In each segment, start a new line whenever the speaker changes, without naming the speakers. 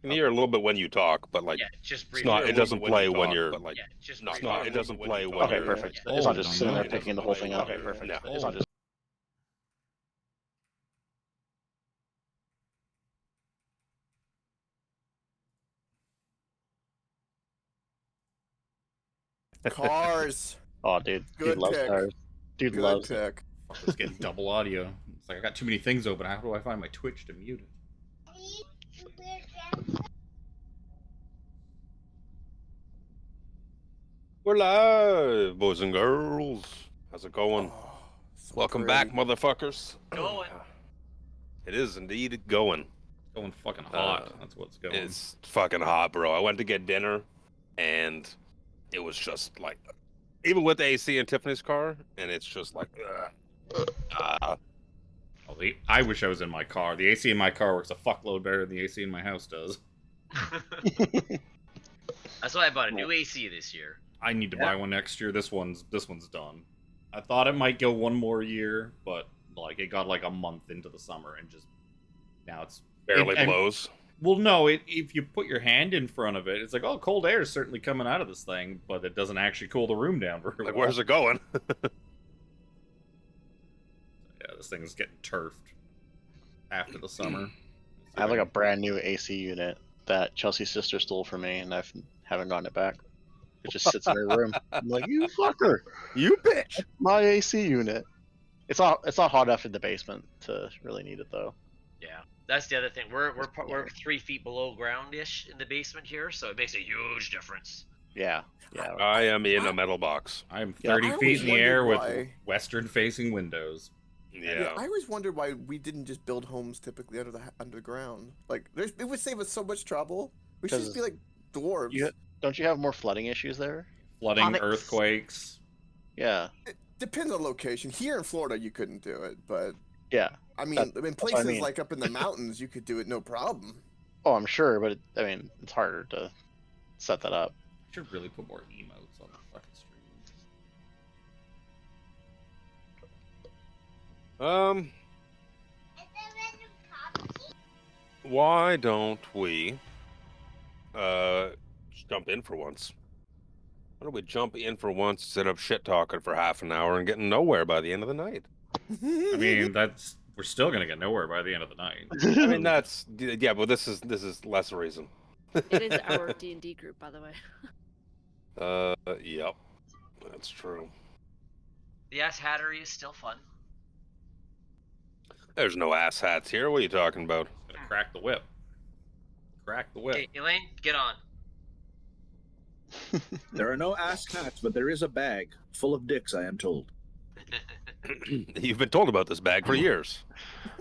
You can hear a little bit when you talk, but like
just
it's
briefly.
not. It doesn't play when you're.
But like,
It's not. It doesn't play when
Okay,
you're.
perfect.
Oh,
It's not just sitting there
no.
picking the whole thing up.
Okay, perfect.
No.
No.
It's not just.
Cars.
Oh, dude.
Good
Dude loves
pick.
cars. Dude
Good
loves it.
pick.
Fuck, it's getting double audio. It's like I got too many things open. How do I find my Twitch to mute it?
We're live, boys and girls. How's it going?
Oh, so
Welcome
pretty.
back, motherfuckers.
Going.
It is indeed going.
Going fucking hot. That's what's going.
It's fucking hot, bro. I went to get dinner, and it was just like, even with the AC in Tiffany's car, and it's just like,
I wish I was in my car. The AC in my car works a fuckload better than the AC in my house does.
That's why I bought a new AC this year.
I need to buy one next year. This one's done. I thought it might go one more year, but like it got like a month into the summer and just now it's
barely blows.
Well, no, if you put your hand in front of it, it's like, oh, cold air is certainly coming out of this thing, but it doesn't actually cool the room down very
Like,
well.
where's it going?
Yeah, this thing's getting turfed after the summer.
I have like a brand new AC unit that Chelsea's sister stole from me, and I haven't gotten it back. It just sits in her room. I'm like, you fucker,
You bitch.
my AC unit. It's not hot enough in the basement to really need it though.
Yeah, that's the other thing. We're 3 feet below ground-ish in the basement here, so it makes a huge difference.
Yeah.
I am in a metal box.
I am
Yeah,
30
I
feet
always
in the air with
wondered why.
western-facing windows.
Yeah.
I always wondered why we didn't just build homes typically underground. Like, it would save us so much trouble. We should just be like dwarves.
Don't you have more flooding issues there?
Flooding, earthquakes.
Yeah.
It depends on location. Here in Florida, you couldn't do it, but
Yeah.
I mean, in
what I
places
mean.
like up in the mountains, you could do it no problem.
Oh, I'm sure, but it's harder to set that up.
I should really put more emotes on the fucking stream.
Why don't we just jump in for once? Why don't we jump in for once, sit up shit talking for half an hour and getting nowhere by the end of the night?
I mean, we're still gonna get nowhere by the end of the night.
I mean, but this is less a reason.
It is our D&D group, by the way.
Yep, that's true.
The ass hattery is still fun.
There's no ass hats here. What are you talking about?
Gonna crack the whip. Crack the whip.
Okay, Elaine, get on.
There are no ass hats, but there is a bag full of dicks, I am told.
You've been told about this bag for years.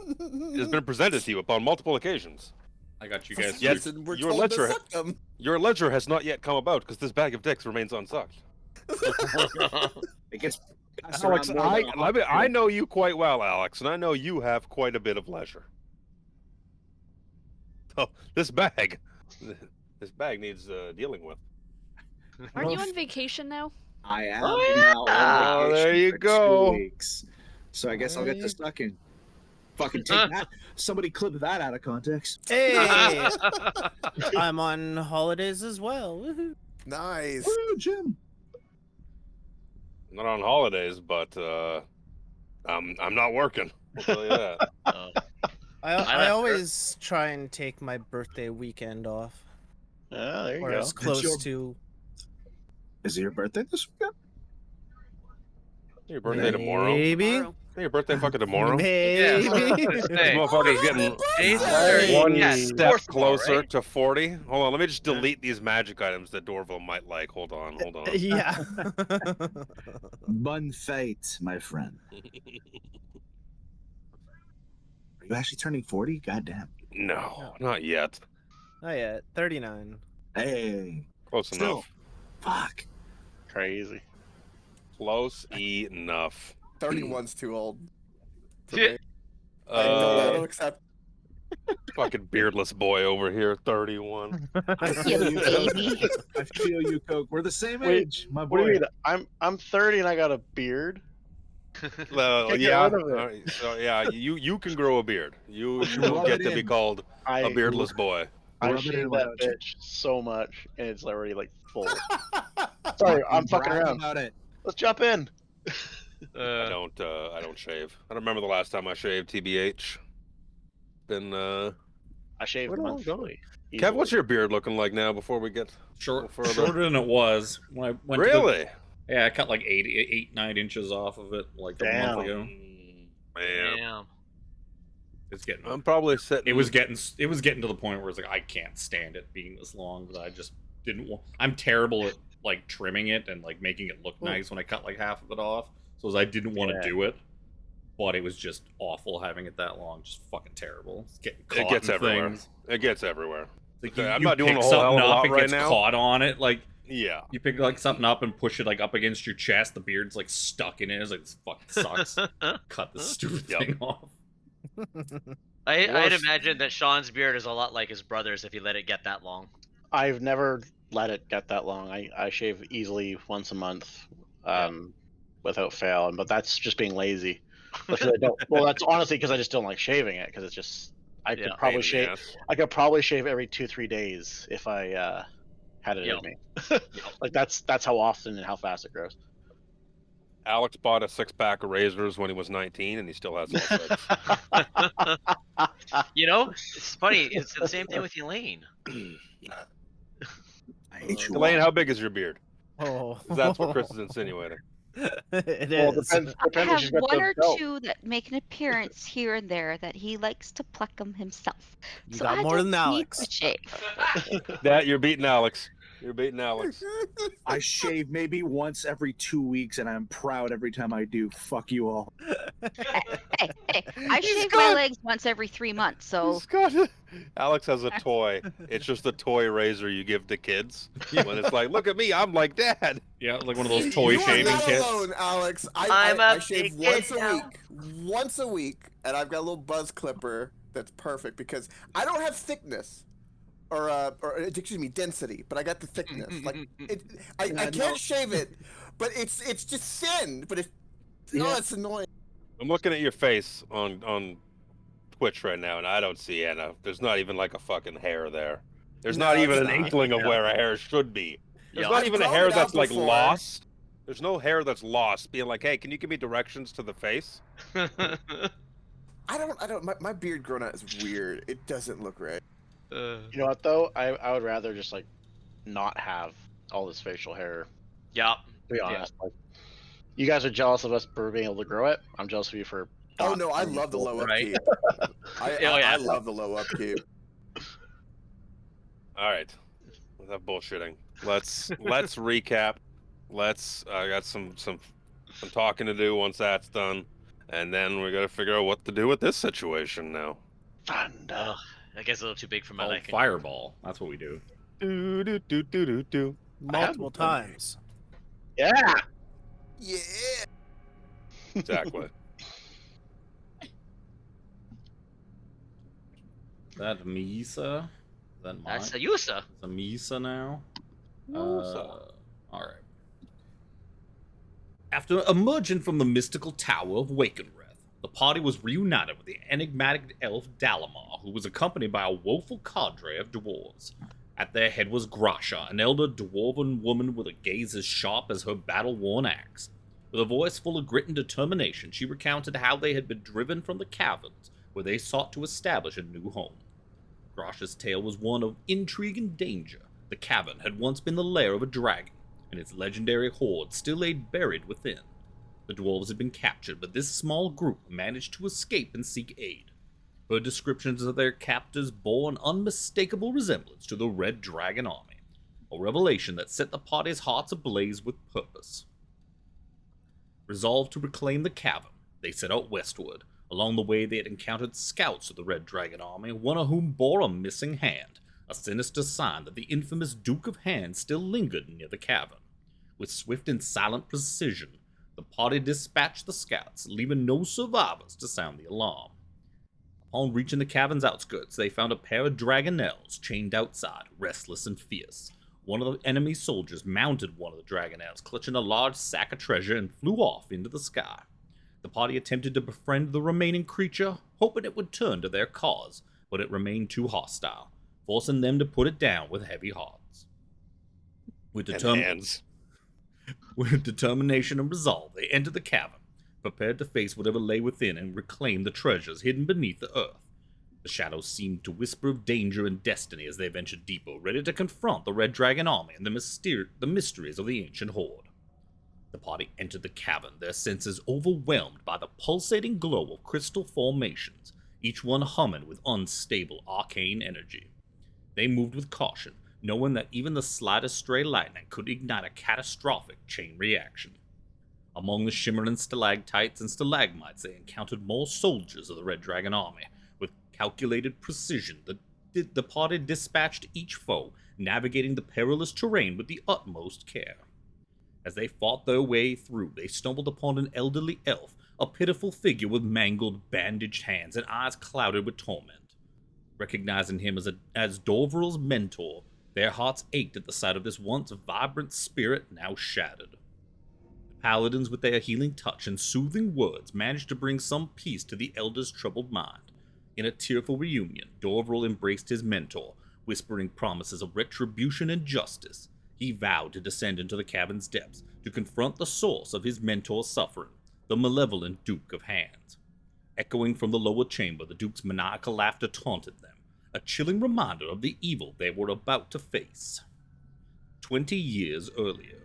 It has been presented to you upon multiple occagens.
I got you guys.
Yes,
Listen, we're
your
told to
ledger,
suck them.
your ledger has not yet come about because this bag of dicks remains unsucked.
It gets passed
Alex,
around more than a hot
I
potato.
know you quite well, Alex, and I know you have quite a bit of leisure. So this bag needs dealing with.
Aren't you on vacation now?
I am
Oh,
now
yeah.
on vacation
There you
for
go.
2 weeks. So I guess I'll get to sucking. Fucking take that. Somebody clip that out of context.
Hey, I'm on holidays as well. Woohoo.
Nice.
Woo, Jim.
I'm not on holidays, but I'm not working. I'll tell you that.
I always try and take my birthday weekend off,
Yeah, there you
or
go.
as close
your-
to.
Is it your birthday this weekend?
Your birthday tomorrow?
Maybe.
Tomorrow.
Hey, your birthday fucking tomorrow?
Maybe.
This motherfucker's getting one step closer to 40. Hold on, let me just delete these magic items that Dorville might like. Hold on.
Yeah.
Bun fate, my friend. Are you actually turning 40? Goddamn.
No, not yet.
Oh yeah, 39.
Hey.
Close
Still.
enough.
Fuck.
Crazy.
Close enough.
31's too old. For
Yeah.
me. I don't
Uh,
accept.
fucking beardless boy over here, 31.
I feel you, Coke. I feel you, Coke. We're the same
Wait,
age, my
What do
boy.
you mean? I'm 30 and I got a beard.
Well,
Can't get
yeah.
rid of it.
All right, so yeah, you can grow a beard. You will
Rub
get
it
to be
in.
called
I
a beardless boy.
I
Rub it in
shaved
my
that
butt.
bitch so much, and it's already like full. Sorry, I'm fucking
Brag
around.
about it.
Let's jump in.
I don't shave. I don't remember the last time I shaved. TBH. Been
I shave
What else?
monthly.
Kev, what's your beard looking like now? Before we get further?
Shorter than it was when I went.
Really?
Yeah, I cut like 9 inches off of it like a month ago.
Man,
Damn.
It's getting.
I'm probably sitting.
It was getting to the point where it's like I can't stand it being this long, but I just didn't want. I'm terrible at like trimming it and like making it look nice when I cut like half of it off. So I didn't want to do it, but it was just awful having it that long. Just fucking terrible. It's getting caught.
It gets
in
everywhere.
things.
It gets everywhere.
Like
I'm
you
not doing
pick
a whole hell
something
of a
up,
lot
it
right
gets
now.
caught on it. Like
Yeah.
you pick like something up and push it like up against your chest. The beard's like stuck in it. It's like this fucking sucks. Cut this stupid thing off.
I'd imagine that Sean's beard is a lot like his brother's if he let it get that long.
I've never let it get that long. I shave easily once a month, without fail. But that's just being lazy. Because I don't. Well, that's honestly because I just don't like shaving it. Because it's just I could probably shave. I could probably shave every 2-3 days if I had it in me. Like that's how often and how fast it grows.
Alex bought a 6-pack of razors when he was 19, and he still has all 6.
You know, it's funny. It's the same thing with Elaine.
I hate you.
Elaine, how big is your beard?
Oh,
'Cause that's what Chris is insinuating.
It
Well,
is.
depends
I
if
have
she's got
one
the
or
belt.
two that make an appearance here and there that he likes to pluck them himself.
You
So
got
I
more
just
than
need
Alex.
to shave.
That you're beating Alex. You're beating Alex.
I shave maybe once every 2 weeks, and I'm proud every time I do. Fuck you all.
Hey, I shave my legs once every 3 months, so
Alex has a toy. It's just a toy razor you give to kids. When it's like, look at me, I'm like Dad.
Yeah, like one of those toy
You are
shaving
not
kits.
alone, Alex.
I'm
I
a
shave
big
once
kid
a
now.
week. Once a week, and I've got a little buzz clipper that's perfect because I don't have thickness. Or excuse me, density, but I got the thickness. Like I can't shave it, but it's just thin. But it's annoying.
I'm looking at your face on Twitch right now, and I don't see Anna. There's not even like a fucking hair there. There's not even an inkling of where a hair should be. There's not even a hair that's like lost. There's no hair that's lost. Being like, hey, can you give me directions to the face?
I don't. My beard growing out is weird. It doesn't look right.
You know what though? I would rather just like not have all this facial hair.
Yeah.
To be honest, like, you guys are jealous of us for being able to grow it. I'm jealous of you for.
Oh no, I love the low upkeep. I love the low upkeep.
All right, without bullshitting, let's recap. I got some talking to do once that's done, and then we got to figure out what to do with this situation now.
Thunder.
I guess a little too big for my
Oh,
liking.
fireball. That's what we do.
Do.
Multiple times.
Yeah.
Yeah.
Exactly.
Is that Misa? Is that mine?
That's a Yusa.
It's a Misa now.
Misa.
All right. After emerging from the mystical tower of Wakenreth, the party was reunited with the enigmatic elf Dalamar, who was accompanied by a woeful cadre of dwarves. At their head was Grasha, an elder dwarven woman with a gaze as sharp as her battle-worn axe. With a voice full of grit and determination, she recounted how they had been driven from the caverns, where they sought to establish a new home. Grasha's tale was one of intrigue and danger. The cavern had once been the lair of a dragon, and its legendary hoard still lay buried within. The dwarves had been captured, but this small group managed to escape and seek aid. Her descriptions of their captors bore an unmistakable resemblance to the Red Dragon Army, a revelation that set the party's hearts ablaze with purpose. Resolved to reclaim the cavern, they set out westward. Along the way they had encountered scouts of the Red Dragon Army, one of whom bore a missing hand, a sinister sign that the infamous Duke of Hand still lingered near the cavern. With swift and silent precision, the party dispatched the scouts, leaving no survivors to sound the alarm. Upon reaching the cavern's outskirts, they found a pair of dragonels chained outside, restless and fierce. One of the enemy soldiers mounted one of the dragonels, clutching a large sack of treasure, and flew off into the sky. The party attempted to befriend the remaining creature, hoping it would turn to their cause, but it remained too hostile. forcing them to put it down with heavy hearts. With
And hands.
With determination and resolve, they enter the cavern, prepared to face whatever lay within and reclaim the treasures hidden beneath the earth. The shadows seemed to whisper of danger and destiny as they ventured deeper, ready to confront the Red Dragon army and the mysteries of the ancient horde. The party entered the cavern, their senses overwhelmed by the pulsating glow of crystal formations, each one humming with unstable arcane energy. They moved with caution, knowing that even the slightest stray lightning could ignite a catastrophic chain reaction. Among the shimmering stalactites and stalagmites, they encountered more soldiers of the Red Dragon army. With calculated precision, the party dispatched each foe, navigating the perilous terrain with the utmost care. As they fought their way through, they stumbled upon an elderly elf, a pitiful figure with mangled, bandaged hands and eyes clouded with torment. Recognizing him as Dorvrel's mentor, their hearts ached at the sight of this once vibrant spirit now shattered. The paladins, with their healing touch and soothing words, managed to bring some peace to the elder's troubled mind. In a tearful reunion, Dorvrel embraced his mentor, whispering promises of retribution and justice. He vowed to descend into the cavern's depths to confront the source of his mentor's suffering, the malevolent Duke of Hands. Echoing from the lower chamber, the Duke's maniacal laughter taunted them, a chilling reminder of the evil they were about to face. 20 years earlier.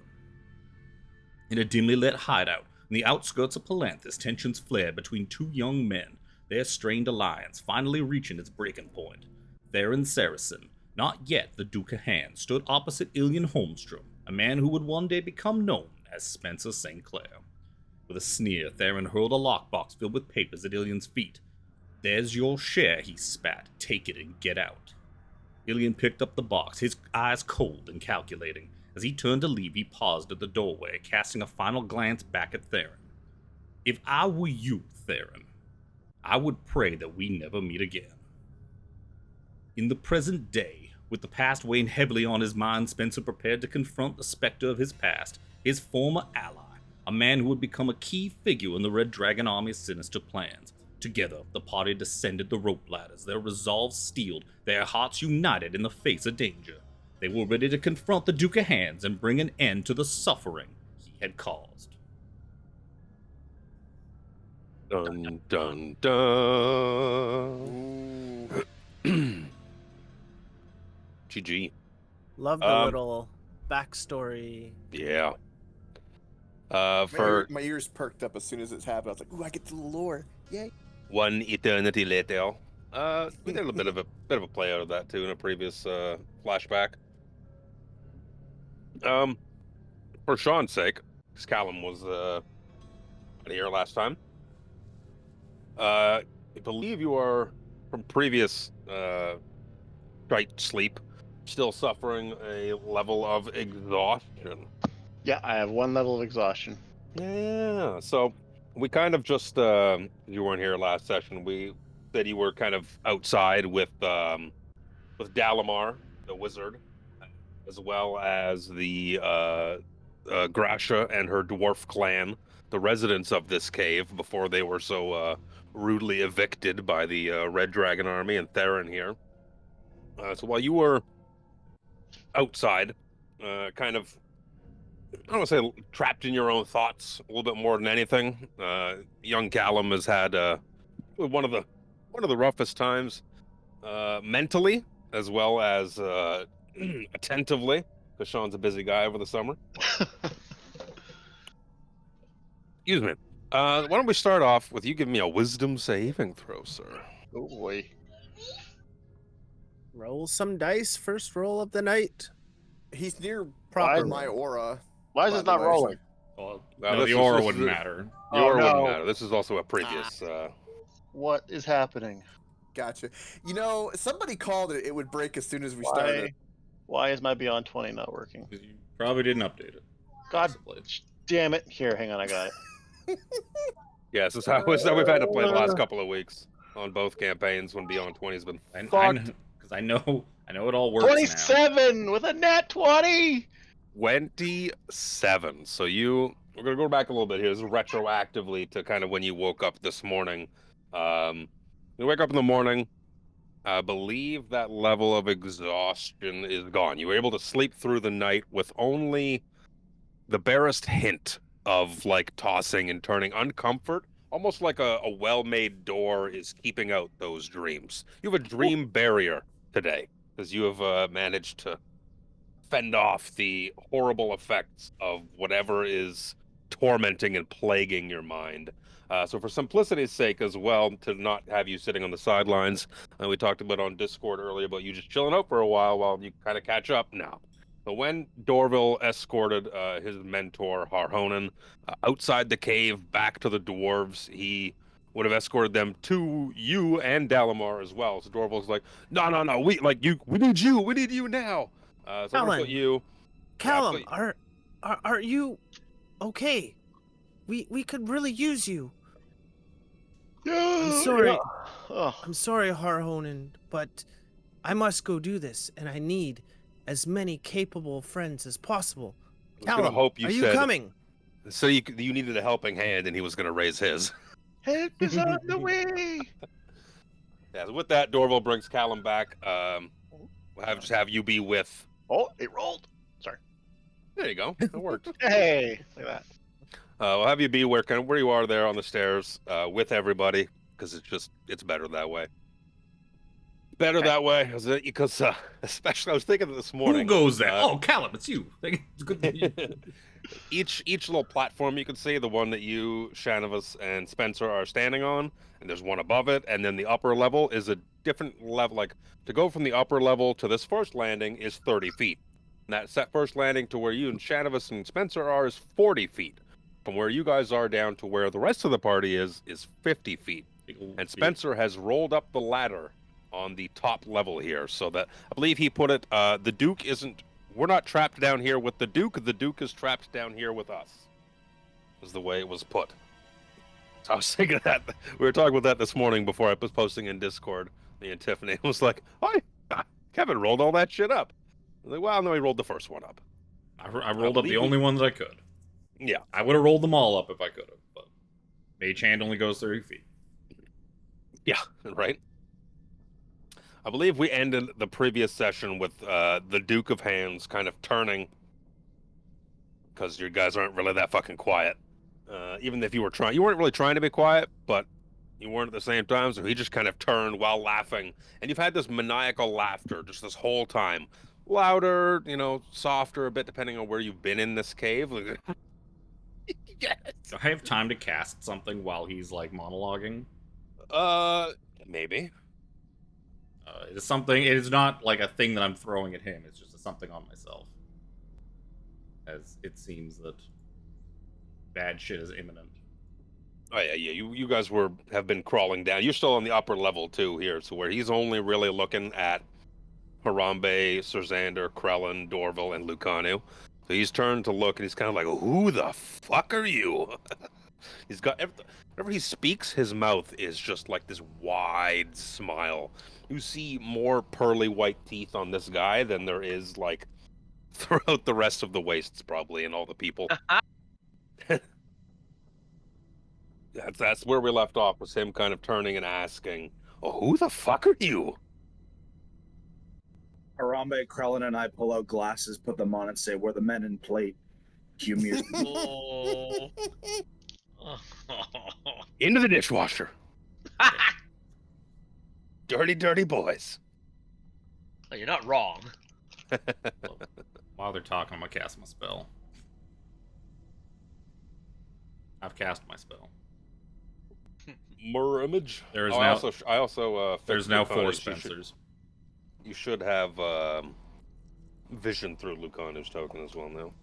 In a dimly lit hideout on the outskirts of Palanthas, tensions flared between two young men, their strained alliance finally reaching its breaking point. Theron Saracen, not yet the Duke of Hands, stood opposite Ilian Holmstrom, a man who would one day become known as Spencer St. Clair. With a sneer, Theron hurled a lockbox filled with papers at Ilian's feet. "There's your share," he spat. "Take it and get out." Ilian picked up the box, his eyes cold and calculating. As he turned to leave, he paused at the doorway, casting a final glance back at Theron. "If I were you, Theron, I would pray that we never meet again." In the present day, with the past weighing heavily on his mind, Spencer prepared to confront the specter of his past, his former ally, a man who would become a key figure in the Red Dragon Army's sinister plans. Together, the party descended the rope ladders, their resolve steeled, their hearts united in the face of danger. They were ready to confront the Duke of Hands and bring an end to the suffering he had caused.
Dun, dun, dun. GG.
Love the little backstory.
Yeah.
My ears perked up as soon as it's happened. I was like, "Ooh, I get the lore! Yay!"
One eternity later, we did a bit of a play out of that too in a previous flashback. For Sean's sake, because Callum was out here last time. I believe you are from previous night sleep, still suffering a level of exhaustion.
Yeah, I have one level of exhaustion.
Yeah, so we kind of just you weren't here last session. We said you were kind of outside with Dalamar, the wizard, as well as the Grasha and her dwarf clan, the residents of this cave before they were so rudely evicted by the Red Dragon Army and Theron here. So while you were outside, kind of, I don't want to say trapped in your own thoughts a little bit more than anything, young Callum has had one of the roughest times, mentally as well as attentively, because Sean's a busy guy over the summer. Excuse me. Why don't we start off with you giving me a wisdom saving throw, sir?
Oh boy.
Roll some dice. First roll of the night.
He's near
Proper.
my aura.
Why is
by
it
the
not
way,
rolling?
Well,
Well,
no,
this
the
is-
aura
this
wouldn't
is-
matter.
The
Oh,
aura wouldn't
no.
matter. This is also a previous.
What is happening?
Gotcha. You know, somebody called it. It would break as soon as we
Why?
started.
Why is my Beyond 20 not working?
You probably didn't update it.
God
Possibly.
damn it. Here, hang on, I got it.
Yeah, this is how we've had to play the last couple of weeks on both campaigns when Beyond 20 has been.
Because I know it all works now.
27 with a nat 20!
27. So we're gonna go back a little bit here. This is retroactively to kind of when you woke up this morning. You wake up in the morning, I believe that level of exhaustion is gone. You were able to sleep through the night with only the barest hint of like tossing and turning uncomfort, almost like a well-made door is keeping out those dreams. You have a dream barrier today because you have managed to fend off the horrible effects of whatever is tormenting and plaguing your mind. So for simplicity's sake as well, to not have you sitting on the sidelines, we talked about on Discord earlier about you just chilling out for a while you kind of catch up now. So when Dorville escorted his mentor Harhonen outside the cave back to the dwarves, he would have escorted them to you and Dalamar as well. So Dorville's like, no, we need you now. So I'm gonna put you.
Callum,
Yeah,
are you okay? We could really use you. I'm sorry.
Oh.
I'm sorry, Harhonen, but I must go do this, and I need as many capable friends as possible.
I was gonna
Callum,
hope you
are you
said-
coming?
So you needed a helping hand, and he was gonna raise his.
Help is on the way.
Yeah. So with that, Dorville brings Callum back. We'll just have you be with.
Oh, it rolled. Sorry.
There you go. That worked.
Hey, look at that.
We'll have you be where you are there on the stairs with everybody, because it's better that way. Better
Okay.
that way, because especially I was thinking of this morning.
Who goes there? Oh, Callum, it's you. It's good to meet you.
Each little platform you can see, the one that you, Shanavas, and Spencer are standing on, and there's one above it, and then the upper level is a different level. Like, to go from the upper level to this first landing is 30 feet. And that set first landing to where you and Shanavas and Spencer are is 40 feet. From where you guys are down to where the rest of the party is 50 feet. And Spencer has rolled up the ladder on the top level here, so that I believe he put it, the Duke isn't, we're not trapped down here with the Duke is trapped down here with us, was the way it was put. So I was thinking that, we were talking about that this morning before I was posting in Discord, me and Tiffany was like, hi, Kevin rolled all that shit up. I was like, well, no, he rolled the first one up.
I rolled up the only one that I could.
Yeah.
I would have rolled them all up if I could have, but Mage Hand only goes 30 feet.
Yeah, right. I believe we ended the previous session with the Duke of Hands kind of turning, because you guys aren't really that fucking quiet. Even if you weren't really trying to be quiet, but you weren't at the same time, so he just kind of turned while laughing. And you've had this maniacal laughter just this whole time. Louder, softer a bit, depending on where you've been in this cave. Yes.
Do I have time to cast something while he's, like, monologuing?
Maybe.
It is not, like, a thing that I'm throwing at him. It's just something on myself. As it seems that bad shit is imminent.
Oh yeah. You guys have been crawling down. You're still on the upper level too here, so where he's only really looking at Harambe, Serzander, Krellin, Dorville, and Lucanu. So he's turned to look, and he's kind of like, "Who the fuck are you?" He's got whenever he speaks, his mouth is just like this wide smile. You see more pearly white teeth on this guy than there is like throughout the rest of the wastes, probably, and all the people. That's where we left off, was him kind of turning and asking, "Oh, who the fuck are you?"
Harambe, Krellin, and I pull out glasses, put them on, and say, "We're the men in plate." Cue music.
Oh.
Into the dishwasher. Dirty, dirty boys.
Oh, you're not wrong.
While they're talking, I'm gonna cast my spell. I've cast my spell.
Mirror image.
There is
I
now.
also
There's
fixed
now
Lucanu's.
4 Spencers.
You should have vision through Lucanu's token as well now.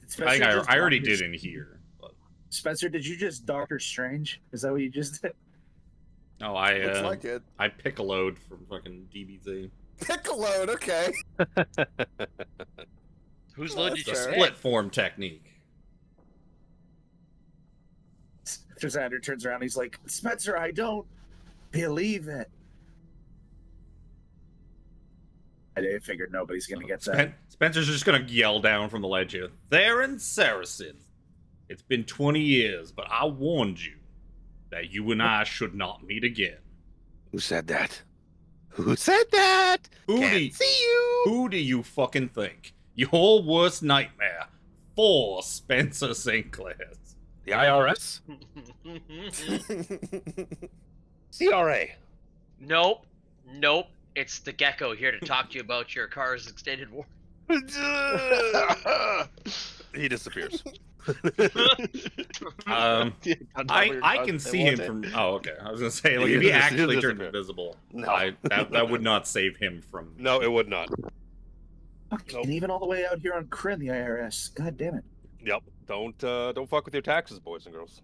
Spencer,
I think
just
I already
Doctor-
did in here. But...
Spencer, did you just Doctor Strange? Is that what you just did?
No,
Looks like it.
I piccoloed from fucking DBZ.
Pick a load, okay.
Whose
Well,
load
that's
did you
fair.
split?
Split form technique.
Serzander turns around. He's like, "Spencer, I don't believe it." I figured nobody's gonna get that.
Spencer's just gonna yell down from the ledge here. Theron Saracen. It's been 20 years, but I warned you that you and I should not meet again.
Who said that? Who said that? Can't see you.
Who do you fucking think? Your worst nightmare. 4 Spencer Sinclairs.
The IRS? CRA.
Nope. Nope. It's the Gecko here to talk to you about your car's extended warranty.
He disappears.
I can see him from. Oh, okay. I was gonna say, like, if he actually turned invisible,
No.
that would not save him from.
No, it would not.
Fucking
Nope.
even all the way out here on Kryn, the IRS. God damn it.
Yep. Don't fuck with your taxes, boys and girls.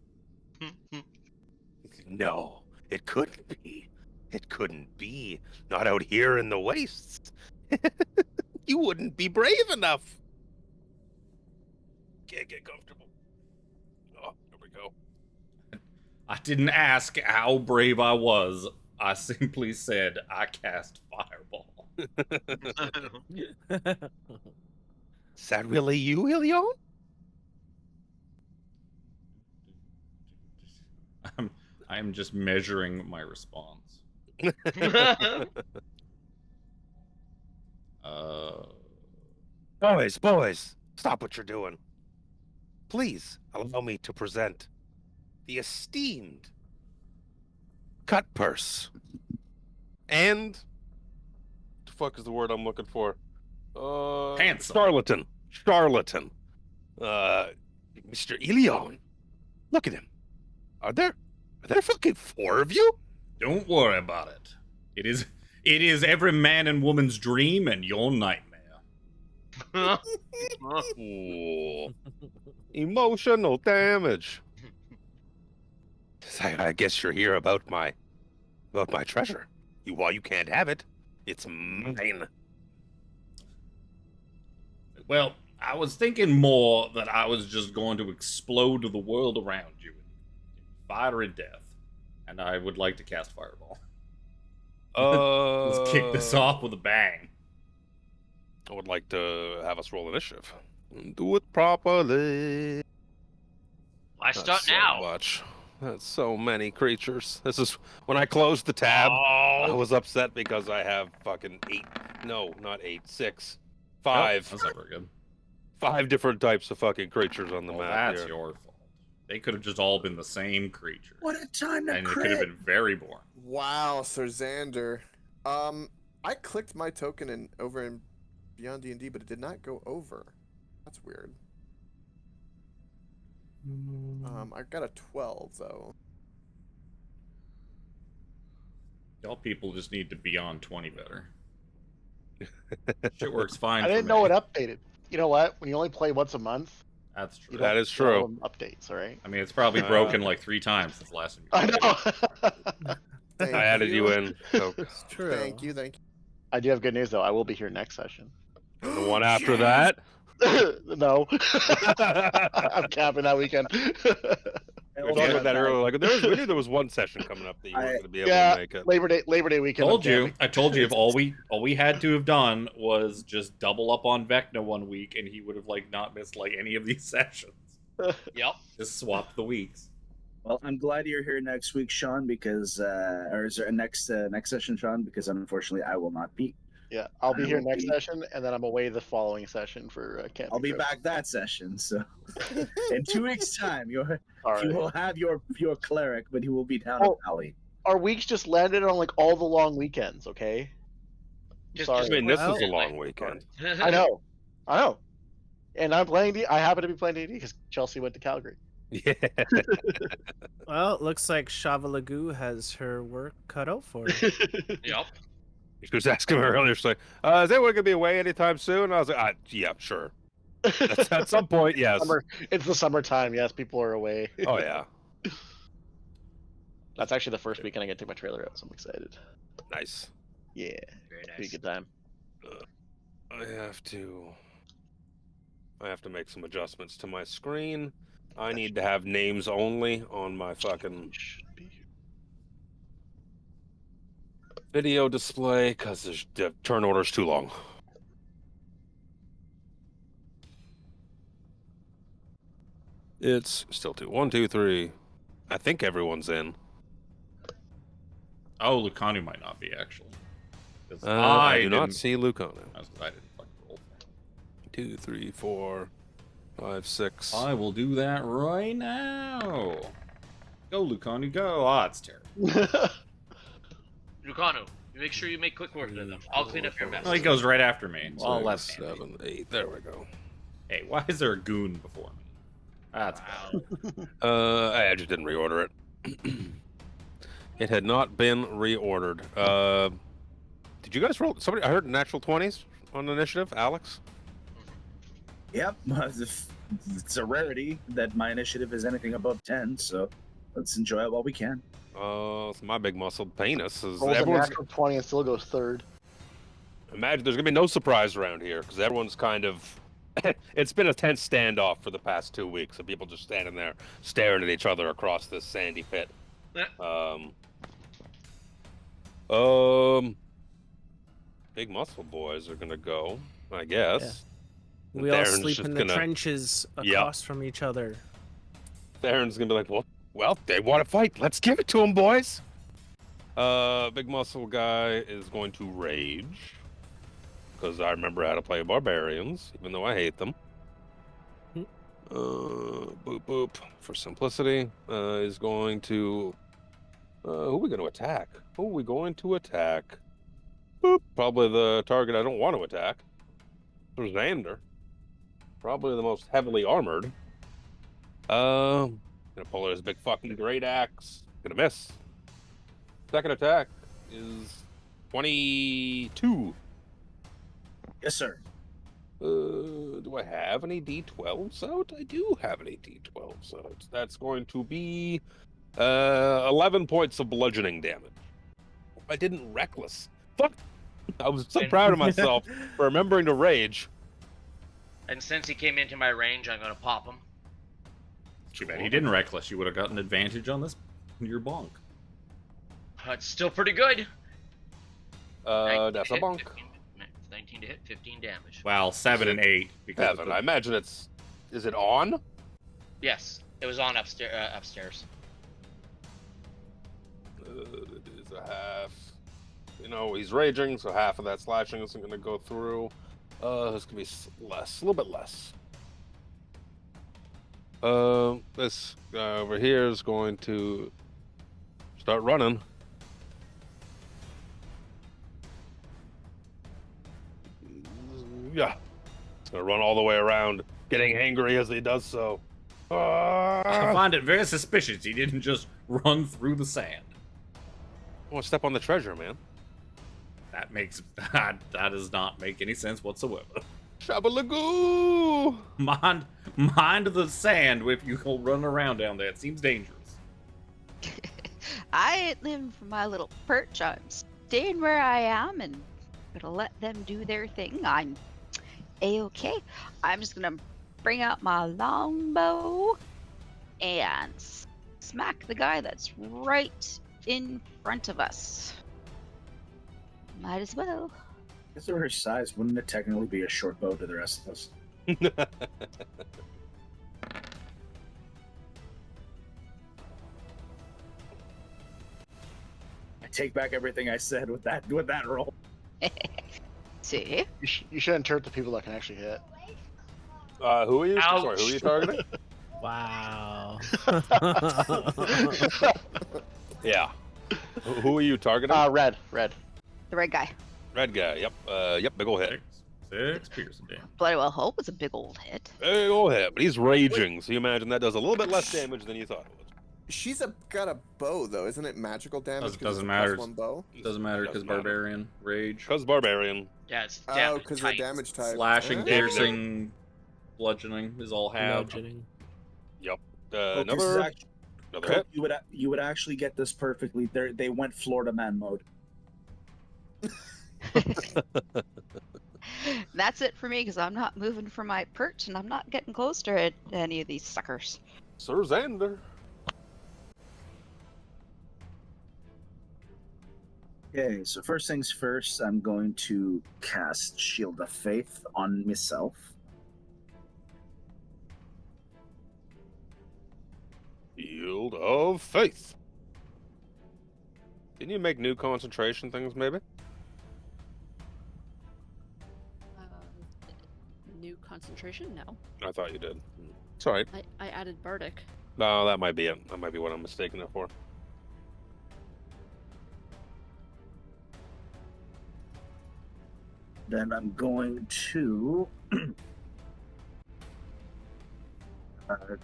No, it couldn't be. It couldn't be. Not out here in the wastes. You wouldn't be brave enough. Can't get comfortable. Oh, there we go.
I didn't ask how brave I was. I simply said I cast fireball.
Is that really you, Ilion?
I'm just measuring my response.
Boys, stop what you're doing. Please allow me to present the esteemed Cut Purse. And the fuck is the word I'm looking for?
Handsome.
Charlatan. Mr. Ilion. Look at him. Are there fucking 4 of you?
Don't worry about it. It is every man and woman's dream and your nightmare.
Ooh. Emotional damage. I guess you're here about my treasure. While you can't have it, it's mine.
Well, I was thinking more that I was just going to explode the world around you in fiery death, and I would like to cast fireball. Let's kick this off with a bang.
I would like to have us roll initiative. Do it properly.
Why
That's
start
so
now?
much. That's so many creatures. This is when I closed the tab. I
Oh,
was upset because I have fucking 8. No, not 8. 6. 5.
That's not very good.
5 different types of fucking creatures on the
Well,
map
that's
here.
your fault. They could have just all been the same creature.
What a time to
And it could have
crit.
been very boring.
Wow, Sir Xander. I clicked my token over in Beyond D&D, but it did not go over. That's weird. I got a 12 though.
Y'all people just need to be on 20 better. Shit works fine
I
for
didn't
me.
know it updated. You know what? When you only play once a month,
That's true.
you
That
don't
is true.
know updates, all right?
I mean, it's probably broken like 3 times since the last time.
I know.
Thank
I added you in. So
It's true.
Thank you.
I do have good news though. I will be here next session.
the one after that.
No, I'm camping that weekend.
We were talking about that earlier. Like, we knew there was one session coming up that you weren't going to be able
Yeah,
to make it.
Labor Day weekend. I'm camping.
I told you if all we had to have done was just double up on Vecna one week, and he would have like not missed like any of these sessions.
yep.
Just swap the weeks.
Well, I'm glad you're here next week, Sean, because or is there next session, Sean? Because unfortunately, I will not be.
Yeah, I'll be
I
here
will
next
be-
session, and then I'm away the following session for camping.
I'll be
trip.
back that session. So in 2 weeks' time, you
All right.
will have your cleric, but he will be down
Oh.
in Valley.
Our weeks just landed on like all the long weekends. Okay. Sorry.
I mean, this
Well-
is a long weekend.
I know. And I'm playing. I happen to be playing D&D because Chelsea went to Calgary.
Yeah.
Well, it looks like Shavalagoo has her work cut out for her.
Yep.
She was asking me earlier, she's like, is anyone going to be away anytime soon? I was like, yeah, sure. At some point, yes.
It's the summertime. Yes, people are away.
Oh, yeah.
That's actually the first weekend I get to take my trailer out, so I'm excited.
Nice.
Yeah,
Very
be a
nice.
good time.
I have to make some adjustments to my screen. I need to have names only on my fucking
Should be here.
video display because the turn order's too long. It's still 2. 1, 2, 3. I think everyone's in.
Oh, Lucanu might not be actually. 'Cause
I do not
didn't-
see Lucano.
That's 'cause I didn't fucking roll.
2, 3, 4, 5, 6.
I will do that right now. Go, Lucano, go. Oh, it's terrible.
Lucano, make sure you make quick work of them. I'll clean up your mess.
Well, he goes right after me. Well,
6,
left hand.
7, 8. There we go.
Hey, why is there a goon before me? That's bad.
I just didn't reorder it. It had not been reordered. Did you guys roll? Somebody, I heard natural 20s on initiative. Alex.
Yep. It's a rarity that my initiative is anything above 10, so let's enjoy it while we can.
So my big muscled penis is
Rolls a
everyone's.
natural 20 and still goes third.
Imagine there's gonna be no surprise around here because everyone's kind of. It's been a tense standoff for the past 2 weeks of people just standing there staring at each other across this sandy pit. Big muscle boys are gonna go, I guess.
We all
Darren's
sleep
just
in the
gonna-
trenches across from each other.
Theron's gonna be like, well, they want to fight. Let's give it to them, boys. Big muscle guy is going to rage because I remember how to play barbarians, even though I hate them. Boop boop. For simplicity, is going to. Who are we going to attack? Who are we going to attack? Boop. Probably the target I don't want to attack. There's Xander. Probably the most heavily armored. Gonna pull out his big fucking great axe. Gonna miss. Second attack is 22.
Yes, sir.
Do I have any D12s out? I do have any D12s out. That's going to be 11 points of bludgeoning damage. I didn't reckless. Fuck! I was so proud of myself for remembering to rage.
And since he came into my range, I'm gonna pop him.
Too bad he didn't reckless. You would have gotten advantage on this. Your bonk.
It's still pretty good. 19
That's
to
a
hit,
bonk.
19 to hit, 15 damage.
Well, 7 and 8. Because of
Evan,
the-
I imagine it's. Is it on?
Yes, it was on upstairs.
It is a half. You know, he's raging, so half of that slashing isn't going to go through. This could be less, a little bit less. This guy over here is going to start running. Yeah. It's going to run all the way around, getting angry as he does so.
I find it very suspicious he didn't just run through the sand.
I want to step on the treasure, man.
That makes that does not make any sense whatsoever.
Shabalagoo!
Mind the sand if you go run around down there. It seems dangerous.
I ain't living from my little perch. I'm staying where I am and gonna let them do their thing. I'm a-okay. I'm just gonna bring out my longbow and smack the guy that's right in front of us. Might as well.
If they were his size, wouldn't it technically be a short bow to the rest of us? I take back everything I said with that roll.
See?
You shouldn't hurt the people that can actually hit.
Who are you?
Ouch.
Sorry, who are you targeting?
Wow.
Yeah. Who are you targeting?
Red.
The red guy.
Red guy. Yep. Yep. Big ol' hit.
6 piercing damage.
Bloody well hope it's a big old hit.
Big ol' hit. But he's raging, so you imagine that does a little bit less damage than you thought it would.
She's got a bow though, isn't it? Magical damage. 'cause
Doesn't
it's a
matter.
+1 bow.
Doesn't matter because barbarian, rage,
Because barbarian.
Yeah, it's
Oh,
damage
because
type.
the damage type.
slashing,
Ah.
piercing, bludgeoning is all have.
Bludgeoning.
Yep.
This is
Another hit.
You would actually get this perfectly. They went Florida man mode.
That's it for me because I'm not moving from my perch and I'm not getting close to any of these suckers.
Sir Xander.
Okay, so first things first, I'm going to cast Shield of Faith on myself.
Shield of Faith. Didn't you make new concentration things, maybe?
new concentration? No.
I thought you did. It's all right.
I added bardic.
No, that might be it. That might be what I'm mistaking it for.
Then I'm going to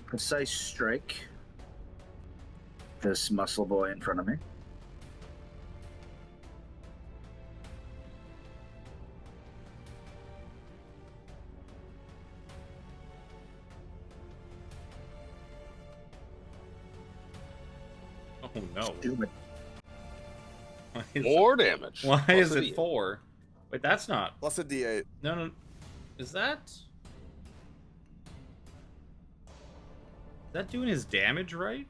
precise strike this muscle boy in front of me.
Oh no.
Do it.
Why is,
More damage.
why
Plus
is
a
it
D8.
4? Wait, that's not.
Plus a D8.
No. Is that doing his damage right?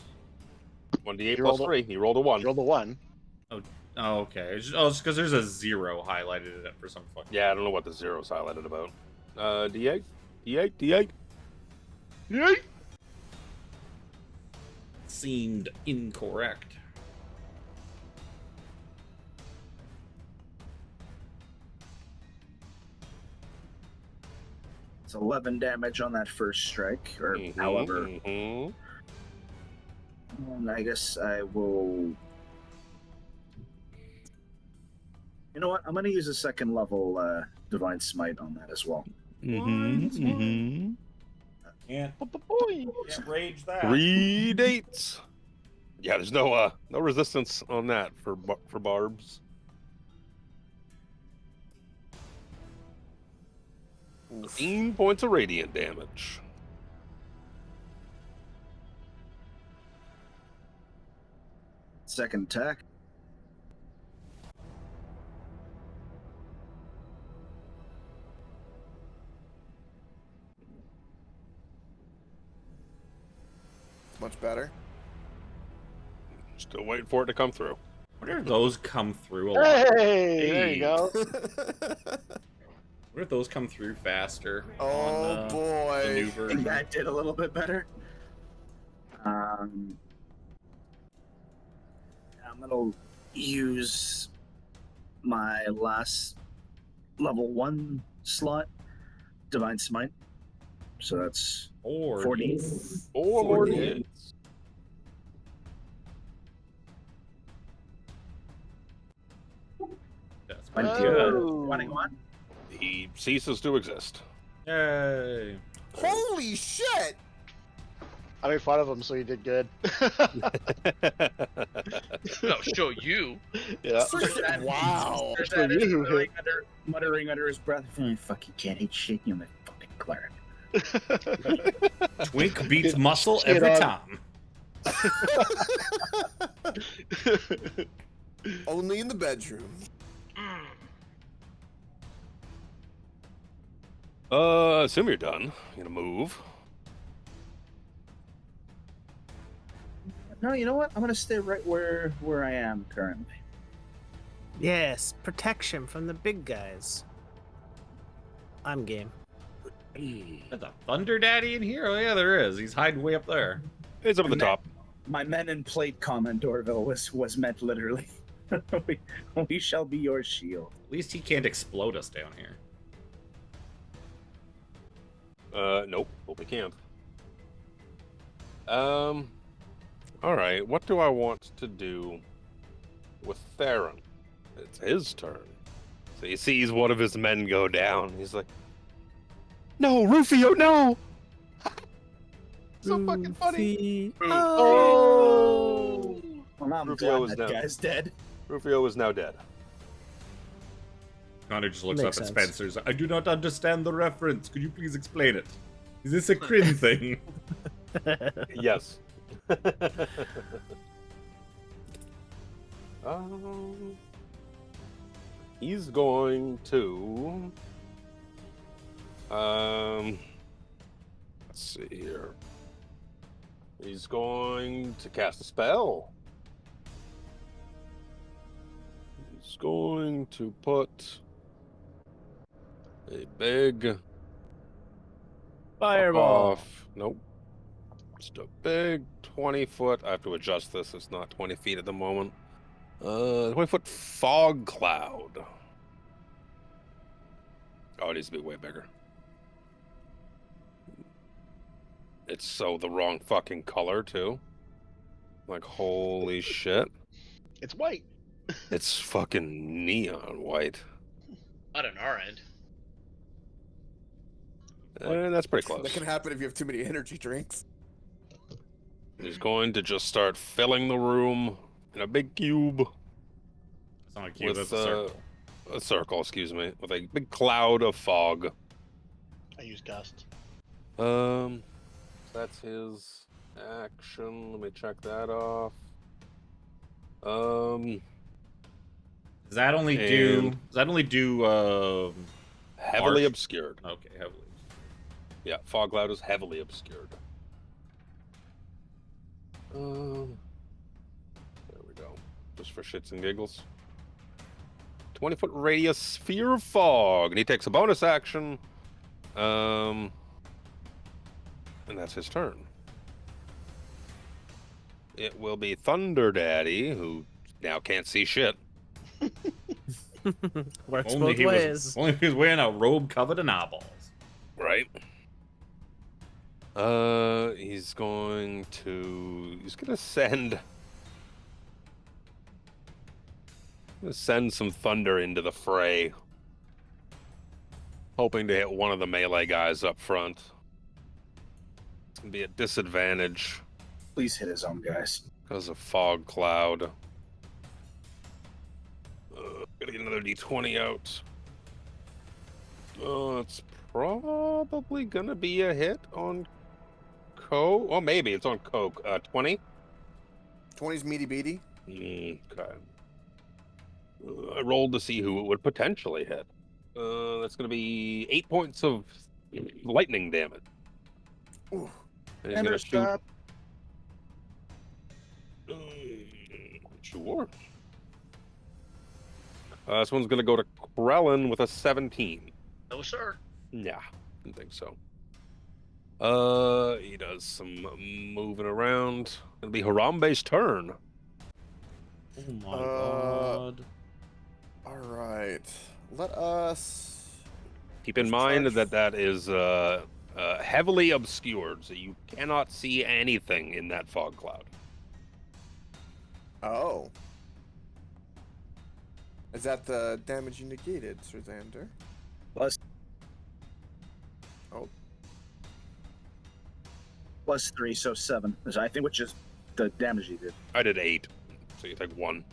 1d8
You
plus
rolled a-
3. He rolled a 1.
Roll the 1.
Oh, okay. It's because there's a 0 highlighted in it for some fucking.
Yeah, I don't know what the zero's highlighted about. D8? D8? D8? D8?
Seemed incorrect.
It's 11 damage on that first strike, or however.
Mhm.
And I guess I will. You know what? I'm going to use a second level Divine Smite on that as well.
Mm-hmm.
Can't rage that.
3 dates. Yeah, there's no resistance on that for barbs.
Oof.
15 points of radiant damage.
Second attack.
Much better.
Still waiting for it to come through.
I wonder if those come through a lot.
Hey, there you go.
What if those come through faster?
Oh,
on,
boy.
The new
I
version.
think that did a little bit better. I'm gonna use my last level 1 slot, Divine Smite. So that's 40.
4 more D8s.
That's
Twenty-
pretty good.
21.
He ceases to exist.
Yay.
Holy shit!
I made fun of him, so he did good.
I'll show you.
Yeah.
Wow.
There's
For
that
you.
muttering under his breath. Fuck, you can't eat shit, you fucking cleric.
Twink beats
Good
muscle
shit
every
on.
time.
Only in the bedroom.
Assume you're done. You're gonna move.
No, you know what? I'm gonna stay right where I am currently.
Yes, protection from the big guys. I'm game.
There's a Thunder Daddy in here? Oh yeah, there is. He's hiding way up there.
It's up at the top.
My men in plate comment, Dorville, was meant literally. we shall be your shield.
At least he can't explode us down here.
Nope. Hope we can't. Alright, what do I want to do with Theron? It's his turn. So he sees one of his men go down. He's like, no, Rufio, no! So fucking funny.
Oh.
Well, now I'm
Rufio
glad
is
that
down.
guy's dead.
Rufio is now dead.
Connor just looks
Makes
up at
sense.
Spencer's. I do not understand the reference. Could you please explain it? Is this a Kryn thing?
Yes. He's going to. Let's see here. He's going to cast a spell. He's going to put a big
Fireball.
off. Nope. Just a big 20-foot. I have to adjust this. It's not 20 feet at the moment. 20-foot fog cloud. Oh, it needs to be way bigger. It's so the wrong fucking color too. Like holy shit.
It's white.
It's fucking neon white.
Not on our end.
And that's pretty close.
That can happen if you have too many energy drinks.
He's going to just start filling the room in a big cube.
It's not a cube,
With
that's a circle.
a circle, excuse me, with a big cloud of fog.
I use gust.
That's his action. Let me check that off.
Does that only do
Heavily
Arch?
obscured.
Okay, heavily.
Yeah, fog cloud is heavily obscured. There we go. Just for shits and giggles. 20-foot radius sphere of fog, and he takes a bonus action. And that's his turn. It will be Thunder Daddy, who now can't see shit.
Works
Only
both
he
ways.
only he was wearing a robe covered in eyeballs.
Right. He's gonna send some thunder into the fray, hoping to hit one of the melee guys up front. It's gonna be a disadvantage
Please hit his own guys.
because of fog cloud. Gotta get another d20 out. It's probably gonna be a hit on Coke. Oh, maybe it's on Coke. 20.
20's meaty beady.
Okay. I rolled to see who it would potentially hit. That's gonna be 8 points of lightning damage.
Ooh.
And he's
Ender
gonna shoot.
stop.
Sure. This one's gonna go to Krellin with a 17.
No, sir.
Yeah, didn't think so. He does some moving around. It'll be Harambe's turn.
Oh my god.
All right. Let us.
Keep in mind that is heavily obscured, so you cannot see anything in that fog cloud.
Oh. Is that the damage you negated, Sir Xander?
+3, so 7. I think which is the damage he did.
I did 8, so you take 1.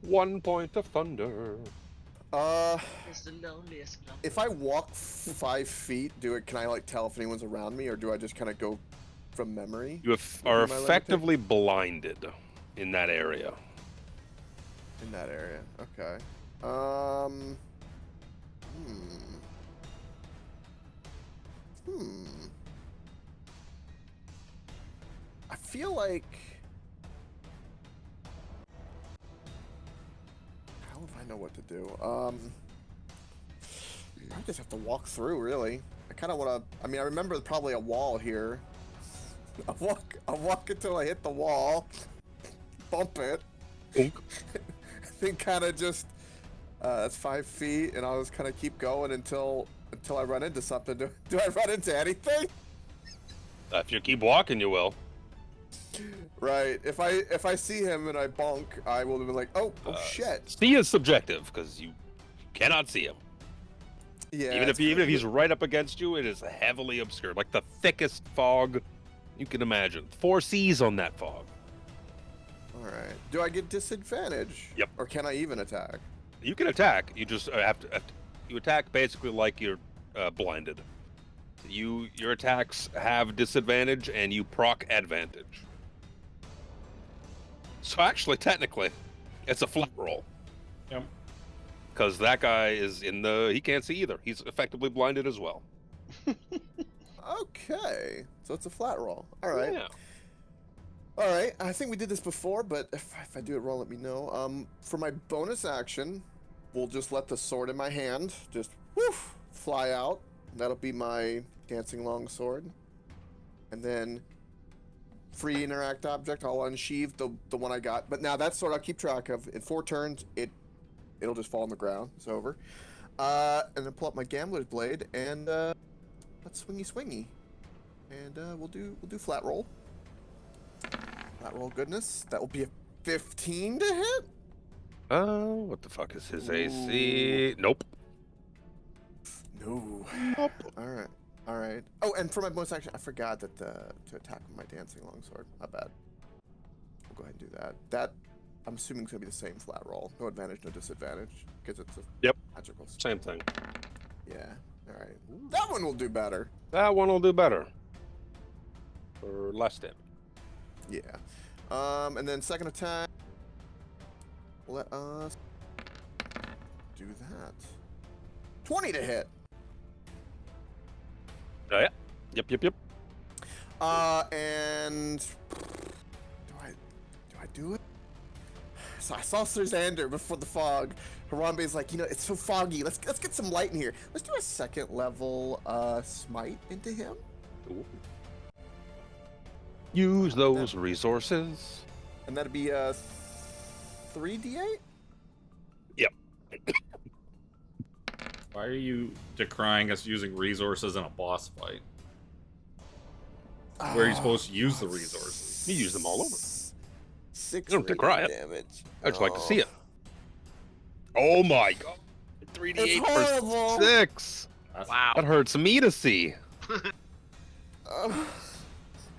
1 point of thunder.
It's the loneliest number.
If I walk 5 feet, can I like tell if anyone's around me, or do I just kind of go from memory?
You are
Am I
effectively blinded in that area.
In that area, okay. I feel like. How if I know what to do? I just have to walk through, really. I kind of want to. I mean, I remember probably a wall here. I'll walk until I hit the wall, bump it, then kind of just. That's 5 feet, and I'll just kind of keep going until I run into something. Do I run into anything?
If you keep walking, you will.
Right. If I see him and I bonk, I will be like, oh shit.
See is subjective because you cannot see him.
Yeah.
Even if he's right up against you, it is heavily obscured, like the thickest fog you can imagine. 4 C's on that fog.
All right. Do I get disadvantage?
Yep.
Or can I even attack?
You can attack. You just have to. You attack basically like you're blinded. Your attacks have disadvantage, and you proc advantage. So actually, technically, it's a flat roll.
Yep.
Because that guy is he can't see either. He's effectively blinded as well.
Okay. So it's a flat roll. All right.
Yeah.
All right. I think we did this before, but if I do it wrong, let me know. For my bonus action, we'll just let the sword in my hand just woof fly out. That'll be my dancing longsword. And then free interact object, I'll unsheathe the one I got. But now that sword I'll keep track of. In 4 turns, it'll just fall on the ground. It's over. And then pull up my gambler's blade and let's swingy. And we'll do flat roll. Flat roll goodness. That will be a 15 to hit.
What the fuck is his AC? Nope.
No.
Nope.
All right. Oh, and for my bonus action, I forgot that to attack with my dancing longsword. Not bad. We'll go ahead and do that. That I'm assuming is gonna be the same flat roll. No advantage, no disadvantage, because it's a magical.
Same thing.
Yeah. All right. That one will do better.
That one will do better. For less damage.
Yeah. And then second attack. Let us do that. 20 to hit.
Oh, yeah. Yep.
And do I do it? So I saw Sir Xander before the fog. Harambe's like, it's so foggy. Let's get some light in here. Let's do a second level smite into him.
Ooh. Use those resources.
And that'd be 3d8?
Yep.
Why are you decrying us using resources in a boss fight? Where are you supposed to use the resources?
You use them all over.
6
You don't decry it.
damage.
I'd just like to see it. Oh my god. 3d8
It's
for
horrible.
6.
Wow.
That hurts me to see.
Uh,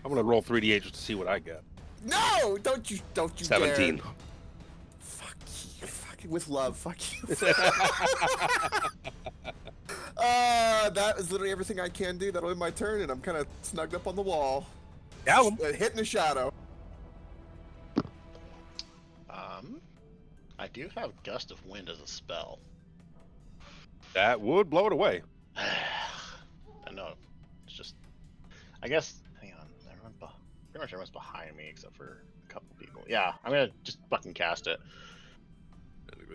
I'm gonna roll 3d8 just to see what I get.
no! Don't you
17.
dare. Fuck you. Fucking with love. Fuck you. That is literally everything I can do. That'll end my turn, and I'm kind of snugged up on the wall.
Callum.
Hitting the shadow.
I do have Gust of Wind as a spell.
That would blow it away.
I know. It's just, I guess. Hang on, pretty much everyone's behind me except for a couple people. Yeah, I'm gonna just fucking cast it.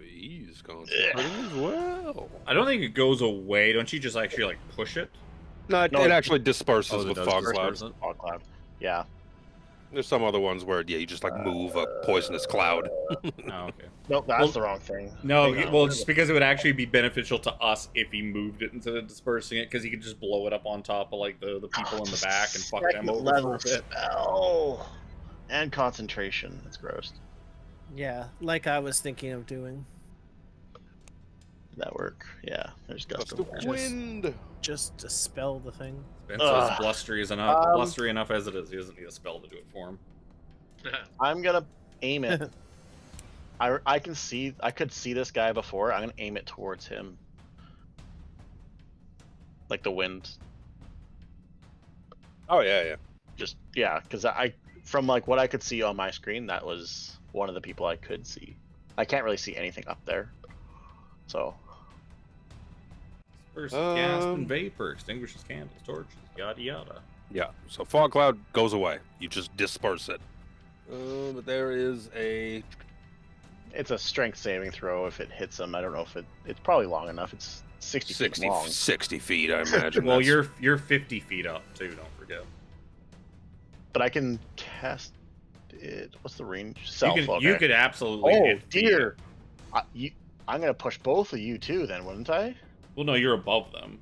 He's concentrating as well.
I don't think it goes away. Don't you just actually like push it?
No,
No,
it actually disperses
it
with
does
fog
disperse
cloud.
it?
Fog cloud. Yeah.
There's some other ones where you just like move a poisonous cloud.
Oh, okay.
Nope, that's
Well,
the wrong thing.
No,
Hang on.
well, just because it would actually be beneficial to us if he moved it instead of dispersing it, because he could just blow it up on top of like the people in the back and fuck them
Second
over
level
for a bit.
spell. And concentration. That's gross.
Yeah, like I was thinking of doing.
Did that work? Yeah. There's Gust
Gust
of
of
Wind.
wind.
Just dispel the thing.
Spencer's blustery enough as it is. He doesn't need a spell to do it for him.
I'm gonna aim it. I could see this guy before. I'm gonna aim it towards him. Like the wind.
Oh yeah.
Just because from like what I could see on my screen, that was one of the people I could see. I can't really see anything up there. So
Disperses gas and vapor, extinguishes candles, torches, yada yada.
Yeah. So fog cloud goes away. You just disperse it. But there is a.
it's a strength saving throw if it hits him. I don't know if it's probably long enough. It's 60 feet long.
60 feet, I imagine.
Well,
that's-
you're 50 feet up too. Don't forget.
But I can cast it. What's the range? Self.
You
Okay.
could absolutely.
Oh
hit
dear. I'm gonna push both of you too, then, wouldn't I?
Well, no, you're above them.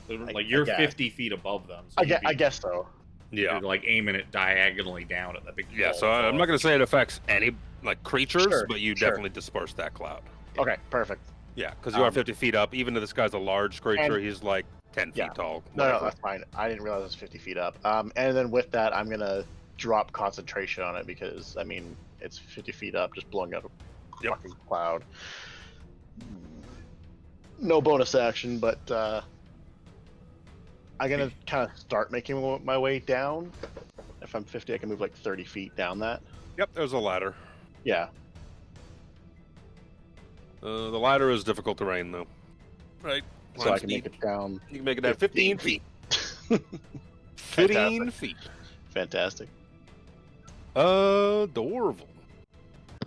Like you're
guess.
50 feet above them. So
I guess so.
Yeah.
You're like aiming it diagonally down at that big.
Yeah.
ball
So
of
I'm not gonna say it affects any like creatures,
Sure,
but you
sure.
definitely disperse that cloud.
Okay, perfect.
Yeah, because you are 50 feet up. Even though this guy's a large creature,
And-
he's like 10 feet
Yeah.
tall.
No,
whatever.
that's fine. I didn't realize it was 50 feet up. And then with that, I'm gonna drop concentration on it because I mean it's 50 feet up, just blowing out a
Yep.
fucking cloud. No bonus action, but I'm gonna kind of start making my way down. If I'm 50, I can move like 30 feet down that.
Yep, there's a ladder.
Yeah.
The ladder is difficult terrain, though. Right.
So I
Climbs
can
deep.
make it down.
You can make it at 15 feet. 15
Fantastic.
feet.
Fantastic.
Adorable.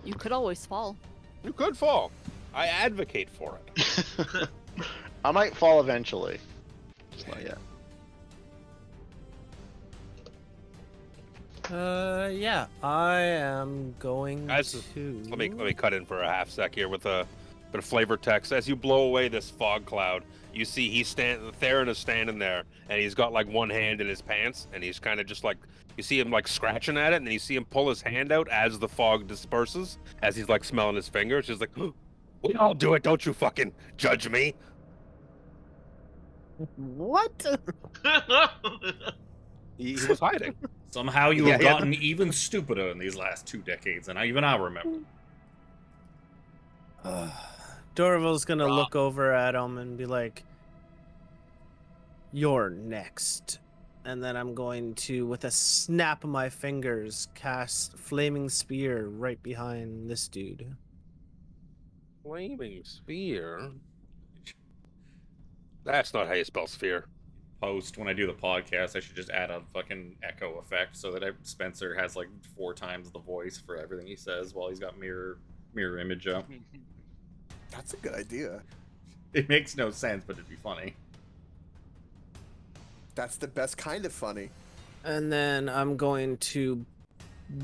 You could always fall.
You could fall. I advocate for it.
I might fall eventually. Just not yet.
Yeah, I am going
Guys,
to.
Let me cut in for a half sec here with bit of flavor text. As you blow away this fog cloud, you see Theron is standing there, and he's got like one hand in his pants, and he's kind of just like, you see him like scratching at it, and then you see him pull his hand out as the fog disperses, as he's like smelling his fingers. He's like, we all do it, don't you fucking judge me.
What?
He was hiding.
Somehow you
Yeah,
have
yeah.
gotten even stupider in these last 2 decades, and even I remember.
Dorval's gonna look over at him and be like, "You're next." And then I'm going to, with a snap of my fingers, cast Flaming Spear right behind this dude.
Flaming Spear? That's not how you spell sphere.
Post, when I do the podcast, I should just add a fucking echo effect so that Spencer has like 4 times the voice for everything he says while he's got mirror image up.
That's a good idea.
It makes no sense, but it'd be funny.
That's the best kind of funny.
And then I'm going to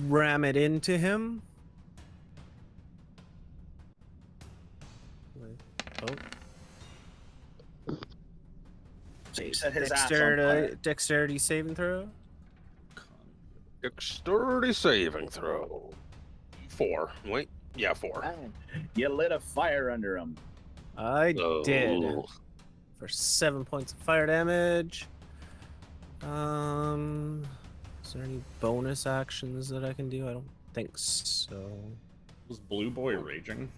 ram it into him. Oh.
So you set his ass on fire.
Dexterity saving throw.
Dexterity saving throw. 4. Wait. Yeah, 4.
You lit a fire under him.
I did.
Oh.
For 7 points of fire damage. Is there any bonus actions that I can do? I don't think so.
Was Blue Boy raging?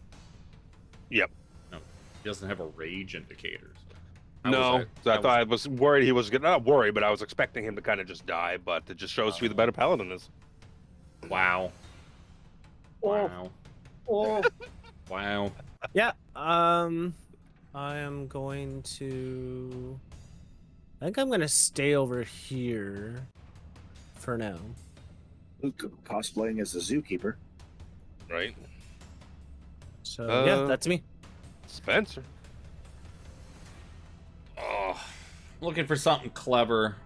Yep.
No, he doesn't have a rage indicator.
No, I was worried he was gonna, not worried, but I was expecting him to kind of just die, but it just shows who the better paladin is.
Wow. Wow.
Oh.
Wow.
Yeah. I am going to. I think I'm gonna stay over here for now.
Cosplaying as a zookeeper.
Right?
So yeah, that's me.
Spencer.
Oh, looking for something clever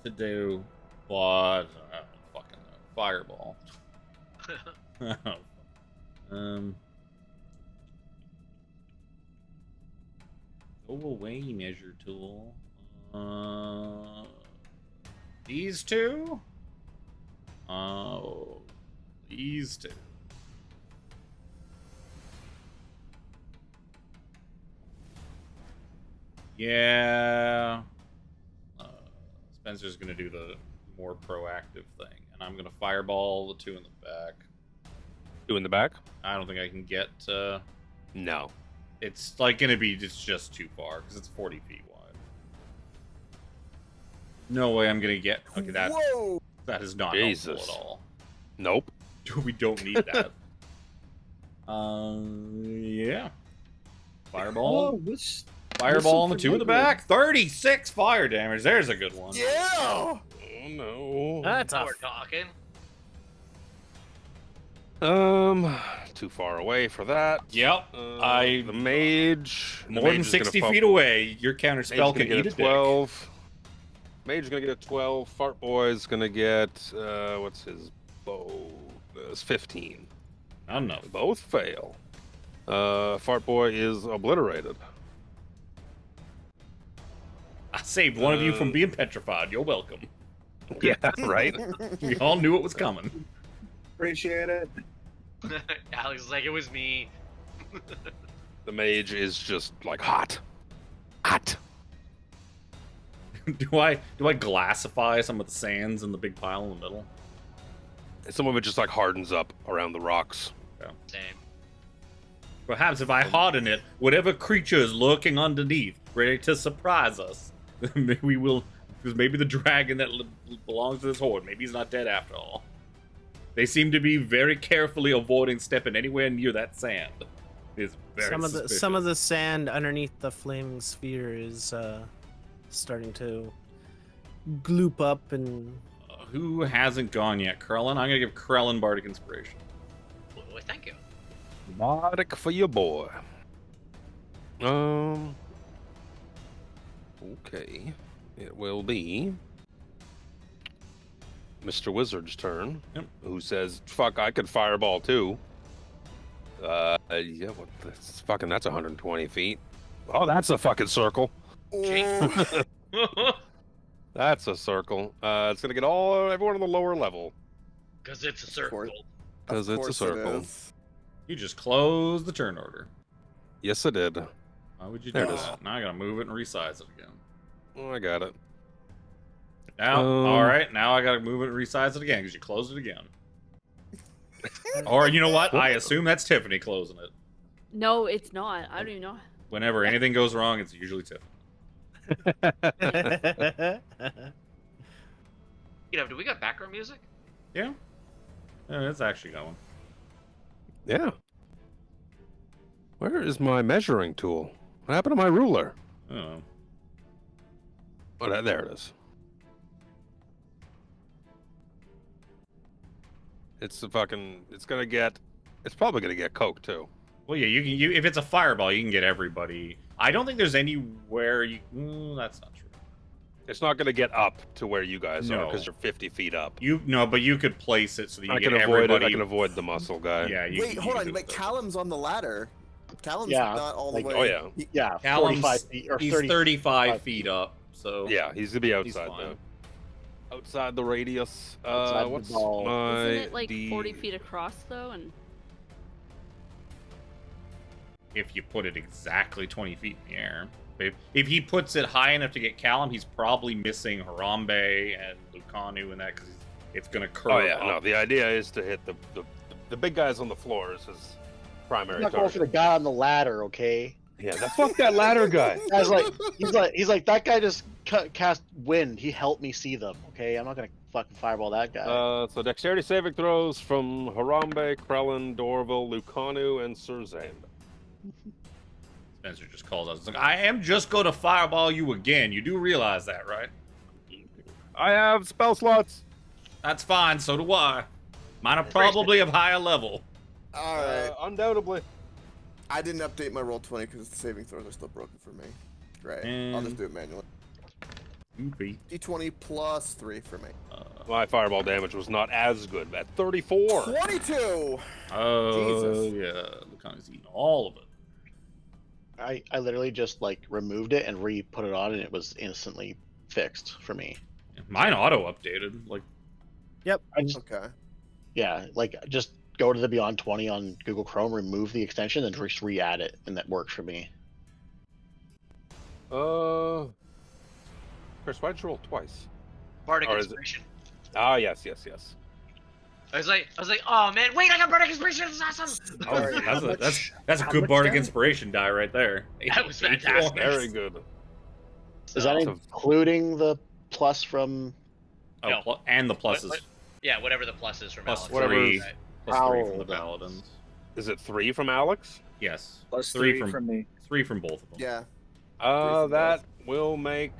to do, but I don't fucking know. Fireball. Go away, measure tool. These two? Oh, these two. Yeah. Spencer's gonna do the more proactive thing, and I'm gonna fireball the 2 in the back.
2 in the back?
I don't think I can get.
No.
It's like gonna be just too far because it's 40 feet wide. No way I'm gonna get. Okay, that
Whoa!
that is not
Jesus.
helpful at all.
Nope.
We don't need that. Yeah. Fireball. Fireball on the 2 in the back. 36 fire damage. There's a good one.
Yeah!
Oh no.
That's
Now
a
we're talking.
Too far away for that.
Yep.
The mage. the
More
mage
than
is gonna
60
fumble.
feet away, your counter
Mage
spell
is gonna
can
get
eat
a
a
12. Mage is gonna get a 12. Fart boy's gonna get what's his bow? It's 15.
I don't know.
Both fail. Fart boy is obliterated.
I saved one of you from being petrified. You're welcome.
Yeah, right.
We all knew it was coming.
Appreciate it.
Alex is like, it was me.
The mage is just like hot.
Do I glassify some of the sands in the big pile in the middle?
Some of it just like hardens up around the rocks.
Same.
Perhaps if I harden it, whatever creature is lurking underneath, ready to surprise us, we will. Because maybe the dragon that belongs to this horde, maybe he's not dead after all. They seem to be very carefully avoiding stepping anywhere near that sand. It's very suspicious.
some of the sand underneath the flaming sphere is starting to gloop up and.
Who hasn't gone yet? Krellin? I'm gonna give Krellin Bardic Inspiration.
Well, thank you.
Bardic for your boy. Okay. It will be Mr. Wizard's turn.
Yep.
Who says, fuck, I could fireball too. Yeah, what? That's 120 feet. Oh, that's a fucking circle.
Oh,
That's a circle. It's gonna get everyone on the lower level.
Because it's a
Of
circle.
course.
Because
of
it's a
course
circle.
It is.
You just closed the turn order.
Yes, I did.
Why would you
There
do
it is.
that? Now I gotta move it and resize it again.
Oh, I got it.
Now, all right, now I gotta move it and resize it again because you closed it again. Or you know what? I assume that's Tiffany closing it.
No, it's not. I don't even know.
Whenever anything goes wrong, it's usually Tiffany.
Do we got background music?
Yeah, it's actually going.
Yeah. Where is my measuring tool? What happened to my ruler?
I don't know.
Oh, there it is. It's probably gonna get Coke too.
Well, yeah, you if it's a fireball, you can get everybody. I don't think there's anywhere you. That's not true.
It's not gonna get up to where you guys are
No.
because you're 50 feet up.
But you could place it so that you
I
get
can avoid
everybody.
it. I can avoid the muscle guy.
Yeah.
Wait, hold on. Wait, Callum's on the ladder. Callum's
Yeah,
not all the
like-
way.
Oh yeah.
Yeah,
Callum's
45 feet or
He's
30.
35 feet up, so
Yeah, he's gonna be
he's
outside
fine.
though. Outside the radius.
Outside the
What's
ball.
my
Isn't it like
D-
40 feet across though? And
If you put it exactly 20 feet in the air. If he puts it high enough to get Callum, he's probably missing Harambe and Lucanu and that because it's going to curve
Oh yeah,
up.
no. The idea is to hit the big guys on the floor is his primary
I'm not going for
target.
the guy on the ladder, okay?
Yeah, fuck that ladder guy.
Guy's like, he's like that guy just cast wind. He helped me see them, okay? I'm not gonna fucking fireball that guy.
So dexterity saving throws from Harambe, Krellin, Dorville, Lucanu, and Surzane.
Spencer just calls out. It's like, I am just going to fireball you again. You do realize that, right?
I have spell slots.
That's fine. So do I. Mine are probably of higher level.
All right.
Undoubtedly.
I didn't update my roll 20 because the saving throws are still broken for me. Great. I'll just do it manually.
Oopie.
D20 plus 3 for me.
My fireball damage was not as good at 34.
22.
Oh,
Jesus.
yeah. Lucanu's eating all of it.
I literally just like removed it and re-put it on, and it was instantly fixed for me.
Mine auto updated. Like,
I just,
Okay.
yeah, like just go to the Beyond 20 on Google Chrome, remove the extension, and just re-add it, and that works for me.
Chris, why'd you roll twice?
Bardic
Or is it-
inspiration.
Ah, yes.
I was like, oh man, wait, I got Bardic inspiration. This is awesome.
All right,
that's a
how
good
much
bardic
damage?
inspiration die right there.
That was
8
fantastic.
points.
Very good.
Is that
So-
including the plus from?
Oh,
No.
and the pluses.
Yeah, whatever the plus is from
Plus
Alex.
whatever
three.
is-
Right.
Plus 3 from
Ow.
the paladins.
Is it 3 from Alex?
Yes.
Plus
Three
three from me.
3 from both of them.
Yeah.
That will make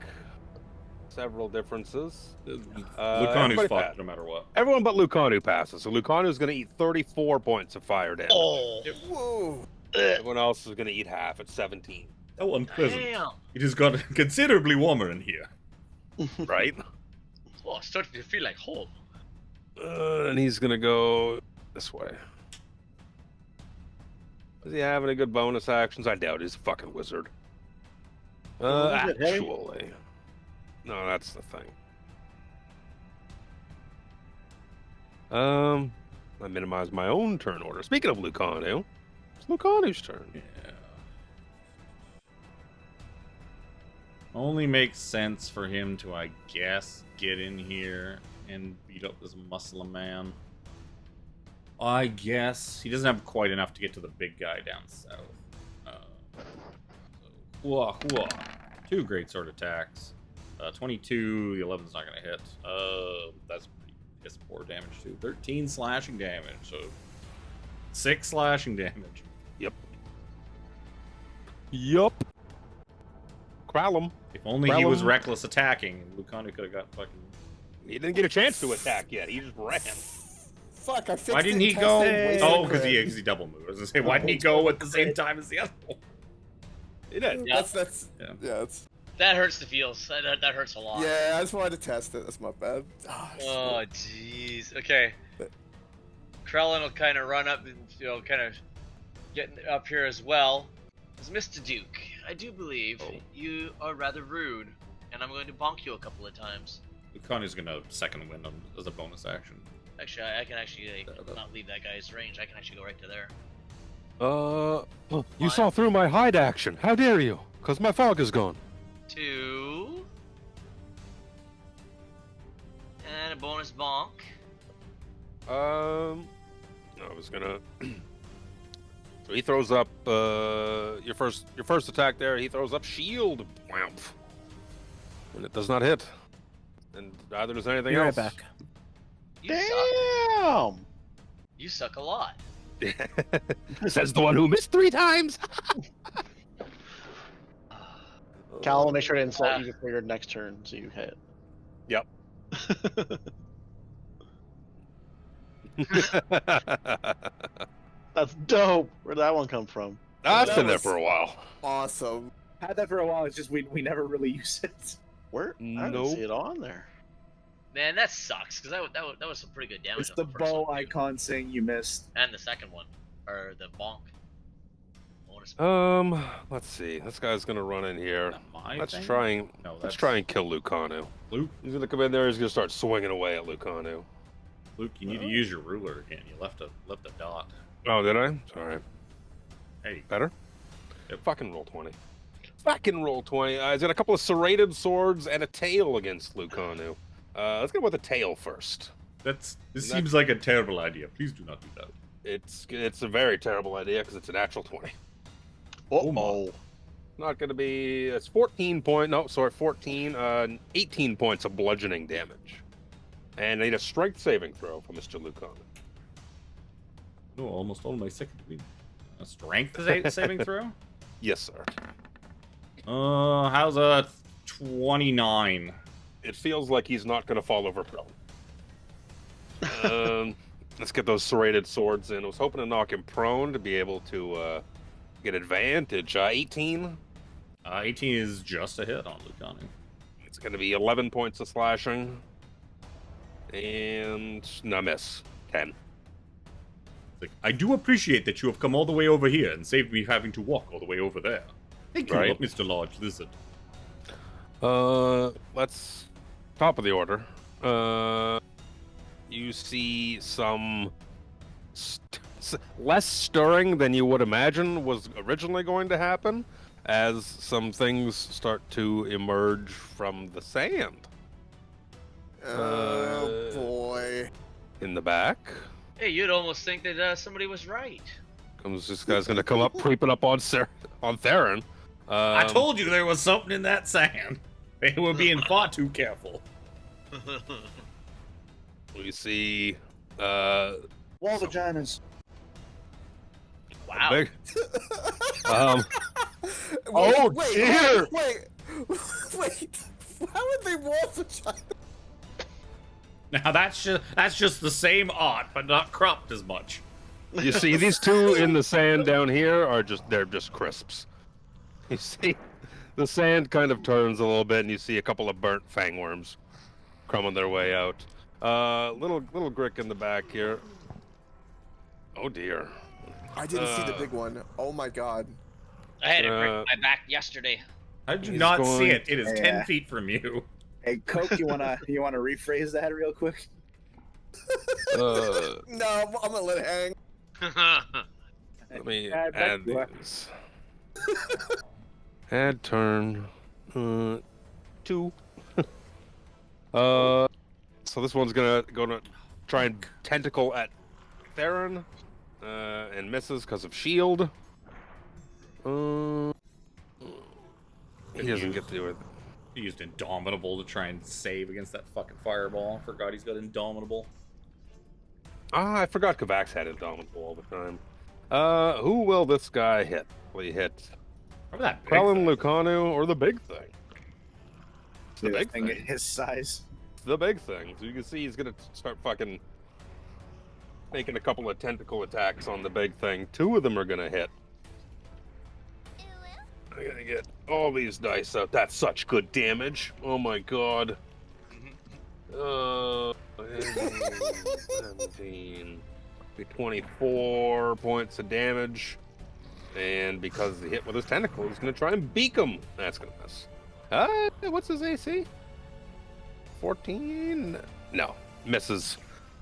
several differences.
Lucanu's
everybody
fucked
passed.
no matter what.
Everyone but Lucanu passes. So Lucanu's going to eat 34 points of fire damage.
Oh,
Whoa.
Everyone else is going to eat half at 17.
Oh, unpleasant.
damn.
It has got considerably warmer in here.
Right?
Oh, it's starting to feel like home.
And he's going to go this way. Does he have any good bonus actions? I doubt he's a fucking wizard.
Is it, hey?
Actually. No, that's the thing. I minimize my own turn order. Speaking of Lucanu, it's Lucanu's turn.
Yeah. Only makes sense for him to, I guess, get in here and beat up this muscle man. I guess he doesn't have quite enough to get to the big guy down south. So, hua. 2 great sword attacks. 22, the 11's not gonna hit. That's pretty piss poor damage too. 13 slashing damage, so 6 slashing damage.
Yup. Krallum.
If only he was
Realm.
reckless attacking, Lucanu could have got fucking.
He didn't get a chance to attack yet. He just ran.
Fuck, I fixed
Why
it
didn't
and
he go?
tested, wasted
Oh,
a
because
crit.
he double moved. I was gonna say, why didn't he go at the same time as the other one?
He did.
Yeah.
That's
Yeah.
that's
That hurts the feels. That hurts a lot.
yeah. I just wanted to test it. That's my bad.
Oh, jeez. Okay. Krellin will kind of run up and, kind of getting up here as well is Mr. Duke. I do believe you are rather rude, and I'm going to bonk you a couple of times.
Lucanu's gonna second wind as a bonus action.
Actually, I can actually not leave that guy's range. I can actually go right to there.
You saw through my hide action. How dare you? Because my fog is gone.
2. And a bonus bonk.
I was gonna. So he throws up your first attack there. He throws up shield, whamp, and it does not hit. And neither does anything
Be right
else.
back.
You suck.
Damn!
You suck a lot.
Says the one who missed 3 times.
Cal will make sure to insult you for your next turn, so you hit.
Yep.
That's dope. Where'd that one come from?
That's
That
been there
was-
for a while.
Awesome.
Had that for a while. It's just we never really use it.
Where? I didn't
Nope.
see it on there.
Man, that sucks, because that was some pretty good damage.
It's
on
the
first
bow
one, too.
icon saying you missed.
And the second one. Or the bonk. Bonus
Let's see. This guy's gonna run in here.
My
Let's
thing?
try and
No,
let's
that's
try and kill Lucanu.
Luke.
He's gonna come in there. He's gonna start swinging away at Lucanu.
Luke, you need to use your ruler again. You left a dot.
Oh, did I? Sorry.
Hey,
Better?
Yep.
Fucking roll 20. Fucking roll 20. He's got a couple of serrated swords and a tail against Lucanu. Let's go with the tail first.
this
That-
seems like a terrible idea. Please do not do that.
It's a very terrible idea because it's a natural 20.
Oh,
Not going to be. It's 14 point. No, sorry, 14. 18 points of bludgeoning damage. And I need a strength saving throw from Mr. Lucanu.
No, almost all my second win. A strength saving throw?
Yes, sir.
How's a 29?
It feels like he's not going to fall over prone. Let's get those serrated swords in. I was hoping to knock him prone to be able to get advantage. 18.
18 is just a hit on Lucanu.
It's going to be 11 points of slashing. And no miss. 10.
Like, I do appreciate that you have come all the way over here and saved me having to walk all the way over there. Thank you,
Right.
Mr. Large Lizard.
Let's top of the order. You see some less stirring than you would imagine was originally going to happen as some things start to emerge from the sand
Oh boy.
in the back.
Hey, you'd almost think that somebody was right.
Comes this guy's gonna come up, creeping up on Theron.
I told you there was something in that sand. They were being far too careful.
We see
Wall vaginas.
Wow.
big.
Wait,
Oh,
wait,
dear.
Wait. How would they wall vagina?
Now that's just the same art, but not cropped as much.
You see these two in the sand down here are they're just crisps. You see the sand kind of turns a little bit and you see a couple of burnt fangworms crumbing their way out. Little Grick in the back here. Oh dear.
I didn't see the big one. Oh my god.
I had it right in my back yesterday.
How did you
He's
not see
going-
it? It is 10
Yeah.
feet from you.
Hey, Coke, you wanna rephrase that real quick?
Uh,
No, I'm gonna let it hang.
let me
Yeah, I bet
add
you are.
these. Add turn. 2. So this one's gonna try and tentacle at Theron, and misses because of shield. He doesn't get to do it.
He used Indomitable to try and save against that fucking fireball. Forgot he's got Indomitable.
Ah, I forgot Kavax had Indomitable all the time. Who will this guy hit? Will he hit
Remember that big
Krellin,
thing?
Lucanu, or the big thing? It's the
Dude,
big
that thing
thing.
his size.
It's the big thing. So you can see he's gonna start fucking making a couple of tentacle attacks on the big thing. 2 of them are gonna hit. I gotta get all these dice out. That's such good damage. Oh my god. 17. 24 points of damage. And because he hit with his tentacle, he's going to try and beak him. That's going to miss. What's his AC? 14? No, misses.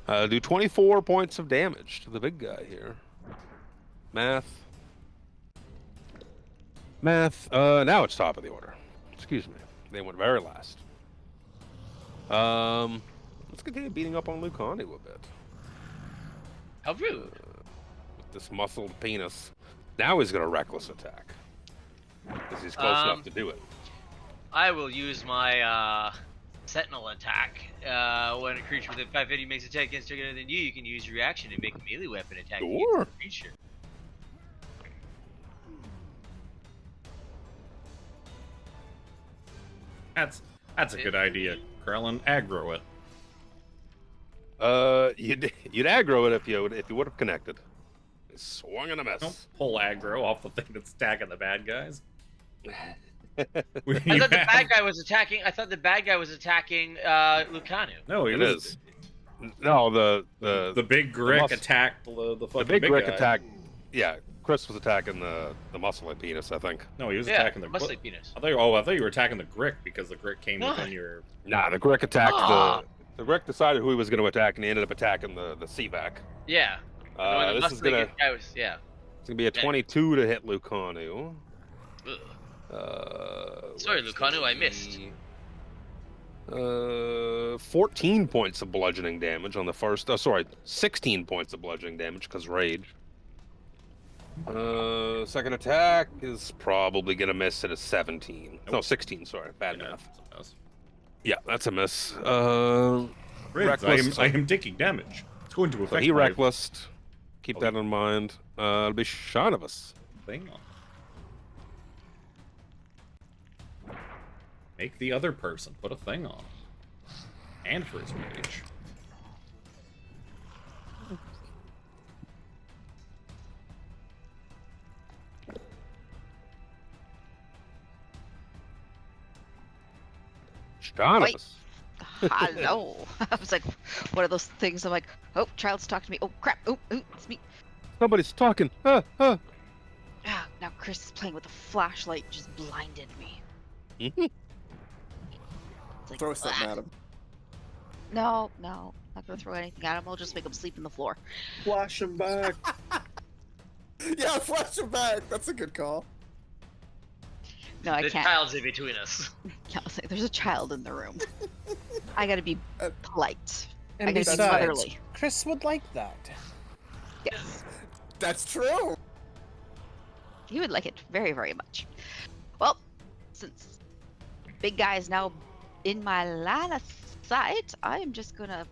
Do 24 points of damage to the big guy here. Math. Now it's top of the order. Excuse me. They went very last. Let's continue beating up on Lucani a bit.
How rude.
With this muscled penis. Now he's going to reckless attack. Because he's close enough to do it.
I will use my sentinel attack. When a creature within 5 feet makes an attack against target other than you, you can use your reaction to make a melee weapon attack against the creature.
That's a good idea, Krellin. Aggro it.
You'd aggro it if you would have connected. He swung and a miss.
Don't pull aggro off the thing that's attacking the bad guys.
I thought the bad guy was attacking. I thought the bad guy was attacking Lucanu.
No,
it is. No,
the big Grick attacked the fucking
big Grick
guy.
attacked. Yeah, Chris was attacking the muscly penis, I think.
No, he was attacking the
muscly penis.
I thought you were attacking the Grick because the Grick came within your.
Nah, the Grick attacked the Grick decided who he was going to attack, and he ended up attacking the CVAC.
Yeah.
This is gonna.
Yeah.
It's gonna be a 22 to hit Lucanu.
Sorry, Lucanu, I missed.
14 points of bludgeoning damage on the first. Oh, sorry, 16 points of bludgeoning damage because rage. Second attack is probably gonna miss at a 17. No, 16. Sorry, bad math. Yeah, that's a miss.
Reckless. I am taking damage. It's going to affect.
So he reckless. Keep that in mind. It'll be Shaunavus.
Thing on. Make the other person put a thing on. And for his rage.
Shaunavus.
Hello. I was like, what are those things? I'm like, oh, child's talking to me. Oh, crap. Oh, it's me.
Somebody's talking.
Ah, now Chris is playing with a flashlight, just blinded me. It's like,
Throw something at him.
No, not gonna throw anything at him. I'll just make him sleep in the floor.
Flash him back.
Yeah, flash him back. That's a good call.
No, I
The
can't.
child's in between us.
Yeah, I was like, there's a child in the room. I gotta be polite. I
And
gotta be
besides,
motherly.
Chris would like that.
Yes.
That's true.
He would like it very, very much. Well, since big guy is now in my line of sight, I am just gonna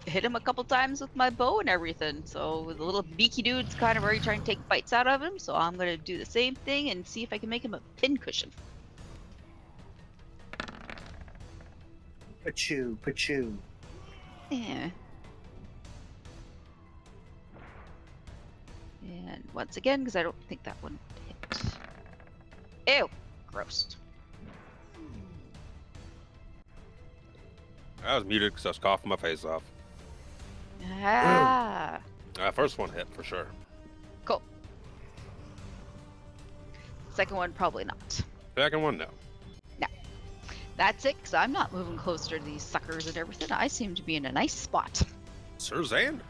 hit him a couple times with my bow and everything. So the little beaky dude's kind of already trying to take bites out of him. So I'm gonna do the same thing and see if I can make him a pincushion.
Pachoo.
Yeah. And once again, because I don't think that one hit. Ew, gross.
I was muted because I was coughing my face off.
Ah.
First one hit for sure.
Cool. Second one, probably not.
Second one, no.
That's it, because I'm not moving closer to these suckers and everything. I seem to be in a nice spot.
Sir Xander.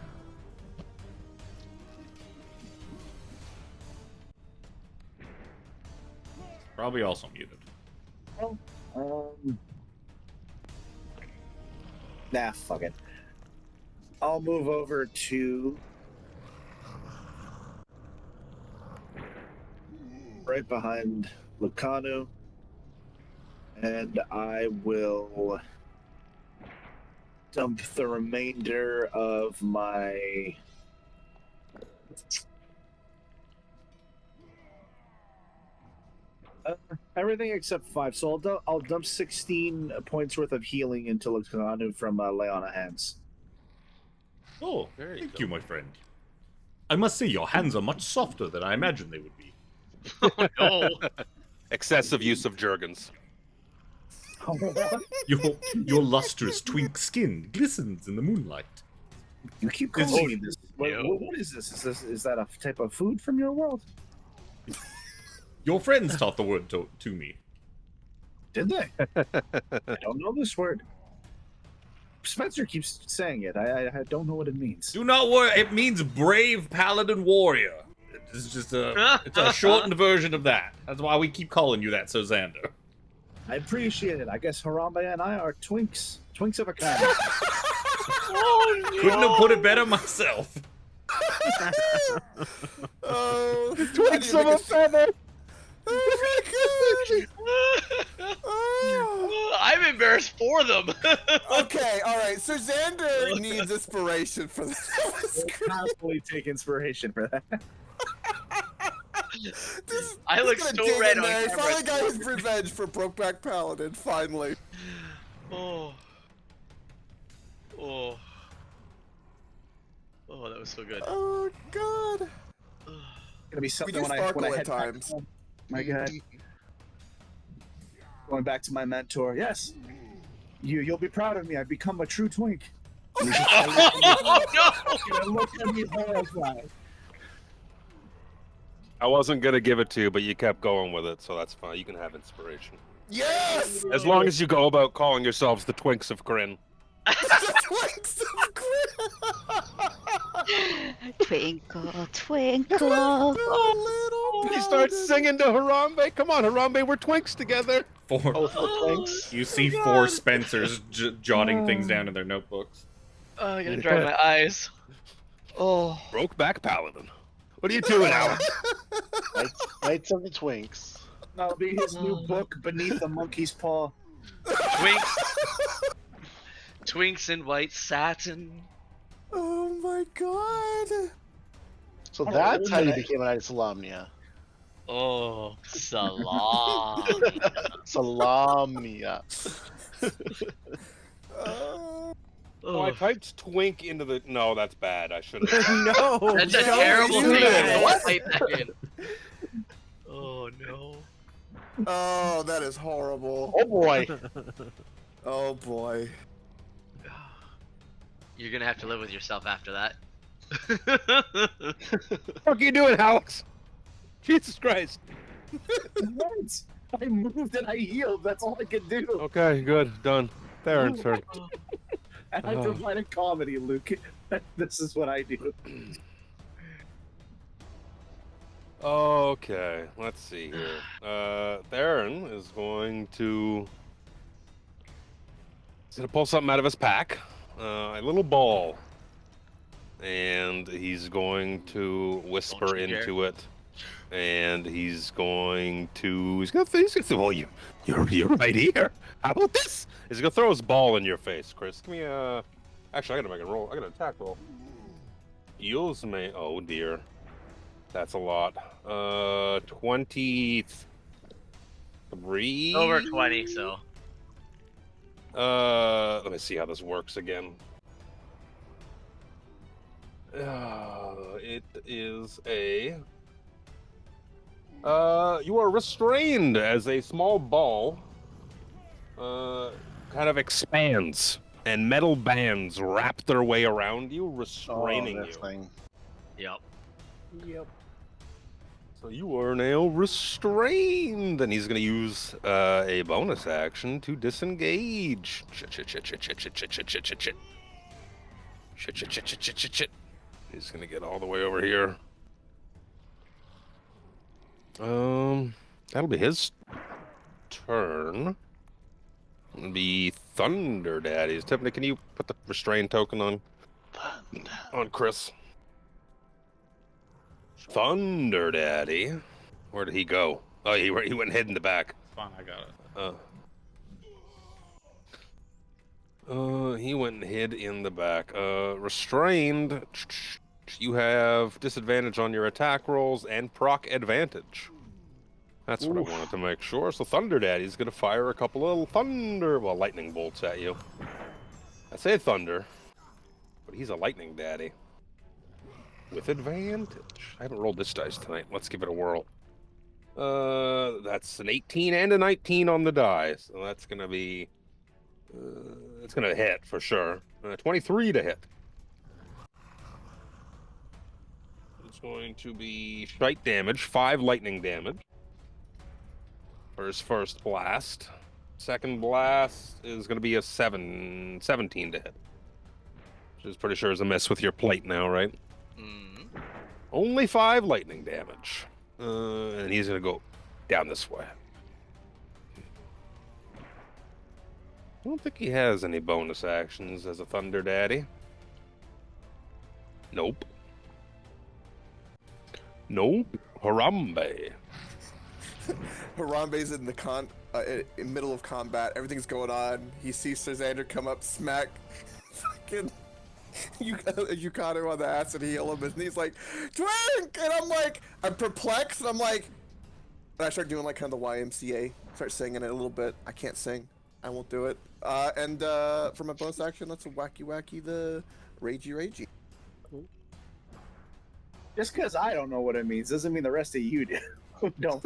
Probably also muted.
Nah, fuck it. I'll move over to right behind Lucanu, and I will dump the remainder of my everything except 5. So I'll dump 16 points worth of healing into Lucanu from Lay on of Hands.
Oh, thank you, my friend. I must say, your hands are much softer than I imagined they would be.
Oh no.
Excessive use of Jurgens.
Your lustrous twink skin glistens in the moonlight.
You keep calling me this. What is this? Is that a type of food from your world?
Your friends taught the word to me.
Did they? I don't know this word. Spencer keeps saying it. I don't know what it means.
Do not worry. It means brave paladin warrior. It's just it's a shortened version of that. That's why we keep calling you that, so Xander.
I appreciate it. I guess Harambe and I are twinks. Twinks of a kind.
Oh, no.
Couldn't have put it better myself.
Oh,
Twinks of a feather.
Oh my god! Oh.
I'm embarrassed for them.
Okay, all right. So Xander needs inspiration for this.
Constantly take inspiration for that.
I look
He's gonna
so
dig
red
in
on
there. He
camera.
finally got his revenge for Brokeback Paladin. Finally.
Oh. Oh. Oh, that was so good.
Oh god.
Gonna be something
do
when I
sparkle at
head back
times.
home. My God. Going back to my mentor. Yes. You'll be proud of me. I've become a true twink.
Oh, no!
Look at me horrified.
I wasn't gonna give it to you, but you kept going with it, so that's fine. You can have inspiration.
Yes.
As long as you go about calling yourselves the Twinks of Kryn.
The Twinks of
Twinkle, twinkle.
Oh, little
He starts
paladin.
singing to Harambe. Come on, Harambe, we're Twinks together.
Both the twinks.
You see four Spencers jotting things down in their notebooks.
Oh, I'm gonna dry my eyes. Oh.
Brokeback Paladin. What are you doing, Alex?
Knights of the Twinks.
That'll be his new book, Beneath the Monkey's Paw.
Twinks in white satin.
Oh my god.
So that's how you became an Islamnia.
Oh, salam.
Salamia.
Oh, I typed twink into the... No, that's bad. I shouldn't.
No.
That's a
Don't
terrible
do
thing.
that.
Don't type that in. Oh no.
Oh, that is horrible.
Oh boy.
Oh boy.
You're gonna have to live with yourself after that.
What are you doing, Alex? Jesus Christ.
What? I moved and I healed. That's all I could do.
Okay, good. Done. Theron's turn.
And I provide a comedy, Luke. This is what I do.
Okay, let's see here. Theron is going to... He's going to pull something out of his pack. A little ball. And he's going to whisper into it. And he's going to... He's going to say, well, you're right here. How about this? He's going to throw his ball in your face, Chris. Give me a... Actually, I got to make a roll. I got an attack roll. Use me... Oh, dear. That's a lot. 23?
Over 20, so.
Let me see how this works again. It is a... you are restrained as a small ball kind of expands, and metal bands wrap their way around you, restraining you.
Thing.
Yep.
Yep.
So you are now restrained, and he's going to use a bonus action to disengage. Shit. He's going to get all the way over here. That'll be his turn. It'll be Thunder Daddy's. Tiffany, can you put the restrain token on Chris? Thunder Daddy. Where did he go? Oh, he went and hid in the back.
Fine, I got it.
He went and hid in the back. Restrained. You have disadvantage on your attack rolls and proc advantage. That's what I wanted to make sure. So Thunder Daddy's gonna fire a couple of lightning bolts at you. I say thunder, but he's a lightning daddy. With advantage. I haven't rolled this dice tonight. Let's give it a whirl. That's an 18 and a 19 on the die. So that's going to be... it's going to hit for sure. 23 to hit. It's going to be shite damage, 5 lightning damage. For his first blast. Second blast is going to be a 17 to hit. Which is pretty sure is a miss with your plate now, right?
Mm.
Only 5 lightning damage. And he's going to go down this way. I don't think he has any bonus actions as a Thunder Daddy. Nope. Nope. Harambe.
Harambe's in the in middle of combat. Everything's going on. He sees Sirzander come up, smack fucking Yukano on the ass and heal him, and he's like, "Drink!" And I'm perplexed. And I'm like, and I start doing like kind of the YMCA. Start singing it a little bit. I can't sing. I won't do it. And for my bonus action, that's a wacky the ragey.
Just because I don't know what it means doesn't mean the rest of you do. Don't.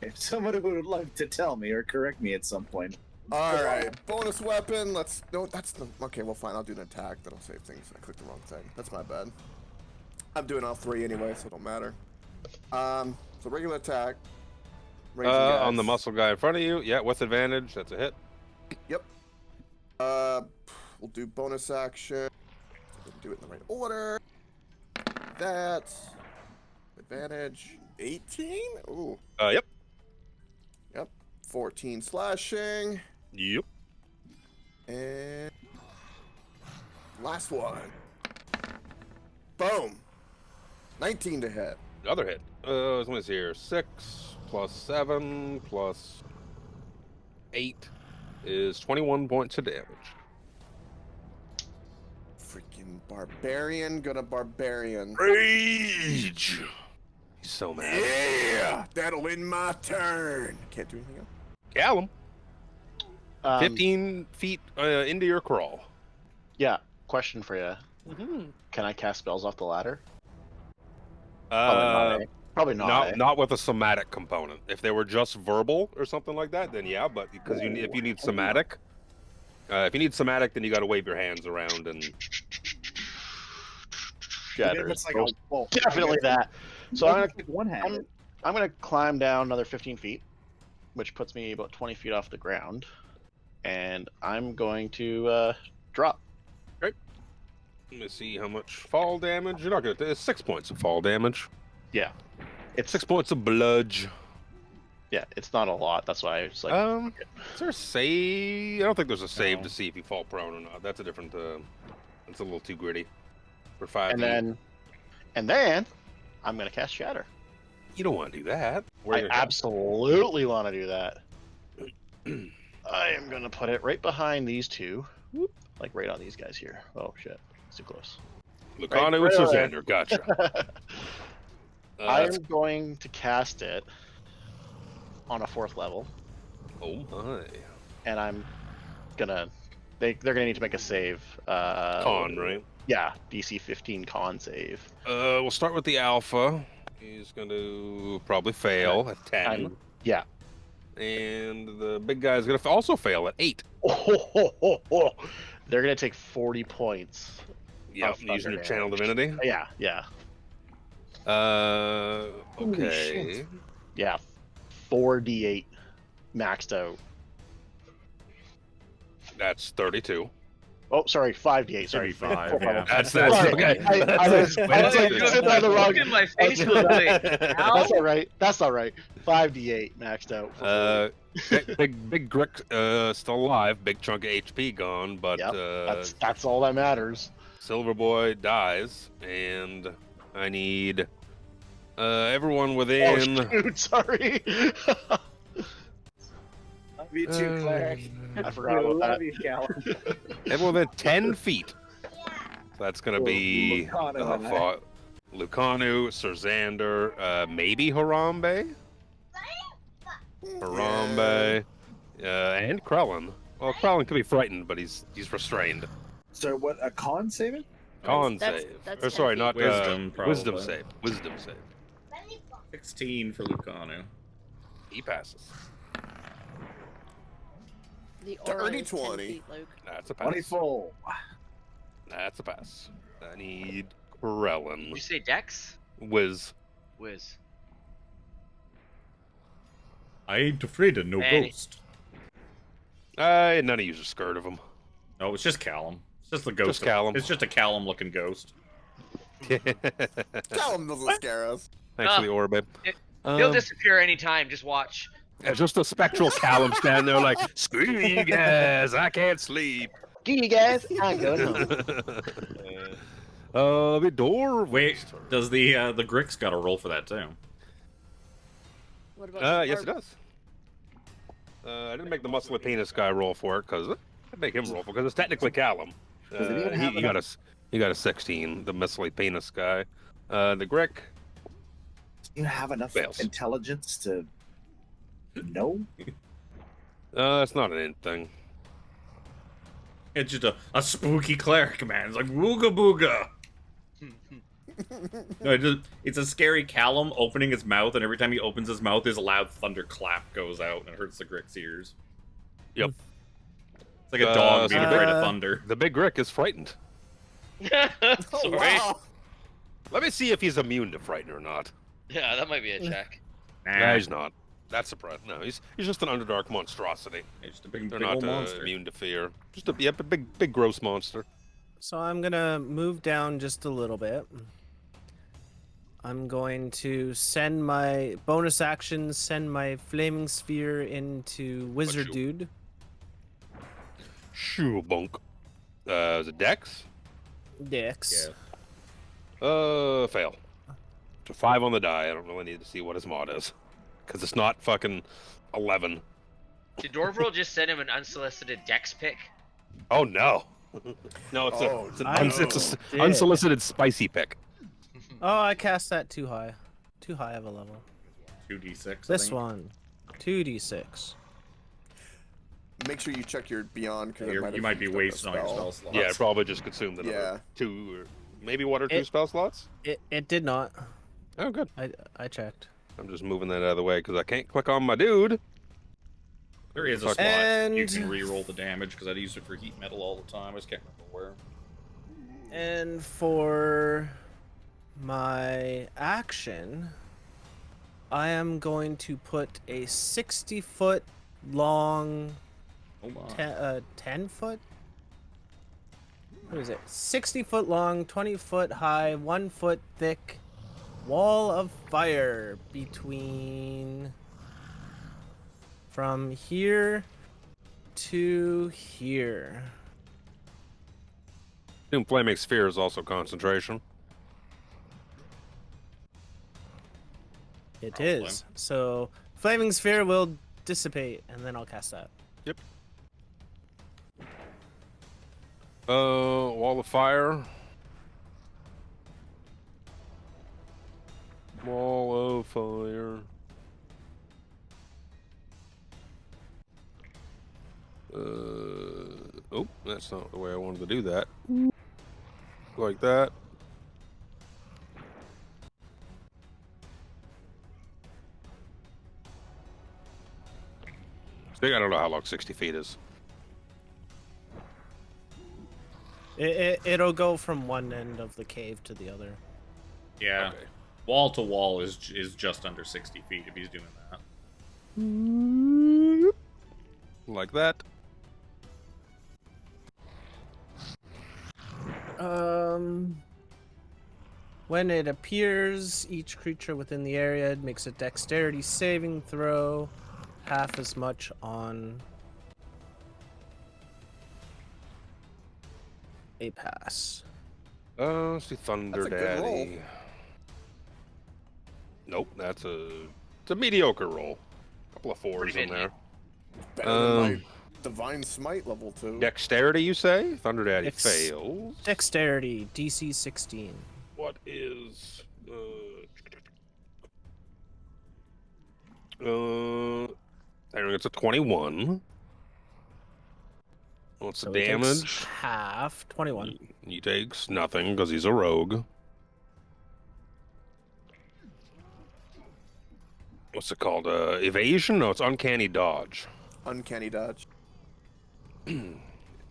If someone would like to tell me or correct me at some point.
All right, bonus weapon. Okay. Well, fine. I'll do an attack. That'll save things. I clicked the wrong thing. That's my bad. I'm doing all 3 anyway, so it don't matter. So regular attack.
On the muscle guy in front of you. Yeah, with advantage. That's a hit.
Yep. We'll do bonus action. Do it in the right order. That advantage 18. Ooh.
Yep.
14 slashing.
Yep.
And last one. Boom. 19 to hit.
Other hit. Let me see here. 6 plus 7 plus 8 is 21 points of damage.
Freaking barbarian. Gonna barbarian.
Rage. He's so mad.
Yeah. That'll end my turn. Can't do anything else.
Callum. 15 feet into your crawl.
Yeah. Question for you. Can I cast spells off the ladder? Probably not.
Not with a somatic component. If they were just verbal or something like that, then yeah. But because if you need somatic, then you got to wave your hands around and.
Shatters.
Like
Definitely that. So I'm
gonna
gonna climb down another 15 feet, which puts me about 20 feet off the ground, and I'm going to drop.
Great. Let me see how much fall damage. You're not gonna. It's 6 points of fall damage.
Yeah,
It's 6 points of bludge.
yeah, it's not a lot. That's why I was like,
Is there a save? I don't think there's a save
No.
to see if you fall prone or not. That's a different. It's a little too gritty. For 5.
and then I'm gonna cast Shatter.
You don't want to do that.
I absolutely want to do that. I am gonna put it right behind these two, like right on these guys here. Oh shit, it's too close.
Lucano and Sirzander, gotcha.
I'm going to cast it on a 4th level,
Oh my.
and I'm gonna. They're gonna need to make a save.
Con, right?
Yeah, DC 15 con save.
We'll start with the alpha. He's going to probably fail at 10.
Yeah.
And the big guy's going to also fail at 8.
They're gonna take 40 points.
Yeah,
of
using
thunder
a channel
damage.
divinity.
Yeah.
Okay.
Yeah. 4d8 maxed out.
That's 32.
Oh, sorry, 5d8. Sorry,
35, yeah.
That's
Sorry,
okay.
I was like, sitting on the wrong.
Look in my face a little bit.
That's all right. That's all right. 5d8 maxed out. For
Big Grick still alive. Big chunk of HP gone, but
Yep, that's all that matters.
Silver Boy dies, and I need everyone within.
Oh shoot! Sorry.
Love you too, Claire.
I forgot about that.
Love you, Callum.
Everyone within 10 feet. So that's gonna be
Lucano
Lucano, Sirzander, maybe Harambe, and Krellin. Well, Krellin could be frightened, but he's restrained.
So what? A con saving?
Con
That's-
save.
that's
Or sorry,
10
not
feet.
Wisdom,
wisdom
probably.
save. Wisdom save.
16 for Lucano.
He passes.
The
Dirty
aura is 10
20.
feet, Luke.
That's a pass.
24.
That's a pass. I need
Did
Krellin.
you say Dex?
Whiz.
Whiz.
I ain't afraid of no
Man,
ghost.
None of you are scared of him.
No, it's just Callum. It's just the ghost.
Just Callum.
It's just a Callum-looking ghost.
Callum doesn't scare us.
Thanks for the orb, babe.
He'll disappear anytime. Just watch.
Yeah, just a spectral Callum standing there like, screw you guys, I can't sleep.
Do you guys? I'm going home.
The door.
Wait, does the Grix got a roll for that too?
What about
Yes, it does. I didn't make the muscly penis guy roll for it because I'd make him roll for it because it's technically Callum.
Does it even have
He got a 16. The muscly penis guy. The Grick.
Do you have enough
Fails.
intelligence to know?
It's not an int thing.
It's just a spooky cleric, man. It's like wooga booga. No, it's a scary Callum opening his mouth, and every time he opens his mouth, his loud thunderclap goes out, and it hurts the Grix's ears.
Yep.
It's like a dog being afraid of thunder.
The big Grick is frightened.
Oh,
Sorry.
wow.
Let me see if he's immune to frighten or not.
Yeah, that might be a check.
Nah, he's not. That's surprising. No, he's just an Underdark monstrosity.
He's just a big,
They're
big
not
old monster.
immune to fear. Just a big gross monster.
So I'm gonna move down just a little bit. I'm going to send my bonus action, send my flaming sphere into Wizard
you-
Dude.
Shoo bunk. Is it Dex?
Dix.
Fail. So 5 on the die. I don't really need to see what his mod is. Because it's not fucking 11.
Did Dorvril just send him an unsolicited Dex pick?
Oh, no. No, it's
Oh,
it's an
I did.
unsolicited spicy pick.
Oh, I cast that too high. Too high of a level.
2d6. I
This
think.
one. 2d6.
Make sure you check your beyond because
You might be wasting all your spell slots.
Yeah, it probably just consumed another
Yeah.
2 or maybe 1 or 2
It-
spell slots.
It did not.
Oh, good.
I checked.
I'm just moving that out of the way because I can't click on my dude.
There is a
Fuck.
slot. You
And-
can re-roll the damage because I'd use it for heat metal all the time. I just can't remember where.
And for my action, I am going to put a 60-foot long,
Hold on.
10-foot? What is it? 60-foot long, 20-foot high, 1 foot thick wall of fire between from here to here.
Doom Flaming Sphere is also concentration.
It
Probably.
is. So flaming sphere will dissipate, and then I'll cast that.
Yep. Wall of fire. Wall of fire. Oh, that's not the way I wanted to do that. Like that. I don't know how long 60 feet is.
It'll go from one end of the cave to the other.
Yeah.
Okay.
Wall to wall is just under 60 feet if he's doing that.
Like that.
When it appears, each creature within the area makes a dexterity saving throw, half as much on a pass.
Let's do Thunder
That's a good roll.
Daddy. Nope, it's a mediocre roll. Couple of 4s
Pretty
in there.
Better than my
Um,
Divine Smite level 2.
Dexterity, you say? Thunder Daddy
Dex-
fails.
Dexterity, DC 16.
What is there it's a 21. What's the
So he takes
damage?
half, 21.
He takes nothing because he's a rogue. What's it called? Evasion? No, it's uncanny dodge.
Uncanny dodge.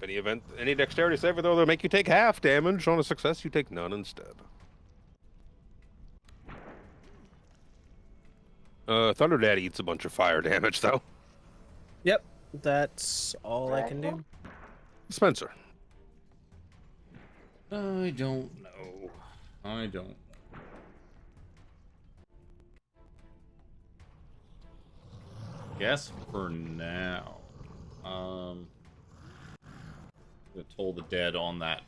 In any event, any dexterity save, though, they'll make you take half damage. On a success, you take none instead. Thunder Daddy eats a bunch of fire damage, though.
Yep, that's all I can do.
Spencer.
I don't know. I don't know. Guess for now. Gonna toll the dead on that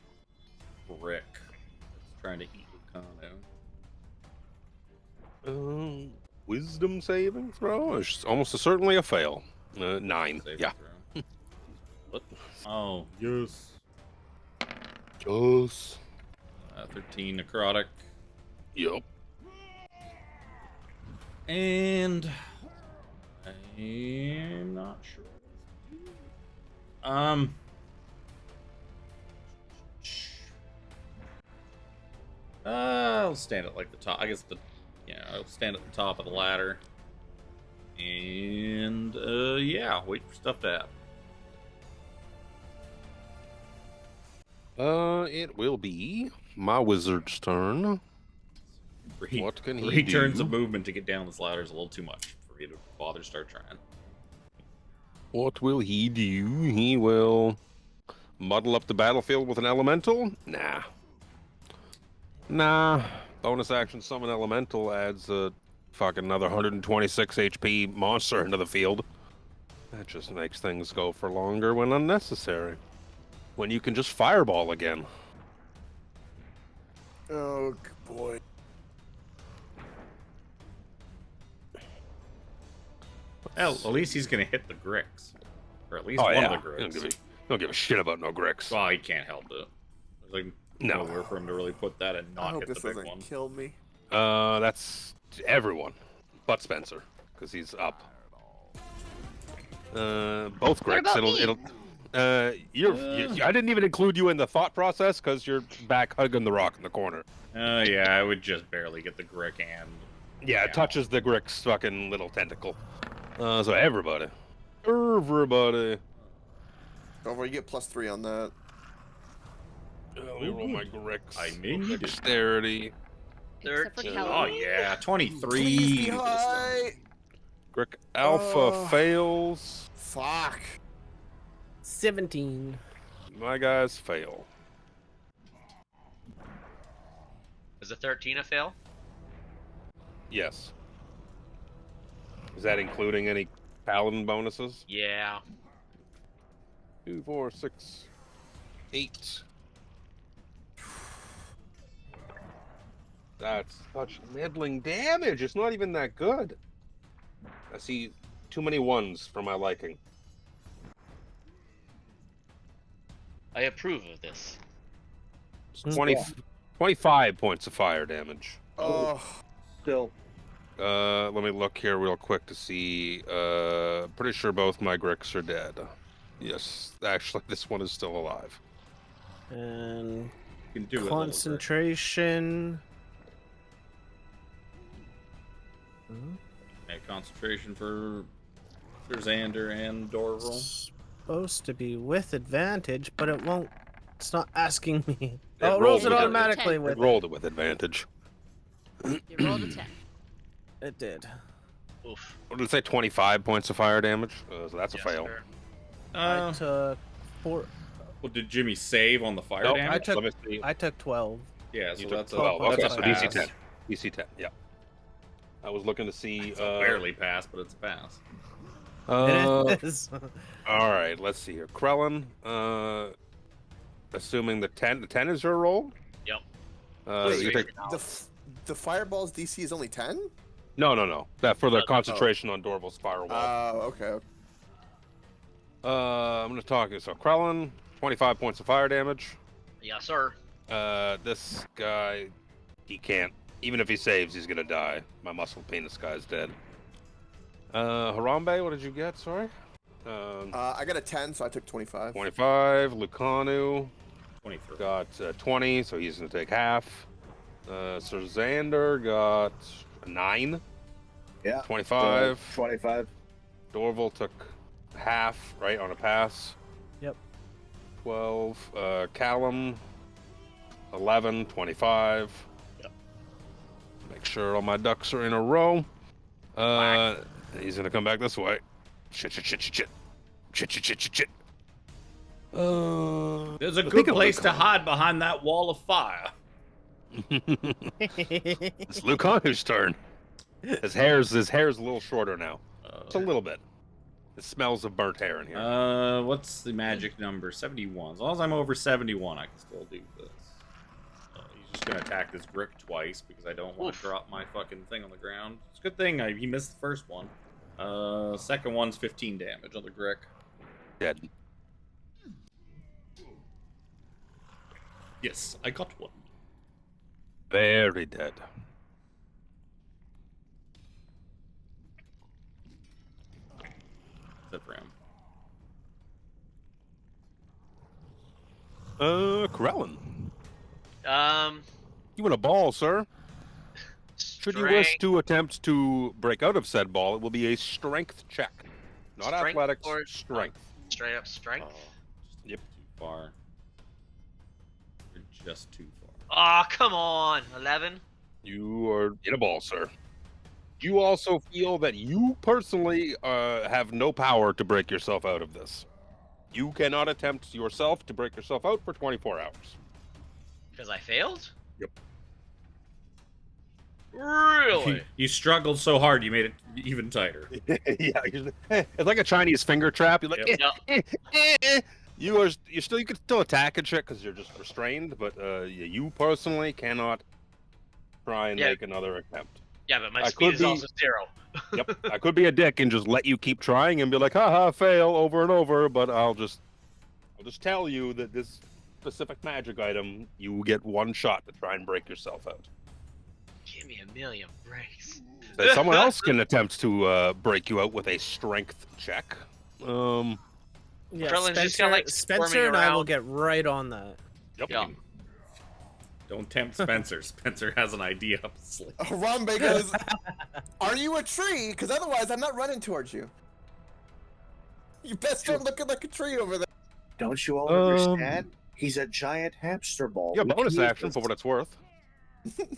brick that's trying to eat Lucano.
Wisdom saving throw? It's almost certainly a fail. 9.
Saving
Yeah.
throw. What? Oh, yes.
Just.
13 necrotic.
Yup.
And I'm not sure. I'll stand at like the top. I guess I'll stand at the top of the ladder. And yeah, wait for stuff to happen.
It will be my wizard's turn. What can he
3
do?
turns of movement to get down this ladder is a little too much for me to bother start trying.
What will he do? He will muddle up the battlefield with an elemental? Nah. Bonus action summon elemental adds a fucking another 126 HP monster into the field. That just makes things go for longer when unnecessary. When you can just fireball again.
Oh boy.
Well, at least he's gonna hit the Grix. Or at least
Oh,
one
yeah.
of the Grix.
Don't give a shit about no Grix.
Well, he can't help it. There's like
No.
nowhere for him to really put that and
I
not
hope
hit
this
the big
doesn't
one.
kill me.
That's everyone. But Spencer. Because he's up. Both
What
Grix.
about me?
I didn't even include you in the thought process because you're back hugging the rock in the corner.
Yeah, I would just barely get the Grick and...
Yeah, it touches the Grix's fucking little tentacle. So everybody. Everybody.
Don't worry, you get +3 on that.
Let me roll my Grix.
I need it.
Dexterity.
Except for
13.
Kelly.
Oh yeah, 23.
Please be high.
Grick Alpha
Oh.
fails.
Fuck.
17.
My guys fail.
Is a 13 a fail?
Yes. Is that including any paladin bonuses?
Yeah.
2, 4, 6, 8. That's such middling damage. It's not even that good. I see too many ones for my liking.
I approve of this.
It's 25 points of fire damage.
Oh.
Still.
Let me look here real quick to see. Pretty sure both my Grix are dead. Yes, actually, this one is still alive.
And
You can do it, little Grick.
concentration.
Make concentration for Xander and Dorval.
Supposed to be with advantage, but it won't. It's not asking me.
It
Oh, it rolls
rolled
it
with
automatically
it.
I
with.
rolled it with advantage.
You rolled a 10.
It did.
Oof.
What did it say? 25 points of fire damage? So that's a
Yes,
fail.
sir.
I took 4.
Well, did Jimmy save on the fire
Nope,
damage?
I took-
Let me see.
I took 12.
Yeah,
You
so
took
that's
12.
a
Okay,
that's
so
a
DC
pass.
10. DC 10, yeah. I was looking to see.
It's a barely pass, but it's a pass.
It is.
All right, let's see here. Krellin, assuming the 10 is your roll?
Yep.
Wait,
you take...
the fireball's DC is only 10?
No. That for the concentration on Dorval's firewall.
Okay.
I'm going to talk. So, Krellin, 25 points of fire damage.
Yes, sir.
This guy, he can't. Even if he saves, he's going to die. My muscle penis guy's dead. Harambe, what did you get? Sorry?
I got a 10, so I took 25.
25. Lucanu
23.
got 20, so he's going to take half. Sir Xander got a 9.
Yeah.
25.
25.
Dorval took half, right, on a pass.
Yep.
12. Callum, 11, 25.
Yep.
Make sure all my ducks are in a row. He's gonna come back this way. Shit.
There's a good place to hide behind that wall of fire.
It's Lucanu's turn. His hair's a little shorter now. Just a little bit. It smells of burnt hair in here.
What's the magic number? 71. As long as I'm over 71, I can still do this. He's just gonna attack this grip twice because I don't want to drop my fucking thing on the ground. It's a good thing he missed the first one. Second one's 15 damage on the Grick.
Dead.
Yes, I got one.
Very dead.
That's for him.
Krellin. You win a ball, sir. Should you wish to attempt to break out of said ball, it will be a strength check. Not
Strength
athletics,
or-
strength.
Straight up strength.
Yep.
Too far. You're just too far.
Oh, come on. 11.
You are in a ball, sir. You also feel that you personally have no power to break yourself out of this. You cannot attempt yourself to break yourself out for 24 hours.
Because I failed?
Yep.
Really?
You struggled so hard, you made it even tighter.
Yeah, it's like a Chinese finger trap. You're like,
Yep.
you can still attack and shit because you're just restrained, but you personally cannot try and make another attempt.
Yeah, but my speed is also 0.
Yep, I could be a dick and just let you keep trying and be like, haha, fail over and over, but I'll just tell you that this specific magic item, you get one shot to try and break yourself out.
Give me a million breaks.
That someone else can attempt to break you out with a strength check.
Yeah,
Krellin's just
Spencer,
kinda, like,
Spencer
squirming
and I will
around.
get right on that.
Yep.
Yeah.
Don't tempt Spencer. Spencer has an idea up his sleeve.
Harambe goes, "Are you a tree? Because otherwise I'm not running towards you. You best start looking like a tree over there."
Don't you all understand? He's a giant hamster ball.
Yeah,
We
bonus
can use
action
this.
for what it's worth.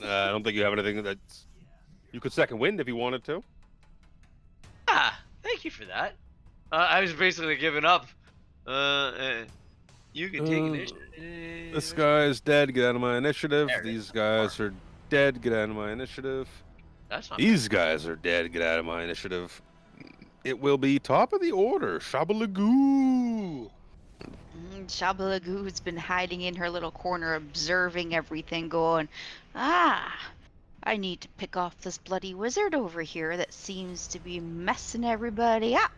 I don't think you have anything that's... You could second wind if you wanted to.
Thank you for that. I was basically giving up. You can take initiative.
This guy's dead, get out of my initiative.
There it
These guys are dead, get out of my initiative.
That's not
These guys are dead, get out of my initiative. It will be top of the order, Shabalagoo.
Shabalagoo's been hiding in her little corner, observing everything, going, I need to pick off this bloody wizard over here that seems to be messing everybody up.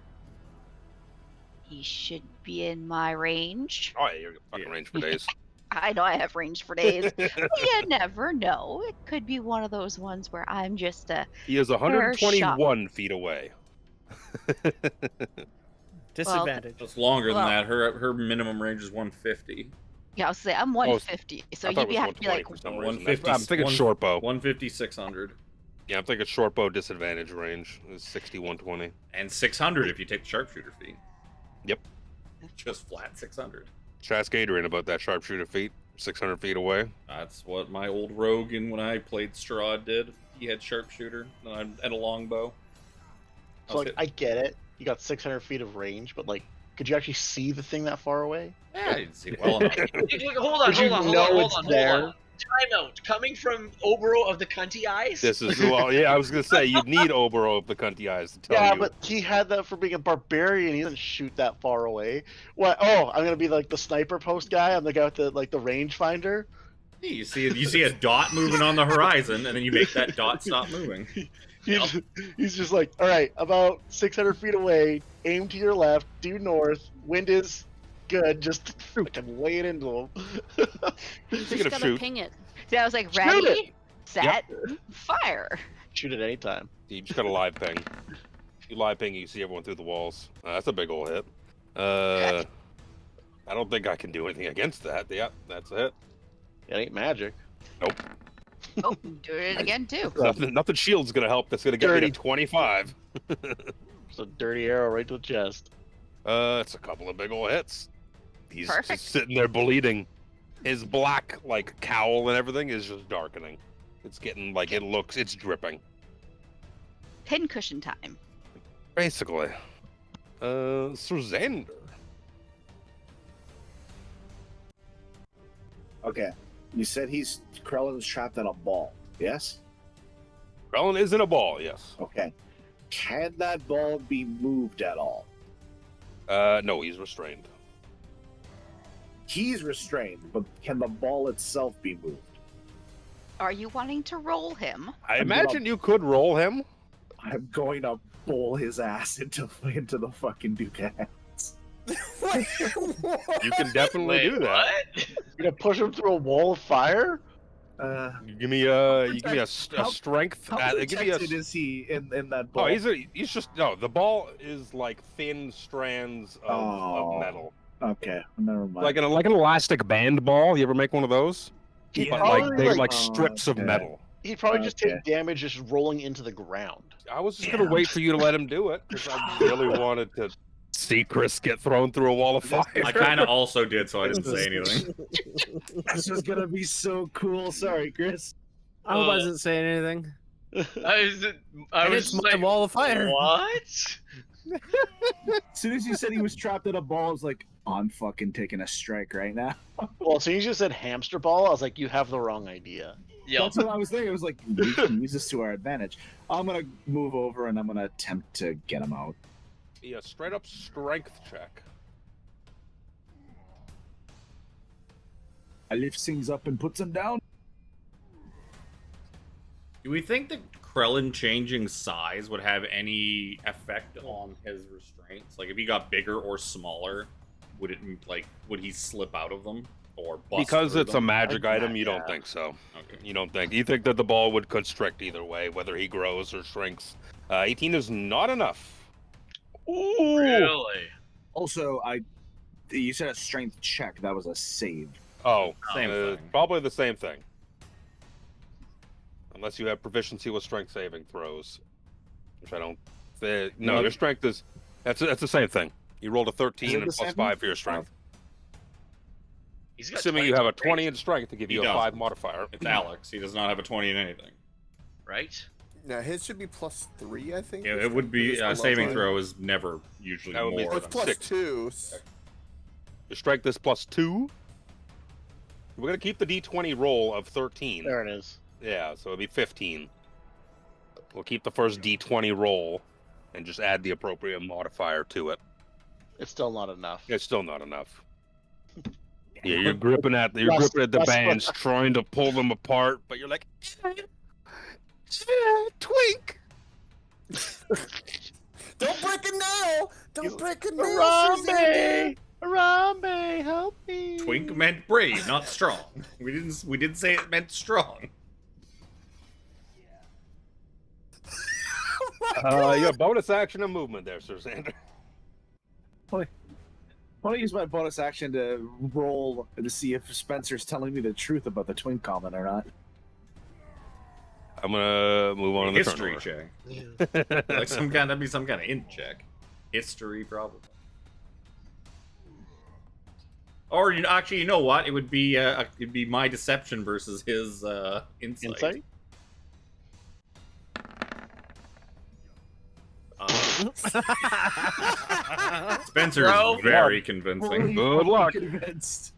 He should be in my range.
Oh, yeah, you're fucking range for days.
I know I have range for days. You never know. It could be one of those ones where I'm just a
He is 121 feet away.
Disadvantage.
That's longer than
Well-
that. Her minimum range is 150.
yeah, I'll say I'm 150, so
I thought
you'd
it was
have to be like
120 for some reason.
150.
I'm thinking short bow.
150, 600.
Yeah, I'm thinking short bow disadvantage range is 60, 120.
And 600 if you take the sharpshooter feat.
Yep.
Just flat 600.
Ask Adrian about that sharpshooter feat, 600 feet away.
That's what my old rogue and when I played Strahd did. He had sharpshooter and a longbow.
So like, I get it. You got 600 feet of range, but like, could you actually see the thing that far away?
Yeah, I didn't see well enough.
Hold on,
Did you know it's there?
Time out. Coming from Obero of the Cunty Eyes?
This is well, yeah. I was gonna say you'd need Obero of the Cunty Eyes to tell
Yeah,
you.
but he had that for being a barbarian. He doesn't shoot that far away. What? Oh, I'm gonna be like the sniper post guy. I'm the guy with the like the rangefinder.
Yeah, you see a dot moving on the horizon, and then you make that dot stop moving.
He's just like, all right, about 600 feet away. Aim to your left. Due north. Wind is good. Just fucking lay it into him.
Just
of
gotta
shoot.
ping it.
So I was like,
Shoot
ready, set, fire.
Shoot at any time.
You just got a live ping. If you live ping, you see everyone through the walls. That's a big old hit. I don't think I can do anything against that. Yeah, that's a hit.
It ain't magic.
Nope.
Oh, do it again too.
Nothing shield's gonna help. That's gonna get me
Dirty.
to 25.
It's a dirty arrow right to the chest.
It's a couple of big old hits. He's
Perfect.
just sitting there bleeding. His black like cowl and everything is just darkening. It's getting like it's dripping.
Pincushion time.
Basically. Suzander.
Okay. You said Krellin is trapped in a ball. Yes?
Krellin is in a ball, yes.
Okay. Can that ball be moved at all?
No, he's restrained.
He's restrained, but can the ball itself be moved?
Are you wanting to roll him?
I imagine you could roll him.
I'm going to bowl his ass into the fucking Duke hands.
You can definitely
Wait,
do that.
what?
You're gonna push him through a wall of fire?
You give me a strength.
How
Give me a.
protected is he in that ball?
Oh, he's just no. The ball is like thin strands of metal,
Okay, never mind.
like an elastic band ball. You ever make one of those?
He'd
But
probably,
like big, like
Oh,
strips of
okay.
metal.
he'd probably just
Okay.
take damage just rolling into the ground.
I was just gonna wait for you to let him do it because I really wanted to see Chris get thrown through a wall of fire.
I kind of also did, so I didn't say anything.
This is gonna be so cool. Sorry, Chris.
I wasn't saying anything.
I
And
was
it's my
like,
wall of fire.
what?
As soon as you said he was trapped in a ball, I was like, I'm fucking taking a strike right now.
Well, as soon as you said hamster ball, I was like, you have the wrong idea.
Yo,
That's what I was thinking. I was like, we can use this to our advantage. I'm gonna move over and I'm gonna attempt to get him out.
Yeah, straight up strength check.
I lift things up and puts him down.
Do we think that Krellin changing size would have any effect on his restraints? Like, if he got bigger or smaller, would he slip out of them or bust
Because
through
it's a
them?
magic item, you
yeah.
don't think so.
Okay.
You think that the ball would constrict either way, whether he grows or shrinks. 18 is not enough.
really?
Also, you said a strength check. That was a save.
Oh,
Same thing.
probably the same thing. Unless you have proficiency with strength saving throws, which I don't. No,
No.
your strength is that's the same thing. You rolled a
Is
13
it
and
the
plus
same
5 for your strength.
He's got
Assuming you have a 20 in strength to give
He
you a
doesn't.
5 modifier.
It's Alex. He does not have a 20 in anything.
right?
No, his should be +3, I think.
Yeah, it would be
This
saving
one.
throw is never usually
That would be
more
Oh, it's
than
+2.
Your strength is +2. We're gonna keep the D20 roll of 13.
There it is.
Yeah, so it'd be 15. We'll keep the first D20 roll and just add the appropriate modifier to it.
It's still not enough.
It's still not enough. Yeah, you're gripping at the
Plus-
bands, trying to pull them apart, but you're like, Twink.
Don't break a nail! Don't break a nail!
Harambe! Harambe, help me!
Twink meant brave, not strong. We didn't say it meant strong.
Yeah, bonus action and movement there, Sir Xander.
I want to use my bonus action to roll to see if Spencer's telling me the truth about the twin comment or not.
I'm gonna move on to the
History
turn
check. Like that'd be some kind of int check. History, probably. Or actually, you know what? It would be it'd be my deception versus his insight.
Insight?
Spencer
Bro.
is very convincing.
Good luck.
Convinced.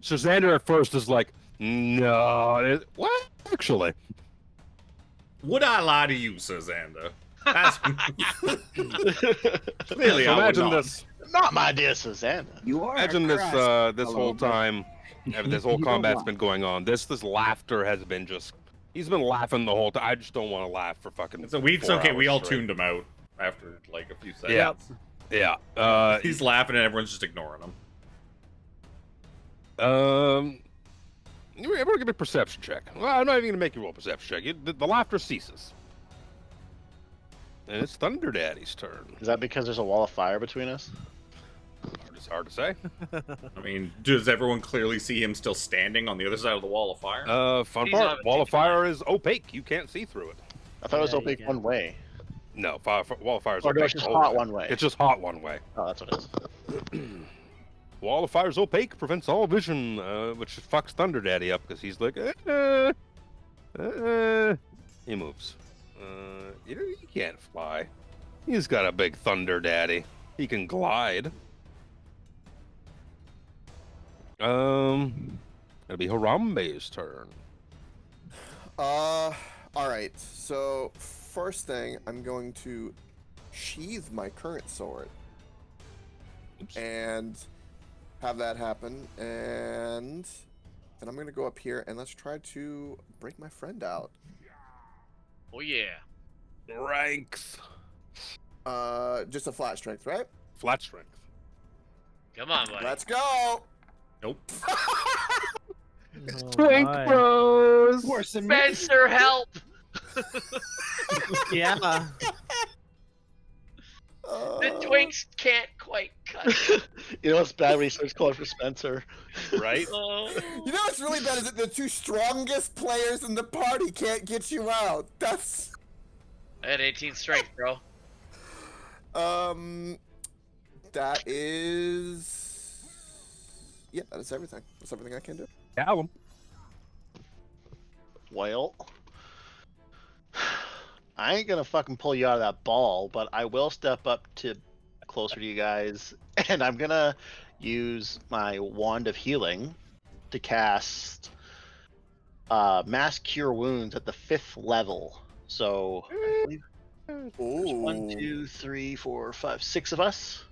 So Xander at first is like, no, what? Actually,
Would I lie to you, Sir Xander? That's clearly
so
I would
imagine
not.
this.
Not my dear Susanna.
You are.
Imagine this. This
Hello,
whole
bro.
time, this whole
You don't
combat's
lie.
been going on. This laughter has been just. He's been laughing the whole time. I just don't want to laugh for fucking.
It's okay.
4
We
hours
all
straight.
tuned him out after like a few seconds.
Yeah. Yeah.
He's laughing and everyone's just ignoring him.
Everyone give me a perception check. Well, I'm not even gonna make you roll a perception check. The laughter ceases, and it's Thunder Daddy's turn.
Is that because there's a wall of fire between us?
It's hard to say.
I mean, does everyone clearly see him still standing on the other side of the wall of fire?
Fun
He's
part.
not
Wall of
taking
fire is opaque. You can't see through it.
I thought it was
Yeah, you
opaque
can.
one way.
No, wall of fire's
Or no,
opaque
it's just
the whole
hot
way.
one way.
It's just hot one way.
Oh, that's what it is.
Wall of fire's opaque, prevents all vision, which fucks Thunder Daddy up because he's like, he moves. He can't fly. He's got a big Thunder Daddy. He can glide. It'll be Harambe's turn.
All right. So first thing, I'm going to sheathe my current sword.
Oops.
And have that happen, and then I'm gonna go up here and let's try to break my friend out.
Oh yeah.
Ranks.
Just a flat strength, right?
Flat strength.
Come on, buddy.
Let's go.
Nope.
Oh, my.
Bros.
Worse than me.
Spencer, help!
Yeah.
The twinks can't quite cut it.
You know what's bad when he starts calling for Spencer?
Right?
Oh.
You know what's really bad is that the two strongest players in the party can't get you out. That's
I had 18 strength, bro.
that is that is everything. That's everything I can do.
Callum.
Well, I ain't gonna fucking pull you out of that ball, but I will step up to closer to you guys, and I'm gonna use my Wand of Healing to cast Mass Cure Wounds at the 5th level. So, I believe there's 1, 2, 3, 4, 5, 6 of us.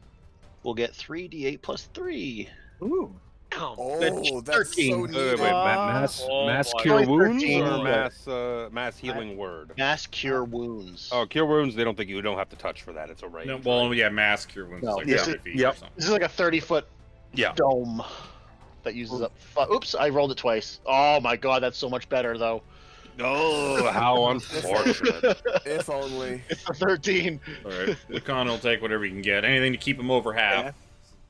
We'll get 3d8 plus 3.
Ooh.
Oh, that's
13.
so
Wait,
neat.
mass
boy.
cure
Only
wounds
13,
or
but-
mass healing word?
Mass Cure Wounds.
Oh, cure wounds. They don't think you don't have to touch for that. It's a range.
No, well, yeah, mass cure wounds
No,
like
yeah.
30 feet
Yep.
or something.
This is like a 30-foot
Yeah.
dome that uses up. Oops, I rolled it twice. Oh my god, that's so much better though.
Oh, how unfortunate.
If only.
It's a 13.
All right, Lacan will take whatever he can get. Anything to keep him over half.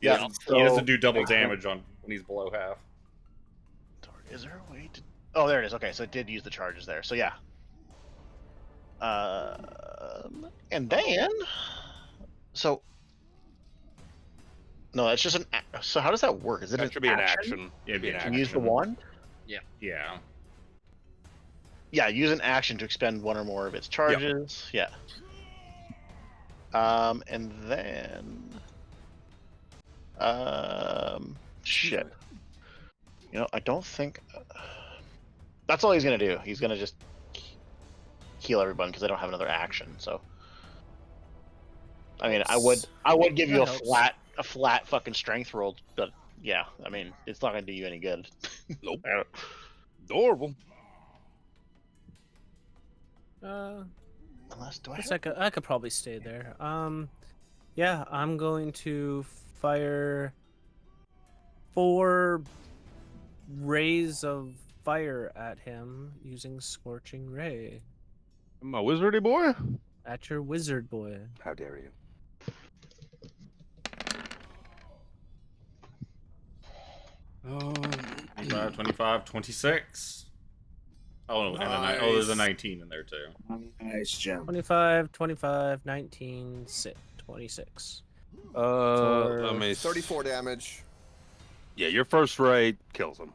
Yeah.
He doesn't do double damage on when he's below half.
Is there a way to? Oh, there it is. Okay, so it did use the charges there. So yeah. And then, so no, that's just an. So how does that work? Is it
That should be an action.
Yeah, it'd be an
Can
action.
use the wand?
Yeah.
Yeah, use an action to expend one or more of its charges. Yeah. And then, shit. You know, I don't think that's all he's gonna do. He's gonna just heal everyone because I don't have another action. So, I mean, I would give you
That
a flat fucking strength roll, but yeah, I mean, it's not gonna do you any good.
Nope. Adorable.
Unless do I?
Guess I could probably stay there. Yeah, I'm going to fire 4 rays of fire at him using Scorching Ray.
My wizardy boy.
At your wizard boy.
How dare you? Oh,
25, 25, 26. Oh, and there's a 19 in there too.
Nice jump.
25, 25, 19, 26.
let me
34 damage.
Yeah, your first ray kills him.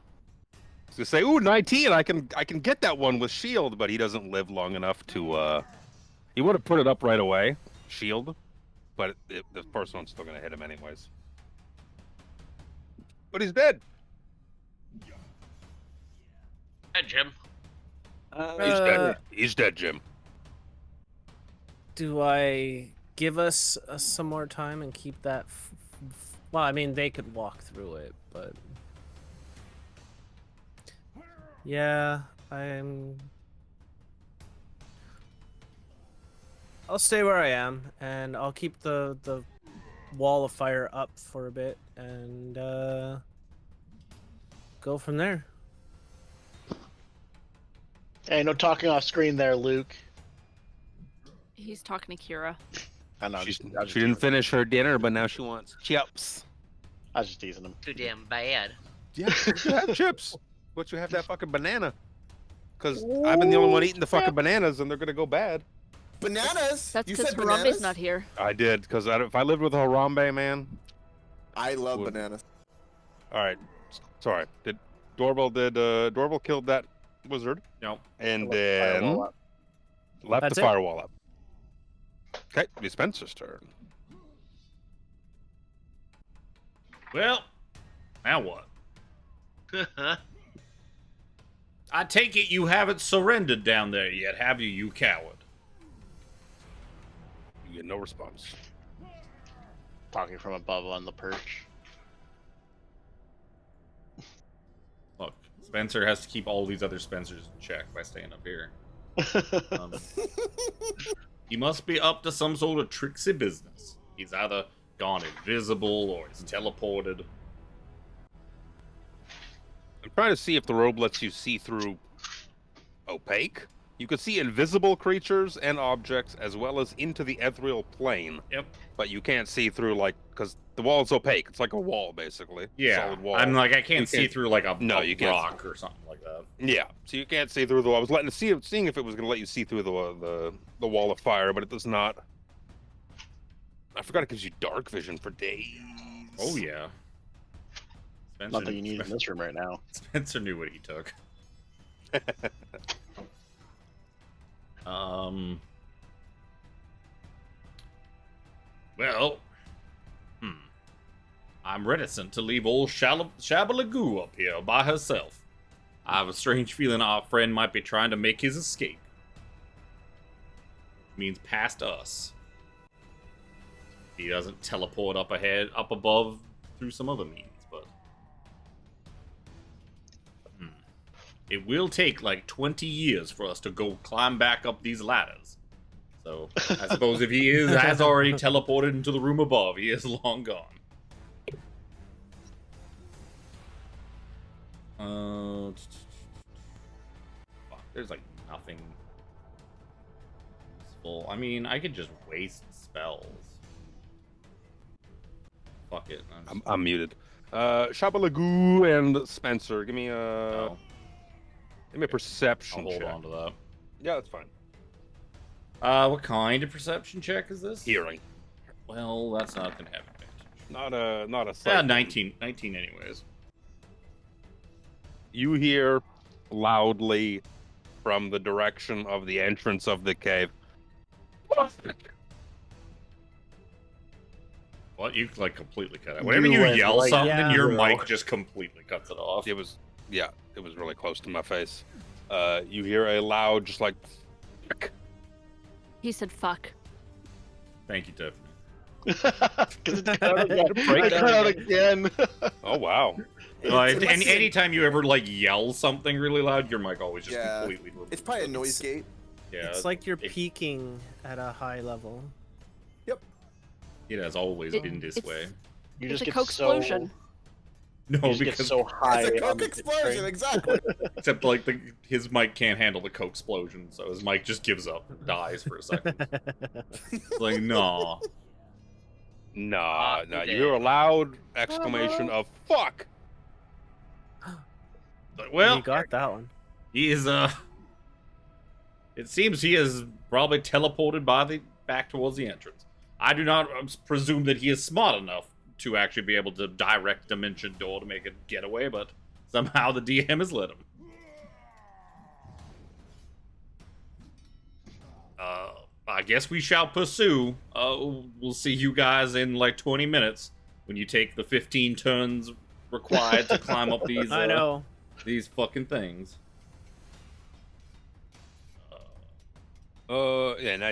I was gonna say, ooh, 19. I can get that one with shield, but he doesn't live long enough to. He would have put it up right away, shield, but the first one's still gonna hit him anyways. But he's dead.
Hey, Jim.
He's dead. He's dead, Jim.
Do I give us some more time and keep that? Well, I mean, they could walk through it, but yeah, I'll stay where I am, and I'll keep the wall of fire up for a bit, and go from there.
Hey, no talking off screen there, Luke.
He's talking to Kira.
I know.
She didn't finish her dinner, but now she wants chips.
I was just teasing him.
Too damn bad.
Yeah, you have chips. But you have that fucking banana. Because I've been the only one eating the fucking bananas, and they're gonna go bad.
Bananas.
That's
You
because
said
Harambe's
bananas.
not here.
I did, because if I lived with Harambe, man.
I love
Would-
bananas.
All right. Sorry. Dorval killed that wizard
No.
and
Left the firewall
then
up.
left
That's
the
it.
firewall up. Okay, it's Spencer's turn.
Well, now what? I take it you haven't surrendered down there yet, have you, you coward?
You get no response.
Talking from above on the perch.
Look, Spencer has to keep all these other Spencers in check by staying up here. He must be up to some sort of tricksy business. He's either gone invisible or he's teleported.
I'm trying to see if the robe lets you see through opaque. You can see invisible creatures and objects as well as into the ethereal plane.
Yep.
But you can't see through, like, because the wall's opaque. It's like a wall, basically.
Yeah.
Solid wall.
I'm like, I
You
can't see
can't-
through like a
you can't.
rock or something like that.
Yeah, so you can't see through the wall. I was seeing if it was going to let you see through the wall of fire, but it does not. I forgot it gives you dark vision for days.
Oh, yeah. Spencer,
Nothing you need in this room right now.
Spencer knew what he took. Well, I'm reticent to leave old Shabalagoo up here by herself. I have a strange feeling our friend might be trying to make his escape. Which means past us. He doesn't teleport up above through some other means, but it will take like 20 years for us to go climb back up these ladders. So I suppose if he has already teleported into the room above, he is long gone. Fuck, there's like nothing useful. I mean, I could just waste spells. Fuck it.
I'm muted. Shabalagoo and Spencer, give me a
No,
perception
I'll hold
check.
on to that.
Yeah, that's fine.
What kind of perception check is this?
Hearing,
Well, that's not gonna have advantage.
not a
Yeah,
sight.
19 anyways.
You hear loudly from the direction of the entrance of the cave.
What? You like completely cut out. Whenever
You
you
went
yell
like
something,
Yeah.
your
zero.
mic just completely cuts it off.
It was really close to my face. You hear a loud, just like,
He said fuck.
Thank you, Tiffany.
Because it cut out again.
Break
It cut out again.
oh wow.
Like,
It's-
and anytime you ever like yell something really loud, your mic always just
Yeah.
completely.
It's probably a noise gate.
Yeah,
It's like you're
it-
peaking at a high level.
it has always been this
it's-
way.
You
It's
just
a
get
coke
so.
explosion.
No,
You just get
because
so high.
It's a
on
coke
the
explosion,
train.
exactly.
except like his mic can't handle the coke explosion, so his mic just gives up, dies for a second. It's like, no.
Nah. You hear a loud exclamation of "fuck."
But, well,
You got that one.
he is it seems he is probably teleported back towards the entrance. I do not presume that he is smart enough to actually be able to direct dimension door to make a getaway, but somehow the DM has let him. I guess we shall pursue. We'll see you guys in like 20 minutes when you take the 15 turns required to climb up these
I know.
these fucking things.
Yeah. Now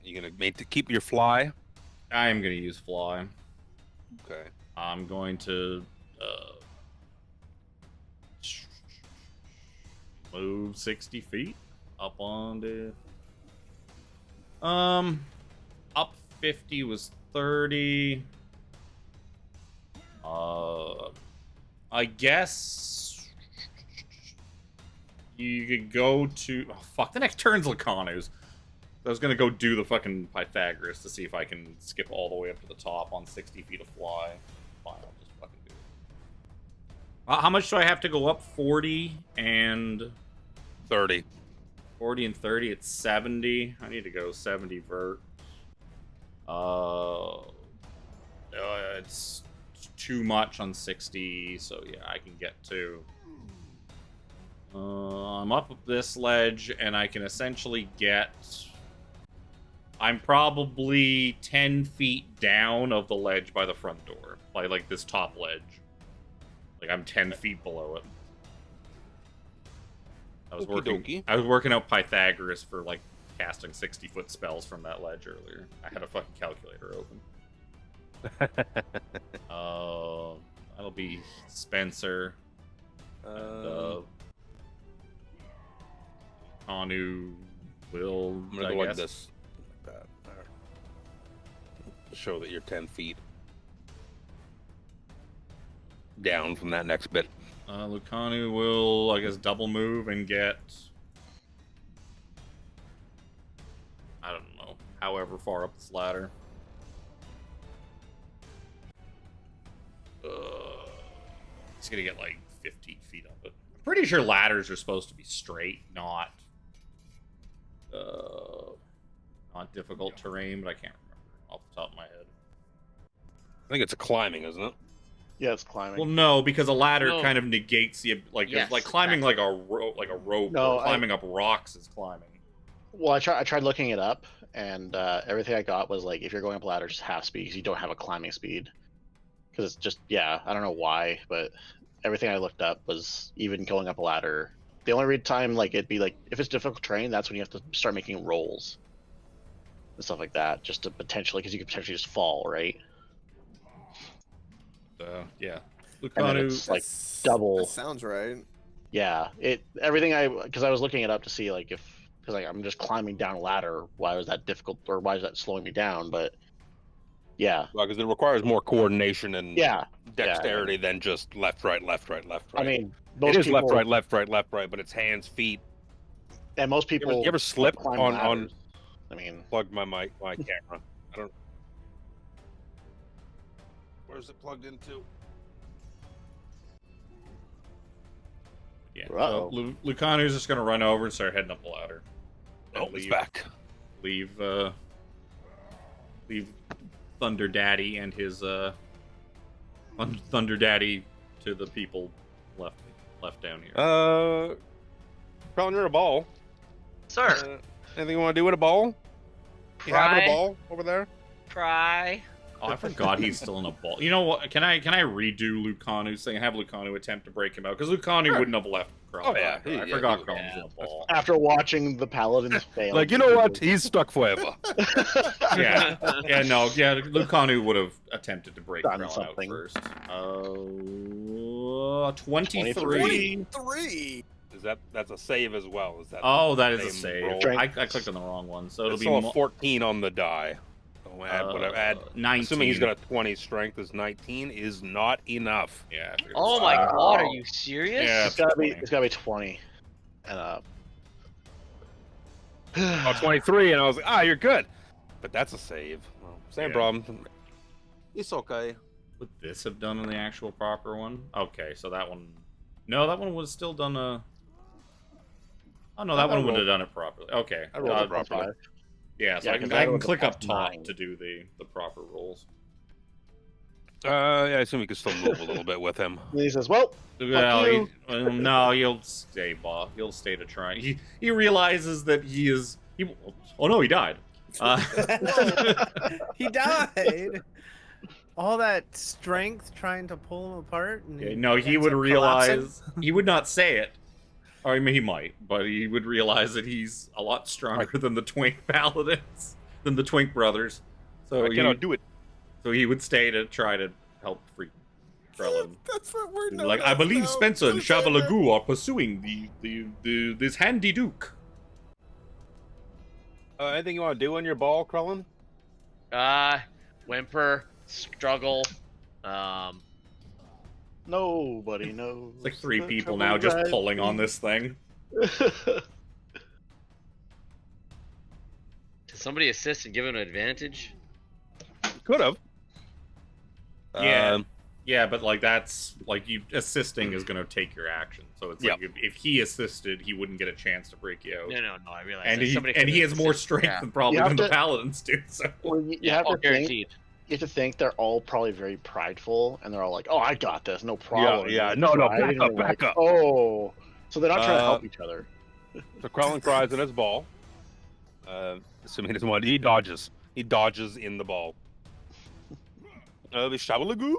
you're gonna keep your fly.
I am going to use fly.
Okay.
I'm going to move 60 feet up on the up 50 was 30. I guess you could go to fuck, the next turn's Lacanu's. I was gonna go do the fucking Pythagoras to see if I can skip all the way up to the top on 60 feet of fly. Fine, I'll just fucking do it. How much do I have to go up? 40 and
30.
40 and 30, it's 70. I need to go 70 vert. It's too much on 60, so yeah, I can get to. I'm up this ledge, and I can essentially get. I'm probably 10 feet down of the ledge by the front door, by like this top ledge. Like I'm 10 feet below it. I was working out Pythagoras for like casting 60-foot spells from that ledge earlier. I had a fucking calculator open. That'll be Spencer. And, Anu will.
I'm gonna go like this. Like that. There. Show that you're 10 feet down from that next bit.
Lucanu will, I guess, double move and get. I don't know, however far up this ladder. He's gonna get like 15 feet up it. I'm pretty sure ladders are supposed to be straight, not difficult terrain, but I can't remember off the top of my head.
I think it's a climbing, isn't it?
Yeah, it's climbing.
Well, no, because a ladder kind of negates the like.
Yes,
it's like climbing like a rope.
No,
or climbing up rocks is climbing.
Well, I tried looking it up, and everything I got was like if you're going up ladders half speed because you don't have a climbing speed. Because it's just I don't know why, but everything I looked up was even going up a ladder. The only time like it'd be like if it's difficult terrain, that's when you have to start making rolls and stuff like that, just to potentially because you could potentially just fall, right?
Yeah.
And then it's like double.
That sounds right.
Yeah, everything because I was looking it up to see like because like I'm just climbing down a ladder. Why was that difficult or why is that slowing me down? But yeah,
Well, because it requires more coordination and dexterity
yeah.
than just left, right, left, right, left, right.
I mean,
it is left, right, left, right, left, right, but it's hands, feet.
And most people
You ever slip
climb
on?
ladders. I mean,
Plug my camera. I don't. Where's it plugged into?
Yeah.
Uh-oh.
So Lucanu's just gonna run over and start heading up the ladder.
Oh, he's back.
Leave Thunder Daddy and his Thunder Daddy to the people left down here.
Probably near a ball.
Sir,
Anything you want to do with a ball? You having
Try.
a ball over there?
try.
Oh, I forgot he's still in a ball. You know what? Can I redo Lucanu's thing? Have Lucanu attempt to break him out because Lucanu wouldn't have left.
Oh, yeah.
I forgot Crumb was in a ball.
after watching the paladins fail,
Like, you know what? He's stuck forever.
Yeah, Lucanu would have attempted to break
Done
Krell out
something.
first. 23.
23.
That's a save as well? Is that?
Oh, that is a
same
save.
roll?
I clicked on the wrong one, so it'll
It's
be
a 14 on the die. So add
19.
Assuming he's got a 20 strength, is 19 is not enough.
Yeah. I figured
Oh
it
my
was-
god, are you serious?
Yeah.
it's gotta be 20 and up.
Oh, 23, and I was like, you're good. But that's a save. Well, same
Yeah.
problem. It's okay.
Would this have done on the actual proper one? Okay, so that one. No, that one was still done. Oh no, that one would have done it properly. Okay.
I rolled it properly.
Yeah, so
Yeah,
I
'cause
can,
that
I can
would've
click up
cost
top
9.
to do the proper rolls.
Yeah, I assume you can still move a little bit with him.
And he says, "Well,
Well,
you.
no, he'll stay, boss. He'll stay to try. He realizes that he is. Oh no, he died.
He died. All that strength trying to pull him apart. And
Okay, no, he
ends
would
up
realize.
collapsing?
He would not say it. Or I mean, he might, but he would realize that he's a lot stronger than the Twink Paladins, than the Twink brothers. So
I cannot do it.
So he would stay to try to help free Krellin.
That's what we're known
Like, I
as
believe
now.
Spencer and
Who's that?
Shavalagoo are pursuing this handy Duke.
Anything you want to do on your ball, Krellin?
Whimper, struggle.
Nobody knows."
It's like 3
the
people
trouble
now just
that
pulling on
we-
this thing.
Did somebody assist and give him an advantage?
Could have.
Yeah. Yeah, but like that's like you assisting is gonna take your action. So it's like if he assisted, he wouldn't get a chance to break you out.
No, I realize.
And
that
he has more strength than probably than the paladins do. So
Well, you have to think. You have to think they're all probably very prideful, and they're all like, "Oh, I got this, no problem."
Yeah.
And
No,
pride, and
back up.
Oh, so they're not trying to help each other.
So Krellin cries in his ball. Assuming he doesn't want, he dodges. He dodges in the ball. Shabalagoo.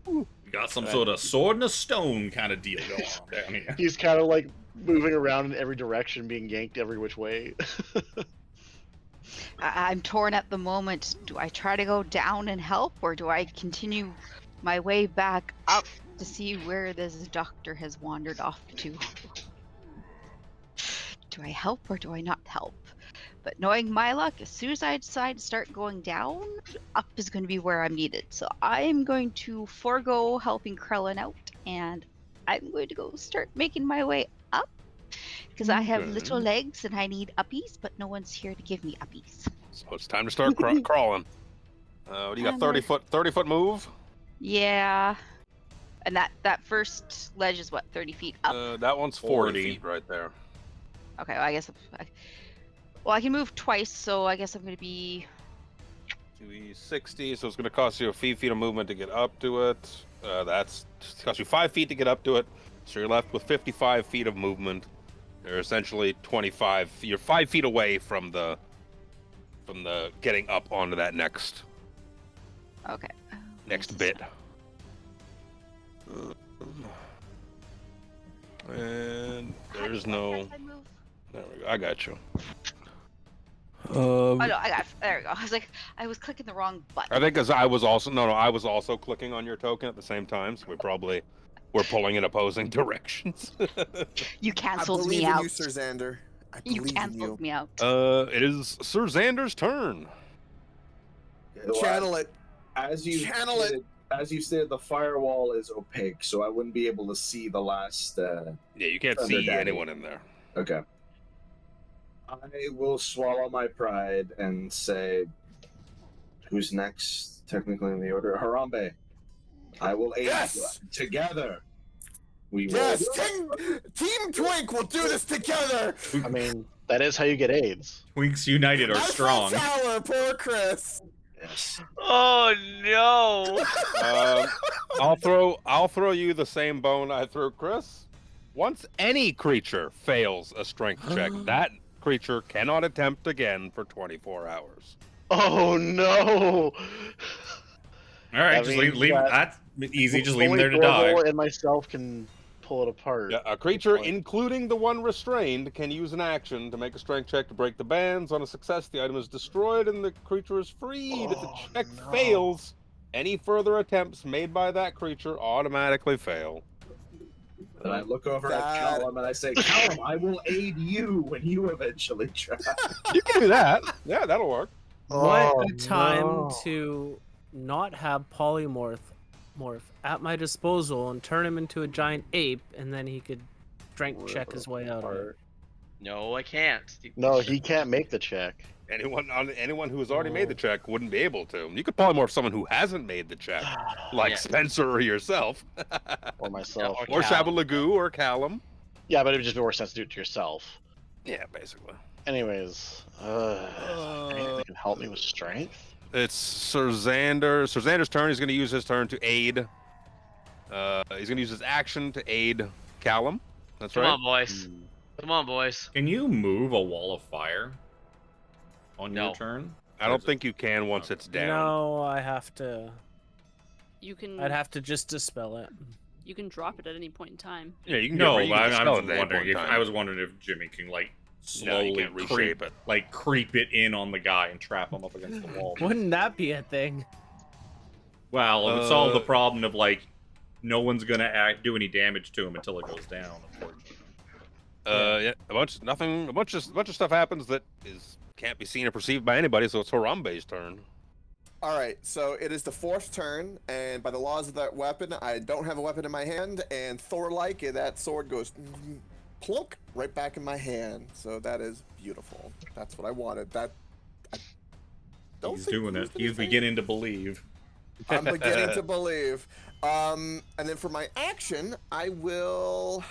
we got some sort of sword and a stone kind of deal going on down here.
He's kind of like moving around in every direction, being yanked every which way.
I'm torn at the moment. Do I try to go down and help, or do I continue my way back up to see where this doctor has wandered off to? Do I help or do I not help? But knowing my luck, as soon as I decide to start going down, up is going to be where I'm needed. So I am going to forego helping Krellin out, and I'm going to go start making my way up. Because I have little legs and I need uppies, but no one's here to give me uppies.
So it's time to start crawling. What do you got? 30-foot move?
Yeah. And that first ledge is what, 30 feet up?
That one's 40 feet right there.
Okay, well, I guess I can move twice, so I guess I'm going to be
60, so it's going to cost you a feet of movement to get up to it. That's cost you 5 feet to get up to it, so you're left with 55 feet of movement. You're essentially 25. You're 5 feet away from the getting up onto that next bit. And there's no. There we go. I got you.
Oh no, there we go. I was clicking the wrong button.
I think because I was also clicking on your token at the same time, so we're pulling in opposing directions.
You canceled me out.
I believe in you, Sir Xander. I believe
You canceled me out.
It is Sir Xander's turn.
Channel it.
As you stated, the firewall is opaque, so I wouldn't be able to see the last.
Yeah, you can't see anyone in there.
Okay. I will swallow my pride and say, who's next, technically in the order? Harambe. I will aid you. Together. We will.
Yes! Team Twink will do this together!
I mean, that is how you get AIDS.
Twinks United are strong.
Tower, poor Chris.
Yes.
Oh no!
I'll throw you the same bone I threw Chris. Once any creature fails a strength check, that creature cannot attempt again for 24 hours.
Oh no!
All right, just leave that easy. Just leave him there to die.
And myself can pull it apart.
Yeah, a creature, including the one restrained, can use an action to make a strength check to break the bands. On a success, the item is destroyed and the creature is freed. If the check fails, any further attempts made by that creature automatically fail.
And I look over at Callum and I say, Callum, I will aid you when you eventually try.
You can do that. Yeah, that'll work.
What a time to not have polymorph at my disposal and turn him into a giant ape, and then he could strength check his way out of it.
No, I can't.
No, he can't make the check.
Anyone who has already made the check wouldn't be able to. You could polymorph someone who hasn't made the check, like Spencer or yourself,
or myself,
or Shabalagoo or Callum.
Yeah, but it would just be more sense to do it to yourself.
Yeah, basically.
Anyways, anything that can help me with strength?
It's Sir Xander. Sir Xander's turn. He's going to use his turn to aid. He's going to use his action to aid Callum. That's right.
Come on, boys. Come on, boys.
Can you move a wall of fire on your turn?
I don't think you can once it's down.
No, I have to.
You can.
I'd have to just dispel it.
You can drop it at any point in time.
Yeah, you can.
No,
I
was wondering if Jimmy can slowly
reshape it,
creep it in on the guy and trap him up against the wall.
Wouldn't that be a thing?
Well, it would solve the problem of no one's gonna do any damage to him until it goes down. Unfortunately.
Yeah, a bunch of stuff happens that can't be seen or perceived by anybody. So it's Harambe's turn.
All right, so it is the fourth turn, and by the laws of that weapon, I don't have a weapon in my hand, and Thor-like, that sword goes plunk right back in my hand. So that is beautiful. That's what I wanted.
He's doing it. He's beginning to believe.
I'm beginning to believe. And then for my action, I was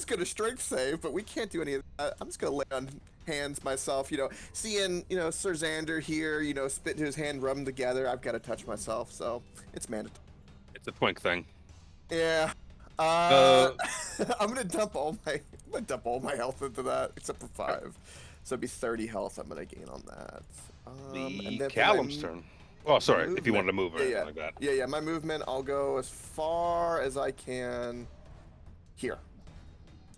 gonna strength save, but we can't do any of that. I'm just gonna lay on hands myself, seeing, Sir Xander here, spit into his hand, rub them together. I've got to touch myself, so it's mandatory.
It's a twink thing.
Yeah. I'm gonna dump all my health into that, except for 5. So it'd be 30 health I'm gonna gain on that. And then
Callum's turn. Oh, sorry, if you wanted to move or anything
yeah.
like that.
Yeah, my movement, I'll go as far as I can here.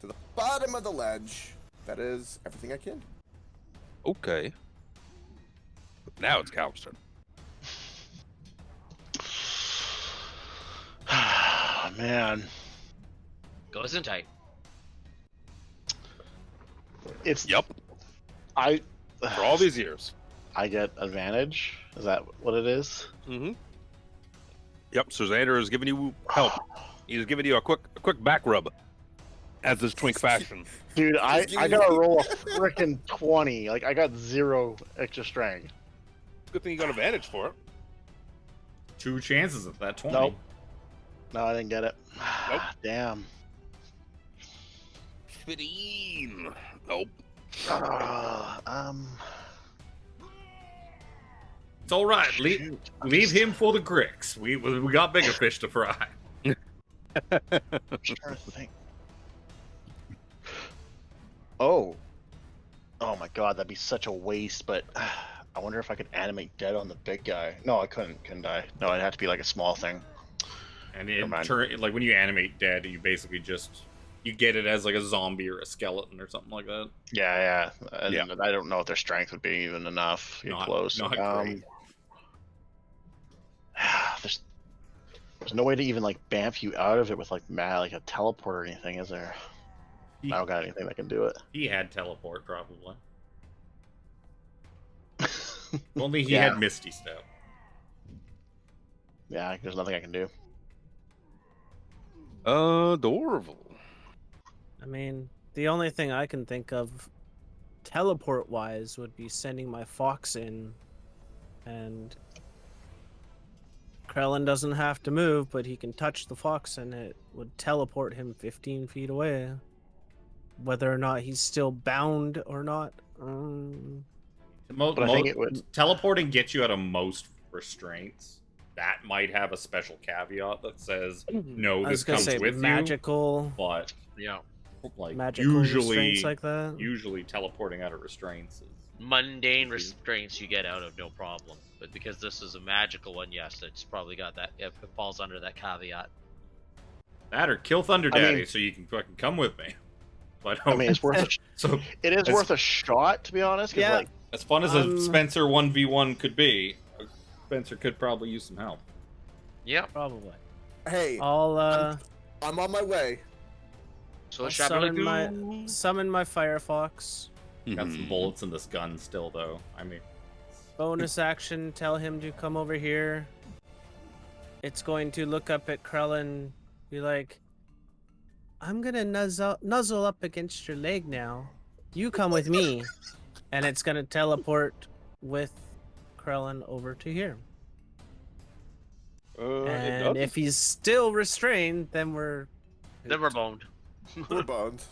To the bottom of the ledge. That is everything I can.
Okay. Now it's Callum's turn.
Man.
Goes in tight.
It's
Yep. For all these years.
I get advantage. Is that what it is?
Mm-hmm. Yep. So Xander is giving you help. He's giving you a quick back rub, as is twink fashion.
Dude, I gotta roll a frickin' 20. Like, I got 0 extra strength.
Good thing you got advantage for it.
2 chances at that 20.
Nope. No, I didn't get it.
Nope.
Damn.
15. Nope.
It's all right. Leave him for the Gricks. We got bigger fish to fry.
I'm just trying to think. Oh my god, that'd be such a waste, but I wonder if I could animate dead on the big guy. No, I couldn't I? No, it'd have to be like a small thing.
And like when you animate dead, you basically you get it as like a zombie or a skeleton or something like that.
Yeah. And I don't know if their strength would be even enough to get close.
Not great.
There's no way to even like bamf you out of it with like a teleport or anything, is there? I don't got anything that can do it.
He had teleport, probably. Only he had Misty Step.
Yeah, there's nothing I can do.
Dorval.
I mean, the only thing I can think of teleport-wise would be sending my fox in, and Krellin doesn't have to move, but he can touch the fox and it would teleport him 15 feet away. Whether or not he's still bound or not.
But I think it would.
Teleporting gets you out of most restraints. That might have a special caveat that says, no, this comes with
magical,
you. But,
yeah.
Like,
magical restraints like that.
Usually teleporting out of restraints is
mundane restraints you get out of, no problem. But because this is a magical one, yes, it's probably got that. It falls under that caveat.
That or kill Thunder Daddy so you can fucking come with me. But
I mean, it's worth worth a shot, to be honest.
Yeah.
Like,
as fun as a Spencer 1v1 could be, Spencer could probably use some help.
Yeah,
probably.
Hey,
I'll
I'm on my way.
So
summon my Firefox.
Got some bullets in this gun still, though. I mean,
bonus action, tell him to come over here. It's going to look up at Krellin, be like, I'm gonna nuzzle up against your leg now. You come with me. And it's gonna teleport with Krellin over to here. And if he's still restrained, then we're
boned.
We're boned.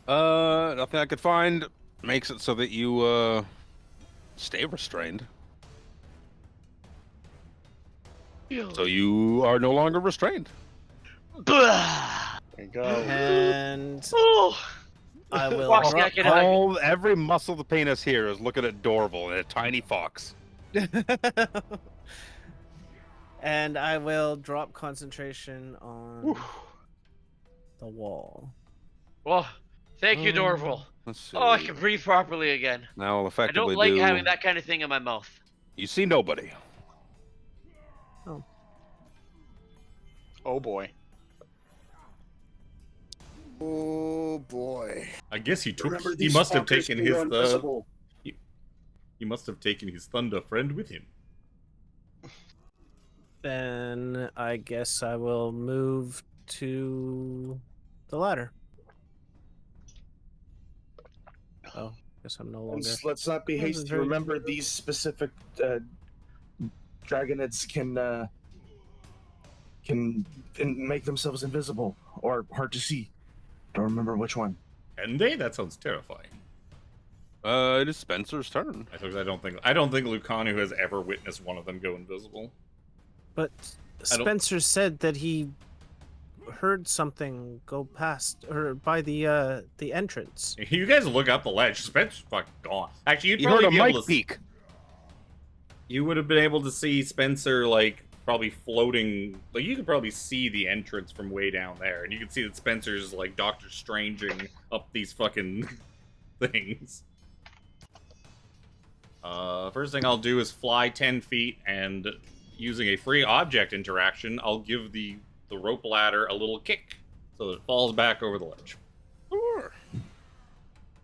Nothing I could find makes it so that you stay restrained. So you are no longer restrained.
there you go.
And I will
every muscle of the penis here is looking at Dorval and a tiny fox.
And I will drop concentration on the wall.
Well, thank you, Dorval. Oh, I can breathe properly again.
Now I'll
I
effectively
don't like having that kind of thing in my mouth.
You see nobody.
Oh boy.
Oh boy.
I guess he took.
Remember,
He
these
must have
fuckers
taken
can
his.
go invisible.
He must have taken his thunder friend with him.
Then I guess I will move to the ladder. Oh, guess I'm no longer.
Let's not be hasty. Remember these specific dragonids can make themselves invisible or hard to see. Don't remember which one.
Can they? That sounds terrifying.
It is Spencer's turn.
I don't think Lucanu has ever witnessed one of them go invisible.
But Spencer said that he heard something go past or by the entrance.
You guys look up the ledge. Spencer's fucking gone. Actually, you'd
You
probably
heard a
be
mic
able to.
peek.
You would have been able to see Spencer like probably floating. Like you could probably see the entrance from way down there, and you can see that Spencer's like Doctor Stranging up these fucking things. First thing I'll do is fly 10 feet, and using a free object interaction, I'll give the rope ladder a little kick so that it falls back over the ledge.
Sure.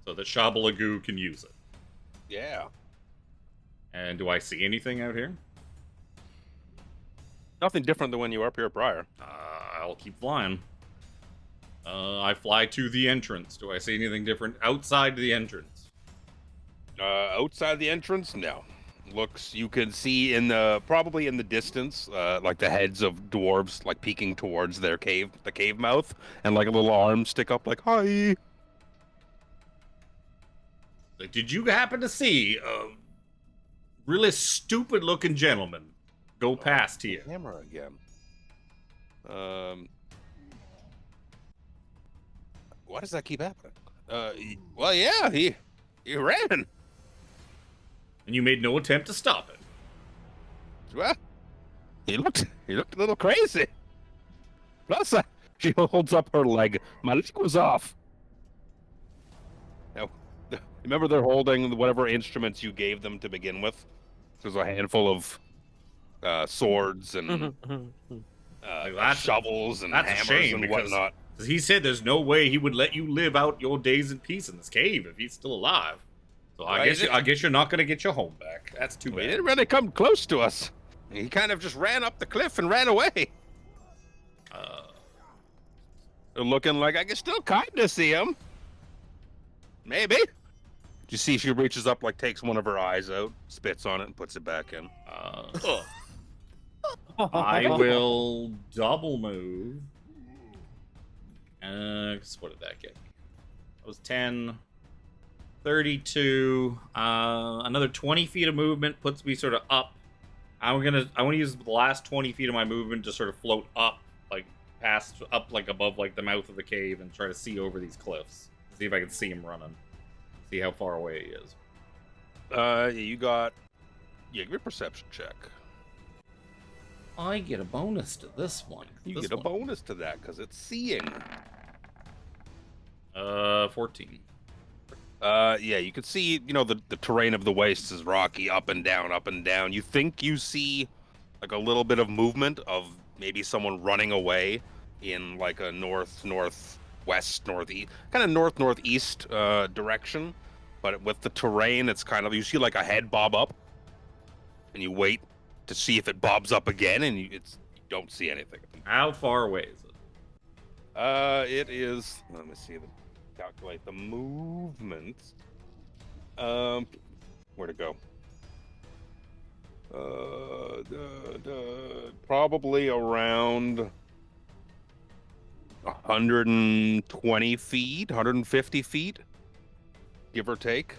So that Shabalagoo can use it.
Yeah.
And do I see anything out here?
Nothing different than when you were up here prior.
I'll keep flying. I fly to the entrance. Do I see anything different outside the entrance?
Outside the entrance, no. Looks, you can see probably in the distance, like the heads of dwarves, like peeking towards their cave, the cave mouth, and like a little arm stick up, like hi.
Like, did you happen to see a really stupid-looking gentleman go past here?
Camera again. Why does that keep happening? Well, yeah, he ran.
And you made no attempt to stop it.
Well, he looked a little crazy. Plus, she holds up her leg. My leg was off. Now, remember they're holding whatever instruments you gave them to begin with? There's a handful of swords and shovels and
that's a
hammers
shame
and whatnot.
Because he said there's no way he would let you live out your days in peace in this cave if he's still alive. So I guess you're not gonna get your home back. That's too bad.
He didn't really come close to us. He kind of just ran up the cliff and ran away. Looking like I can still kind of see him. Maybe. You see she reaches up, like takes one of her eyes out, spits on it, and puts it back in.
I will double move. What did that get me? That was 10, 32. Another 20 feet of movement puts me sort of up. I want to use the last 20 feet of my movement to sort of float up, like like above like the mouth of the cave, and try to see over these cliffs. See if I can see him running. See how far away he is.
You got give me a perception check.
I get a bonus to this one.
You get a bonus to that because it's seeing.
14.
Yeah, you can see, the terrain of the wastes is rocky, up and down, up and down. You think you see like a little bit of movement of maybe someone running away in like a northwest, northeast, kind of northeast direction. But with the terrain, it's kind of, you see like a head bob up, and you wait to see if it bobs up again, and you don't see anything.
How far away is it?
It is. Let me see. Calculate the movement. Where to go? Probably around 120 feet, 150 feet, give or take.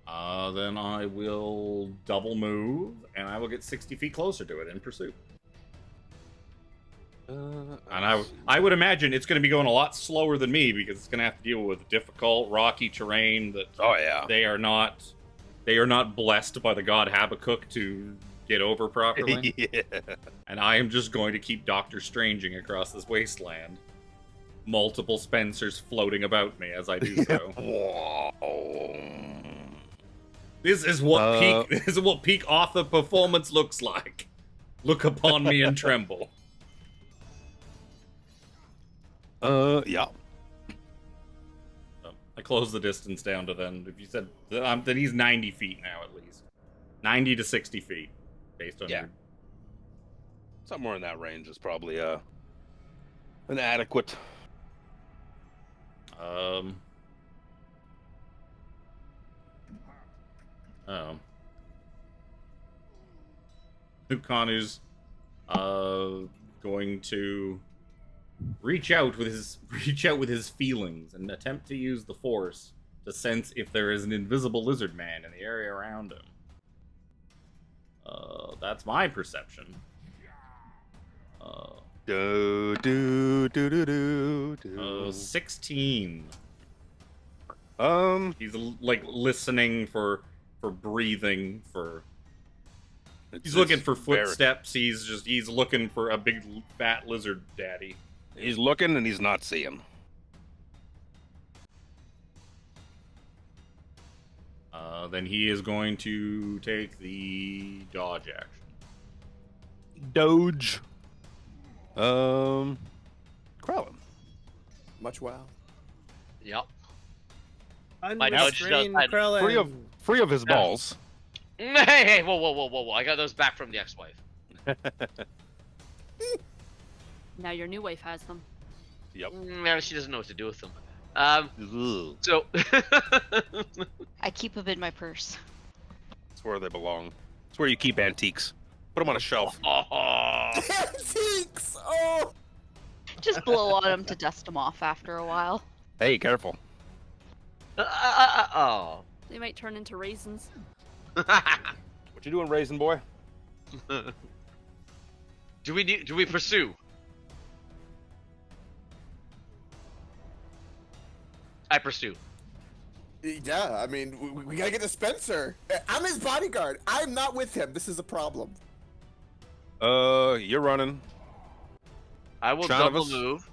Then I will double move, and I will get 60 feet closer to it in pursuit. And I would imagine it's going to be going a lot slower than me because it's going to have to deal with difficult, rocky terrain that they are not blessed by the god Habakkuk to get over properly.
Yeah.
And I am just going to keep Doctor Stranging across this wasteland. Multiple Spencers floating about me as I do so. This is what peak author performance looks like. Look upon me and tremble.
Yeah.
I close the distance down to then. If you said that he's 90 feet now at least, 90 to 60 feet, based on your...
Somewhere in that range is probably an adequate.
Oh. Lucanu's going to reach out with his feelings and attempt to use the Force to sense if there is an invisible lizard man in the area around him. That's my perception. 16. He's like listening for breathing, he's looking for footsteps. He's looking for a big fat lizard daddy.
He's looking and he's not seeing.
Then he is going to take the dodge action.
Doge. Krellin.
Much wow.
Yep.
Unrestrained
dodge does-
Krellin.
Free of his balls.
Hey, whoa. I got those back from the ex-wife.
Now your new wife has them.
Yep.
Man, she doesn't know what to do with them.
Ugh.
So...
I keep them in my purse.
That's where they belong. It's where you keep antiques. Put them on a shelf.
Antiques! Oh!
Just blow on them to dust them off after a while.
Hey, careful.
Oh.
They might turn into raisins.
What you doing, Raisin Boy?
Do we pursue? I pursue.
Yeah, I mean, we gotta get to Spencer. I'm his bodyguard. I'm not with him. This is a problem.
You're running.
I will
Travis?
double move.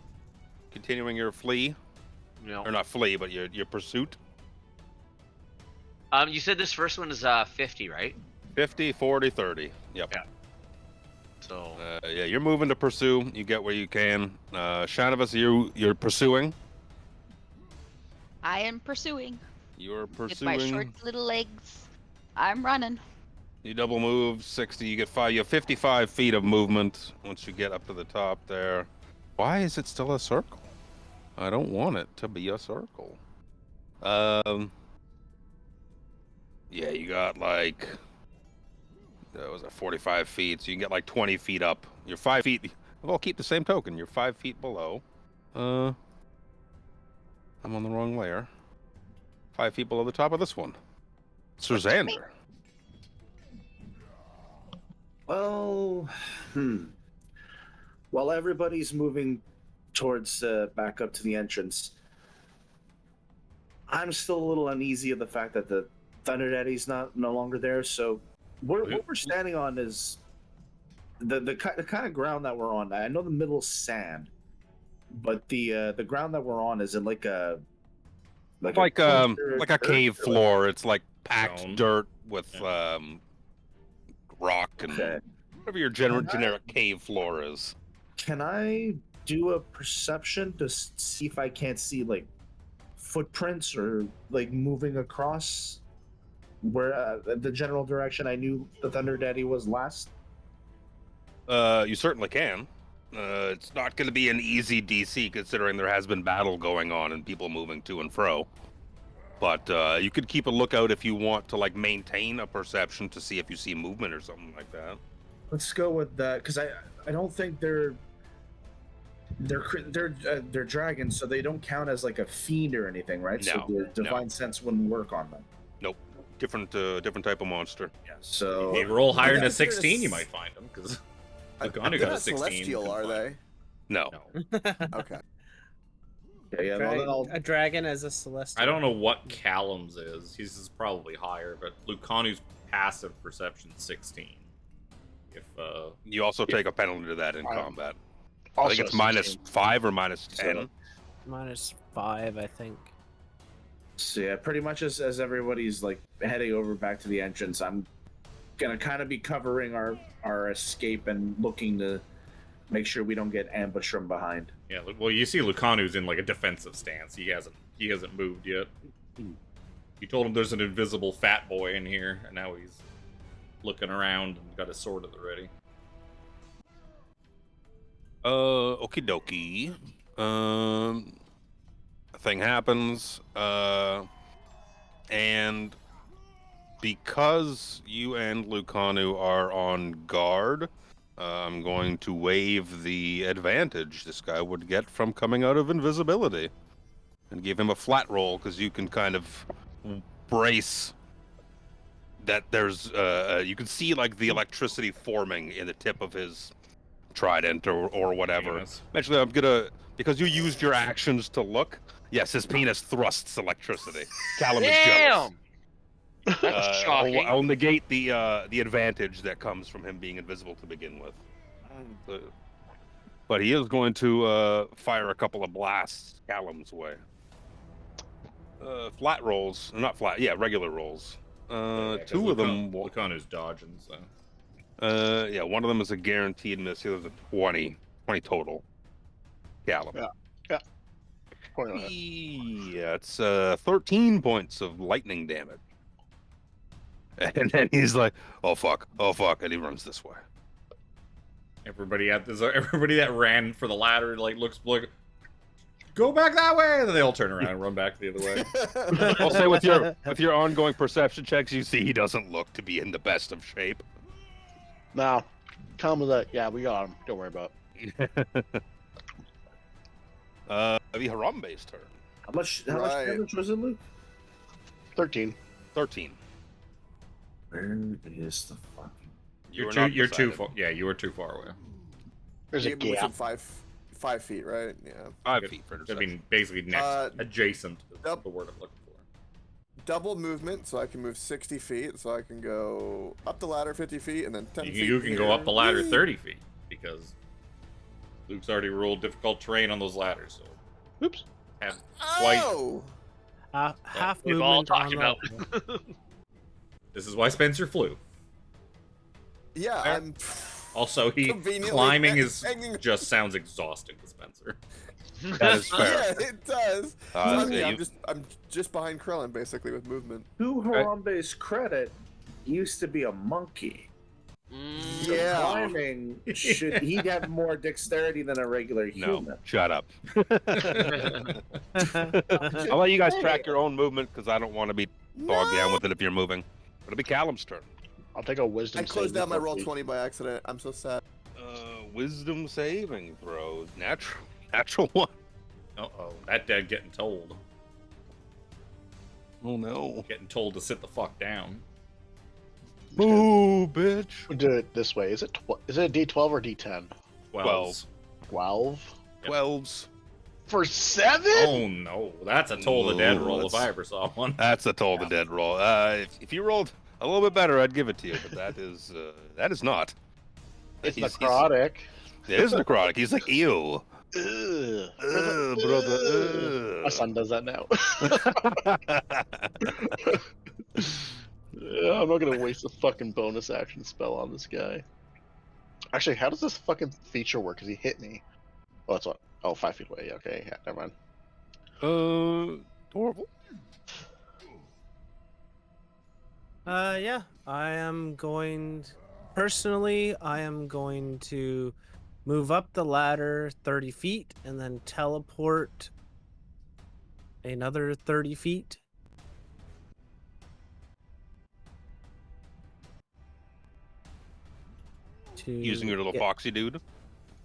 Continuing your flee.
No.
Or not flee, but your pursuit.
You said this first one is 50, right?
50, 40, 30. Yep.
Yeah. So.
Yeah, you're moving to pursue. You get where you can. Shanavas, you're pursuing.
I am pursuing.
You're
With my
pursuing.
short little legs, I'm running.
You double move 60. You get 5. You have 55 feet of movement once you get up to the top there. Why is it still a circle? I don't want it to be a circle. Yeah, you got like, that was 45 feet, so you can get like 20 feet up. You're 5 feet. Well, keep the same token. You're 5 feet below. I'm on the wrong layer. 5 feet below the top of this one. Sir Xander.
Well, while everybody's moving towards back up to the entrance, I'm still a little uneasy of the fact that the Thunder Daddy's no longer there. So what we're standing on is the kind of ground that we're on. I know the middle is sand, but the ground that we're on is in like a
a cave floor. It's like packed
Stone.
dirt with rock and
Okay.
whatever your generic cave floor is.
Can I do a perception to see if I can't see like footprints or like moving across where the general direction I knew the Thunder Daddy was last?
You certainly can. It's not going to be an easy DC considering there has been battle going on and people moving to and fro. But you could keep a lookout if you want to like maintain a perception to see if you see movement or something like that.
Let's go with that because I don't think they're dragons, so they don't count as like a fiend or anything, right? So
No,
the divine sense wouldn't work on them.
Nope. Different type of monster.
Yeah. So
If you roll higher than a
Yeah, they're
16, you
s-
might find them because
They're
Lugano got a
not
16.
celestial, are they?
No.
Okay.
okay, yeah, well, then I'll
A dragon as a celestial.
I don't know what Callum's is. His is probably higher, but Lucanu's passive perception 16. If
You also take a penalty to that in combat. I
Also
think it's minus 5 or minus 10.
-5, I think.
So yeah, pretty much as everybody's like heading over back to the entrance, I'm gonna kind of be covering our escape and looking to make sure we don't get ambushed from behind.
yeah, well, you see Lucanu's in like a defensive stance. He hasn't moved yet. You told him there's an invisible fat boy in here, and now he's looking around and got his sword at the ready.
Okie dokie. A thing happens, and because you and Lucanu are on guard, I'm going to waive the advantage this guy would get from coming out of invisibility, and give him a flat roll because you can kind of brace. That there's you can see like the electricity forming in the tip of his trident or whatever.
Penis.
Eventually, I'm gonna, because you used your actions to look. Yes, his penis thrusts electricity. Callum is jealous.
Damn! That's shocking.
I'll negate the advantage that comes from him being invisible to begin with. But he is going to fire a couple of blasts Callum's way. Flat rolls, not flat, yeah, regular rolls. Two of them.
Lucanu's dodging, so.
Yeah, one of them is a guaranteed miss. The other's a 20 total. Callum.
Yeah.
Yeah, it's 13 points of lightning damage. And then he's like, "Oh fuck," and he runs this way.
Everybody that ran for the ladder looks like, go back that way, and then they all turn around and run back the other way.
I'll say with your ongoing perception checks, you see he doesn't look to be in the best of shape.
No, come with that. Yeah, we got him. Don't worry about it.
The Harambe's turn.
How much damage was it, Luke?
13.
13.
Where is the fucking...
You're too far. Yeah, you were too far away.
There's a
Maybe within
gap.
5 feet, right? Yeah.
5 feet for
I
interception.
mean, basically next, adjacent is
Yep.
the word I'm looking for.
Double movement, so I can move 60 feet, so I can go up the ladder 50 feet, and then 10 feet.
You can go up the ladder
Whee!
30 feet, because Luke's already ruled difficult terrain on those ladders, so...
Oops.
Have twice.
Oh!
Half
We've all
movement
talked
on
about.
level.
This is why Spencer flew.
Yeah,
Fair.
I'm...
Also,
Conveniently
climbing
hanging-
just sounds exhausting to Spencer.
That is fair.
Yeah, it does.
Uh,
So,
yeah,
I'm just behind Krellin, basically, with movement.
To Harambe's credit, he used to be a monkey. So
Yeah.
climbing, he'd have more dexterity than a regular
No,
human.
shut up. I'll let you guys track your own movement because I don't want to be bogged down with it if you're moving. But it'll be Callum's turn.
I'll take a wisdom
I closed
save
out my
before
roll
we-
20 by accident. I'm so sad.
Wisdom saving throws. Natural one.
Uh-oh, that dead getting told.
Oh no.
Getting told to sit the fuck down.
Ooh, bitch.
We'll do it this way. Is it a D12 or D10?
12.
12?
12s.
For 7?
Oh no, that's a toll the dead
Ooh,
roll if
that's-
I ever saw one.
That's a toll the dead roll. If you rolled a little bit better, I'd give it to you, but that is not.
It's
He's-
necrotic.
It is necrotic. He's like, ew.
Ugh.
Brother.
My son does that now. Yeah, I'm not gonna waste a fucking bonus action spell on this guy. Actually, how does this fucking feature work? Because he hit me. Oh, that's what? Oh, 5 feet away. Okay, yeah, never mind.
Horrible.
Yeah, I am going... Personally, I am going to move up the ladder 30 feet and then teleport another 30 feet. To
Using your little
get-
foxy dude.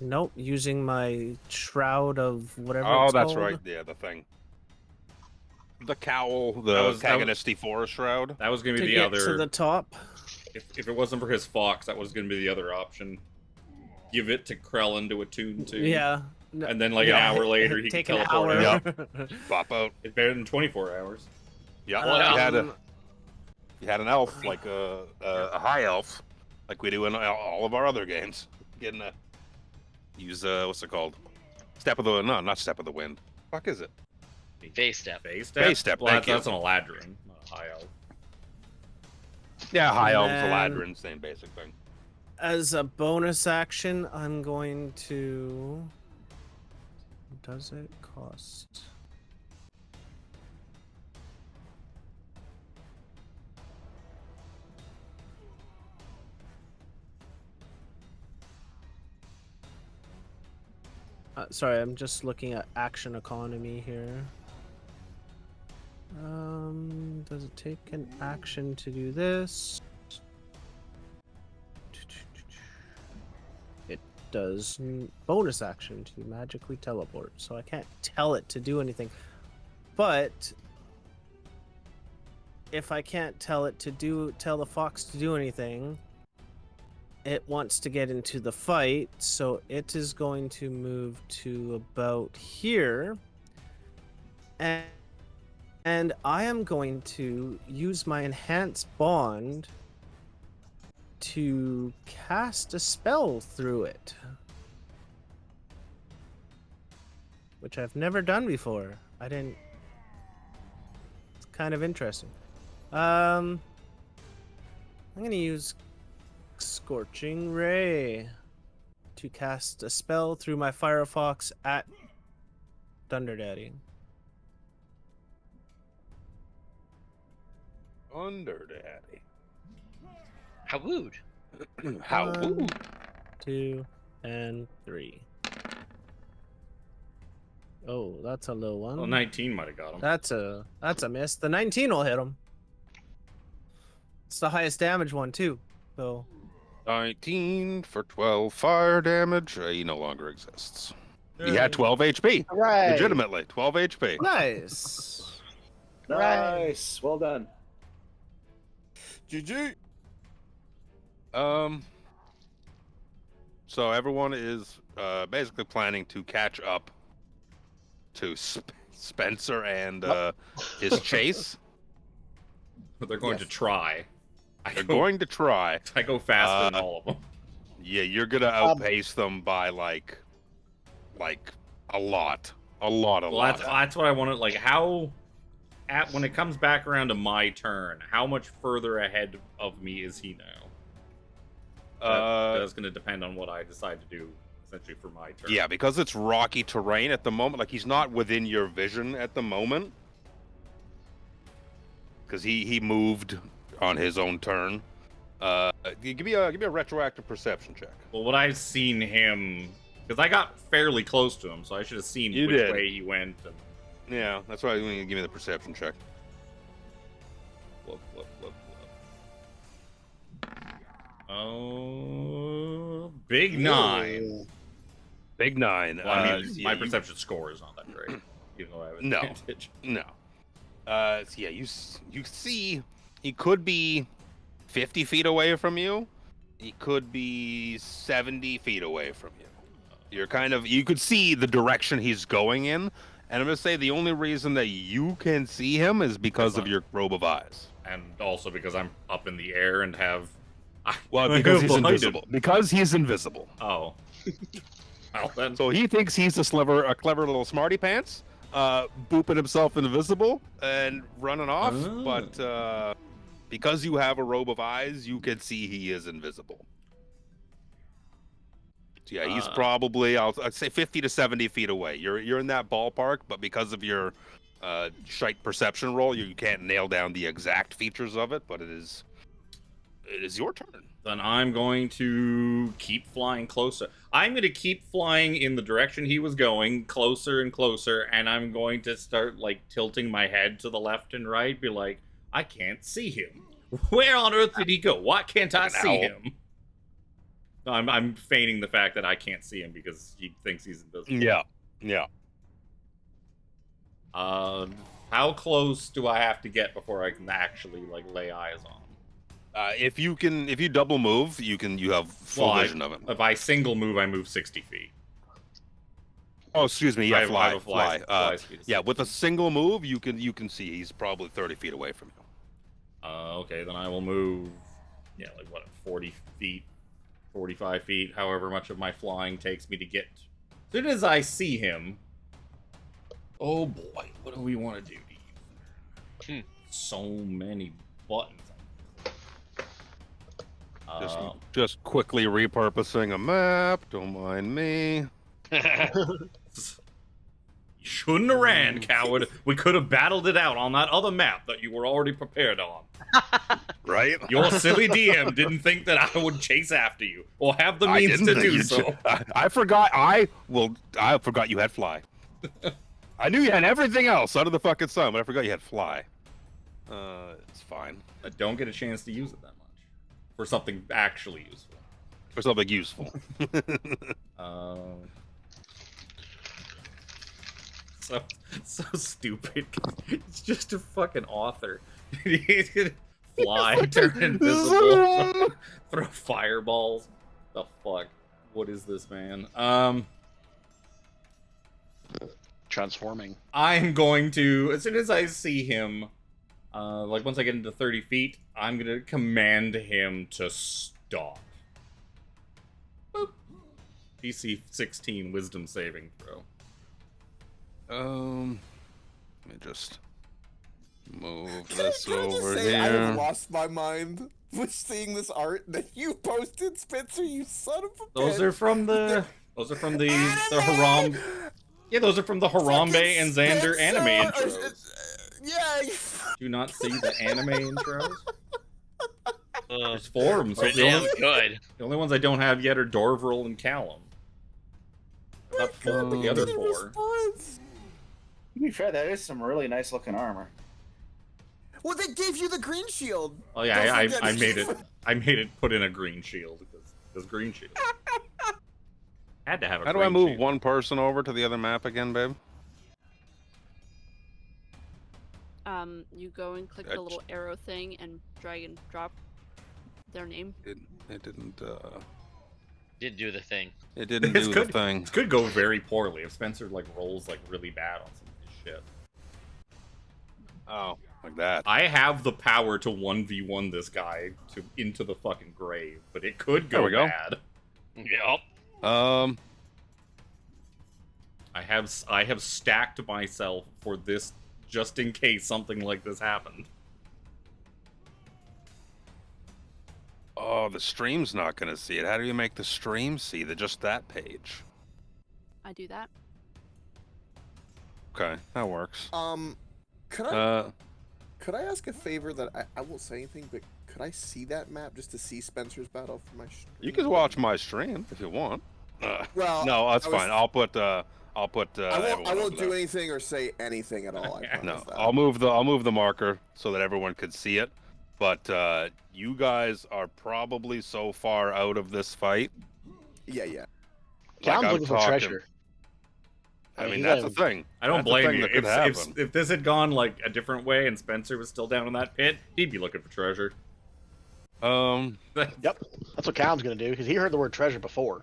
Nope, using my shroud of whatever.
Oh,
it's
that's
called.
right. Yeah, the thing. The cowl, the
That was-
Taganisty Forest Shroud.
That was gonna
To
be the
get
other.
to the top.
If it wasn't for his fox, that was gonna be the other option. Give it to Krellin to attune to.
Yeah. No,
And then, like, an
yeah,
hour later, he
take
can
an
teleport
hour.
Pop out.
It's better than 24 hours.
Yeah,
Well,
you had an elf, like a high elf, like we do in all of our other games. Getting a use what's it called? Step of the not Step of the Wind. Fuck is it?
Face step.
Base step.
Base step,
Well,
thank you.
that's an Eladrin, not a high elf.
Yeah, high elves,
Man.
Eladrin, same basic thing.
As a bonus action, I'm going to. Does it cost? Sorry, I'm just looking at action economy here. Does it take an action to do this? It does bonus action to magically teleport, so I can't tell it to do anything. But if I can't tell the fox to do anything, it wants to get into the fight, so it is going to move to about here. And I am going to use my enhanced bond to cast a spell through it, which I've never done before. It's kind of interesting. I'm going to use Scorching Ray to cast a spell through my Firefox at Thunderdaddy.
Thunderdaddy.
How wooed.
How
1, 2, and 3. Oh, that's a low one.
Well, 19 might have got him.
That's a miss. The 19 will hit him. It's the highest damage one too. So
19 for 12 fire damage. He no longer exists. He had 12 HP.
Hooray!
Legitimately, 12 HP.
nice.
Nice. Well done.
GG.
So everyone is basically planning to catch up to Spencer and his chase.
But they're going to try.
They're going to try.
I go faster than all of them.
Yeah, you're gonna outpace them by like a lot.
Well, that's what I wanted. Like, when it comes back around to my turn, how much further ahead of me is he now? That's going to depend on what I decide to do, essentially, for my turn.
Yeah, because it's rocky terrain at the moment. Like, he's not within your vision at the moment. Because he moved on his own turn. Give me a retroactive perception check.
Well, what I've seen him... Because I got fairly close to him, so I should have seen which way he went. And...
Yeah, that's why you give me the perception check.
Whoop. Oh, big 9.
Big 9.
Well, I mean, my perception score is not that great, even though I have advantage.
No. So yeah, you see, he could be 50 feet away from you. He could be 70 feet away from you. You could see the direction he's going in, and I'm gonna say the only reason that you can see him is because of your robe of eyes,
and also because I'm up in the air and have.
Because he's invisible. Because he's invisible.
Oh. Well then.
So he thinks he's a clever little smarty pants, booping himself invisible and running off.
Oh.
But because you have a robe of eyes, you can see he is invisible. So yeah, he's probably I'd say 50 to 70 feet away. You're in that ballpark, but because of your shite perception roll, you can't nail down the exact features of it. But it is your turn.
Then I'm going to keep flying closer. I'm going to keep flying in the direction he was going, closer and closer, and I'm going to start, like, tilting my head to the left and right, be like, I can't see him. Where on earth did he go? Why can't I see him? I'm feigning the fact that I can't see him because he thinks he's invisible.
Yeah.
How close do I have to get before I can actually, like, lay eyes on him?
If you double move, you have full vision of him.
If I single move, I move 60 feet.
Oh, excuse me. Yeah, fly.
Fly speed.
Yeah, with a single move, you can see he's probably 30 feet away from you.
Okay, then I will move. Yeah, like what, 40 feet, 45 feet, however much of my flying takes me to get. As soon as I see him. Oh boy, what do we want to do to you? So many buttons.
Just quickly repurposing a map. Don't mind me.
You shouldn't have ran, coward. We could have battled it out on that other map that you were already prepared on.
Right?
Your silly DM didn't think that I would chase after you or have the means to do so.
I forgot. I forgot you had fly. I knew you had everything else under the fucking sun, but I forgot you had fly. It's fine.
I don't get a chance to use it that much for something actually useful.
For something useful.
So stupid. It's just a fucking author. He's gonna fly, turn invisible, throw fireballs. The fuck? What is this, man?
Transforming.
I'm going to, as soon as I see him, like once I get into 30 feet, I'm gonna command him to stop. Boop. DC 16 Wisdom saving throw.
Let me just move this
Can I just
over
say
here.
I have lost my mind with seeing this art that you posted, Spencer. You son of a bitch.
Those are from the Haram. Yeah, those are from the Harambe and Xander anime intros.
Yeah.
Do you not see the anime intros? There's 4 of them. So
Pretty damn good.
The only ones I don't have yet are Dorvril and Callum. Not the other 4.
To be fair, that is some really nice looking armor.
Well, they gave you the green shield.
Oh yeah, I
Don't
made
forget.
it. I made it put in a green shield because green shield. Had to have a.
How do I move one person over to the other map again, babe?
You go and click the little arrow thing and drag and drop their name.
It didn't.
Didn't do the thing.
It didn't do the thing.
It could go very poorly if Spencer like rolls like really bad on some of his shit.
Oh, like that.
I have the power to 1v1 this guy into the fucking grave, but it could go bad.
Yep.
I have stacked myself for this just in case something like this happened.
Oh, the stream's not gonna see it. How do you make the stream see just that page?
I do that.
Okay, that works.
Could I ask a favor that I won't say anything, but could I see that map just to see Spencer's battle for my stream?
You can watch my stream if you want.
Well,
no, that's fine. I'll put. I
won't do anything or say anything at all. I promise
No,
that.
I'll move the marker so that everyone could see it. But you guys are probably so far out of this fight.
Yeah.
I'm
I'm
looking for
talking-
treasure.
I mean, that's the thing.
I don't
That's the
blame
thing
you.
that could happen.
If this had gone like a different way and Spencer was still down in that pit, he'd be looking for treasure.
Yep, that's what Calum's gonna do because he heard the word treasure before.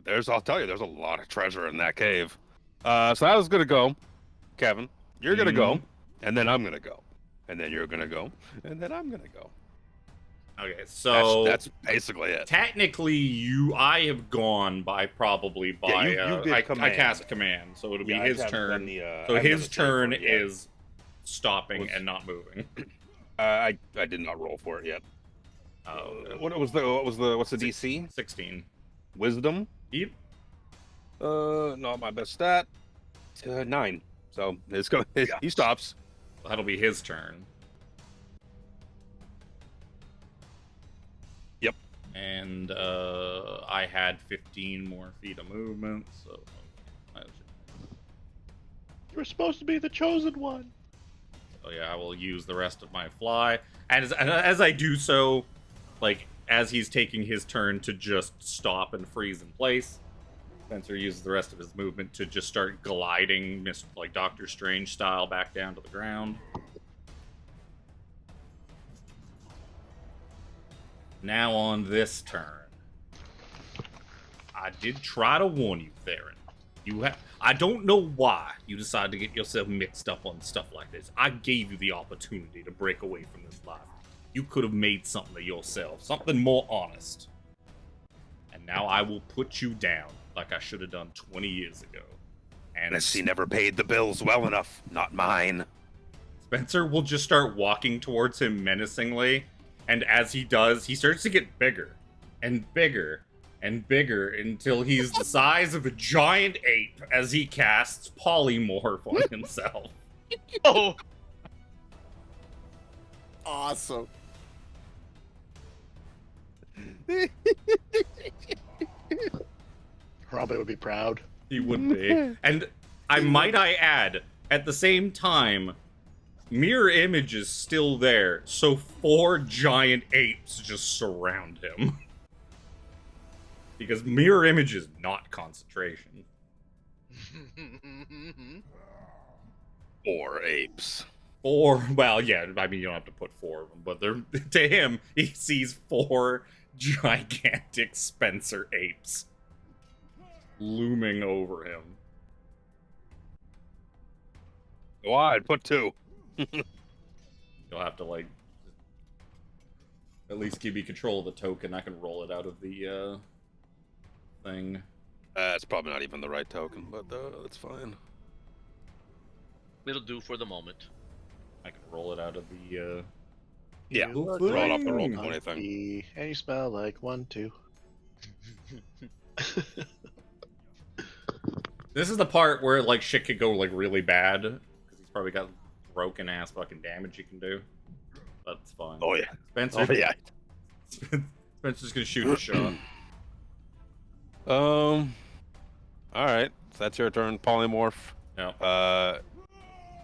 I'll tell you, there's a lot of treasure in that cave. So I was gonna go, Kevin. You're gonna go, and then I'm gonna go, and then you're gonna go, and then I'm gonna go.
Okay, so
that's basically it.
Technically, I have gone by probably by
you did
I
command.
cast command, so it'll be
Yeah,
his
I haven't
turn.
done the,
So
I've never
his
saved
turn
for it yet.
is stopping and not moving.
I did not roll for it yet. What's the DC?
16.
Wisdom?
Yep.
Not my best stat. 9. So he stops.
That'll be his turn.
Yep.
And I had 15 more feet of movement, so
You were supposed to be the chosen one.
So yeah, I will use the rest of my fly. And as I do so, like, as he's taking his turn to just stop and freeze in place, Spencer uses the rest of his movement to just start gliding, like Doctor Strange style, back down to the ground. Now on this turn, I did try to warn you, Theron. I don't know why you decided to get yourself mixed up on stuff like this. I gave you the opportunity to break away from this life. You could have made something of yourself, something more honest. And now I will put you down like I should have done 20 years ago. And
He never paid the bills well enough. Not mine.
Spencer will just start walking towards him menacingly, and as he does, he starts to get bigger and bigger and bigger until he's the size of a giant ape as he casts polymorph on himself.
Oh,
Awesome.
Robin would be proud.
He would be. And I add, at the same time, Mirror image is still there, so 4 giant apes just surround him. Because mirror image is not concentration.
4 apes.
4, well, yeah, I mean, you don't have to put 4 of them, but they're, to him, he sees 4 gigantic Spencer apes looming over him.
Go on, put 2.
You'll have to, like, at least give me control of the token. I can roll it out of the, thing.
It's probably not even the right token, but that's fine.
It'll do for the moment.
I can roll it out of the,
Yeah, roll it off the roll 20 thing.
And you smell like 1, 2.
This is the part where, like, shit could go, like, really bad. Because he's probably got broken ass fucking damage he can do. That's fine.
Oh, yeah.
Spencer.
Oh, yeah.
Spencer's gonna shoot a shot.
Alright. So that's your turn, Polymorph.
Yeah.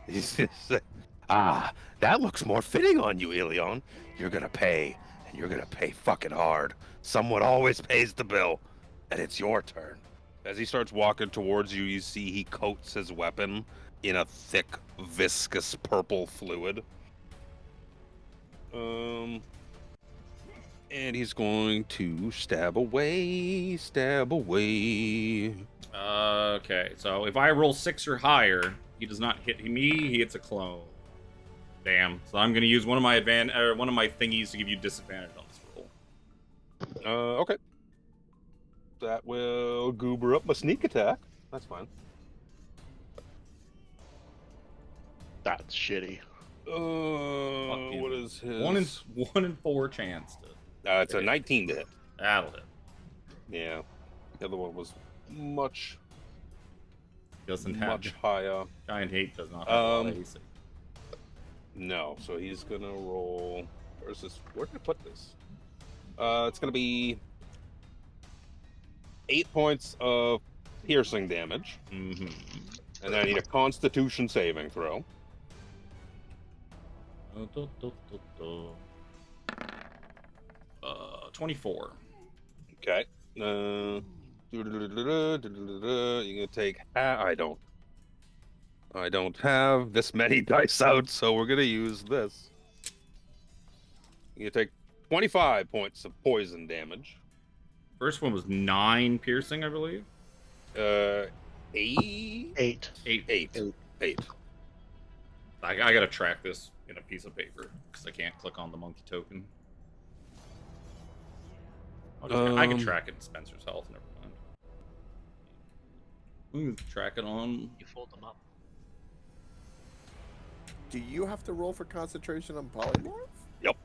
He's gonna say, that looks more fitting on you, Ilion. You're gonna pay, and you're gonna pay fucking hard. Someone always pays the bill, and it's your turn. As he starts walking towards you, you see he coats his weapon in a thick, viscous purple fluid. And he's going to stab away.
Okay, so if I roll 6 or higher, he does not hit me. He hits a clone. Damn. So I'm gonna use one of my thingies to give you disadvantage on this roll.
Okay. That will goober up my sneak attack. That's fine.
That's shitty.
What is his?
1 in 4 chance to.
It's a 19 to hit.
That'll hit.
Yeah. The other one was much
Doesn't have
higher.
Giant hate does not have a lot of AC.
No, so he's gonna roll. Where's this? Where did I put this? It's gonna be 8 points of piercing damage,
Mm-hmm.
and then I need a Constitution saving throw.
24.
Okay. You're gonna take. I don't have this many dice out, so we're gonna use this. You take 25 points of poison damage.
First one was 9 piercing, I believe.
8.
8.
8.
I gotta track this in a piece of paper because I can't click on the monkey token. I can track it in Spencer's health. Never mind. We can track it on.
You fold them up.
Do you have to roll for concentration on polymorph?
Yep.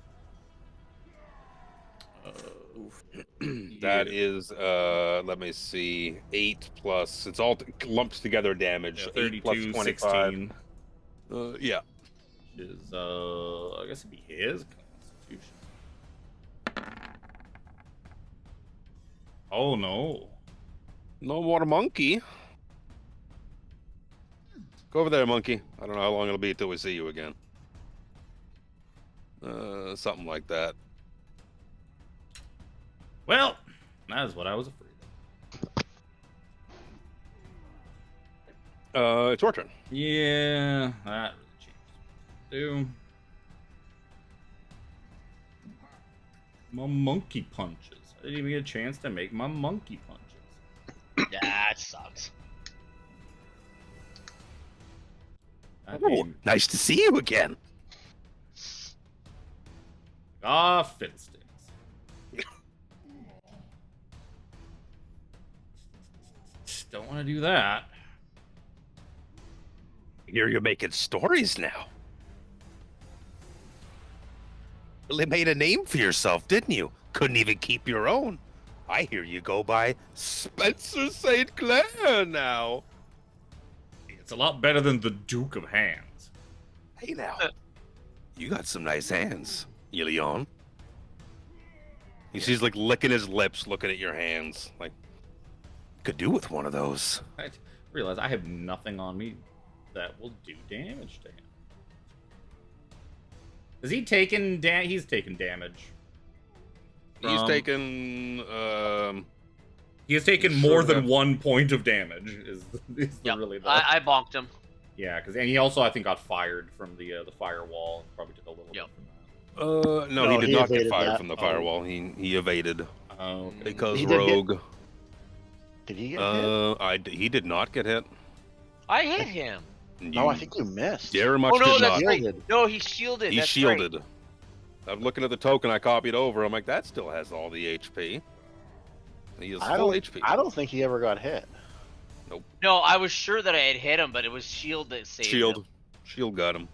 That is, let me see, 8 plus, it's all lumped together damage.
Yeah,
8 plus 25.
16.
Yeah.
Is, I guess it'd be his Constitution. Oh, no.
No more monkey. Go over there, monkey. I don't know how long it'll be until we see you again. Something like that.
Well, that is what I was afraid of.
It's your turn.
Yeah, that really changes. My monkey punches. I didn't even get a chance to make my monkey punches.
That sucks.
Oh, nice to see you again.
Fiddlesticks. Don't want to do that.
You're making stories now. Really made a name for yourself, didn't you? Couldn't even keep your own. I hear you go by Spencer St. Clair now.
It's a lot better than the Duke of Hands.
Hey now, you got some nice hands, Ilion. He's like licking his lips, looking at your hands. Like, could do with one of those.
I realize I have nothing on me that will do damage to him. Is he taking He's taking damage.
He's
From-
taken.
He has taken
He's
more
sure
than
have-
1 point of damage. Is the
Yep.
really the...
I bonked him.
Yeah, and he also I think got fired from the firewall. Probably took a little
Yep.
bit from that.
No,
No,
he did
he
not get
evaded
fired
that.
from the
Oh.
firewall. He evaded
Oh,
because
He did get-
rogue.
Did he get hit?
He did not get hit.
I hit him.
No, I think you missed.
Very much
Oh no,
did
that's
not.
right.
Shielded.
No, he's shielded.
He
That's
shielded.
Right.
I'm looking at the token I copied over. I'm like, that still has all the HP. He is full HP.
I don't think he ever got hit.
No, I was sure that I had hit him, but it was shield that saved him.
Shield got him.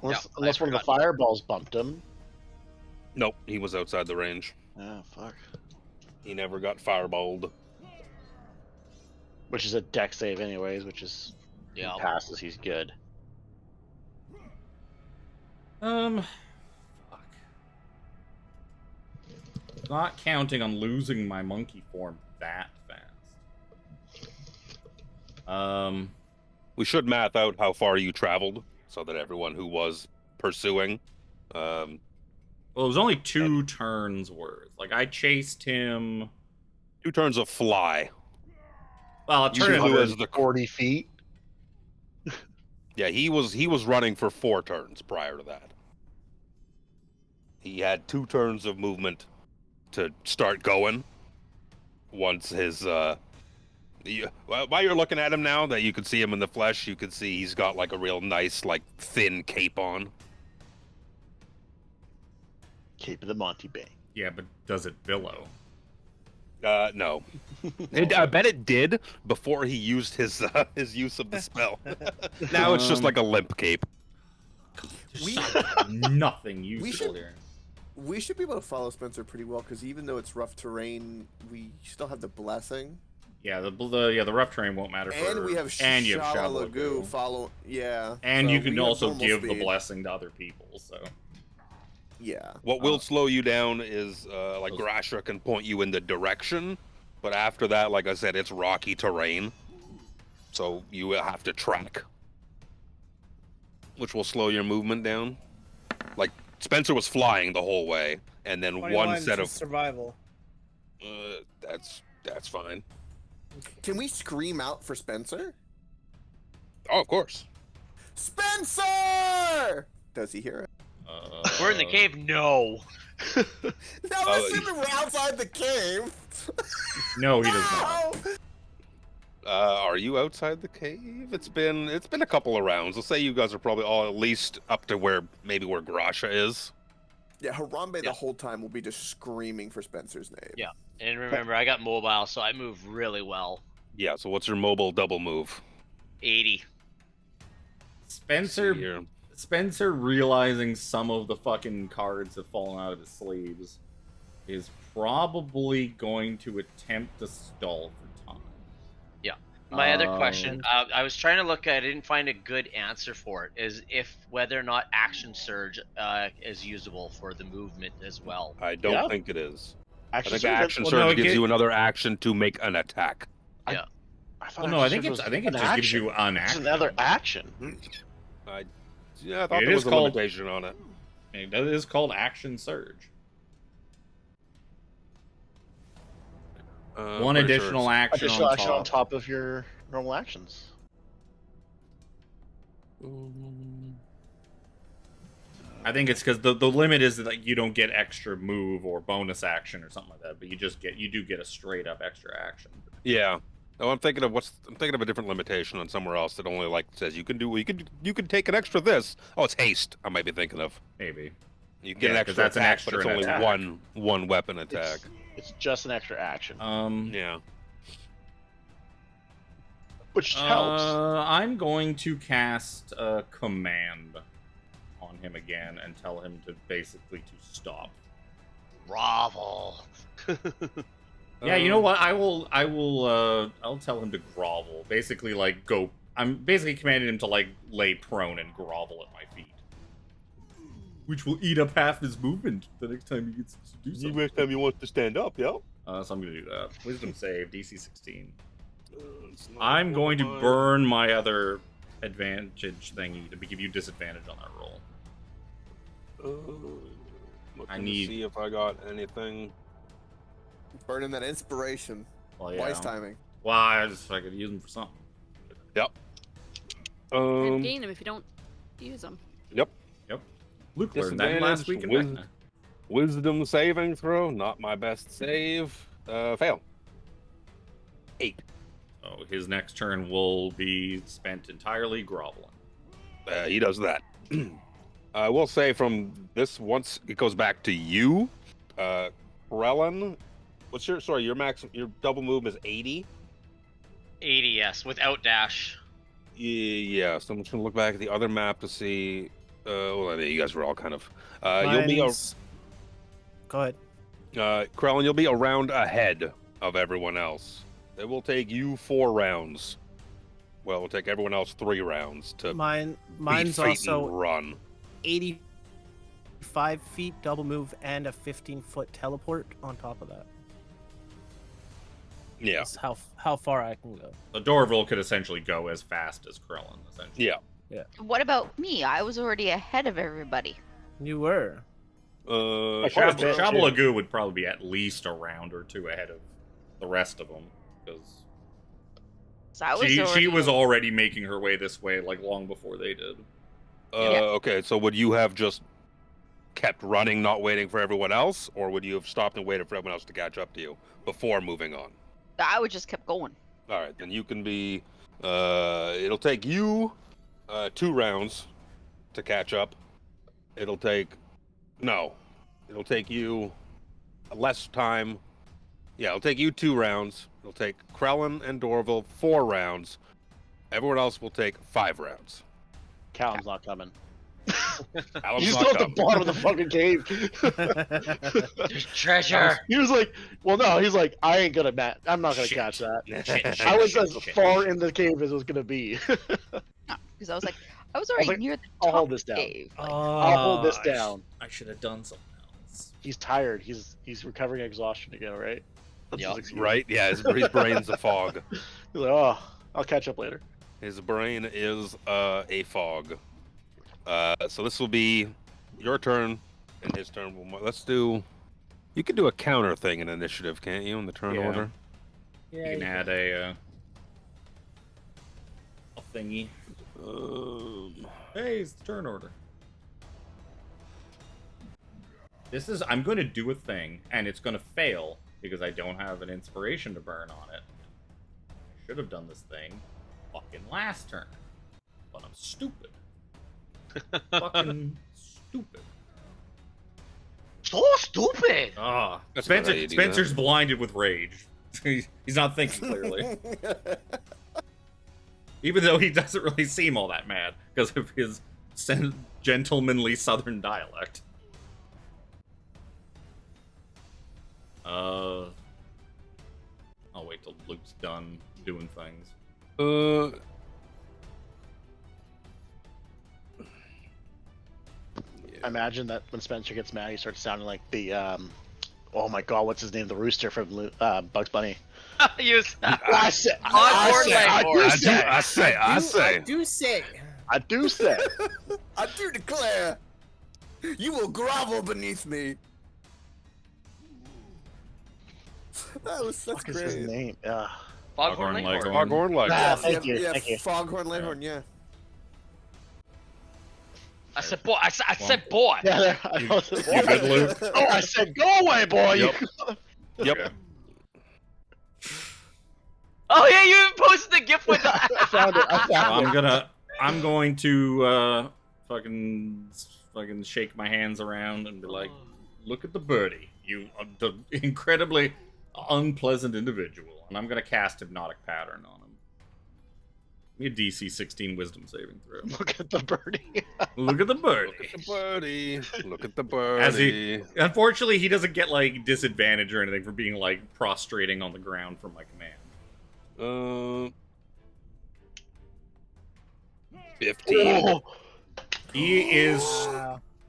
Unless,
Yeah,
unless
I
one of the
forgot.
fireballs bumped him.
Nope, he was outside the range.
Oh, fuck.
He never got fireballed.
Which is a deck save anyways, which is...
Yeah.
He passes, he's good.
fuck. Not counting on losing my monkey form that fast.
We should math out how far you traveled so that everyone who was pursuing.
Well, it was only 2 turns worth. Like, I chased him...
2 turns of fly.
Well, a
You
turn
flew
and...
as the
40 feet.
Yeah, he was running for 4 turns prior to that. He had 2 turns of movement to start going. Once his while you're looking at him now, that you can see him in the flesh, you can see he's got like a real nice, like thin cape on.
Cape of the Monty Bay.
Yeah, but does it billow?
No. I bet it did before he used his use of the spell. Now it's just like a limp cape.
We-
Nothing
We
useful
should-
here.
We should be able to follow Spencer pretty well because even though it's rough terrain, we still have the blessing,
Yeah, the rough terrain won't matter for...
and we have
and you have
Shalalagu
Shalalagu.
follow. Yeah,
And
so
you
we
can
have
also
normal
give the
speed.
blessing to other people, so...
Yeah.
What will slow you down is like Grasha can point you in the direction, but after that, like I said, it's rocky terrain, so you will have to track, which will slow your movement down. Like Spencer was flying the whole way, and then one set of
survival.
that's fine.
Can we scream out for Spencer?
Oh, of course.
Spencer! Does he hear it?
We're in the cave. No.
No, assuming we're outside the cave.
No, he does not.
No!
Are you outside the cave? It's been a couple of rounds. Let's say you guys are probably all at least up to where Grasha is.
Yeah, Harambe
Yeah.
the whole time will be just screaming for Spencer's name.
Yeah. And remember, I got mobile, so I move really well.
Yeah. So what's your mobile double move?
80.
Spencer...
Here.
Spencer realizing some of the fucking cards have fallen out of his sleeves is probably going to attempt to stall for time.
My other question, I was trying to look at, I didn't find a good answer for it, is if whether or not action surge is usable for the movement as well.
I don't
Yeah.
think it is. I
Action
think
surge?
action
well,
surge
no, it
gives
get-
you another action to make an attack.
I
Well,
thought
no, I
action
think
surge
it
was
just
an
gives you an
It's
action.
another action.
Yeah, I thought
It
there
is
was a
called-
limitation on it.
It is called action surge. One
Pretty sure
additional
it's-
action
Additional
on
action
top.
on top of your normal actions.
I think it's because the limit is that you don't get extra move or bonus action or something like that, but you do get a straight up extra action.
Yeah. No, I'm thinking of a different limitation on somewhere else that only like says you can take an extra this. Oh, it's haste. I might be thinking of.
Maybe.
You get an
Yeah, 'cause
extra
that's an
attack,
extra
but it's
in
only
attack.
one weapon attack.
It's just an extra action,
Yeah.
which helps.
I'm going to cast a command on him again and tell him to basically to stop.
Grovel.
Yeah, you know what? I'll tell him to grovel. Basically, like, go. I'm basically commanding him to, like, lay prone and grovel at my feet. Which will eat up half his movement the next time he gets to do something.
Next time you want to stand up, yeah.
So I'm gonna do that. Wisdom save, DC 16.
It's not
I'm going to
mine.
burn my other advantage thingy to give you disadvantage on that roll.
Looking to see if I got anything.
Burning that inspiration.
Well, yeah.
Wise timing.
Well, I could use them for something.
Yep.
And gain them if you don't use them.
Yep.
Luke learned that last week in Vecna.
Wisdom saving throw, not my best save. Fail. 8.
So his next turn will be spent entirely groveling.
He does that. I will say from this, once it goes back to you, Krellin, what's your max, your double move is 80?
80, yes, without dash.
Yeah, so I'm just gonna look back at the other map to see. Well, you guys were all kind of. You'll be.
Go ahead.
Krellin, you'll be a round ahead of everyone else. It will take you 4 rounds. Well, it will take everyone else 3 rounds to.
Mine's
beat fate
also
and run.
85 feet double move and a 15-foot teleport on top of that.
Yeah.
That's how far I can go.
The Dorville could essentially go as fast as Krellin, essentially.
Yeah.
What about me? I was already ahead of everybody.
You were.
Shabalagoo would probably be at least a round or 2 ahead of the rest of them, because she was already making her way this way like long before they did.
Okay, so would you have just kept running, not waiting for everyone else, or would you have stopped and waited for everyone else to catch up to you before moving on?
I would just kept going.
All right, then you can be. It'll take you 2 rounds to catch up. It'll take you less time. Yeah, it'll take you 2 rounds. It'll take Krellin and Dorville 4 rounds. Everyone else will take 5 rounds.
Callum's not coming.
Callum's
He's
not
still at the
coming.
bottom of the fucking cave.
There's treasure.
He was like, well, no, he's like, I ain't gonna I'm not gonna catch that. I was as far in the cave as it was gonna be.
Because I was like, I was already near the top
I'll hold this down.
cave. Like,
I'll hold this down.
I should have done something else.
He's tired. He's recovering exhaustion again, right? That's his excuse.
Right? Yeah, his brain's a fog.
He's like, oh, I'll catch up later.
His brain is a fog. So this will be your turn and his turn. Let's do. You can do a counter thing in initiative, can't you? In the turn order.
Yeah,
You can add a thingy. Hey, it's the turn order. I'm going to do a thing, and it's going to fail because I don't have an inspiration to burn on it. I should have done this thing fucking last turn, but I'm stupid. Fucking stupid.
So stupid.
Ah,
That's not how you do that.
Spencer's blinded with rage. He's not thinking clearly. Even though he doesn't really seem all that mad because of his gentlemanly southern dialect. I'll wait till Luke's done doing things.
I imagine that when Spencer gets mad, he starts sounding like the oh my god, what's his name? The rooster from Bugs Bunny.
Use
I say.
I
do say.
I
do declare, you will grovel beneath me. That's
What is
great.
his name?
Foghorn Leghorn.
Foghorn Leghorn.
Ah, thank you.
Foghorn Leghorn, yeah.
I said boy. I said boy.
Yeah,
You good, Luke?
Oh, I said go away, boy.
Yep. Yep.
Oh yeah, you even posted the GIF with
I found it.
I'm going to fucking shake my hands around and be like, look at the birdie, you the incredibly unpleasant individual, and I'm gonna cast Hypnotic Pattern on him. Give me a DC 16 Wisdom saving throw.
Look at the birdie.
Look at the birdie.
Look at the birdie. Look at the birdie.
Unfortunately, he doesn't get like disadvantage or anything for being like prostrating on the ground from my command.
15.
Oh,
He is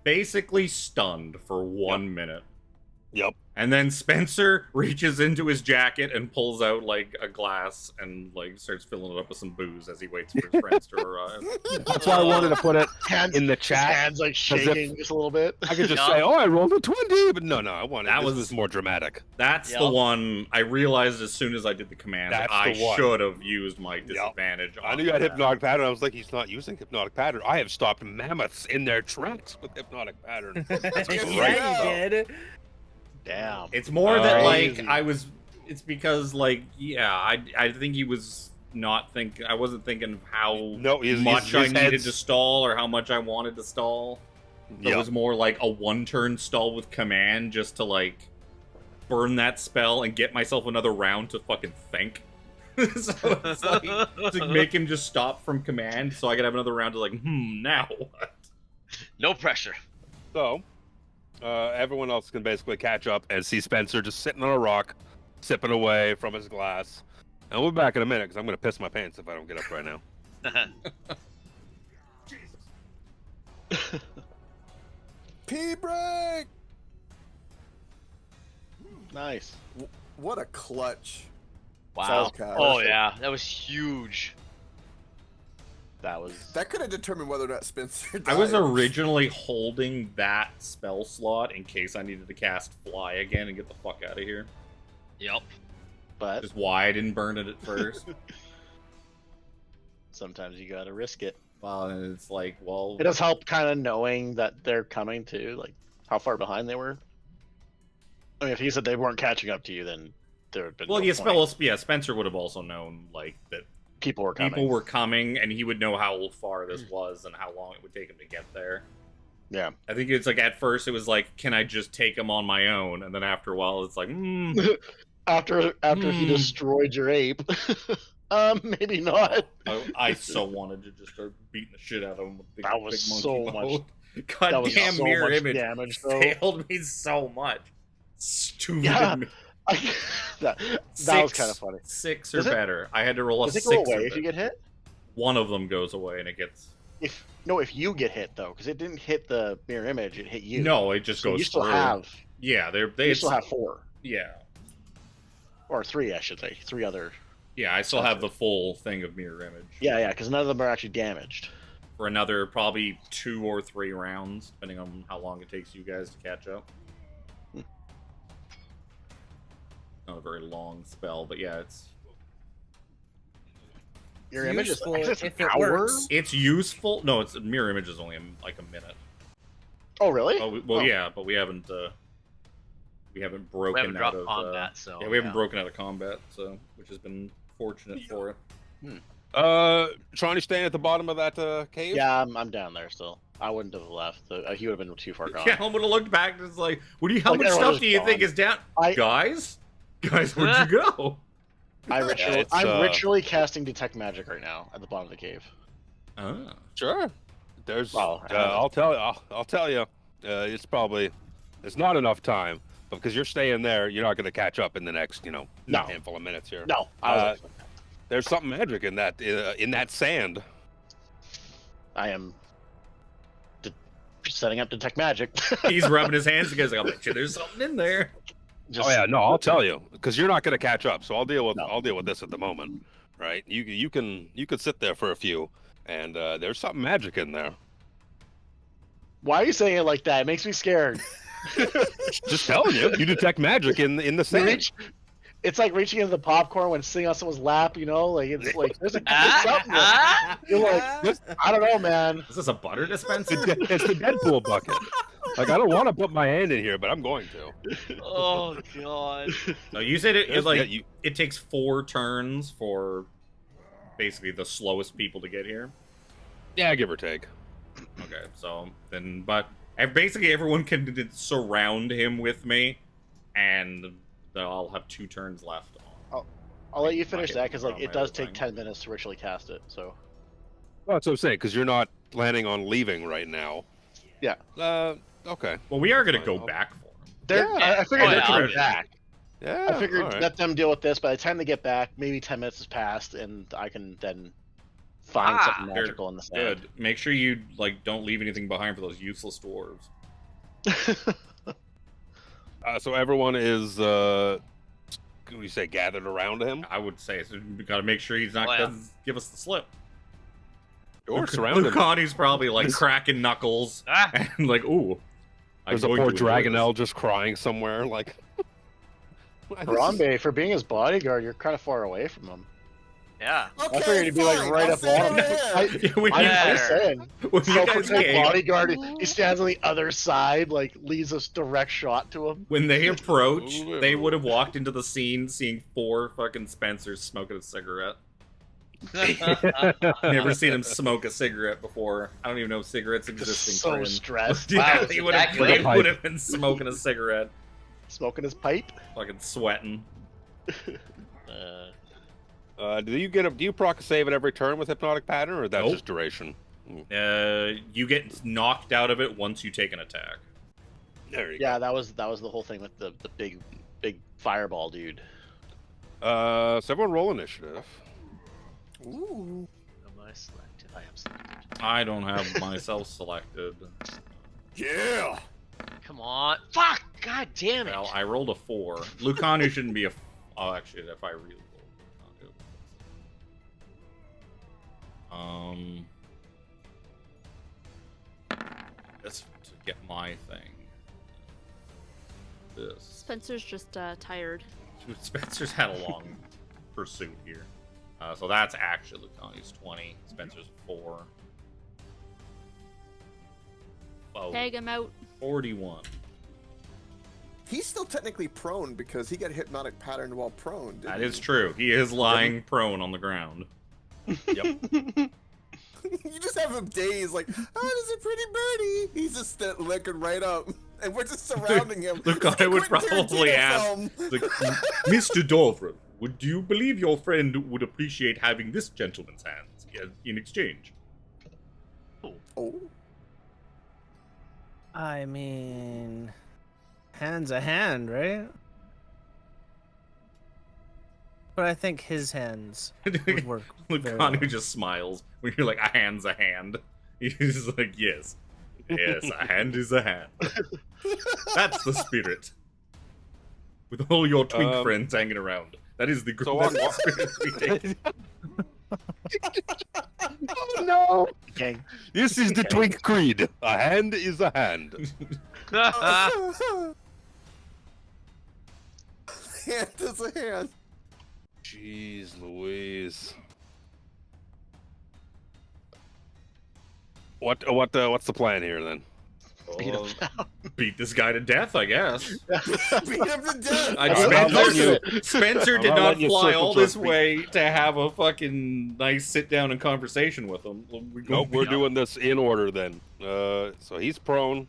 basically stunned for 1 minute.
Yep.
And then Spencer reaches into his jacket and pulls out like a glass and like starts filling it up with some booze as he waits for his friends to arrive.
That's why I wanted to put it in the chat.
His hands like shaking just a little bit.
I could just say, "Oh, I rolled a 20," but no, I wanted
That
this
was-
was more dramatic.
That's the one I realized as soon as I did the command.
That's
I
the one.
should have used my disadvantage.
I knew you had hypnotic pattern. I was like, he's not using hypnotic pattern. I have stopped mammoths in their tracks with hypnotic pattern. That's great,
Yeah,
though.
you did.
Damn.
It's more that like
Crazy.
it's because like I think he was not thinking. I wasn't thinking of how much I needed to stall or how much I wanted to stall. So it was more like a one-turn stall with command just to like burn that spell and get myself another round to fucking think. So it's like to make him just stop from command so I could have another round to like, now what?
No pressure.
So, everyone else can basically catch up and see Spencer just sitting on a rock, sipping away from his glass. And we'll be back in a minute because I'm going to piss my pants if I don't get up right now.
Pee break.
Nice.
What a clutch.
Wow.
Cast.
Oh yeah, that was huge.
That could have determined whether or not Spencer died.
I was originally holding that spell slot in case I needed to cast Fly again and get the fuck out of here.
Yep.
But
just why I didn't burn it at first.
Sometimes you gotta risk it.
Well, and it's like, well,
it does help kind of knowing that they're coming too, like how far behind they were. I mean, if he said they weren't catching up to you, then there would have been
well, Spencer would have also known like that
people were coming.
People were coming, and he would know how far this was and how long it would take him to get there.
Yeah,
I think it's like at first it was like, can I just take him on my own? And then after a while, it's like,
after he destroyed your ape, maybe not.
I so wanted to just start beating the shit out of him with the
that was
big
so
monkey
much.
bow. Goddamn
so
mirror
much
image
damage,
failed me so much. Stupid.
Yeah. that was kind of funny.
6 or better. I had to roll a 6
go away
or
if you get hit?
One of them goes away and it gets...
If you get hit though, because it didn't hit the mirror image, it hit you.
No, it just goes
you still
through.
have...
Yeah,
you still have 4.
Yeah.
Or 3, I should say. 3 other...
Yeah, I still have the full thing of mirror image.
Yeah, because none of them are actually damaged.
For another probably 2 or 3 rounds, depending on how long it takes you guys to catch up. Not a very long spell, but yeah, it's...
Mirror image is
useful
if
if it works.
It's useful. No, it's mirror image is only like a minute.
Oh, really?
Oh, yeah, but we haven't broken out
dropped
of
combat, so
yeah, we haven't broken out of combat, so which has been fortunate for it.
Trying to stay at the bottom of that cave?
Yeah, I'm down there still. I wouldn't have left. He would have been too far gone.
Yeah, I would have looked back and it's like, how
Like,
much
everyone
stuff
was
do you
gone.
think is down? Guys, where'd you go?
I'm ritually casting detect magic right now at the bottom of the cave.
Ah,
sure. There's.
Well,
I'll tell you. It's not enough time, but because you're staying there, you're not going to catch up in the next, handful of minutes here.
No,
there's something magic in that sand.
I am setting up detect magic.
He's rubbing his hands together. Like, I bet you there's something in there.
I'll tell you, because you're not going to catch up. So I'll deal with this at the moment, right? You can sit there for a few, and there's something magic in there.
Why are you saying it like that? It makes me scared.
Just telling you, you detect magic in the sand.
It's like reaching into the popcorn when sitting on someone's lap, like it's like there's something there. You're like, I don't know, man.
Is this a butter dispenser?
It's the Deadpool bucket. Like, I don't want to put my hand in here, but I'm going to.
Oh god.
No, you said it takes 4 turns for basically the slowest people to get here.
Yeah, give or take.
Okay, so then, but basically everyone can surround him with me, and I'll have 2 turns left.
I'll let you finish that because it does take 10 minutes to ritually cast it. So.
Well, that's what I'm saying, because you're not planning on leaving right now.
Yeah.
Okay.
Well, we are gonna go back for him.
I figured they're coming back.
Yeah.
I figured let them deal with this. By the time they get back, maybe 10 minutes has passed, and I can then find something magical in the sand.
Good. Make sure you don't leave anything behind for those useless dwarves.
So everyone is, can we say, gathered around him?
I would say so. We gotta make sure he's not gonna give us the slip.
Or surround him.
Connie's probably like cracking knuckles and like, ooh.
There's a poor Dragonelle just crying somewhere, like.
Harambe, for being his bodyguard, you're kind of far away from him.
Yeah.
Okay,
I figured he'd be like
fine,
right
I'll
up
stay
on him.
over here.
I'm just saying.
When you guys came,
Bodyguard, he stands on the other side, like leaves a direct shot to him.
when they approached, they would have walked into the scene seeing 4 fucking Spencers smoking a cigarette. Never seen him smoke a cigarette before. I don't even know if cigarettes existing.
So
for him.
stressed.
Yeah,
Wow,
he
exactly.
would have been smoking a cigarette,
Smoking his pipe.
fucking sweating.
Do you proc a save at every turn with hypnotic pattern, or that's
Nope.
just duration?
You get knocked out of it once you take an attack.
There you
Yeah, that was the whole thing with the big fireball dude.
go. So everyone roll initiative.
Ooh.
Am I selected? I am selected.
I don't have myself selected.
Yeah.
Come on. Fuck! God damn it.
Well, I rolled a 4. Lucanu shouldn't be a. Oh, actually, if I really roll Lucanu. That's to get my thing. This.
Spencer's just tired.
Spencer's had a long pursuit here. So that's actually Lucanu's 20. Spencer's 4. Oh,
Tag him out.
41.
He's still technically prone because he got hypnotic patterned while prone. Didn't
That is true. He is lying prone on the ground.
Yep.
You just have him dazed, like, oh, there's a pretty birdie. He's just looking right up, and we're just surrounding him.
Look,
It's like
I
a
would
Quentin
probably
Tarantino
ask,
film.
like, Mr. Dovre, would you believe your friend would appreciate having this gentleman's hands in exchange?
Oh.
I mean, hand's a hand, right? But I think his hands would work. very well.
Lucanu just smiles when you're like, a hand's a hand. He's like, yes. Yes, a hand is a hand. That's the spirit. With all your twink friends hanging around. That is the
So
that's
on-
the spirit we take.
Oh no!
Okay.
This is the Twink Creed. A hand is a hand.
Hand is a hand.
Jeez Louise. What's the plan here then?
Beat this guy to death, I guess.
Beat him to death.
Spencer did
I'll
not
let you
fly
circle
all this
jerk me.
way to have a fucking nice sit down and conversation with him.
Nope, we're doing this in order then. So he's prone,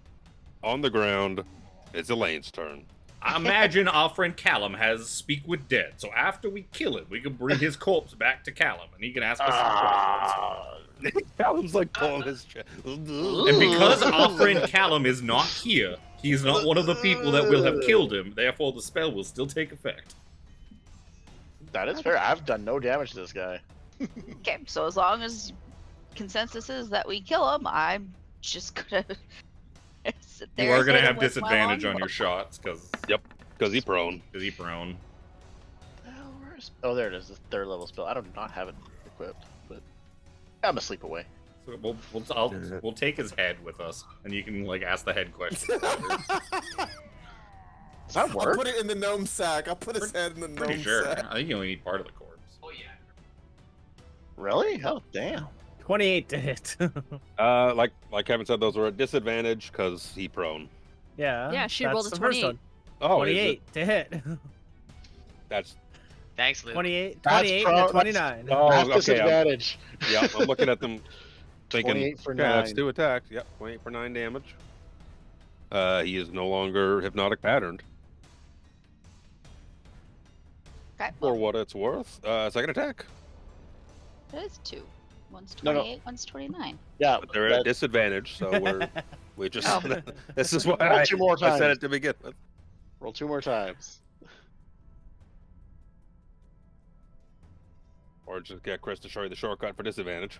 on the ground. It's Elaine's turn.
Imagine our friend Callum has Speak with Dead, so after we kill him, we can bring his corpse back to Callum, and he can ask us some questions.
Callum's like pulling his chest.
And because our friend Callum is not here, he's not one of the people that will have killed him, therefore the spell will still take effect.
That is fair. I've done no damage to this guy.
Okay, so as long as consensus is that we kill him, I'm just gonna sit there.
You are going to
hit him
have
with my
disadvantage on
longbow.
your shots, because
Because he's prone.
he's prone.
Oh, there it is. The 3rd level spell. I do not have it equipped, but I'm asleep away.
So we'll take his head with us, and you can like ask the head question.
Does that
I'll
work?
put it in the gnome sack. I'll put his head in the
Pretty
gnome
sure.
sack.
I think you only need part of the corpse.
Oh yeah.
Really? Oh, damn.
28 to hit.
Like Kevin said, those were at disadvantage because he prone.
Yeah.
Yeah, she
that's
rolled a
the first
28.
one.
Oh, is it?
28 to hit.
That's
Thanks, Luke.
28,
That's
28
pro-
to 29.
oh,
That's
okay.
disadvantage.
Yeah, I'm looking at them, thinking,
28 for
okay, that's
9.
2 attacks. Yep, 28 for 9 damage. He is no longer hypnotic patterned.
Okay,
For what it's worth. Second attack.
it is 2. One's
No, no.
28, one's 29.
Yeah,
But they're at
that-
disadvantage, so we just.
Oh.
This is why
Roll
I
2 more
said
times.
it to begin with.
Roll 2 more times.
Or just get Chris to show you the shortcut for disadvantage.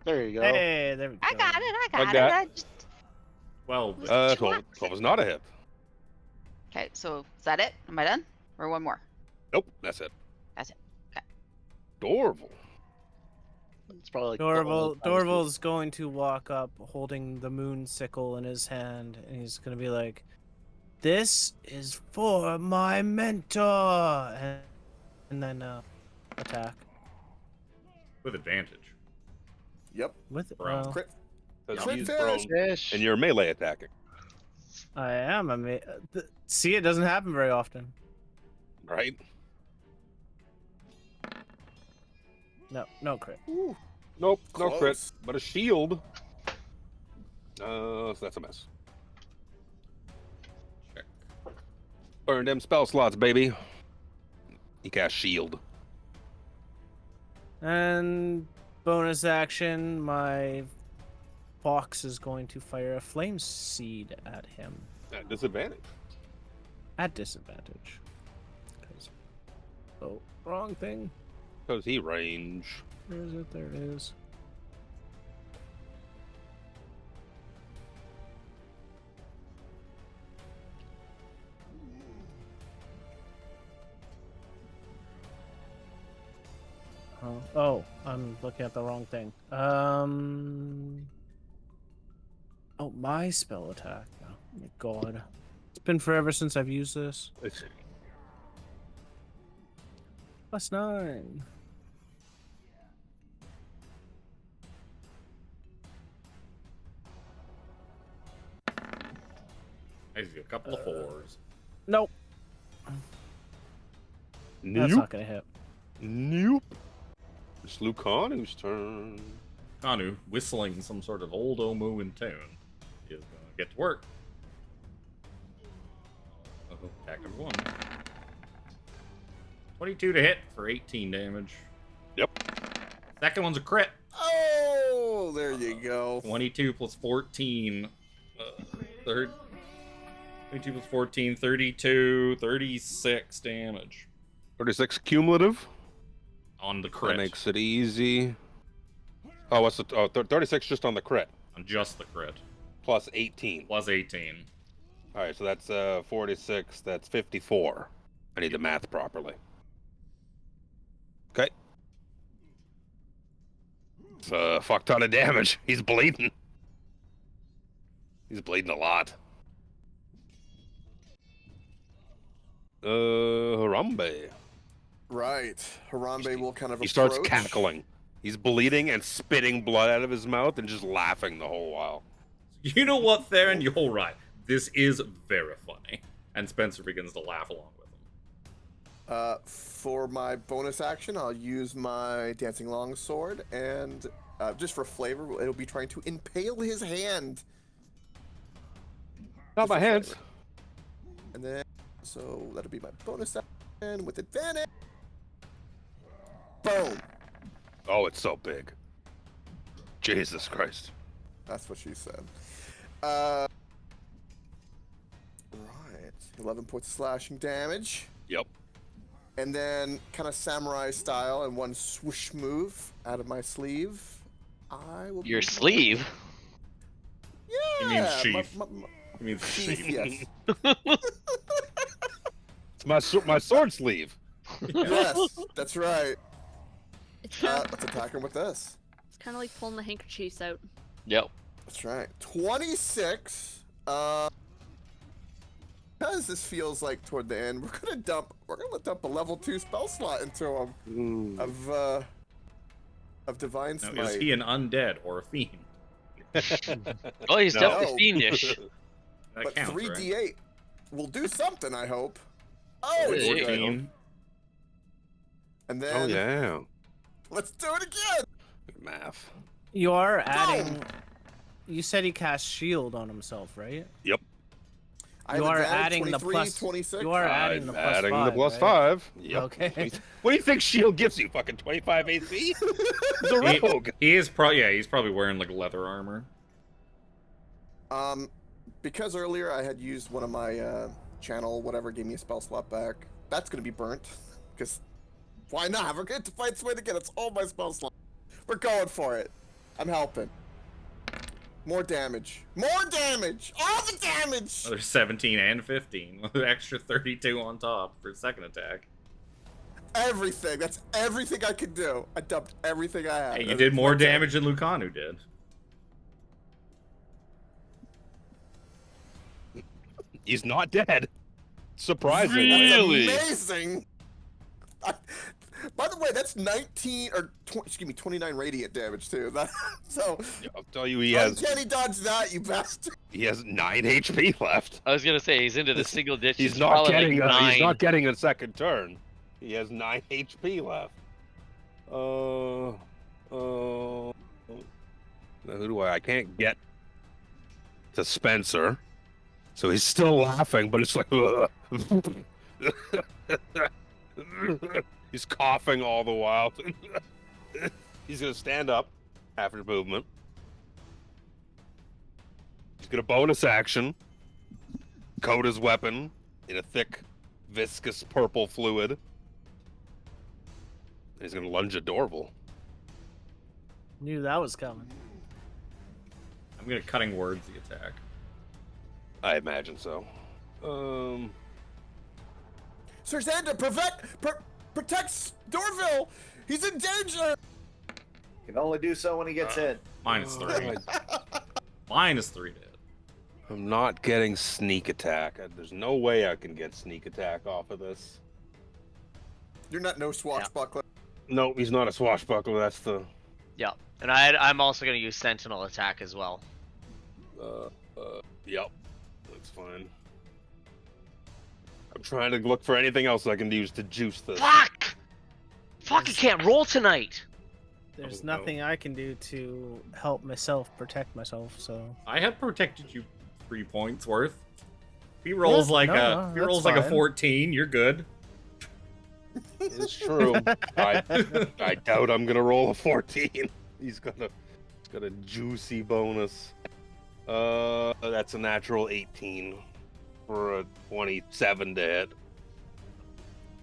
There you go.
Hey, there we go.
I got it. I got
Like
it.
that.
I just,
12.
12 is not a hit.
Okay, so is that it? Am I done? Or one more?
Nope, that's it.
That's it. Okay.
Dorval.
It's probably like the only time he's
Dorval's going to walk up holding the moon sickle in his hand, and he's going to be like, "This is for my mentor," and then attack
With advantage.
Yep.
with
Prone.
Crit.
Because
Crit
he's
fish.
prone,
Fish.
and you're melee attacking.
I am. See, it doesn't happen very often.
Right?
No crit.
Ooh,
Nope, no crit.
Close.
But a shield. So that's a mess.
Check.
Burn them spell slots, baby. You cast shield.
And bonus action, my fox is going to fire a flame seed at him
At disadvantage.
at disadvantage. 'Cause- Oh, wrong thing.
Because he range.
Where is it? There it is. Oh, I'm looking at the wrong thing. Oh, my spell attack. Oh my god. It's been forever since I've used this. +9.
I see a couple of 4s.
Nope. That's
Nope.
not gonna hit.
Nope. It's Lucanu's turn.
Kanu, whistling some sort of old Omuan tune, is going to get to work. Attack number 1. 22 to hit for 18 damage.
Yep.
Second one's a crit.
Oh, there you go.
22 plus 14. Third. 22 plus 14, 32, 36 damage
36 cumulative.
on the
That
crit.
makes it easy. Oh, what's the 36 just on the crit.
On just the crit.
Plus 18.
Plus 18.
Alright, so that's 46, that's 54. I need the math properly. Okay. It's a fuck ton of damage. He's bleeding. He's bleeding a lot. Harambe.
Right. Harambe will kind of
He starts
approach.
cackling. He's bleeding and spitting blood out of his mouth and just laughing the whole while.
You know what, Theron? You're right. This is very funny. And Spencer begins to laugh along with him.
For my bonus action, I'll use my dancing longsword, and just for flavor, it'll be trying to impale his hand.
Not my hands.
And then, so that'll be my bonus action with advantage. Boom.
Oh, it's so big. Jesus Christ.
That's what she said. Right. 11 points of slashing damage.
Yep.
And then, kind of samurai style, and one swoosh move out of my sleeve. I will.
Your
be-
sleeve?
Yeah.
He means sheath.
my-
He means
sheath,
sheath.
yes.
It's my sword sleeve.
Yes, that's right.
It's kind
Let's attack him with this.
of like pulling the handkerchiefs out.
Yep.
That's right. 26. Because this feels like toward the end, we're gonna dump a level 2 spell slot into him of divine
Now,
smite.
is he an undead or a fiend?
Oh, he's
No.
definitely fiendish.
That
But
counts,
3d8
right?
will do something, I hope. Oh, it's
Hey.
good.
14.
And then
Oh, yeah.
let's do it again.
Good math.
You are adding. You said he cast shield on himself, right?
Yep.
I
You
have
are
advantage,
adding the
23,
plus.
26.
You are adding
I'm
the plus
adding
5.
the plus
right?
5. Yep.
Okay.
What do you think shield gives you? Fucking 25 AC? He's a rogue.
He is probably he's probably wearing like leather armor.
Because earlier I had used one of my channel, whatever, gave me a spell slot back. That's gonna be burnt. Because why not? We're going to fight Smite again. It's all my spell slot. We're going for it. I'm helping. More damage. More damage! All the damage!
Another 17 and 15 with an extra 32 on top for second attack.
Everything. That's everything I could do. I dumped everything I had.
Hey, you did more damage than Lucanu did.
He's not dead. Surprisingly.
Really? That's amazing. By the way, that's 29 radiant damage too. So
I'll tell you, he has.
Uncanny dodge that, you bastard.
He has 9 HP left.
I was gonna say he's into the single digits.
He's not getting.
Like
He's not getting a second turn. He has 9 HP left. Now who do I can't get to Spencer. So he's still laughing, but it's like he's coughing all the while. He's gonna stand up after movement. He's gonna bonus action, coat his weapon in a thick, viscous purple fluid. And he's gonna lunge at Dorval.
Knew that was coming.
I'm gonna cutting words the attack.
I imagine so.
Sir Xander, protects Dorville. He's in danger.
Can only do so when he gets hit.
-3. -3 to hit.
I'm not getting sneak attack. There's no way I can get sneak attack off of this.
You're not no swashbuckler.
No, he's not a swashbuckler. That's the.
Yeah, and I'm also gonna use sentinel attack as well.
Yep. Looks fine. I'm trying to look for anything else I can use to juice this.
Fuck! Fuck! I can't roll tonight.
There's nothing I can do to help myself protect myself. So
I have protected you 3 points worth. If he rolls like
no,
a 14, you're good.
It's true. I doubt I'm gonna roll a 14. He's got a juicy bonus. That's a natural 18 for a 27 to hit.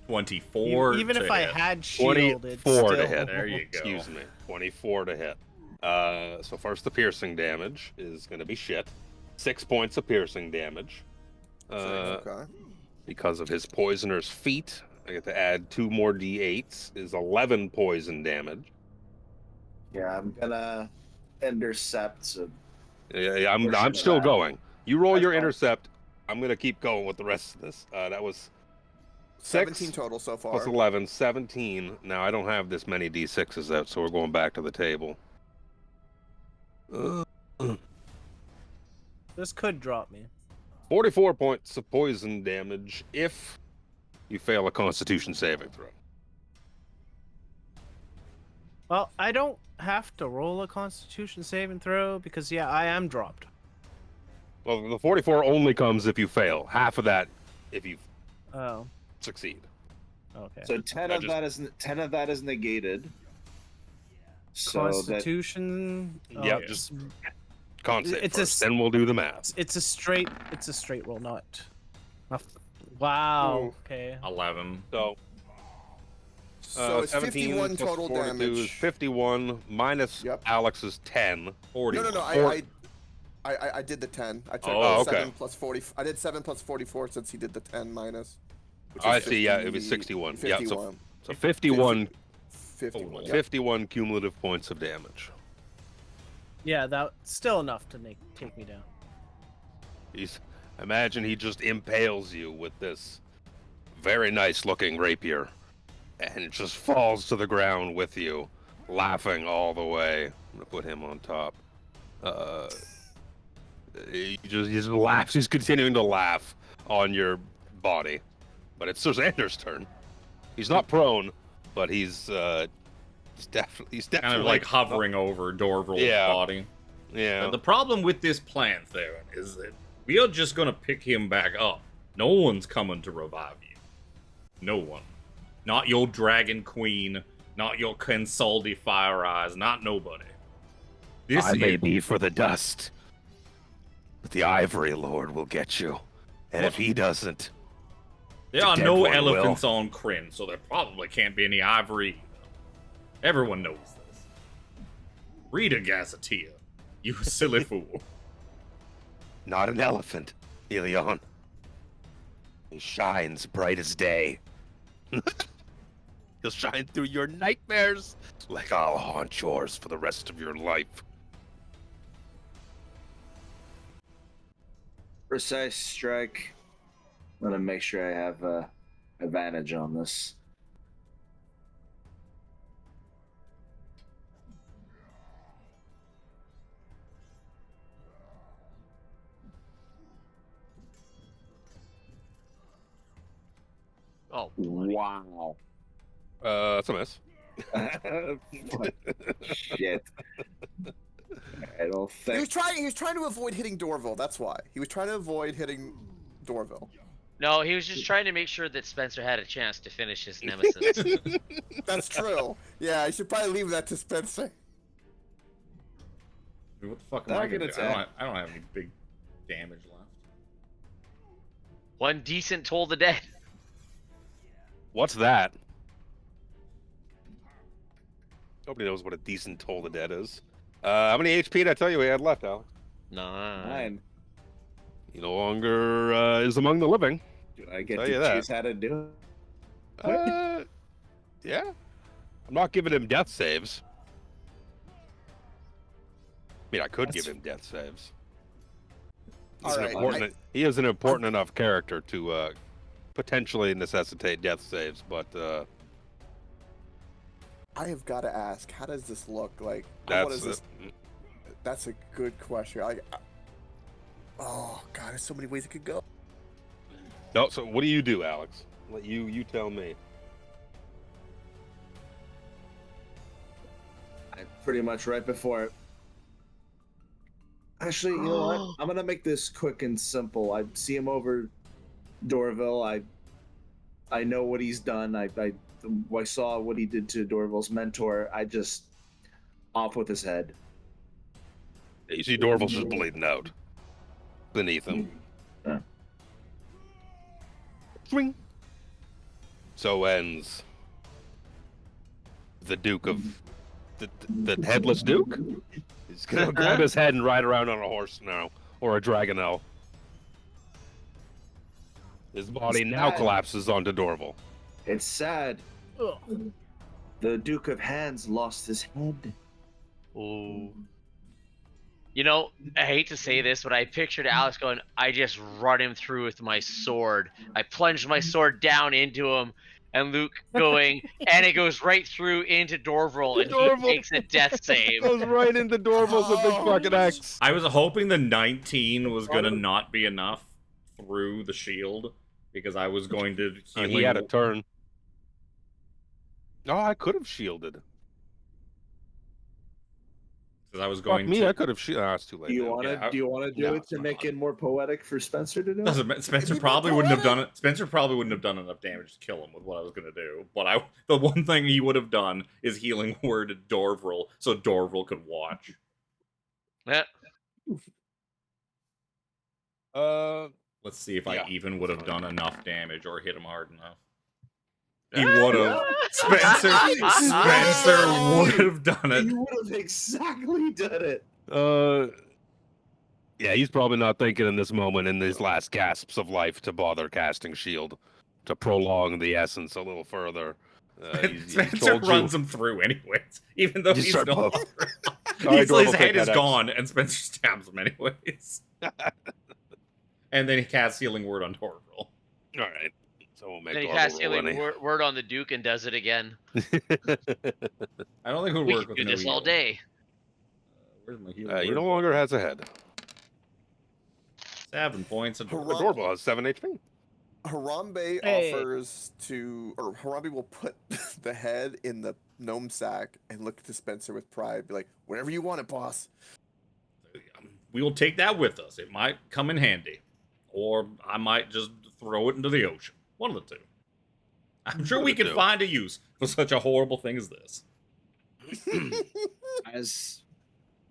24.
Even
to
if I
hit.
had shield, it's
24
still...
to hit.
There you go.
Excuse me. 24 to hit. So first the piercing damage is gonna be shit. 6 points of piercing damage.
Okay.
Because of his poisoner's feat, I get to add 2 more d8s. Is 11 poison damage.
Yeah, I'm gonna intercept. So
Yeah, I'm still going. You roll your intercept. I'm gonna keep going with the rest of this. That was
17 total so far.
plus 11, 17. Now I don't have this many d6s out, so we're going back to the table.
This could drop me.
44 points of poison damage if you fail a Constitution saving throw.
Well, I don't have to roll a Constitution saving throw because, yeah, I am dropped.
Well, the 44 only comes if you fail. Half of that if you succeed.
Okay.
So 10 of that is negated. So
Constitution.
Yep, just con save
it's
first, then we'll do the math.
It's a straight roll, not. Wow.
Ooh.
Okay.
11.
So
It's
17
51
plus
total
42
damage.
is 51 minus Alex's 10. 40.
No. I did the 10. I took 7 plus 40. I did 7 plus 44 since he did the 10 minus.
I see. Yeah, it was 61. 51. Yeah, so 51.
51.
51 cumulative points of damage.
Yeah, that's still enough to take me down.
Imagine he just impales you with this very nice looking rapier and it just falls to the ground with you, laughing all the way. I'm gonna put him on top. He just laughs. He's continuing to laugh on your body. But it's Sir Xander's turn. He's not prone, but he's definitely
kind of like hovering over Dorval's body.
Yeah.
The problem with this plan, Theron, is that we are just gonna pick him back up. No one's coming to revive you. No one. Not your Dragon Queen. Not your Kensaldi Fire Eyes. Not nobody.
I may be for the dust, but the Ivory Lord will get you. And if he doesn't,
there are no elephants on Kryn, so there probably can't be any ivory. Everyone knows this. Read a gazetteer. You silly fool.
Not an elephant, Helion. He shines bright as day. He'll shine through your nightmares like I'll haunt yours for the rest of your life.
Precise strike. I'm gonna make sure I have advantage on this.
Oh,
Wow.
It's a miss.
Shit. I don't
He
think.
was trying to avoid hitting Dorville. That's why he was trying to avoid hitting Dorville.
no, he was just trying to make sure that Spencer had a chance to finish his nemesis.
That's true. Yeah, I should probably leave that to Spencer.
What the fuck am I gonna do? I don't have any big damage left.
One decent Toll the Dead.
What's that? Nobody knows what a decent Toll the Dead is. How many HP did I tell you we had left, Alex?
9.
He no longer is among the living.
Do I get
Tell
to
you that.
choose how to do it?
Yeah. I'm not giving him death saves. I mean, I could give him death saves. He is an important enough character to potentially necessitate death saves, but
I have got to ask, how does this look like?
that's
That's a good question. Oh god, there's so many ways it could go.
no. So what do you do, Alex? Let you tell me.
I pretty much right before it. Actually, you know what? I'm gonna make this quick and simple. I see him over Dorville. I know what he's done. I saw what he did to Dorville's mentor. I just off with his head.
You see Dorville's just bleeding out beneath him.
Yeah.
Swing. So ends the Duke of the headless Duke. He's gonna grab his head and ride around on a horse now, or a dragonel. His body now collapses onto Dorville.
It's sad. The Duke of Hands lost his head.
Ooh. You know, I hate to say this, but I pictured Alex going, I just run him through with my sword. I plunged my sword down into him, and Luke going, and it goes right through into Dorville, and he takes a death save.
Goes right into Dorville's with big fucking axe.
I was hoping the 19 was gonna not be enough through the shield, because I was going to healing.
He had a turn. Oh, I could have shielded.
Because I was going
Fuck me,
to.
I could have shielded. Oh, it's too late.
Do you want to?
Yeah,
do you want to do
no,
it to
it's
make
not.
it more poetic for Spencer to do?
Spencer probably wouldn't have done it. Spencer probably wouldn't have done enough damage to kill him with what I was gonna do. But the one thing he would have done is healing word to Dorville, so Dorville could watch.
Yeah.
Let's see if I even would have done enough damage or hit him hard enough. He would have. Spencer would have done it.
He would have exactly done it.
Yeah, he's probably not thinking in this moment, in these last gasps of life, to bother casting shield, to prolong the essence a little further.
Spencer runs him through anyways, even though he's no
Right,
his head is gone, and Spencer stabs him anyways. And then he casts healing word on Dorville.
All right. So we'll make
Then he
Dorville
casts
roll
healing
any.
word on the Duke and does it again.
I don't think it would
We
work
could
with
do
no
this all
heal.
day.
Where's my healing
He
word?
no longer has a head.
7 points of
Dorville has 7 HP.
Harambe offers to, or Harambe will put the head in the gnome sack and look to Spencer with pride, be like, "Whenever you want it, boss."
We will take that with us. It might come in handy. Or I might just throw it into the ocean. One of the two. I'm sure we can find a use for such a horrible thing as this.
As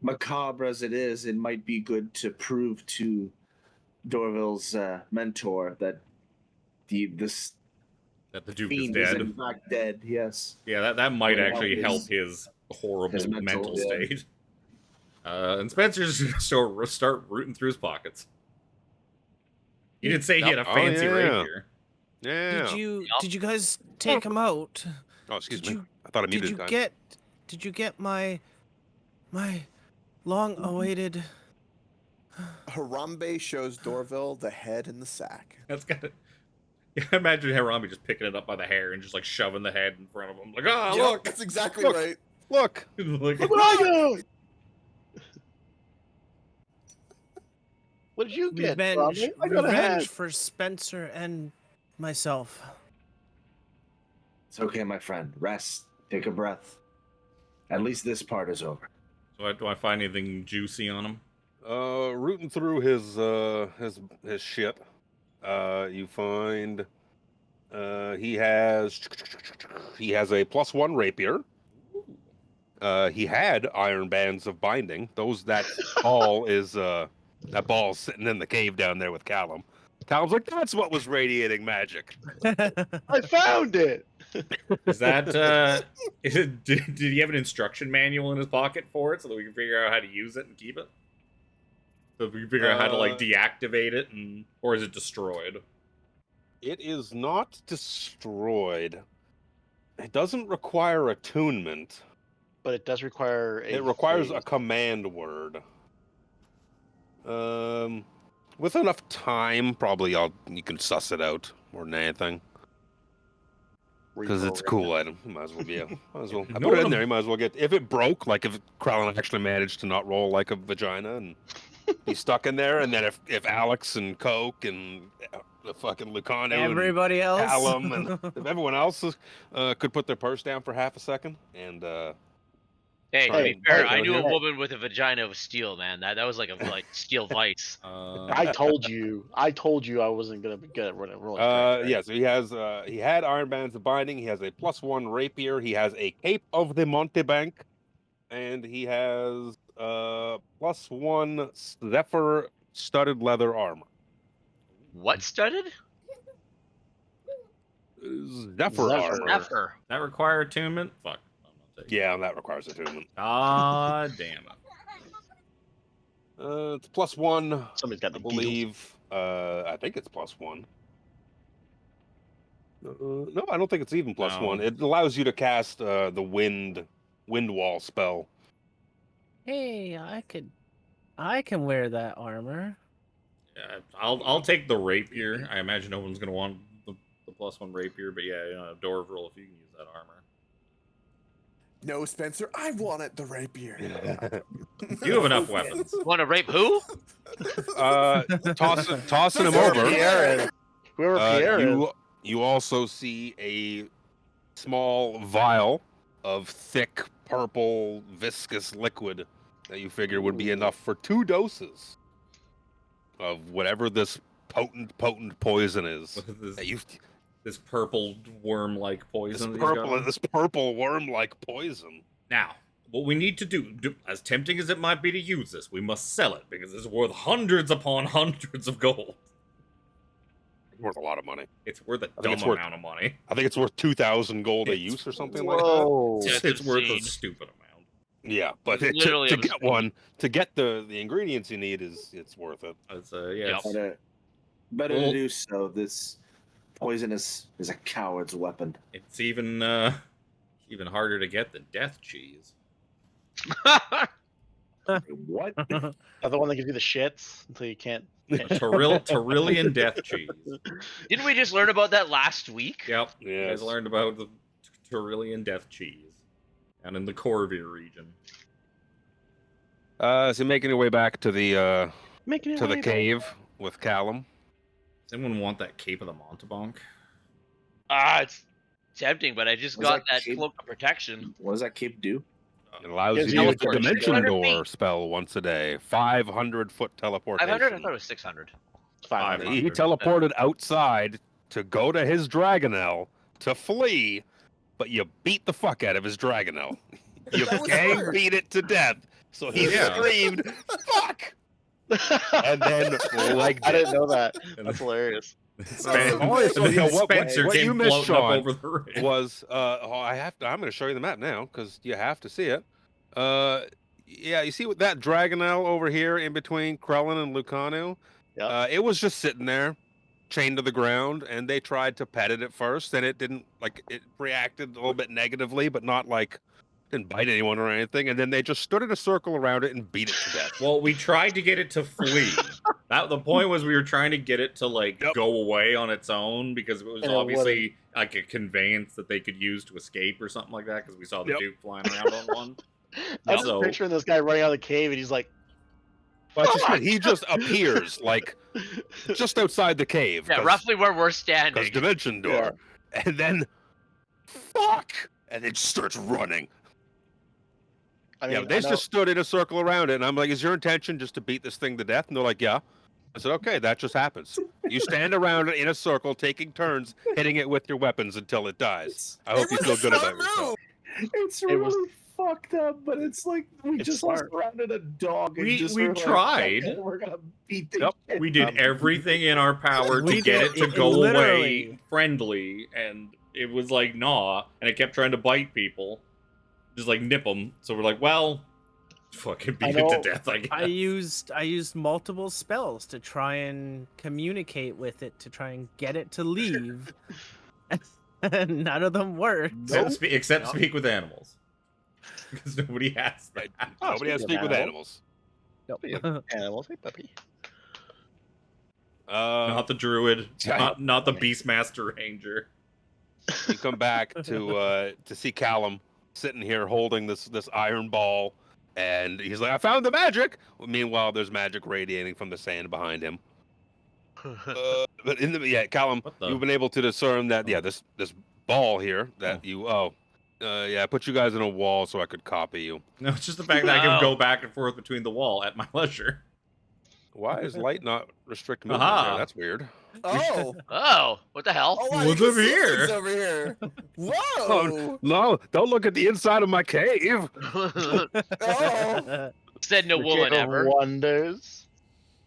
macabre as it is, it might be good to prove to Dorville's mentor that the
Duke is
fiend
dead.
in fact dead. Yes.
Yeah, that might
Well,
actually
his-
help his horrible
his mental
mental state. And Spencer's gonna start rooting through his pockets. He did say he had a fancy rapier.
Yeah.
Did you guys take him out?
Oh, excuse
Did
me. I thought I muted guys.
Did you get my long-awaited?
Harambe shows Dorville the head in the sack.
That's gotta. Imagine Harambe just picking it up by the hair and just like shoving the head in front of him, like, oh,
Yep,
look,
that's exactly
Look.
right.
Look.
Look.
What did you get?
Revenge,
Robbie? I got a head.
revenge for Spencer and myself.
It's okay, my friend. Rest. Take a breath. At least this part is over.
So do I find anything juicy on him?
Rooting through his shit. You find he has a +1 rapier. He had iron bands of binding. That ball's sitting in the cave down there with Callum. Callum's like, that's what was radiating magic.
I found it.
Is that did he have an instruction manual in his pocket for it so that we can figure out how to use it and keep it? So we can figure out how to like deactivate it, or is it destroyed?
It is not destroyed. It doesn't require attunement.
But it does require
It requires a command word. With enough time, probably you can suss it out more than anything. Because it's a cool item. You might as well be. Might as well. I put it in there. You might as well get. If it broke, like if Krellin actually managed to not roll like a vagina and be stuck in there, and then if Alex and Coke and the fucking Lucano
Everybody
and
else,
Callum and if everyone else could put their purse down for half a second and.
Hey, to
Sorry.
be fair,
Hey,
I knew a
hey.
woman with a vagina of steel, man. That was like a steel vice.
I told you I wasn't gonna be good at rolling. Right?
Yeah, so he had iron bands of binding, he has a +1 rapier, he has a cape of the Montebank, and he has +1 Zephyr studded leather armor.
What studded?
Zephyr armor.
Zephyr.
That require attunement? Fuck.
Yeah, that requires attunement.
Ah, damn it.
It's +1.
Somebody's got
I
the
believe. I think it's +1. No, I don't think it's even +1.
No.
It allows you to cast the wind wall spell.
Hey, I can wear that armor.
Yeah, I'll take the rapier. I imagine no one's gonna want the +1 rapier, but yeah, Dorville, if you can use that armor.
No, Spencer, I wanted the rapier.
You have enough weapons.
Want to rape who?
Tossing him over.
Whoever Pierre is.
You also see a small vial of thick purple viscous liquid that you figure would be enough for 2 doses of whatever this potent poison is.
This purple worm-like poison.
This purple worm-like poison.
Now, what we need to do, as tempting as it might be to use this, we must sell it because it's worth hundreds upon hundreds of gold.
It's worth a lot of money.
It's worth a dumb amount of money.
I think it's worth 2,000 gold a use or something like that.
Whoa.
It's worth a stupid amount.
Yeah, but
It's
to
literally
get one, to get the ingredients you need it's worth it.
It's, yeah,
Yep.
Better to do so. This poison is a coward's weapon.
it's even harder to get than death cheese.
What?
Other one that gives you the shits until you can't.
Tyrillian death cheese.
Didn't we just learn about that last week?
Yep. You
Yes.
guys learned about the Tyrillian death cheese down in the Corvair region.
So making your way back to the
Making it
to the
way
cave with Callum.
Does anyone want that Cape of the Montebank?
It's tempting, but I just
Was
got
that
that
cheap?
cloak of protection.
What does that cape do?
It allows
Gives
you to
you
use the
a
dimension
200
door
feet.
spell once a day. 500-foot teleportation.
500? I thought it was 600.
500.
He teleported outside to go to his Dragonel to flee, but you beat the fuck out of his Dragonel. You
That was
gang
hard.
beat it to death. So he
Yeah.
screamed, "Fuck!" and then legged
I
it.
didn't know that. That's hilarious.
Spencer
what
came
you missed,
floating up
Sean,
over the ridge.
was I'm going to show you the map now because you have to see it. Yeah, you see what that Dragonel over here in between Krellin and Lucanu?
Yep.
It was just sitting there, chained to the ground, and they tried to pet it at first, and it didn't like it reacted a little bit negatively, but not like didn't bite anyone or anything. And then they just stood in a circle around it and beat it to death.
Well, we tried to get it to flee. The point was we were trying to get it to like go away on its own because it was obviously like a conveyance that they could use to escape or something like that because we saw the Duke flying around on one.
I'm just picturing this guy running out of the cave and he's like,
he just appears like just outside the cave.
Yeah, roughly where we're standing.
Because dimension door. Yeah. And then fuck! And it starts running. I mean, they just stood in a circle around it, and I'm like, is your intention just to beat this thing to death? And they're like, yeah. I said, okay, that just happens. You stand around it in a circle, taking turns, hitting it with your weapons until it dies. I hope you feel good about yourself.
It's really fucked up, but it's like we just surrounded a dog. And
we tried.
Like, we're gonna beat the shit.
We did everything in our power to get it to go away friendly, and it was like, nah, and it kept trying to bite people. Just like nip them, so we're like, well, fucking beat it to death. I guess.
I used multiple spells to try and communicate with it to try and get it to leave. None of them worked.
Except speak with animals, because nobody has that.
Nobody has to speak with animals.
Nope. Animals, hey puppy.
Not the druid, not the Beastmaster Ranger.
You come back to see Callum sitting here holding this iron ball, and he's like, I found the magic. Meanwhile, there's magic radiating from the sand behind him. But Callum, you've been able to discern that this ball here that I put you guys in a wall so I could copy you.
No, it's just the fact that I can go back and forth between the wall at my leisure.
Why is light not restrict movement there? That's weird.
Oh, what the hell?
What's over here?
Over here. Whoa!
No, don't look at the inside of my cave.
Said no woman ever.
Wonders.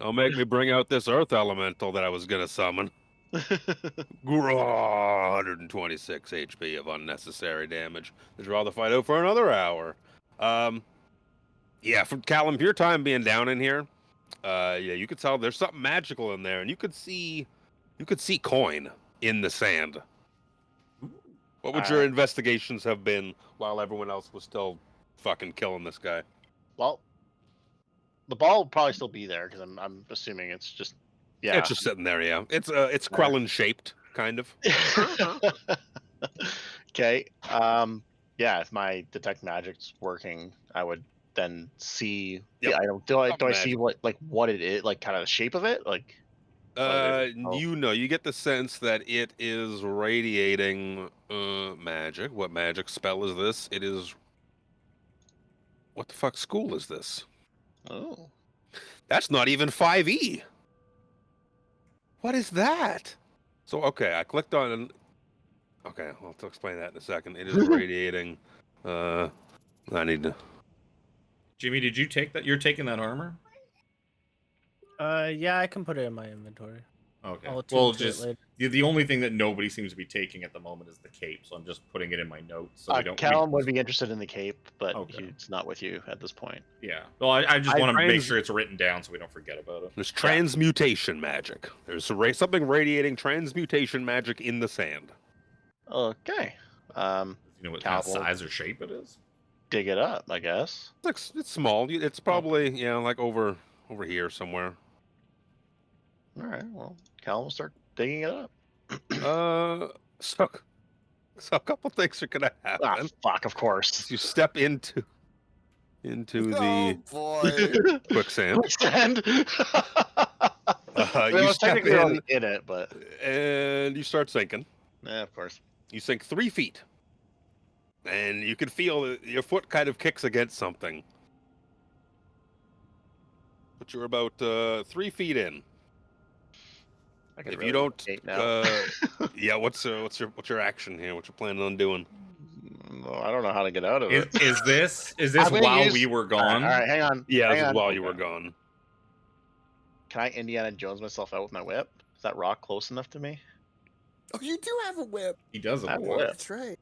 Don't make me bring out this earth elemental that I was gonna summon. 126 HP of unnecessary damage. To draw the fight out for another hour. From Callum, your time being down in here, you could tell there's something magical in there, and you could see coin in the sand. What would your investigations have been while everyone else was still fucking killing this guy?
Well, the ball will probably still be there because I'm assuming it's just
it's just sitting there. Yeah, it's Krellin shaped kind of.
Okay. If my detect magic's working, I would then see the item. Do I see what it is, like kind of the shape of it, like?
You get the sense that it is radiating magic. What magic spell is this? It is. What the fuck school is this?
Oh,
that's not even 5e. What is that? So I clicked on. Okay, I'll explain that in a second. It is radiating. I need to.
Jimmy, did you take that? You're taking that armor?
Yeah, I can put it in my inventory.
Okay. Well, just the only thing that nobody seems to be taking at the moment is the cape, so I'm just putting it in my notes. So we don't.
Callum would be interested in the cape, but it's not with you at this point.
Yeah. Well, I just want to make sure it's written down so we don't forget about it.
There's transmutation magic. There's something radiating transmutation magic in the sand.
Okay.
You know what kind of size or shape it is?
Dig it up, I guess.
It's small. It's probably like over here somewhere.
All right. Well, Callum will start digging it up.
So a couple things are gonna happen.
Fuck, of course.
You step into the quicksand. You step in
it, but
and you start sinking.
Yeah, of course.
You sink 3 feet, and you can feel your foot kind of kicks against something. But you're about 3 feet in. If you don't, what's your action here? What you planning on doing?
I don't know how to get out of it.
Is this while we were gone?
All right, hang on.
Yeah, this is while you were gone.
Can I Indiana Jones myself out with my whip? Is that rock close enough to me?
Oh, you do have a whip.
He does have a whip.
That's right.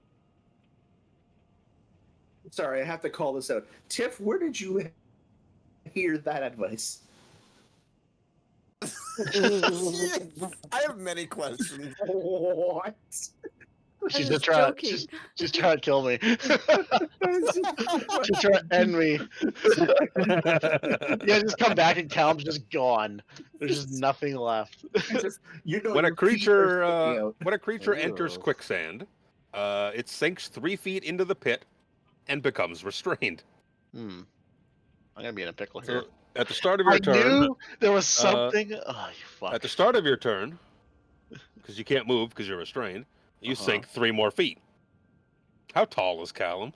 Sorry, I have to call this out. Tiff, where did you hear that advice?
I have many questions.
What?
She's
I
just
was
trying.
joking.
She's trying to kill me. She's trying to end me. Yeah, just come back and Callum's just gone. There's just nothing left.
You know,
When a
your feet are
creature
sticking out.
enters quicksand, it sinks 3 feet into the pit and becomes restrained.
I'm gonna be in a pickle here.
So at the start of your
I
turn,
knew there was something. Oh, you fuck.
at the start of your turn, because you can't move because you're restrained, you sink 3 more feet. How tall is Callum?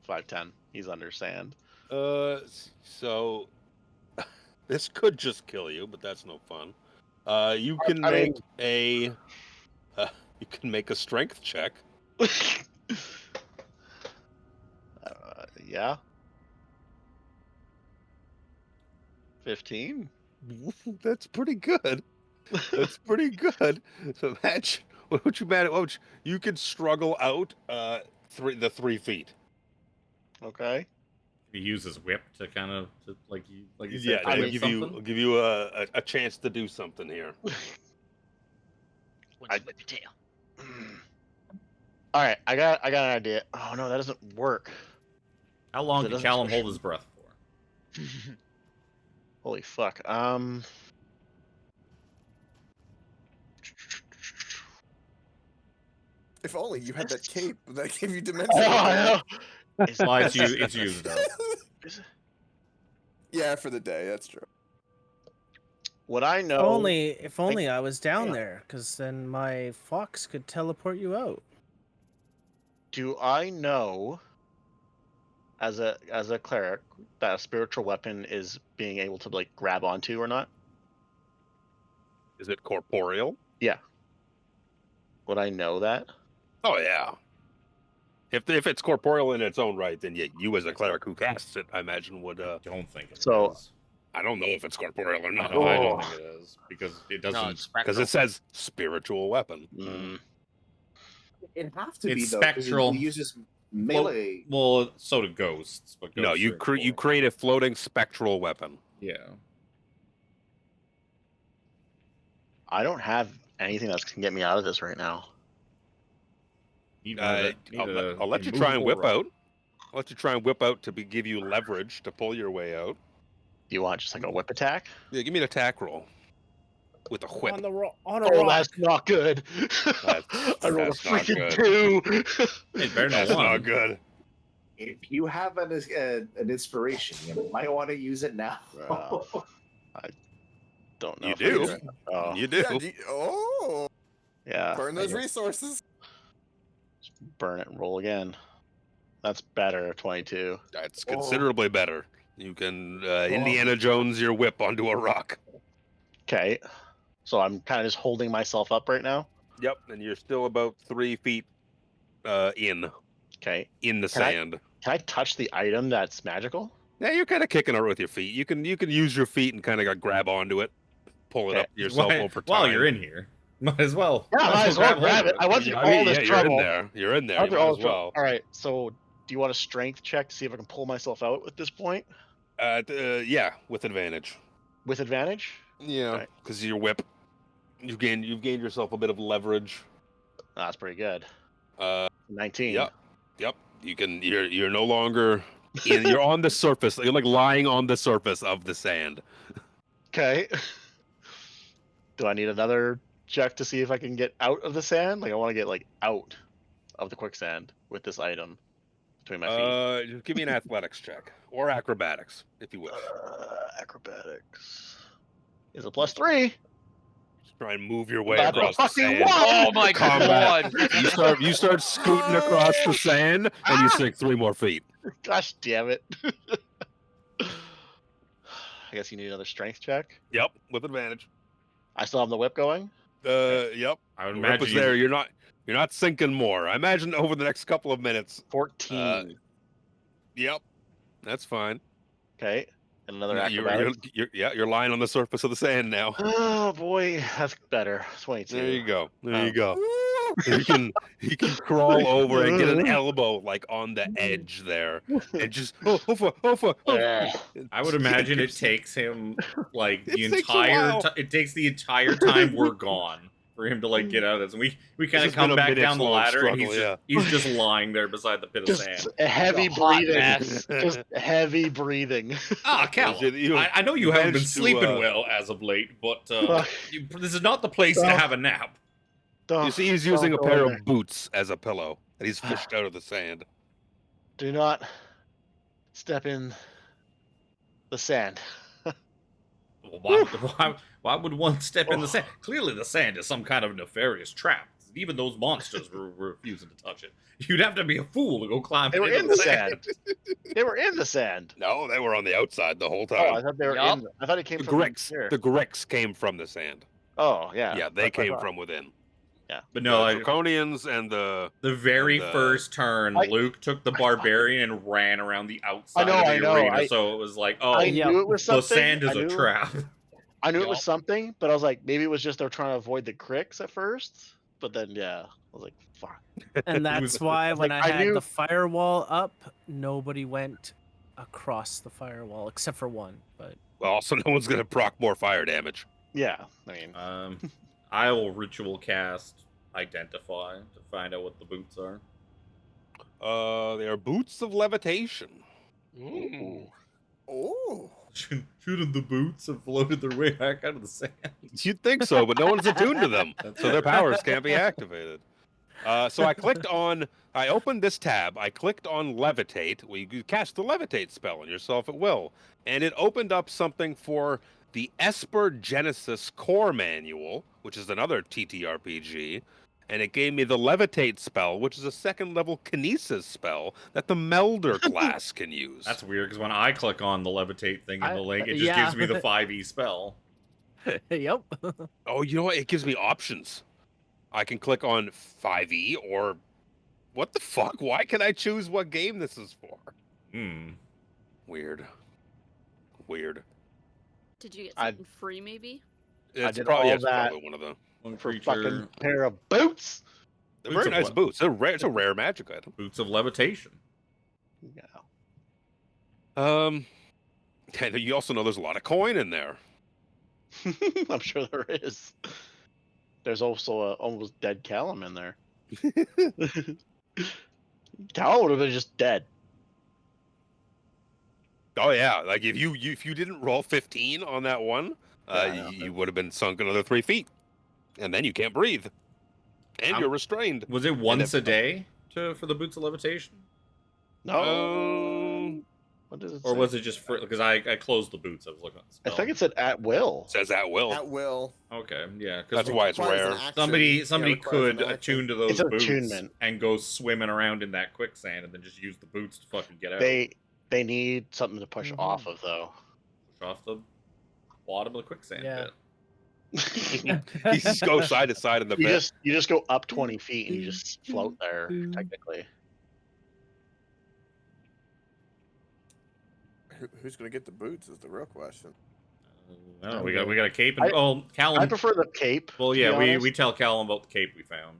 5'10". He's under sand.
So this could just kill you, but that's no fun. You can
I
make
mean-
you can make a strength check.
Yeah. 15.
That's pretty good. That's pretty good. So imagine you could struggle out the 3 feet.
Okay.
He uses whip to kind of like you
Yeah,
said. to
that'll
whip something.
give you a chance to do something here.
Whip your tail.
All right, I got an idea. Oh no, that doesn't work.
How long
It
can
doesn't
Callum
push
hold
him.
his breath for?
Holy fuck.
If only you had that cape that gave you
Oh,
dimension.
I know. Is-
Well, it's used up.
Yeah, for the day. That's true.
What I know.
If only I was down there, because then my fox could teleport you out.
Do I know, as a cleric, that a spiritual weapon is being able to like grab onto or not?
Is it corporeal?
Yeah. Would I know that?
Oh yeah. If it's corporeal in its own right, then you as a cleric who casts it, I imagine would.
I don't think it
So-
is.
I don't know if it's corporeal or not.
No, I don't think it is because it
No,
doesn't.
it's
Because
spectral.
it says spiritual weapon.
It'd have to be
It's
though. 'cause
spectral.
It uses melee.
Well, so do ghosts, but
No,
ghosts
you
are
you create a floating spectral weapon.
Yeah.
I don't have anything that can get me out of this right now.
Need
I'll let you try and whip out. I'll let you try and whip out to give you leverage to pull your way out.
Do you want just like a whip attack?
Yeah, give me an attack roll with a whip.
On a rock.
Oh, that's not good.
That's
I rolled a
not
freaking
good.
2.
Hey, better than
That's
one.
not good.
If you have an inspiration, you might want to use it now.
I don't know.
You
if I
do.
it. Oh,
You do.
Oh,
yeah.
burn
I
those
guess
resources.
burn it and roll again. That's better. 22.
That's considerably better. You can Indiana Jones your whip onto a rock.
Okay. So I'm kind of just holding myself up right now.
Yep, and you're still about 3 feet in
Okay.
the
Can I-
sand.
Can I touch the item that's magical?
Yeah, you're kind of kicking it with your feet. You can use your feet and kind of grab onto it, pull it
Okay.
up yourself over time.
While you're in here, might as well.
Yeah, might as well grab
hold
it. I went through
I
all
mean,
this
yeah,
trouble.
You're in there. You're in there.
I
You
went through
might
all
as
this trouble.
well.
All right. So, do you want a strength check to see if I can pull myself out at this point
Yeah, with advantage.
with advantage?
Yeah,
Okay.
because your whip, you've gained yourself a bit of leverage.
That's pretty good. 19.
Yep. You can. You're no longer. You're on the surface. You're like lying on the surface of the sand.
Okay. Do I need another check to see if I can get out of the sand? Like I want to get like out of the quicksand with this item between my feet.
Just give me an athletics check or acrobatics, if you wish.
Acrobatics is a +3.
Just try and move your way
That's a
across the
fucking
sand.
1!
Oh my
Combat.
god!
You start scooting across the sand, and you sink 3 more feet.
Gosh damn it. I guess you need another strength check.
Yep, with advantage.
I still have the whip going.
Yep.
I would
The whip
imagine
is there. You're not sinking more. I imagine over the next couple of minutes.
14.
Yep, that's fine.
Okay. And another
You're
acrobatics.
you're lying on the surface of the sand now.
Oh boy, that's better. 22.
There you go. There you go. he can crawl over and get an elbow like on the edge there, and just
I would imagine it takes him like the
It takes a
entire.
while.
It takes the entire time we're gone for him to like get out of this. And we kind of
has been
come
a
back
minute's
down the
long
ladder, and
struggle,
he's just lying there beside the pit of
Just
sand.
a heavy
A hot
breathing.
mess.
Just heavy breathing.
Ah, Cal,
You
I know you haven't been
managed to,
sleeping well as of late, but this is not the place to have a nap.
You see, he's using a
Don't go
pair
in there.
of boots as a pillow, and he's fished out of the sand.
Do not step in the sand.
Why would one step in the sand? Clearly, the sand is some kind of nefarious trap. Even those monsters were refusing to touch it. You'd have to be a fool to go climb
They were
into
in the sand. They were in the sand.
No, they were on the outside the whole
Oh, I
time.
thought they were
Yup.
in. I thought it came
The
from
Gricks,
here.
the Gricks came from the sand.
Oh yeah.
Yeah, they
That's what I
came
thought.
from within.
But no,
the
like,
Draconians and the
the very
and,
first turn,
I-
Luke took the barbarian and ran around the outside
I
of the
know.
arena. So it was like, oh,
I
Yep.
knew it was
the
something.
sand is
I
a
knew-
trap.
I knew it was
Yup.
something, but I was like, maybe it was just they're trying to avoid the cricks at first. But then, yeah, I was like, fuck.
And that's
was-
why when
like,
I
I
had
knew-
the firewall up, nobody went across the firewall except for one. But
well, so no one's gonna proc more fire damage.
Yeah, I mean,
I will ritual cast Identify to find out what the boots are.
They are boots of levitation.
Ooh.
Oh.
Shouldn't the boots have floated their way back out of the sand?
You'd think so, but no one's attuned to them, so their powers can't be activated. So I opened this tab, I clicked on levitate. You cast the levitate spell on yourself at will, and it opened up something for the Esper Genesis Core Manual, which is another TTRPG, and it gave me the levitate spell, which is a second level kinesis spell that the Melder class can use.
That's weird, because when I click on the levitate thing in the link, it just
yeah.
gives me the 5e spell.
yep.
Oh, you know what? It gives me options. I can click on 5e or what the fuck? Why can I choose what game this is for? Weird.
Did you get
I-
something free, maybe?
It's
did
probably,
all
it's
that
probably one of them.
One
for
creature,
fucking pair of boots.
They're
Boots
very
of
nice
what?
boots. It's a rare magic item.
boots of levitation.
Yeah.
And you also know there's a lot of coin in there.
I'm sure there is. There's also a almost dead Callum in there. Callum would have been just dead.
Oh yeah, like if you didn't roll 15 on that one,
Yeah, I know.
you would have been sunk another 3 feet, and then you can't breathe, and you're restrained.
Was it once a day for the boots of levitation?
No. What does it
Or
say?
was it just for, because I closed the boots, I was looking at the
I
spell.
think it said at will.
Says at will.
At will.
Okay, yeah, because
That's why it's
Requires an
rare.
action.
somebody
Yeah, requires
could
an action.
attune to those
It's an
boots
attunement.
and go swimming around in that quicksand and then just use the boots to fucking get out.
They need something to push
Mhm.
off of though.
Push off the bottom of the quicksand
Yeah.
pit.
You just go side to side in the
You
pit.
just go up 20 feet and you just float there technically.
Who's gonna get the boots is the real question.
No, we got a cape and Callum.
I prefer the cape.
well,
to
yeah,
be
we
honest.
tell Callum about the cape we found.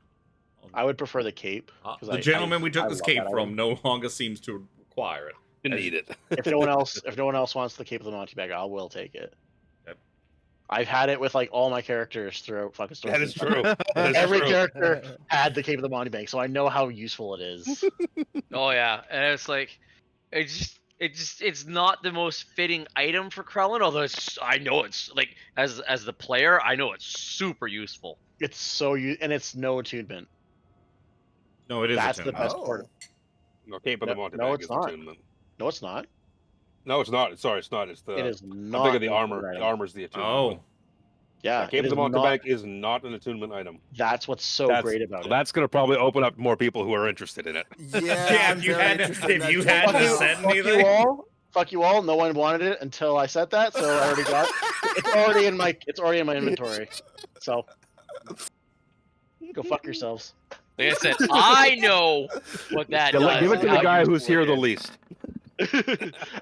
I would prefer the cape. 'cause
The
I-
gentleman we took
I
this
love
cape
that
from
item.
no longer seems to require it.
You need it.
If no one else wants the cape of the Monty Bag, I will take it.
Yep.
I've had it with like all my characters throughout fucking Storm.
That is true. That is
Every
true.
character had the cape of the Monty Bag, so I know how useful it is.
Oh yeah, and it's like, it's not the most fitting item for Krellin. Although I know it's like as the player, I know it's super useful.
It's so and it's no attunement.
No, it is
That's
a
the
tune.
best part.
No, Cape of the
No,
Monte
no,
Bag
it's
is
not.
attunement.
No, it's not.
No, it's not. Sorry, it's not. It's the.
It is
I'm
not.
thinking of the
an
armor.
attunement
The
item.
armor's the attunement.
Oh,
one.
Yeah,
Cape
it
of the
is
Monte
not-
Bag is not an attunement item.
That's what's so
That's-
great about
So
it.
that's going to probably open up more people who are interested in it.
Yeah.
Yeah,
I'm
if you
very
had-
interested in
if
that
you
too.
had
Fuck
to
you,
send
fuck
me
you
there.
all. Fuck you all. No one wanted it until I said that, so I already got. It's already in my inventory. So go fuck yourselves.
Like I said, I know what that
Yeah,
does.
give it to
how
the guy who's
useful
here
it
the
is.
least.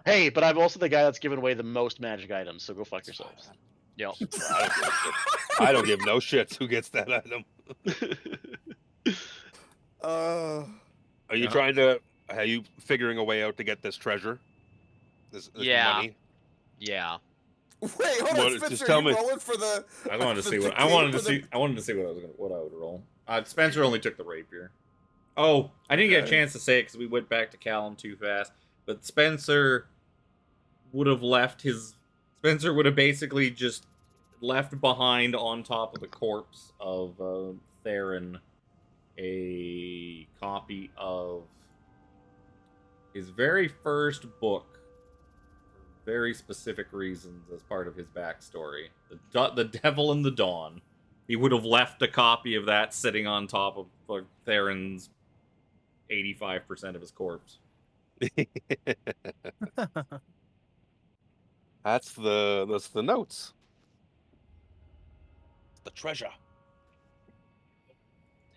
Hey, but I'm also the guy that's given away the most magic items, so go fuck yourselves.
Yo,
I don't give no shits who gets that item. Are you
Yeah.
trying to? Are you figuring a way out to get this treasure? This
Yeah.
money?
Yeah.
Wait, hold on,
What-
Spencer.
just
Are
tell
you
me.
rolling for the?
I wanted to
the
see what I
cave
wanted to
with
see.
the-
I wanted to see what I would roll. Spencer only took the rapier. Oh, I didn't get a
Okay.
chance to say it because we went back to Callum too fast. But Spencer would have left his. Spencer would have basically just left behind on top of the corpse of Theron a copy of his very first book for very specific reasons as part of his backstory. The Devil in the Dawn. He would have left a copy of that sitting on top of Theron's 85% of his corpse.
That's the notes. The treasure.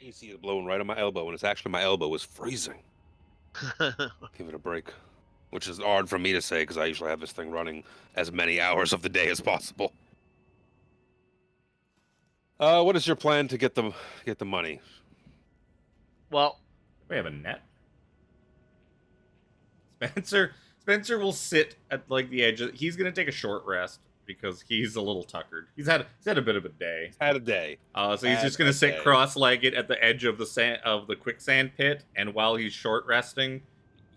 You see it blowing right on my elbow, and it's actually my elbow is freezing. Give it a break. Which is hard for me to say because I usually have this thing running as many hours of the day as possible. What is your plan to get the money?
Well,
We have a net. Spencer will sit at like the edge. He's gonna take a short rest because he's a little tuckered. He's had a bit of a day.
Had a day.
So he's just gonna sit cross-legged at the edge of the quicksand pit, and while he's short resting,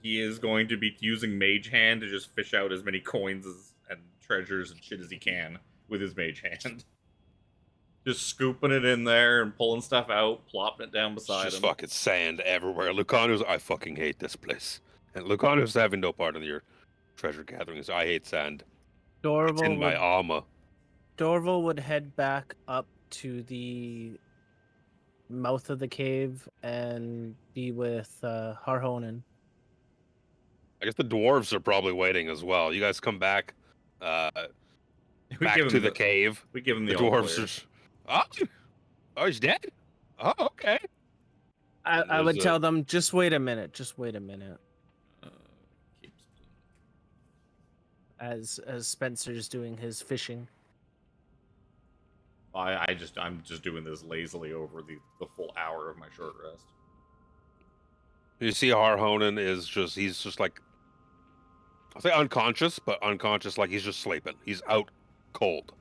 he is going to be using Mage Hand to just fish out as many coins and treasures and shit as he can with his Mage Hand. Just scooping it in there and pulling stuff out, plopping it down beside
Just
him.
fucking sand everywhere. Lucanu's, I fucking hate this place. And Lucanu's having no part in your treasure gatherings. I hate sand. It's in my armor.
Dorval would head back up to the mouth of the cave and be with Harhonen.
I guess the dwarves are probably waiting as well. You guys come back, back to the cave.
We give him the
dwarves are. Oh, he's dead. Oh, okay.
I would tell them, just wait a minute. Just wait a minute. As Spencer's doing his fishing.
I'm just doing this lazily over the full hour of my short rest.
You see, Harhonen he's just like, I'll say unconscious, but unconscious like he's just sleeping. He's out cold.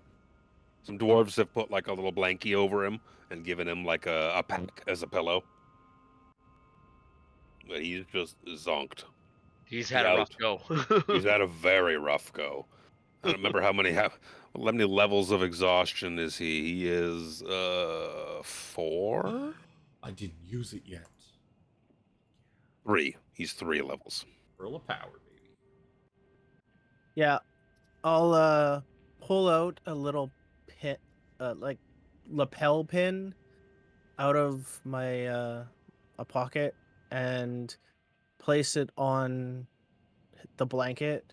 Some dwarves have put like a little blankie over him and given him like a pack as a pillow. But he's just zonked.
He's had a rough go.
He's had a very rough go. I don't remember how many levels of exhaustion is he? He is 4?
I didn't use it yet.
3. He's 3 levels.
Roll of power, baby.
Yeah. I'll pull out a little pin, like lapel pin out of my a pocket and place it on the blanket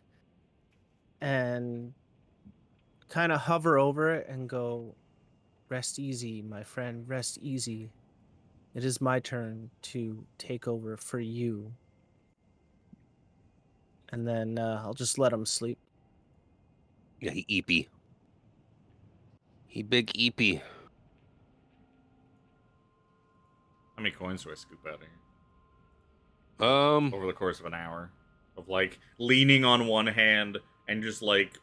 and kind of hover over it and go, rest easy, my friend, rest easy. It is my turn to take over for you. And then I'll just let him sleep.
Yeah, he eepy. He big eepy.
How many coins do I scoop out of here?
Over
the course of an hour of like leaning on one hand and just like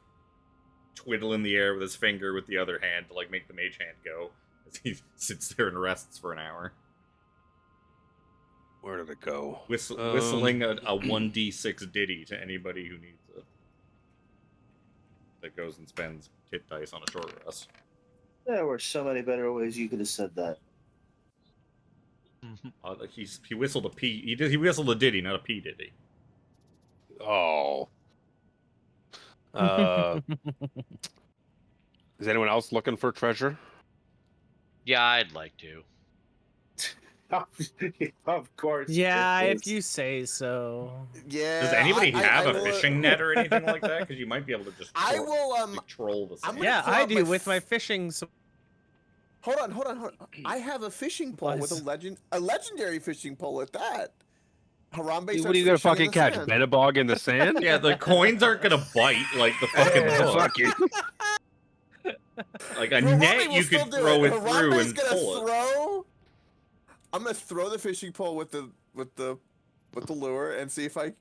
twiddling the air with his finger with the other hand to like make the Mage Hand go as he sits there and rests for an hour.
Where did it go?
Whistling a 1d6 ditty to anybody who needs it. That goes and spends hit dice on a short rest.
There were so many better ways you could have said that.
He whistled a P. He whistled a ditty, not a P ditty.
Oh. Is anyone else looking for treasure?
Yeah, I'd like to.
Of course.
Yeah, if you say so.
Yeah.
Does anybody have a
will-
fishing net or anything like that? Because you might be able to just
I will
troll the
I'm
sand.
gonna
Yeah,
pull
I
out
do
my
with my fishing.
Hold on. I have a fishing pole with a legendary fishing pole at that. Harambe.
What are you gonna fucking catch? Benabog in the sand?
Yeah, the coins aren't gonna bite like the fucking hook.
Fuck you.
Like a net, you could throw it through and
gonna
pull it.
throw I'm gonna throw the fishing pole with the lure and see if I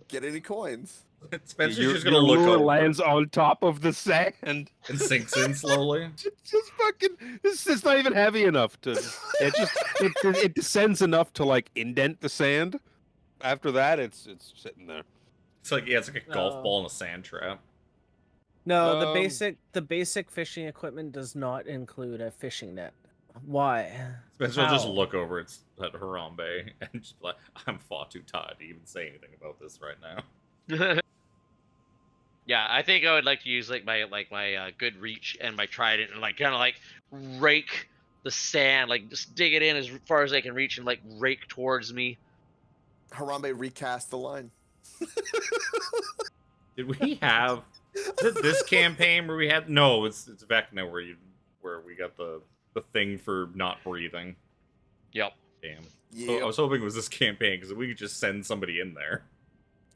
get any coins.
Spencer's
your
just gonna
your
look
lure
over
lands on top of the sand.
and sinks in slowly.
Just fucking. It's not even heavy enough to. It descends enough to like indent the sand. After that, it's sitting there.
It's like it's like a golf
Oh.
ball in a sand trap.
No,
Um,
the basic fishing equipment does not include a fishing net. Why?
Spencer will just
How?
look over at Harambe and just be like, I'm far too tired to even say anything about this right now.
Yeah, I think I would like to use my good reach and my trident and like kind of like rake the sand, like just dig it in as far as I can reach and like rake towards me.
Harambe recast the line.
Did we have this campaign where we had no? It's Vecna where we got the thing for not breathing.
Yep.
Damn.
Yeah.
So I was hoping it was this campaign because we could just send somebody in there.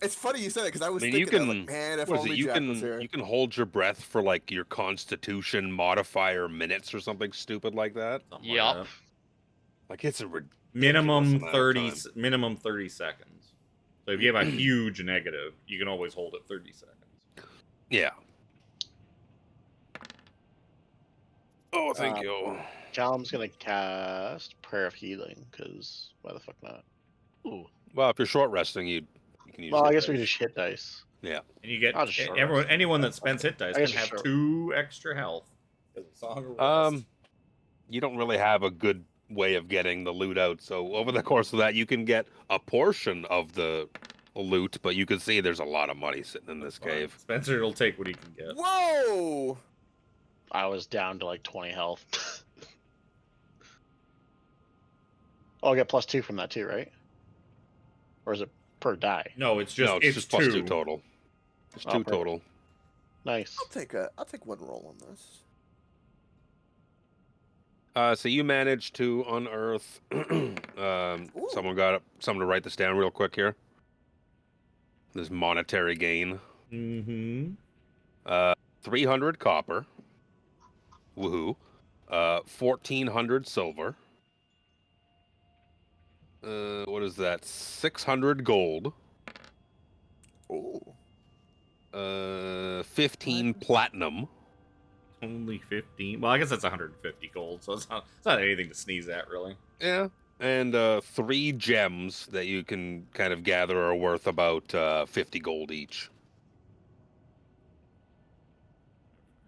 It's funny you said it because I was
I mean,
thinking,
you
I was
can.
like, man, if
What is it?
only
You
Jack was
can
here.
you can hold your breath for like your Constitution modifier minutes or something stupid like that.
Something like
Yep.
that.
Like it's a ridiculous
Minimum
amount of
30
time.
minimum 30 seconds. So if you have a huge negative, you can always hold it 30 seconds.
Yeah. Oh, thank
Um,
you.
Callum's gonna cast Prayer of Healing, because why the fuck not?
Ooh.
Well, if you're short resting, you can use.
Well, I
hit
guess we
dice.
just hit dice.
Yeah.
And you get
I'll just short
everyone
rest.
anyone that spends hit dice
I guess
can have
short-
2 extra health. Because of Song of Rest.
You don't really have a good way of getting the loot out. So over the course of that, you can get a portion of the loot, but you can see there's a lot of money sitting in this
Fine.
cave.
Spencer will take what he can get.
Whoa!
I was down to like 20 health. Oh, I get +2 from that too, right? Or is it per die?
No, it's just
No, it's just plus 2 total. It's
Oh,
2
perfect.
total.
Nice.
I'll take one roll on this.
So you managed to unearth. Someone got someone to write this down real quick here. This monetary gain.
Mm-hmm.
300 copper. Woohoo. 1,400 silver. What is that? 600 gold.
Oh.
15 platinum.
Only 15. Well, I guess that's 150 gold, so it's not anything to sneeze at, really.
Yeah. And 3 gems that you can kind of gather are worth about 50 gold each.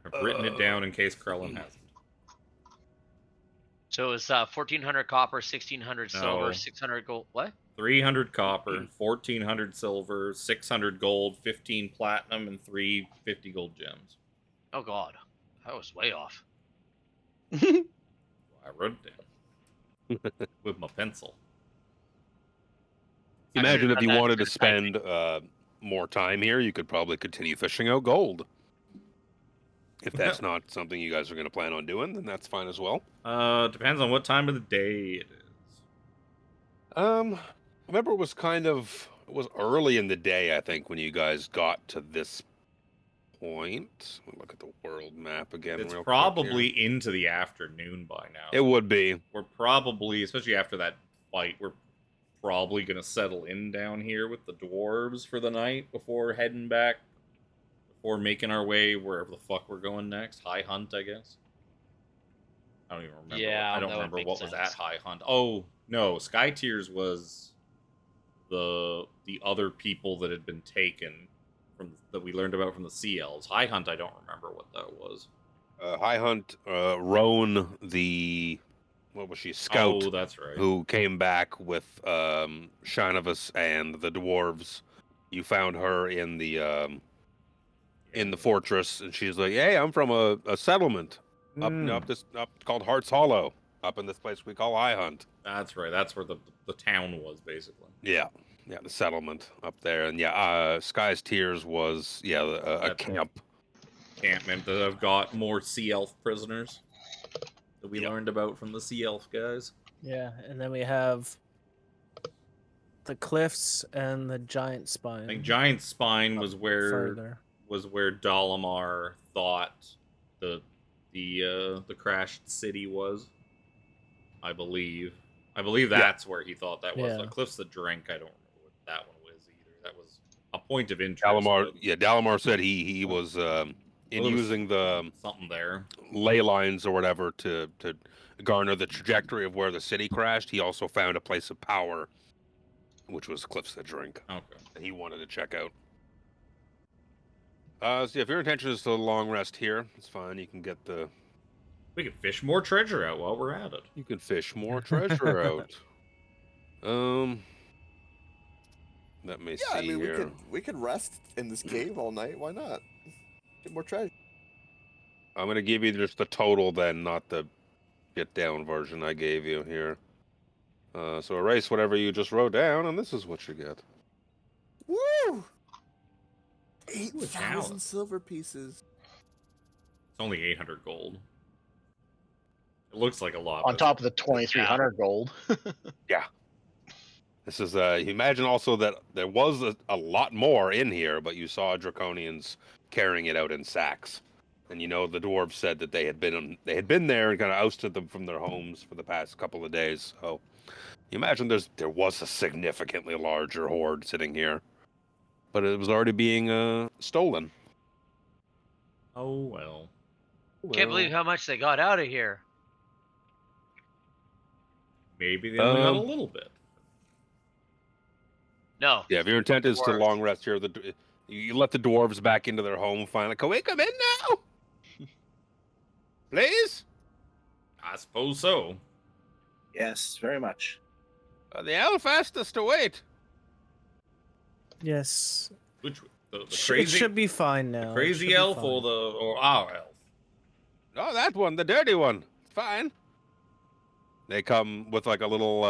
I've written it down in case Krellin hasn't.
So it's 1,400 copper, 1,600 silver,
No.
600 gold. What?
300 copper, 1,400 silver, 600 gold, 15 platinum, and 3 50 gold gems.
Oh god, that was way off.
I wrote it down with my pencil.
Imagine if you
that
wanted to
instead of typing.
spend more time here, you could probably continue fishing out gold. If that's not something you guys are going to plan on doing, then that's fine as well.
Depends on what time of the day it is.
I remember it was early in the day, I think, when you guys got to this point. We'll look at the world map again.
It's
real quick
probably
here.
into the afternoon by now.
It would be.
We're probably, especially after that fight, we're probably going to settle in down here with the dwarves for the night before heading back, before making our way wherever the fuck we're going next. High Hunt, I guess. I don't even remember.
Yeah,
I don't
that would
remember
make
what was
sense.
at High Hunt. Oh, no, Sky Tears was the other people that had been taken from that we learned about from the Sea Elves. High Hunt, I don't remember what that was.
High Hunt, Roan, what was she? Scout.
Oh, that's right.
Who came back with Shinavus and the dwarves. You found her in the fortress, and she's like, "Hey, I'm from a settlement up called Heart's Hollow, up in this place we call High Hunt."
That's right. That's where the town was, basically.
Yeah, the settlement up there, and Sky's Tears was a camp.
Campment that have got more Sea Elf prisoners that we learned about from the Sea Elf guys.
Yeah, and then we have the cliffs and the giant spine.
I think Giant Spine was where
further.
Dalamar thought the crashed city was. I believe. I believe that's where he thought that was.
Yeah.
Cliff's the Drink. I don't remember what that one was either. That was a point of interest.
Dalamar said he was in
Well, there was
using the
something there.
ley lines or whatever to garner the trajectory of where the city crashed. He also found a place of power, which was Cliff's the Drink,
Okay.
and he wanted to check out. So if your intention is to long rest here, it's fine. You can get the.
We can fish more treasure out while we're at it.
You can fish more treasure out. Let me see
Yeah, I mean,
here.
we could rest in this cave all night. Why not? Get more treasure.
I'm gonna give you just the total then, not the get down version I gave you here. So erase whatever you just wrote down, and this is what you get.
Woo!
Ooh, a
8,000
chalice.
silver pieces.
It's only 800 gold. It looks like a lot.
On
but
top of the 2,300 gold.
Yeah. This is you imagine also that there was a lot more in here, but you saw draconians carrying it out in sacks. And you know the dwarves said that they had been there and kind of ousted them from their homes for the past couple of days. So you imagine there was a significantly larger horde sitting here, but it was already being stolen.
Oh well.
Can't believe how much they got out of here.
Maybe they only got a little bit.
No.
Yeah, if your intent is to
Dwarves.
long rest here, you let the dwarves back into their home finally. Can we come in now? Please?
I suppose so.
Yes, very much.
The elf asked us to wait.
Yes.
Which the
It
crazy
should be fine now.
the
It
crazy
should be
elf
fine.
or our elf?
Oh, that one, the dirty one. It's fine. They come with like a little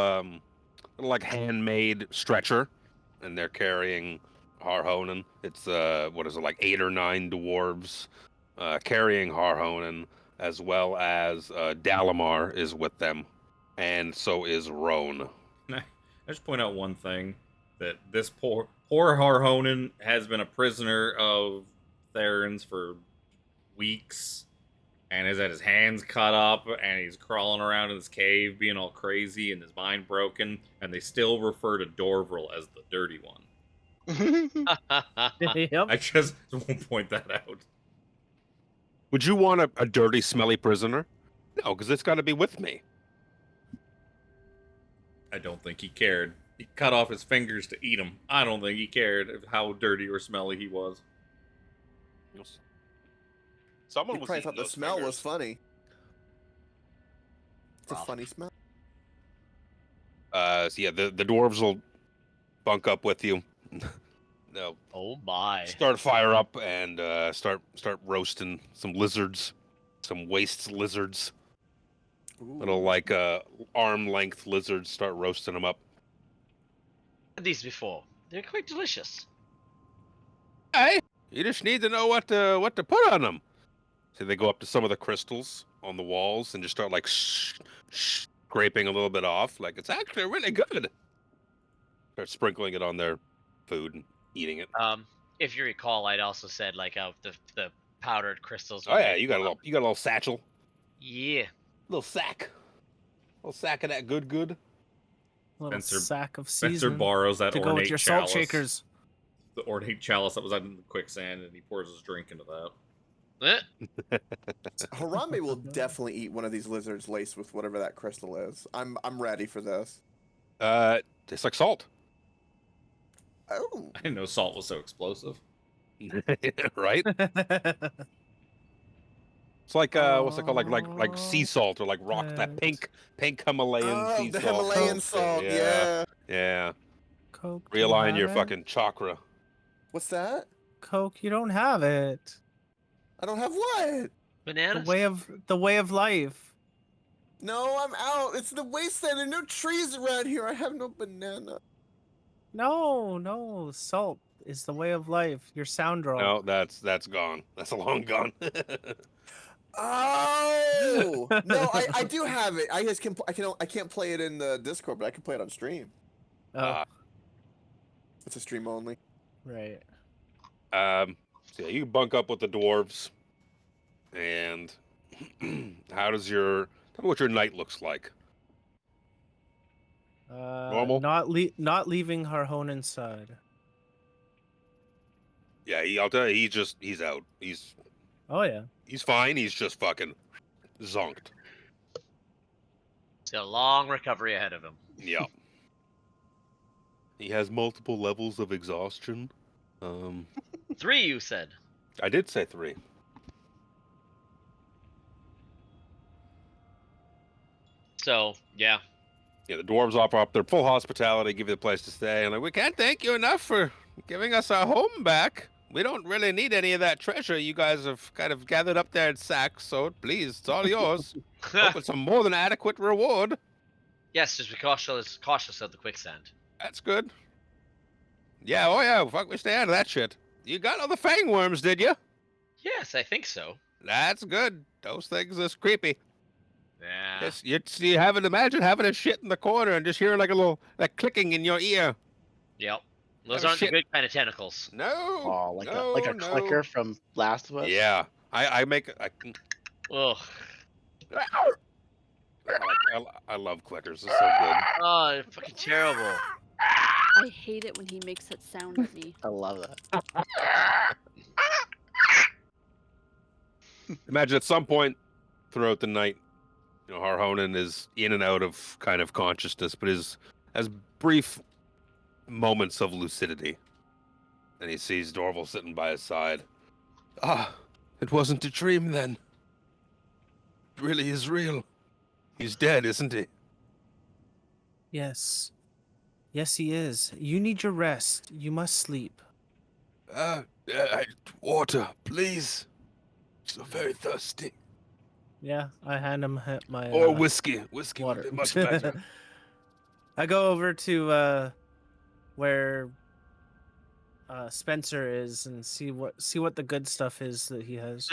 like handmade stretcher, and they're carrying Harhonen. It's what is it, like 8 or 9 dwarves carrying Harhonen, as well as Dalamar is with them, and so is Roan.
I just point out one thing, that this poor Harhonen has been a prisoner of Theron's for weeks, and has had his hands cut up, and he's crawling around in this cave being all crazy and his mind broken, and they still refer to Dorvril as the dirty one.
Yep.
I just won't point that out.
Would you want a dirty, smelly prisoner? No, because it's got to be with me.
I don't think he cared. He cut off his fingers to eat them. I don't think he cared of how dirty or smelly he was.
Someone
You
was
probably
eating
thought the
those
smell
fingers.
was funny. It's a
Wow.
funny smell.
So yeah, the dwarves will bunk up with you. They'll
Oh my.
start fire up and start roasting some lizards, some waste lizards, little like arm length lizards. Start roasting them up.
Had these before. They're quite delicious.
Hey, you just need to know what to put on them. So they go up to some of the crystals on the walls and just start like scraping a little bit off. Like, it's actually really good. Start sprinkling it on their food and eating it.
If you recall, I'd also said like the powdered crystals.
Oh yeah, you got a little satchel,
Yeah.
little sack of that good.
Little
Spencer-
sack of
Spencer
seasoning
borrows that
to
ornate
go with your
chalice,
salt shakers.
the ornate chalice that was out in the quicksand, and he pours his drink into that.
Harambe will definitely eat one of these lizards laced with whatever that crystal is. I'm ready for this.
Tastes like salt.
Oh.
I didn't know salt was so explosive.
Right? It's like what's it called? Like sea salt or like rock, that pink Himalayan sea
the
salt.
Himalayan salt, yeah.
Yeah.
Coke.
Realign your
it?
fucking chakra.
What's that?
Coke. You don't have it.
I don't have what?
Bananas.
The way of life.
No, I'm out. It's the wasteland. There are no trees around here. I have no banana.
No. Salt is the way of life. Your sound drop.
No, that's gone. That's long gone.
Oh no, I do have it. I can't play it in the Discord, but I can play it on stream.
Oh,
It's a stream only.
right.
So yeah, you bunk up with the dwarves, and tell me what your night looks like. Normal?
Not leaving Harhonen's side.
Yeah, I'll tell you, he's out.
Oh yeah.
He's fine. He's just fucking zonked.
He's got a long recovery ahead of him.
Yeah. He has multiple levels of exhaustion.
3, you said.
I did say 3.
So, yeah.
Yeah, the dwarves offer up their full hospitality, give you the place to stay, and like, we can't thank you enough for giving us our home back. We don't really need any of that treasure you guys have kind of gathered up there in sacks, so please, it's all yours. Hope it's a more than adequate reward.
Yes, just be cautious of the quicksand.
That's good. Yeah, oh yeah, fuck, we stay out of that shit. You got all the fang worms, did you?
Yes, I think so.
That's good. Those things are creepy.
Yeah.
Yes, you haven't imagine having a shit in the corner and just hearing like a little clicking in your ear.
Yep. Those
Oh,
aren't
shit.
the good kind of tentacles.
No.
Oh, like
no,
a
no.
clicker from Last of Us.
Yeah, I
Ugh.
I love clickers. It's so good.
Oh, they're fucking terrible.
I hate it when he makes that sound at me.
I love that.
Imagine at some point throughout the night, Harhonen is in and out of kind of consciousness, but has brief moments of lucidity. And he sees Dorval sitting by his side. Ah, it wasn't a dream then. It really is real. He's dead, isn't he?
Yes. Yes, he is. You need your rest. You must sleep.
Water, please. So very thirsty.
Yeah, I hand him my
Or whiskey. Whiskey
water.
would be much better.
I go over to where Spencer is and see what the good stuff is that he has.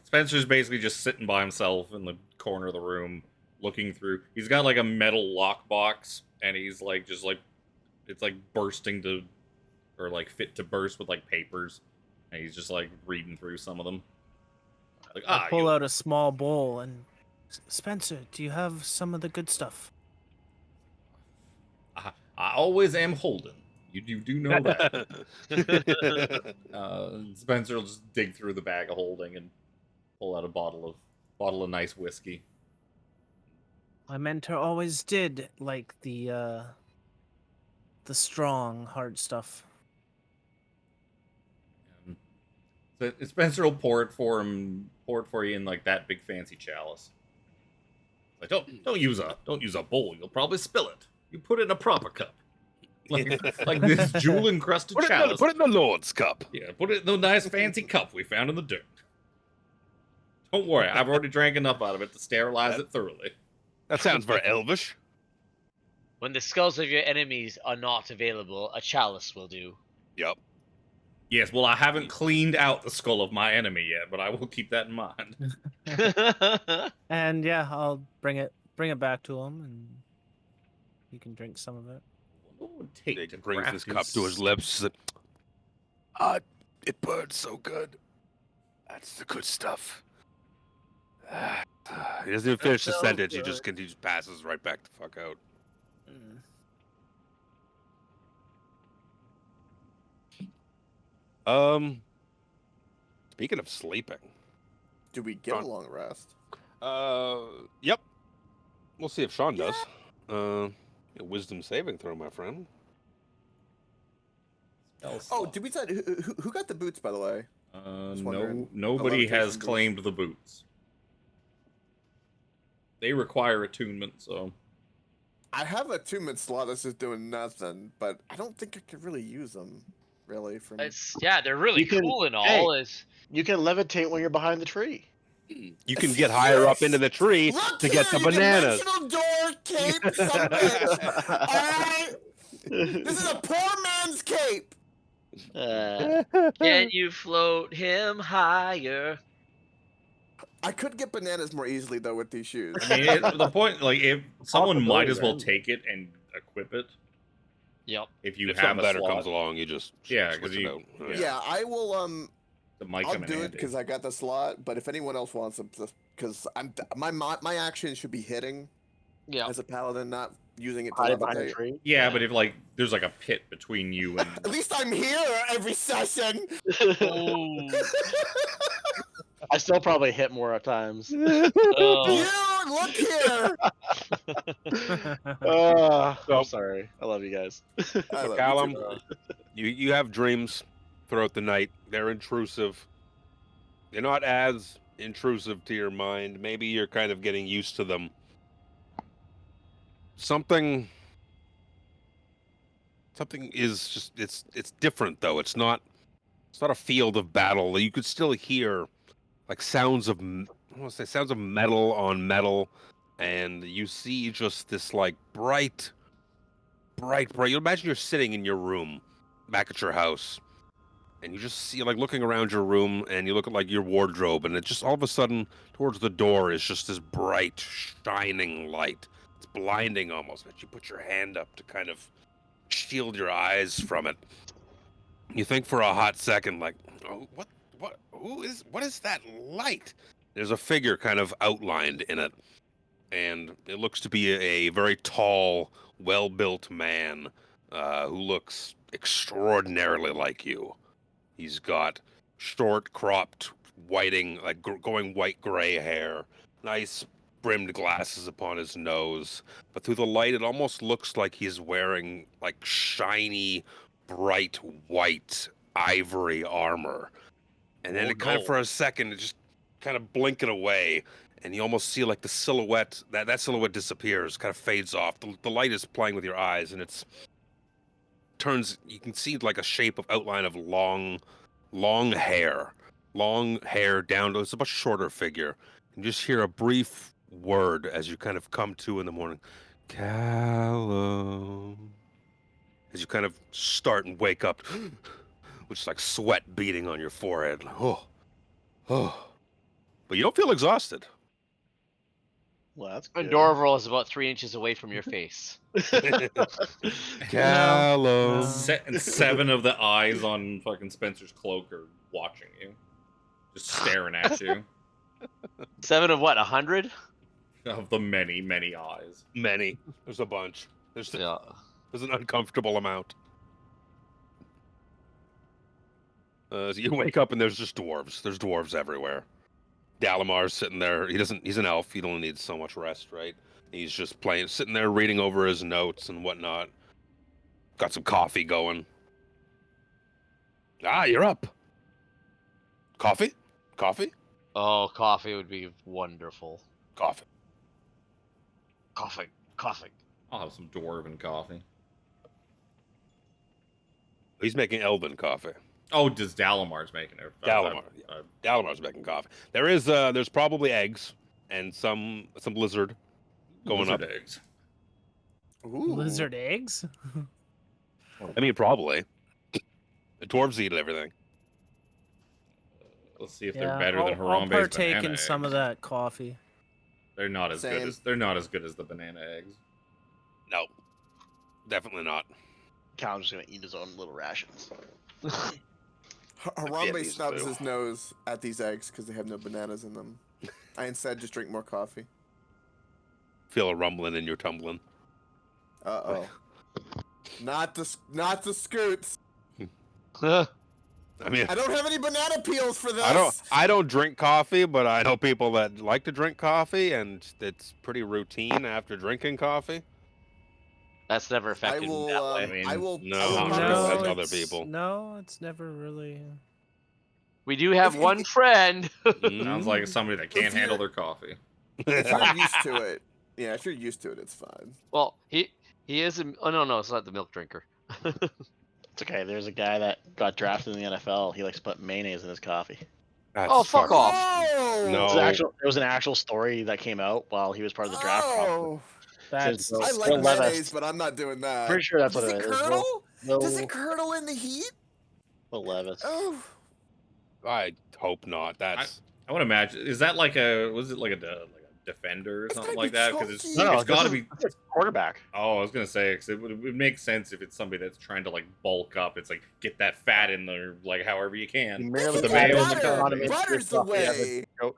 Spencer's basically just sitting by himself in the corner of the room, looking through. He's got like a metal lockbox, and he's like it's like bursting to, or like fit to burst with like papers, and he's just like reading through some of them. Like,
I pull out a small bowl and, Spencer, do you have some of the good stuff?
I always am Holden. You do know that. Spencer will just dig through the bag of holding and pull out a bottle of nice whiskey.
My mentor always did like the strong, hard stuff.
So Spencer will pour it for you in like that big fancy chalice. Like don't use a bowl. You'll probably spill it. You put it in a proper cup. Like this jewel encrusted chalice.
Put it in the Lord's cup.
Yeah, put it in the nice fancy cup we found in the dirt. Don't worry, I've already drank enough out of it to sterilize it thoroughly.
That sounds very elvish.
When the skulls of your enemies are not available, a chalice will do.
Yep.
Yes, well, I haven't cleaned out the skull of my enemy yet, but I will keep that in mind.
And yeah, I'll bring it back to him, and he can drink some of it.
What would it take
He
to
brings
craft
his cup to his lips. It burns so good. That's the good stuff. He doesn't even finish the
so
sentence. He
good.
just passes right back the fuck out. Speaking of sleeping,
Do we get a long rest?
yep. We'll see if Sean does. Wisdom saving throw, my friend.
Oh, did we decide who got the boots, by the way? Just wondering.
Nobody has
Levitation
claimed the boots. They require attunement, so
I have a 2-minute slot that's just doing nothing, but I don't think I could really use them. Really, from
They're really
You can-
cool and all.
hey. You can levitate when you're behind the tree.
You can get higher up into the tree
Look
to get the
here, you
bananas.
dimensional door cape, some bitch. All right, this is a poor man's cape.
Can you float him higher?
I could get bananas more easily though with these shoes.
I mean, the point, like, if someone might
Possibility,
as well
man.
take it and equip it.
Yep.
If you
If
have
something
a
better
slot,
comes along, you just
Yeah,
switch
'cause
it
you-
out.
Yeah, I will.
it might
I'll
come in
do it
handy.
because I got the slot. But if anyone else wants it, because my action should be hitting
Yeah.
as a paladin, not using it to
Hide behind a
levitate.
tree.
Yeah, but if like there's like a pit between you and
At least I'm here every session.
Oh.
I still probably hit more at times.
Oh.
You look here.
I'm sorry. I love you guys.
I
So
love you
Callum,
too.
you have dreams throughout the night. They're intrusive. They're not as intrusive to your mind. Maybe you're kind of getting used to them. Something is just it's different though. It's not a field of battle. You could still hear like sounds of I want to say sounds of metal on metal, and you see just this like bright. You imagine you're sitting in your room back at your house, and you just see like looking around your room, and you look at like your wardrobe, and it just all of a sudden towards the door is just this bright shining light. It's blinding almost, but you put your hand up to kind of shield your eyes from it. You think for a hot second, like, oh, what is that light? There's a figure kind of outlined in it, and it looks to be a very tall, well-built man who looks extraordinarily like you. He's got short, cropped, whiting, like going white-gray hair, nice brimmed glasses upon his nose, but through the light, it almost looks like he's wearing like shiny, bright white ivory armor. And then it kind of for a second, it just kind of blinking away, and you almost see like the silhouette, that silhouette disappears, kind of fades off. The light is playing with your eyes, and it's turns, you can see like a shape of outline of long hair down to, it's a much shorter figure. You just hear a brief word as you kind of come to in the morning, Callum, as you kind of start and wake up with like sweat beading on your forehead. But you don't feel exhausted.
Well, that's
And
good.
Dorval is about 3 inches away from your face.
Callum.
and 7 of the eyes on fucking Spencer's cloak are watching you, just staring at you.
7 of what? 100?
Of the many, many eyes.
Many. There's a bunch.
Yeah.
There's an uncomfortable amount. So you wake up and there's just dwarves. There's dwarves everywhere. Dalamar's sitting there. He's an elf. He only needs so much rest, right? He's just sitting there reading over his notes and whatnot. Got some coffee going. Ah, you're up. Coffee? Coffee?
Oh, coffee would be wonderful.
Coffee.
Coffee.
I'll have some dwarven coffee.
He's making elven coffee.
Oh, does Dalamar's making it?
Dalamar. Dalamar's making coffee. There's probably eggs and some lizard going
lizard
up.
eggs.
Ooh.
Lizard eggs?
I mean, probably. The dwarves eat everything.
Let's see if they're better than
I'll
Harambe's
partake
banana
in some
eggs.
of that coffee.
They're not as good
Same.
as the banana eggs.
No, definitely not.
Callum's just gonna eat his own little rations.
Harambe
Vietnamese
snubs
boo.
his nose at these eggs because they have no bananas in them. I instead just drink more coffee.
Feel a rumbling in your tumbling.
Uh-oh. Not the scoots.
I mean,
I don't have any banana peels for this.
I don't drink coffee, but I know people that like to drink coffee, and it's pretty routine after drinking coffee.
That's never
I
affected me
will.
that way.
I mean,
I will.
no,
I will
I'm
purpose-
sure that's other
it's-
people.
No, it's never really.
We do have one friend.
Sounds like somebody that can't
If
handle
you're-
their coffee.
If you're used to it, yeah. If you're used to it, it's fine.
Well, he is. Oh no, it's not the milk drinker.
It's okay. There's a guy that got drafted in the NFL. He likes to put mayonnaise in his coffee.
That's
Oh, fuck
fucking-
off.
Oh.
No.
It was an actual story that came out while he was part of the draft process.
Oh.
That's
Bill-
I
Bill
like
Levis.
mayonnaise, but I'm not doing that.
Pretty sure that's
Does
what
it
it is.
curdle?
Will-
Does it curdle in the heat?
Will Levis.
Oh.
I hope not. That's
I would imagine. Is that like a? Was it like a defender or
It's
something
gotta
like
be
that? Because it's
chunky.
No,
it's got to
this
be.
is- this is quarterback.
Oh, I was gonna say because it would make sense if it's somebody that's trying to like bulk up. It's like get that fat in there, like however you
He
can.
merely
the
got
mayo
it
in the
on
coffee.
him.
Butter's the
Yeah,
way.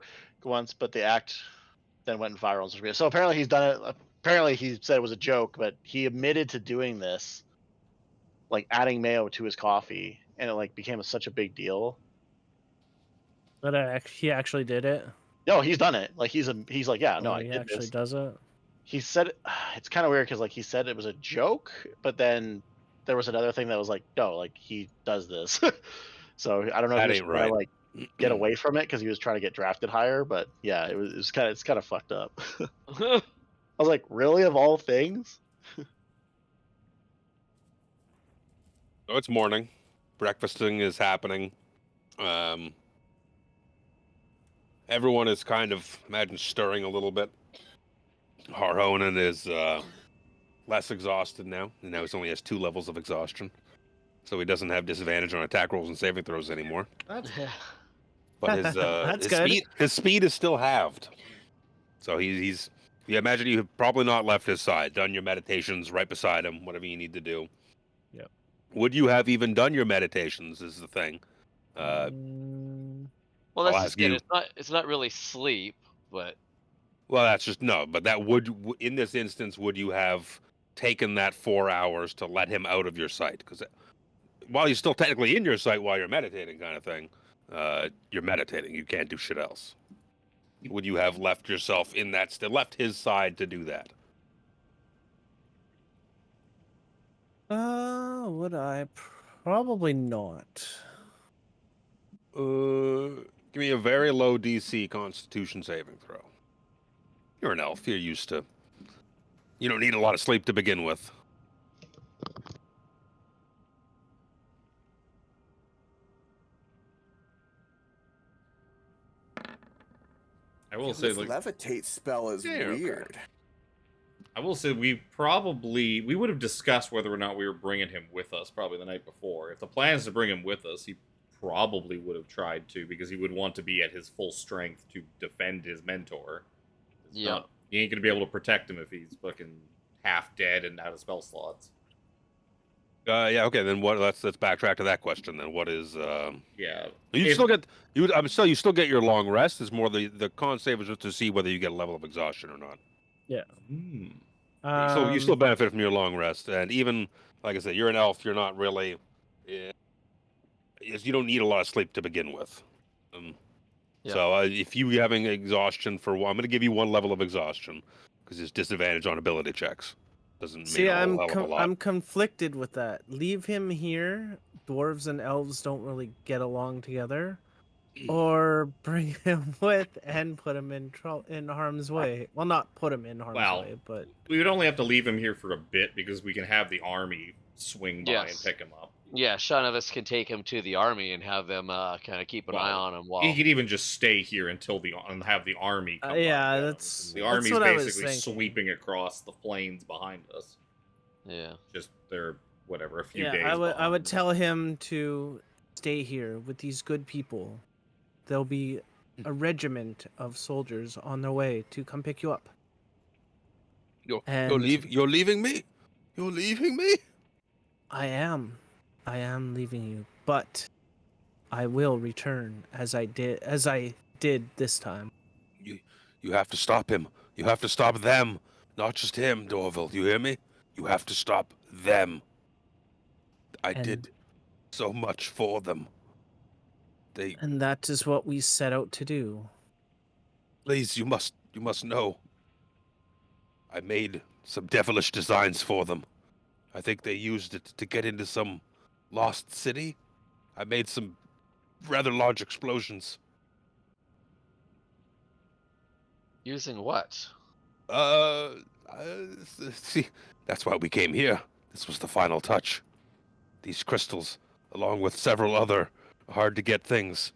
once, but the act then went viral on social media. So apparently he's done it apparently he said it was a joke, but he admitted to doing this, like adding mayo to his coffee, and it like became such a big deal.
But he actually did it.
No, he's done it. Like he's like, yeah, no,
Oh,
I
he
did
actually
this.
does it.
He said it's kind of weird because like he said it was a joke, but then there was another thing that was like, no, like he does this. So I don't know if
That
he was
ain't
trying to
right.
like get away from it because he was trying to get drafted higher. But yeah, it's kind of fucked up. I was like, really, of all things?
So it's morning. Breakfasting is happening. Everyone is kind of, imagine, stirring a little bit. Harhonen is less exhausted now. And now he only has 2 levels of exhaustion. So he doesn't have disadvantage on attack rolls and saving throws anymore. But his
That's
his
good.
speed is still halved. So he's yeah, imagine you have probably not left his side, done your meditations right beside him, whatever you need to do.
Yep.
Would you have even done your meditations is the thing.
Well,
I'll
that's
ask
just good.
you.
It's not really sleep, but
Well, that's just no, but that would in this instance would you have taken that 4 hours to let him out of your sight? Because while he's still technically in your sight while you're meditating, kind of thing, you're meditating. You can't do shit else. Would you have left yourself in that left his side to do that?
Would I? Probably not.
Give me a very low DC Constitution saving throw. You're an elf. You're used to. You don't need a lot of sleep to begin with.
I will
This
say, like,
levitate spell is
Yeah, okay.
weird.
I will say we would have discussed whether or not we were bringing him with us probably the night before. If the plan is to bring him with us, he probably would have tried to because he would want to be at his full strength to defend his mentor.
yeah.
You ain't gonna be able to protect him if he's fucking half dead and out of spell slots.
Yeah. Okay. Then what? Let's backtrack to that question. Then what is?
Yeah.
You still get you still get your long rest. Is more the con save is just to see whether you get a level of exhaustion or not.
Yeah.
You still benefit from your long rest, and even like I said, you're an elf. You're not really. You don't need a lot of sleep to begin with.
Yeah.
So if you having exhaustion for one, I'm going to give you 1 level of exhaustion because it's disadvantage on ability checks. Doesn't mean
See,
a whole hell of a lot.
I'm conflicted with that. Leave him here. Dwarves and elves don't really get along together. Or bring him with and put him in harm's way. Well, not put him in harm's way, but
we would only have to leave him here for a bit because we can have the army swing by and
Yes.
pick him up.
Yeah, Sean of us can take him to the army and have them kind of keep an eye on him while
He could even just stay here until and have the army come
yeah,
by.
that's
The
that's
army's
what I was
basically
thinking.
sweeping across the plains behind us.
Yeah.
Just they're whatever, a few
Yeah,
days.
I would
behind.
tell him to stay here with these good people. There'll be a regiment of soldiers on their way to come pick you up.
You're leaving me? You're leaving me?
I am leaving you, but I will return as I did this time.
You have to stop him. You have to stop them. Not just him, Dorville. You hear me? You have to stop them. I did so much for them.
And that is what we set out to do.
Please, you must know. I made some devilish designs for them. I think they used it to get into some lost city. I made some rather large explosions.
Using what?
See, that's why we came here. This was the final touch. These crystals, along with several other hard-to-get things,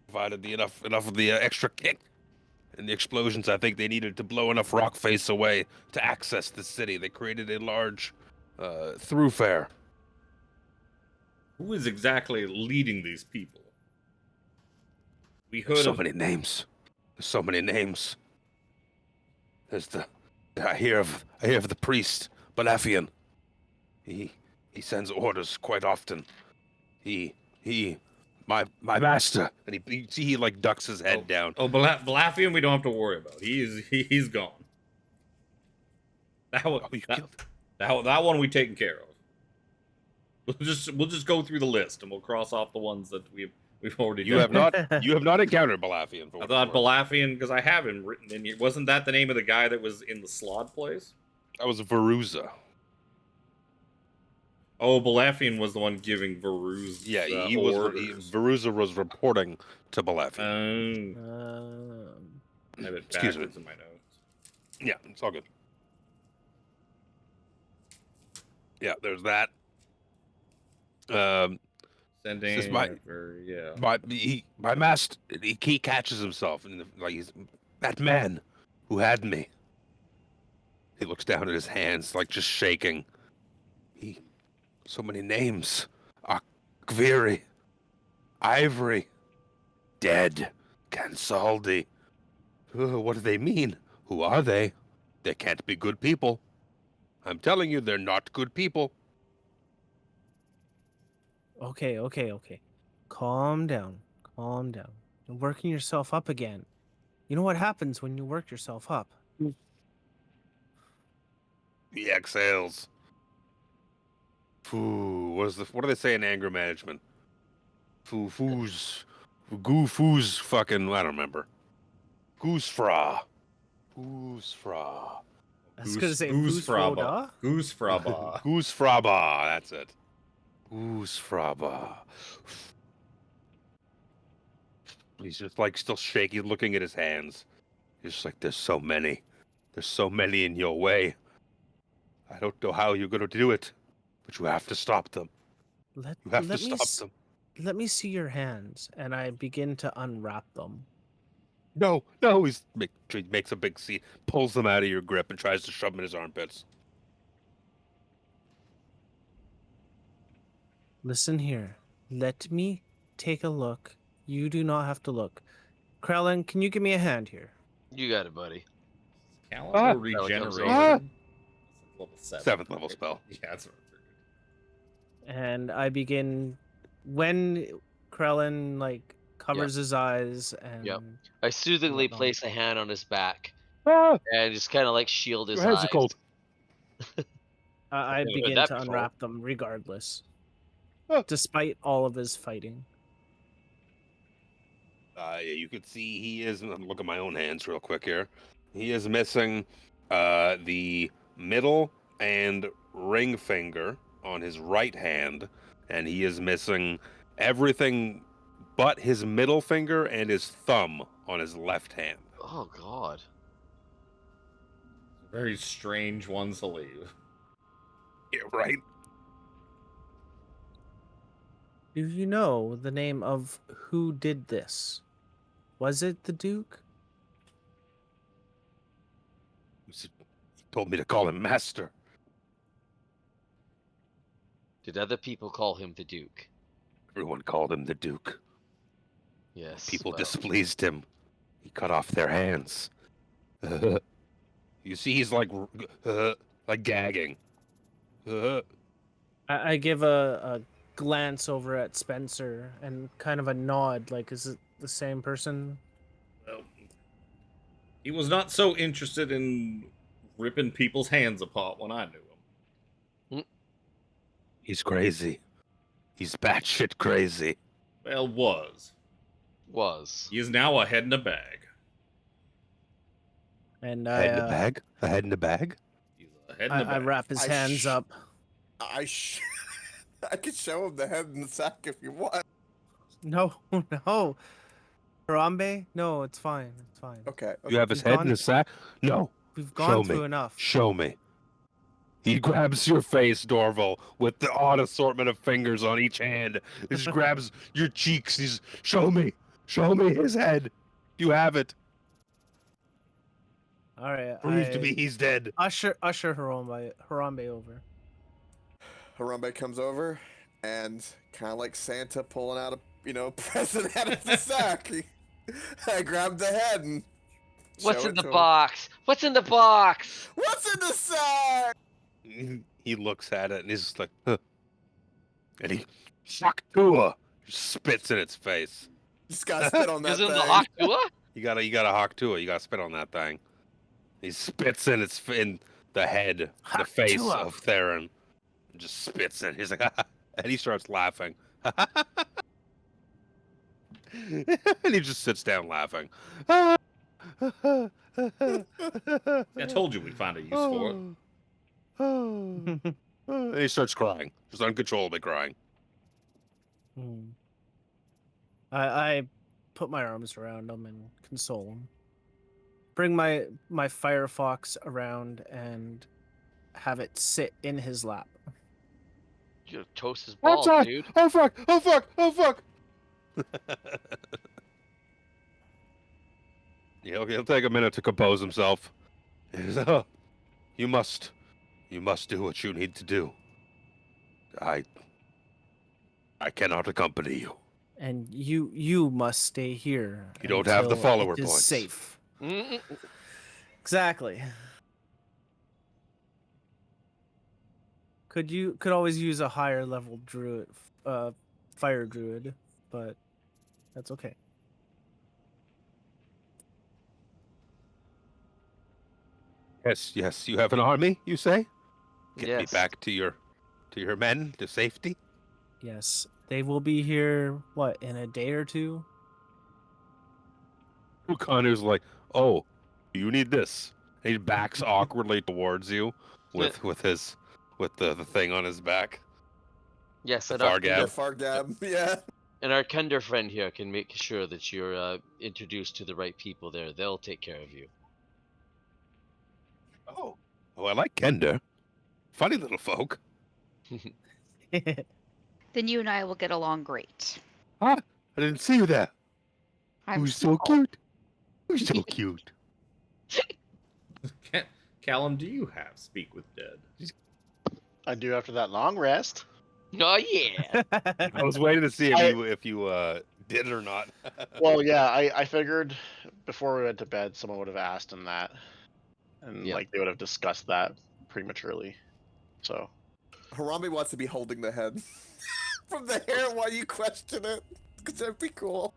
provided enough of the extra kick and the explosions I think they needed to blow enough rock face away to access the city. They created a large thoroughfare.
Who is exactly leading these people? We heard
There's so
of
many names. There's so many names. There's I hear of the priest, Balafian. He sends orders quite often. My master, and he like ducks his head down.
Balafian we don't have to worry about. He's gone. That one,
Oh, you
that,
killed.
that one we taken care of. We'll just go through the list and we'll cross off the ones that we've already
You
done.
have not encountered Balafian.
I thought Balafian, because I have him written in here. Wasn't that the name of the guy that was in the Slod place?
That was Veruza.
Oh, Balafian was the one giving Varuz.
Yeah, Veruza was reporting to Balafian.
I have it
Excuse me.
backwards in my notes.
Yeah, it's all good. Yeah, there's that.
Sending yeah.
My master, he catches himself and like he's that man who had me. He looks down at his hands, like just shaking. So many names. Akviri, Ivory, dead, Cansaldi. What do they mean? Who are they? They can't be good people. I'm telling you, they're not good people.
Okay. Calm down. You're working yourself up again. You know what happens when you work yourself up?
He exhales. Foo. What do they say in anger management? Foos. Fucking, I don't remember. Goosefra.
I was gonna say
Goosefraba. Goosefraba.
Goosefraba, that's it. Goosefraba. He's just like still shaky, looking at his hands. He's just like, there's so many. There's so many in your way. I don't know how you're gonna do it, but you have to stop them. You have to stop them.
Let me see your hands, and I begin to unwrap them.
No, he makes a big scene, pulls them out of your grip, and tries to shove them in his armpits.
Listen here. Let me take a look. You do not have to look. Krellin, can you give me a hand here?
You got it, buddy.
Calendar regeneration. Level 7.
7th level spell.
Yeah, that's what I figured.
And I begin when Krellin like covers his eyes and
Yep. I soothingly
whatnot.
place a hand on his back
Ah,
and just kind of like shield his
your hands
eyes.
are cold.
I
Never heard
begin
that
to
before.
unwrap them regardless,
Oh.
despite all of his fighting.
Yeah, you could see he is. Look at my own hands real quick here. He is missing the middle and ring finger on his right hand, and he is missing everything but his middle finger and his thumb on his left hand.
Oh God.
Very strange ones to leave.
Yeah, right.
Do you know the name of who did this? Was it the Duke?
He told me to call him Master.
Did other people call him the Duke?
Everyone called him the Duke.
Yes.
People
well,
displeased him. He cut off their hands. You see, he's like gagging.
I give a glance over at Spencer and kind of a nod, like, is it the same person?
Well, he was not so interested in ripping people's hands apart when I knew him.
He's crazy. He's batshit crazy.
Well, was. He is now a head in a bag.
And
A head in a bag? A head in a bag?
He's a head in a bag.
I wrap his hands up.
I could show him the head in the sack if you want.
No. Harambe? No, it's fine. It's fine.
Okay.
You have his
We've
head
gone-
in a sack? No.
We've
Show
gone
me.
through enough.
Show me. He grabs your face, Dorval, with the odd assortment of fingers on each hand. He just grabs your cheeks. He's, show me his head. You have it.
All right.
Prove to me he's dead.
Usher Harambe over.
Harambe comes over and kind of like Santa pulling out a present out of the sack. I grabbed the head and
what's
show
in
it
the
to him.
box? What's in the box?
What's in the sack?
He looks at it and he's just like, huh. And he Shaktua spits in its face.
Just gotta spit on that
Isn't
thing.
the Hakua?
You gotta Haktua. You gotta spit on that thing. He spits in the head,
Ha,
the face
two up.
of Theron, and just spits it. He's like, and he starts laughing. And he just sits down laughing.
I told you we'd find a use for it.
And he starts crying, just uncontrollably crying.
I put my arms around him and console him. Bring my Firefox around and have it sit in his lap.
You toast his
Oh,
balls,
fuck!
dude.
Oh fuck! Oh fuck! Oh fuck! He'll take a minute to compose himself. He says, "Oh, you must do what you need to do. I cannot accompany you.
And you must stay here.
You don't have the
until
follower
it is
points."
safe.
Mm-mm.
Exactly. Could always use a higher level druid, fire druid, but that's okay.
Yes, you have an army, you say? Get me
Yes.
back to your men to safety.
Yes, they will be here. What, in a day or two?
Connor's like, "Oh, you need this." He backs awkwardly towards you with the thing on his back.
Yes,
The
and our,
Fargab.
Yeah, Fargab. Yeah.
and our Kender friend here can make sure that you're introduced to the right people there. They'll take care of you.
Oh, I like Kender. Funny little folk.
Then you and I will get along great.
I didn't see you there.
I'm
Who's so
small.
cute? Who's so cute?
Callum, do you have Speak with Dead?
I do after that long rest.
Oh yeah.
I was waiting to see if you did or not.
Well, yeah, I figured before we went to bed, someone would have asked him that, and
Yeah.
like they would have discussed that prematurely. So
Harambe wants to be holding the head from the hair while you question it. Because that'd be cool.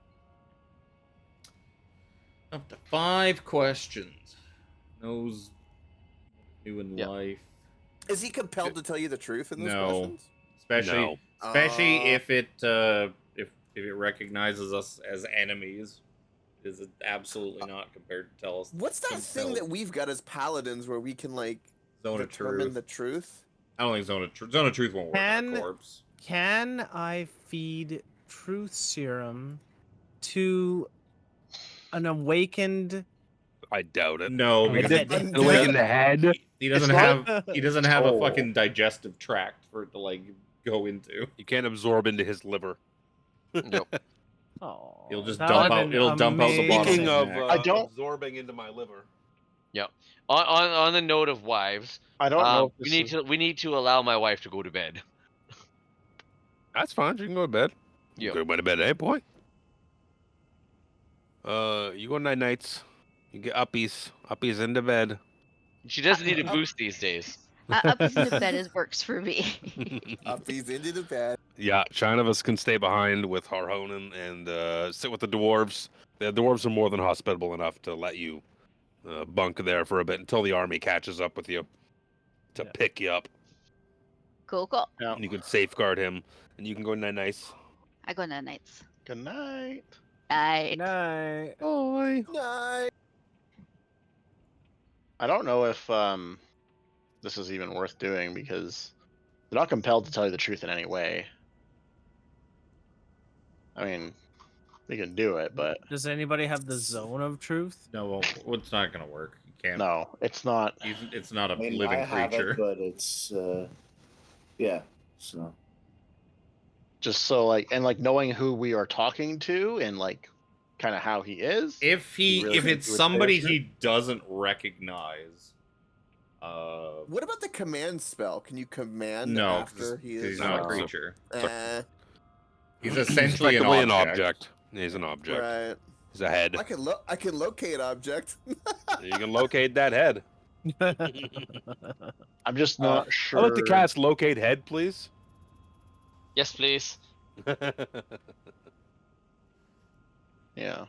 Up to 5 questions. Knows new in
Yep.
life.
Is he compelled to tell you the truth in those
No.
questions?
Especially
No.
if it if it recognizes us as enemies. Is it absolutely not compared to tell us
What's that thing that we've got as paladins where we can like
Zone of
determine
Truth?
the truth?
I don't think Zone of Truth won't work on
Can-
a corpse.
Can I feed truth serum to an awakened?
I doubt it.
No,
Head.
because
An
awakened head?
he doesn't
It's
have
not-
he doesn't have a
Oh.
fucking digestive tract for it to like go into.
You can't absorb into his liver.
Yep.
Oh,
It'll just
that
dump
would've
out-
been
it'll dump out the bottom
Speaking
of
of
his neck.
I don't-
absorbing into my liver.
On the note of wives,
I don't know. If
we
this
need
is-
to allow my wife to go to bed.
That's fine. You can go to bed. You
Yep.
can go to bed at any point. You go night nights. You get uppies into bed.
She doesn't need a boost these days.
Up into bed is works for me.
Uppies into the bed.
Yeah, Shinavas can stay behind with Harhonen and sit with the dwarves. The dwarves are more than hospitable enough to let you bunk there for a bit until the army catches up with you to pick you up.
Cool.
Yeah.
And you can safeguard him, and you can go night nights.
I go night nights.
Good night.
Night.
Night.
Bye.
Night.
I don't know if this is even worth doing because they're not compelled to tell you the truth in any way. I mean, they can do it, but
Does anybody have the zone of truth?
No, well, it's not gonna work. You can't.
no, it's not.
It's not a
I mean,
living
I have
creature.
it, but it's yeah. So
Just so like and like knowing who we are talking to and like kind of how he is.
If
really
if
think
it's
you would
somebody
say
he doesn't recognize,
What about the command spell? Can you command
no,
after he
he's
is?
not a
No.
creature.
Eh,
He's essentially an
Effectively
object.
He's an object.
right.
He's a head.
I can locate object.
You can locate that head.
I'm just not sure.
I'd like to cast locate head, please.
Yes, please.
Yeah.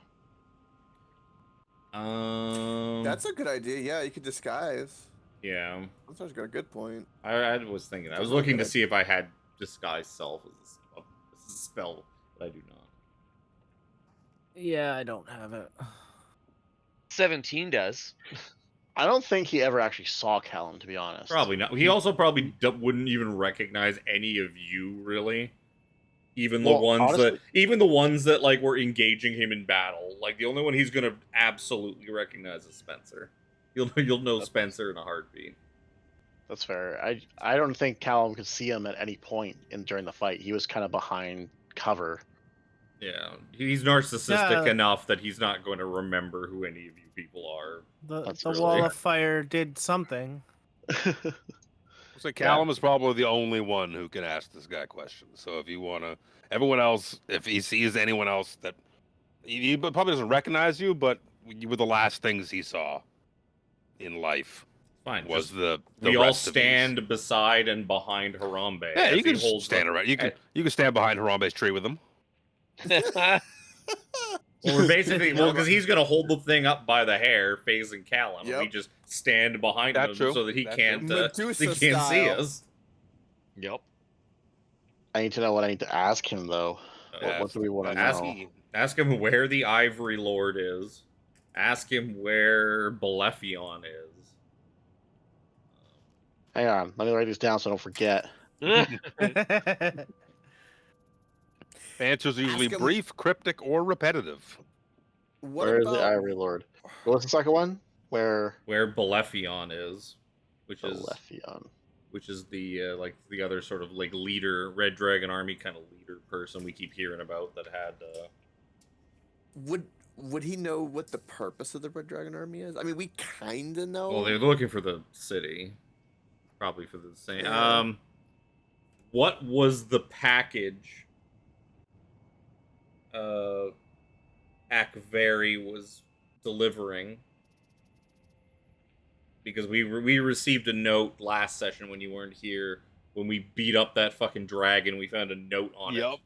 Um,
That's a good idea. Yeah, you could disguise.
Yeah.
Sometimes got a good point.
I was thinking. I was looking to see if I had disguise self as a spell, but I do not.
Yeah, I don't have it.
17 does.
I don't think he ever actually saw Callum, to be honest.
Probably not. He also probably wouldn't even recognize any of you, really. Even the ones that like were engaging him in battle. Like the only one he's gonna absolutely recognize is Spencer. You'll know Spencer in a heartbeat.
That's fair. I don't think Callum could see him at any point during the fight. He was kind of behind cover.
Yeah, he's narcissistic enough that he's not going to remember who any of you people are.
The wall of fire did something.
So Callum is probably the only one who can ask this guy questions. So if you want to, everyone else, if he sees anyone else that he probably doesn't recognize you, but you were the last things he saw in life.
Fine.
Was the
we
rest
all
of
stand beside and behind Harambe.
Yeah, you can
hold
stand around. You can stand behind Harambe's tree with him.
Well, we're basically because he's gonna hold the thing up by the hair, facing Callum.
Yep.
And we just stand behind him so that he can't see us.
Yep.
I need to know what I need to ask him though. What do we want to know?
Ask him where the Ivory Lord is. Ask him where Balefion is.
Hang on, let me write these down so I don't forget.
Answers are usually brief, cryptic, or repetitive.
Where is the Ivory Lord? What's the second one? Where
Balefion is, which is the like the other sort of like leader, Red Dragon Army kind of leader person we keep hearing about that had.
Would he know what the purpose of the Red Dragon Army is? I mean, we kind of know.
Well, they're looking for the city, probably for the same.
Yeah.
What was the package? Akvari was delivering, because we received a note last session when you weren't here, when we beat up that fucking dragon. We found a note on it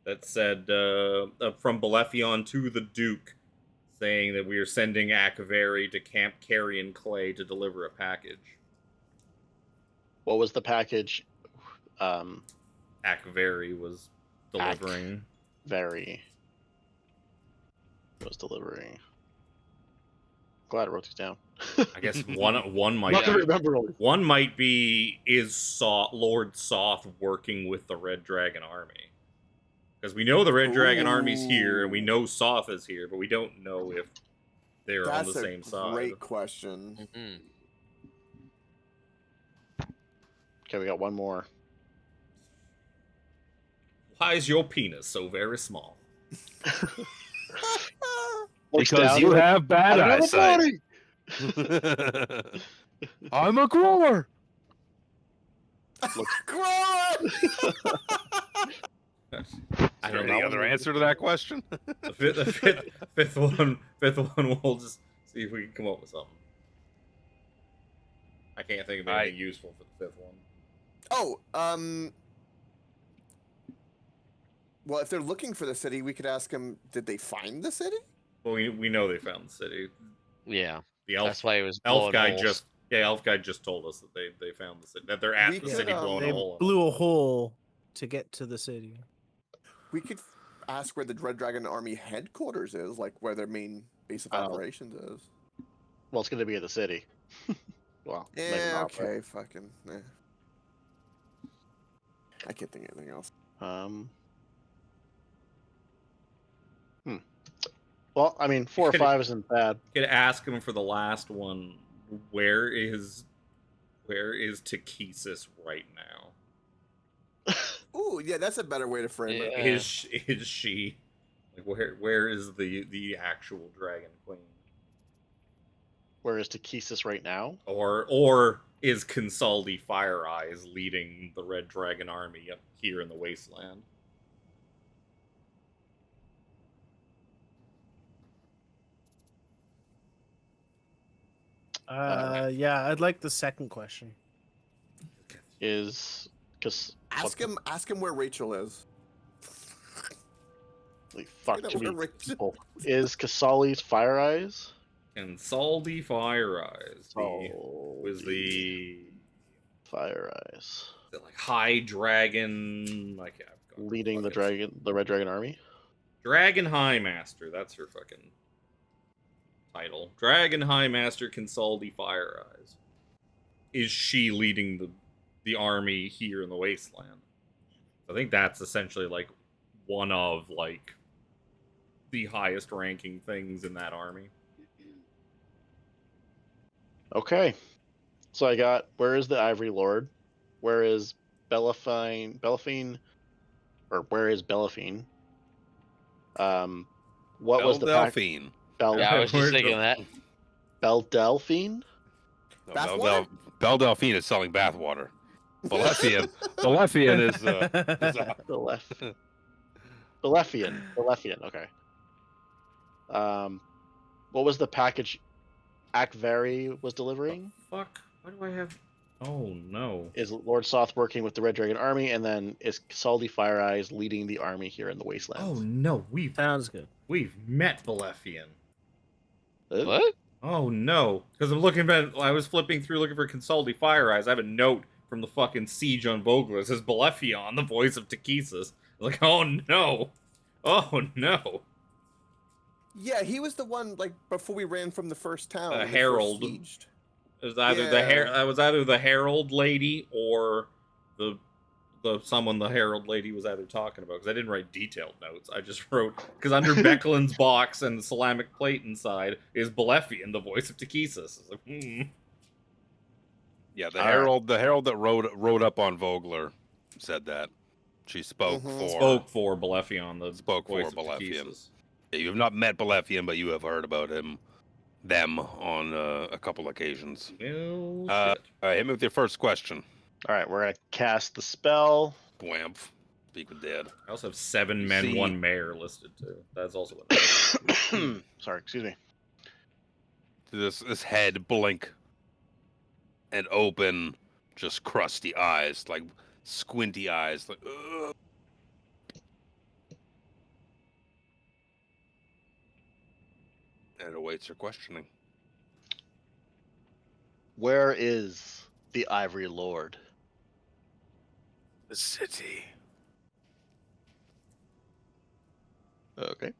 that said from Balefion to the Duke, saying that we are sending Akvari to Camp Carrion Clay to deliver a package.
What was the package?
Akvari was delivering.
Akvari was delivering. Glad I wrote these down.
I guess one might
Not to remember.
One might be Lord Soth working with the Red Dragon Army, because we know the Red Dragon Army's here and we know Soth is here, but we don't know if they're on the same side.
That's a great question.
Mm-hmm.
Okay, we got one more.
Why is your penis so very small?
Because you have bad eyesight. I'm a grower.
Grower!
I don't know the other answer to that question.
The fifth one, we'll just see if we can come up with something. I can't think of anything useful for the fifth one.
Oh, well, if they're looking for the city, we could ask them, did they find the city?
Well, we know they found the city.
Yeah.
The elf,
that's why it was
elf guy
holes.
Elf guy just told us that they found the city, that they're at the city blowing a hole.
They blew a hole to get to the city.
We could ask where the Red Dragon Army headquarters is, like where their main base of operations is.
Well, it's going to be at the city. Well,
yeah, okay, fucking. I can't think of anything else.
Well, I mean, 4 or 5 isn't bad.
Could ask him for the last one. Where is Takesis right now?
Ooh, yeah, that's a better way to frame it.
Is she like where is the actual Dragon Queen?
Where is Takesis right now?
Or is Consaldi Fire Eyes leading the Red Dragon Army up here in the Wasteland?
Yeah, I'd like the second question.
Ask him where Rachel is.
Like, fuck too many people. Is Kasali's Fire Eyes
Can Salty Fire Eyes be? Was
Salty
the
Fire Eyes
like High Dragon? Like
leading the Red Dragon army?
Dragon High Master. That's her fucking title. Dragon High Master Consaldi Fire Eyes. Is she leading the army here in the Wasteland? I think that's essentially like one of like the highest ranking things in that army.
Okay. So I got, where is the Ivory Lord? Where is Belafine? Or where is Belafine? What was the pack?
Delphine.
Yeah, I was just thinking that.
Belle Delphine?
No,
Bathwater?
Belle Delphine is selling bathwater. Balefian is
Balefian, okay. What was the package Akvari was delivering?
Fuck. Why do I have... Oh, no.
Is Lord Soth working with the Red Dragon army, and then is Salty Fire Eyes leading the army here in the Wastelands?
Oh, no.
Sounds good.
We've met Balefian.
What?
Oh, no. Because I was flipping through looking for Consaldi Fire Eyes. I have a note from the fucking siege on Vogler. It says Balefian, the voice of Takesis. Like, oh, no. Oh, no.
Yeah, he was the one like before we ran from the first town. when they first
Herald.
sieged.
It was either the Herald lady or the someone the Herald lady was either talking about, because I didn't write detailed notes. I just wrote, because under Becklin's box and the Salamic plate inside is Balefian, the voice of Takesis. Like,
Yeah, the herald that rode up on Vogler said that. She spoke for
Balefian, the voice of Takesis.
Yeah, you have not met Balefian, but you have heard about them on a couple occasions.
Well,
All right, hit me with your first question.
All right, we're gonna cast the spell.
Bwamp. Speak with dead.
I also have 7 men, 1 mayor listed too. That's also
Sorry, excuse me.
This head blink and open, just crusty eyes, like squinty eyes, like. Ugh. And it awaits your questioning.
Where is the Ivory Lord?
The city.
Okay.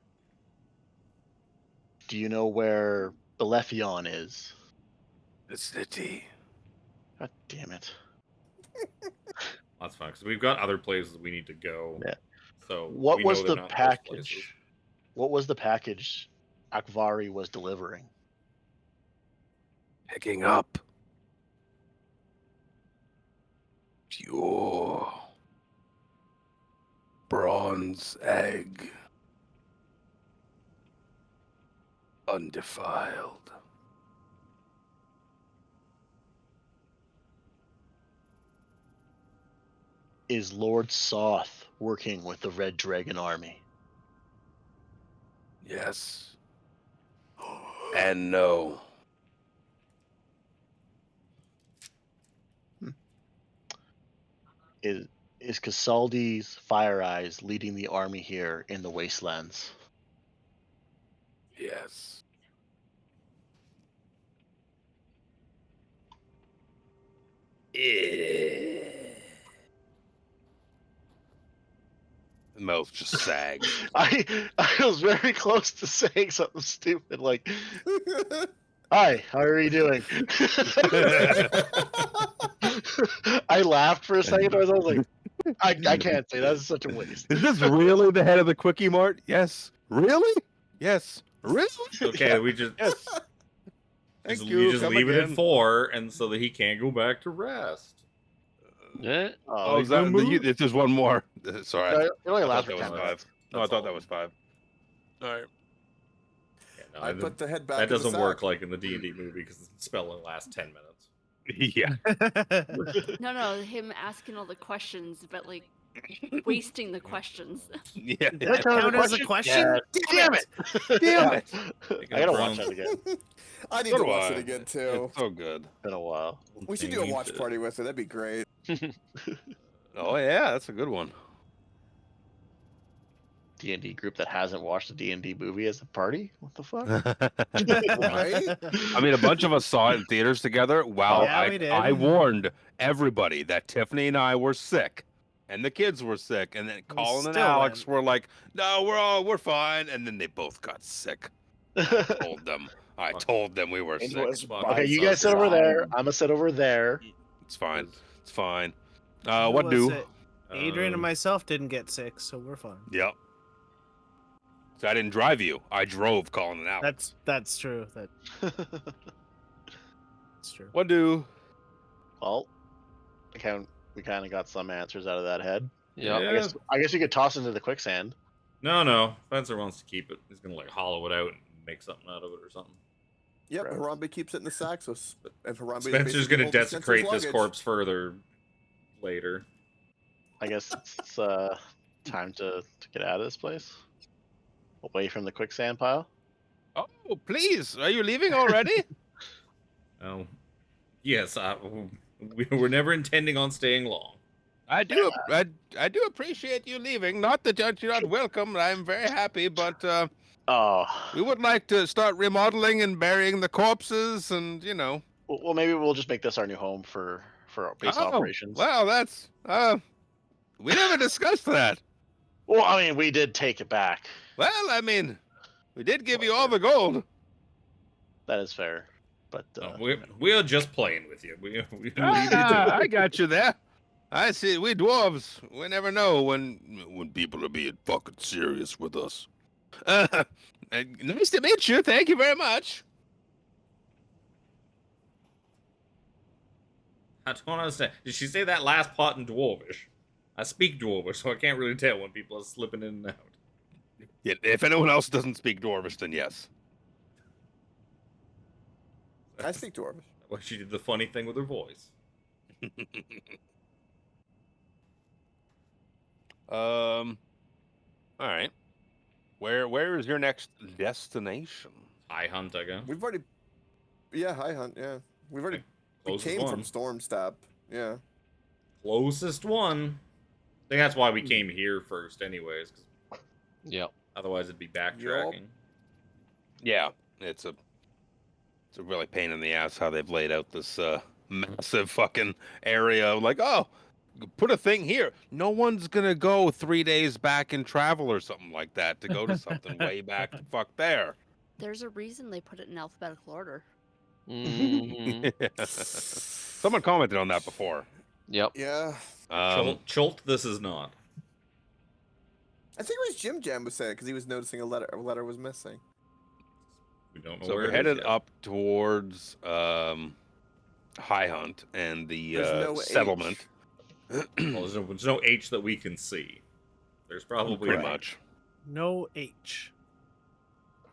Do you know where Balefian is?
The city.
God damn it.
That's fine, because we've got other places we need to go.
Yeah.
So
what
we
was
know they're
the
not those
package?
places.
What was the package Akvari was delivering?
Picking up. Pure. Bronze egg. Undefiled.
Is Lord Soth working with the Red Dragon army?
Yes. And no.
Is Casaldi's Fire Eyes leading the army here in the Wastelands?
Yes. The mouth just sags.
I was very close to saying something stupid like, "Hi, how are you doing?" I laughed for a second. I was like, I can't say that's such a waste.
Is this really the head of the Quickie Mart? Yes. Really? Yes. Really?
Okay, we just
Yes.
you
Thank you.
just
Come
leave it
again.
at 4, and so that he can't go back to rest.
Yeah.
Oh, is that if there's one more? Sorry.
No, it only
I
lasts
thought
for
that
10
was
minutes.
5. No, I thought that was 5. All right.
Yeah, no,
I put the head back.
that
in the
doesn't work
sack.
like in the D&D movie because the spell only lasts 10 minutes.
Yeah.
No, him asking all the questions, but like wasting the questions.
Yeah.
Did I
Count as a question?
Damn it!
Damn it.
I gotta watch that again.
I need
So
to
do
watch
I.
it again too.
It's so good.
Been a while.
We should do a watch party with it. That'd be great.
Oh yeah, that's a good one.
D&D group that hasn't watched a D&D movie as a party. What the fuck?
Right?
I mean, a bunch of us saw it in theaters together. Wow,
Yeah, we did.
I warned everybody that Tiffany and I were sick, and the kids were sick, and then Colin and
still
Alex
went.
were like, "No, we're fine," and then they both got sick. I told them we were
It
sick.
was
Okay, you guys sit over there. I'm gonna sit over there.
It's fine. It's fine.
Who
What
was
do?
it? Adrian and myself didn't get sick, so we're fine.
Yep. So I didn't drive you. I drove Colin and Alex.
That's true. That's true.
What do?
Well, we kind of got some answers out of that head.
Yeah.
I guess you could toss into the quicksand.
No. Spencer wants to keep it. He's gonna like hollow it out and make something out of it or something.
Yep, Harambe keeps it in the sack, so and Harambe
Spencer's
basically
gonna
holds the
desecrate
Spencer's
this
luggage.
corpse further later.
I guess it's time to get out of this place, away from the quicksand pile.
Oh, please! Are you leaving already?
Oh, yes. We were never intending on staying long.
I do appreciate you leaving. Not that you're not welcome. I'm very happy, but we would like to start remodeling and burying the corpses, and
Well, maybe we'll just make this our new home for our base operations.
Well, that's we never discussed that.
Well, I mean, we did take it back.
Well, I mean, we did give you all the gold.
That is fair, but
we're just playing with you.
I got you there. I see. We dwarves, we never know when people are being fucking serious with us. Nice to meet you. Thank you very much.
I don't understand. Did she say that last part in Dwarvish? I speak Dwarvish, so I can't really tell when people are slipping in and out.
Yeah, if anyone else doesn't speak Dwarvish, then yes.
I speak Dwarvish.
Well, she did the funny thing with her voice.
All right. Where is your next destination?
High Hunt, I guess.
We've already, High Hunt. Yeah, we've already. We
Closest
came
one.
from Stormstab. Yeah.
Closest one. I think that's why we came here first, anyways. 'Cause
Yep.
otherwise, it'd be backtracking.
Yeah, it's a really pain in the ass how they've laid out this massive fucking area. Like, oh, put a thing here. No one's gonna go 3 days back in travel or something like that to go to something way back the fuck there.
There's a reason they put it in alphabetical order.
Mhm.
Someone commented on that before.
Yep.
Yeah.
Cholt, this is not.
I think it was Jim Jam was saying it because he was noticing a letter was missing.
We don't know
So
where
we're
it is
headed
yet.
up towards High Hunt and the
There's no
settlement.
Well, there's no H that we can see. There's probably
Pretty
an
much.
No H.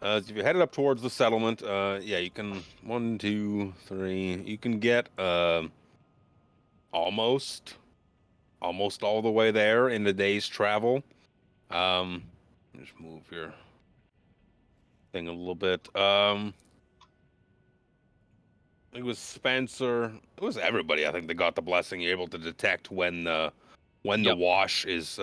So if you're headed up towards the settlement, yeah, you can 1, 2, 3. You can get almost all the way there in the day's travel. Just move your thing a little bit. It was Spencer. It was everybody. I think that got the blessing. You're able to detect when the wash is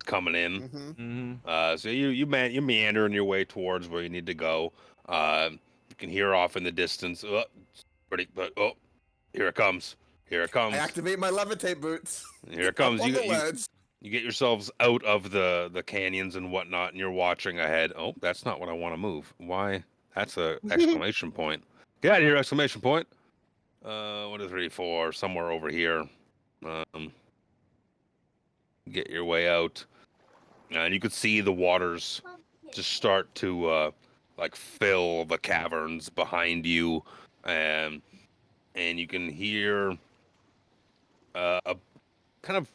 coming in.
Mm-hmm.
So you're meandering your way towards where you need to go. You can hear off in the distance. Here it comes. Here it comes.
I activate my levitate boots.
Here it comes.
Up on the ledge.
You get yourselves out of the canyons and whatnot, and you're watching ahead. Oh, that's not what I want to move. Why? That's a exclamation point. Get out of here! Exclamation point. 1, 2, 3, 4. Somewhere over here. Get your way out, and you could see the waters just start to like fill the caverns behind you, and you can hear a kind of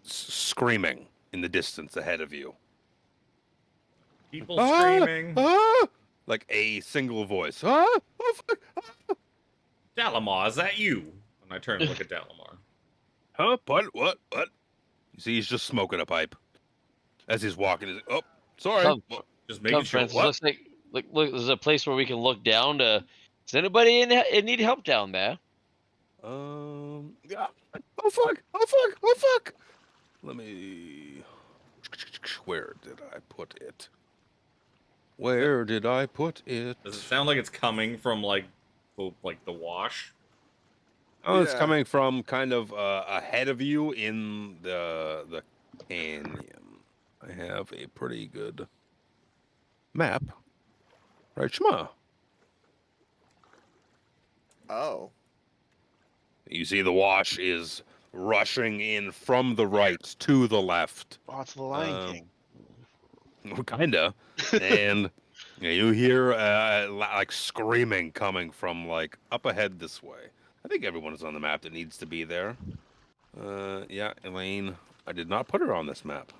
screaming in the distance ahead of you.
People screaming.
Like a single voice. Oh, fuck.
Dalamar, is that you? And I turn and look at Dalamar.
Huh? What? You see, he's just smoking a pipe as he's walking. He's like, oh, sorry.
Just making sure.
Francis, looks like look, there's a place where we can look down to. Is anybody in need help down there?
Yeah. Oh fuck! Let me. Where did I put it? Where did I put it?
Does it sound like it's coming from like the wash?
Oh, it's
Yeah.
coming from kind of ahead of you in the canyon. I have a pretty good map. Right, Shma.
Oh.
You see the wash is rushing in from the right to the left.
Oh, it's the Lion
Um,
King.
Kinda. And you hear like screaming coming from like up ahead this way. I think everyone is on the map that needs to be there. Yeah, Elaine. I did not put her on this map.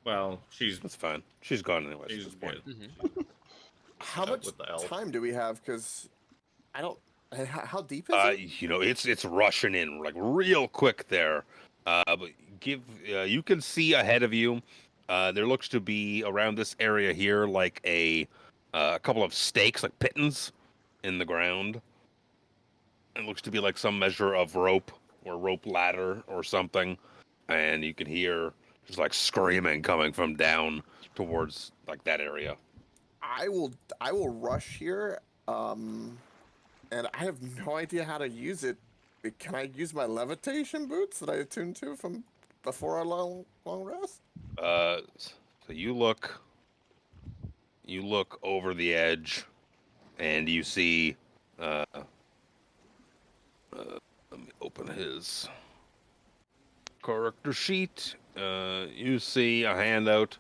Well, she's
That's fine. She's gone anyway.
she's
She's point.
good.
How much
with the elf.
time do we have? Because I don't. How deep is it?
You know, it's rushing in like real quick there. But you can see ahead of you. There looks to be around this area here like a couple of stakes, like pittons, in the ground. It looks to be like some measure of rope or rope ladder or something, and you can hear just like screaming coming from down towards like that area.
I will rush here. And I have no idea how to use it. Can I use my levitation boots that I attuned to from before our long rest?
So you look over the edge, and you see. Let me open his character sheet. You see a handout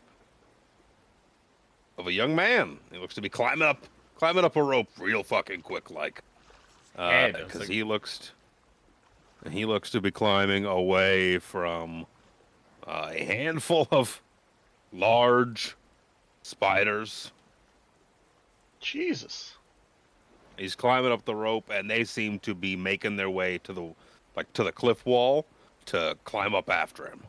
of a young man. He looks to be climbing up a rope real fucking quick, like. Because he looks to be climbing away from a handful of large spiders.
Jesus.
He's climbing up the rope, and they seem to be making their way to the cliff wall to climb up after him.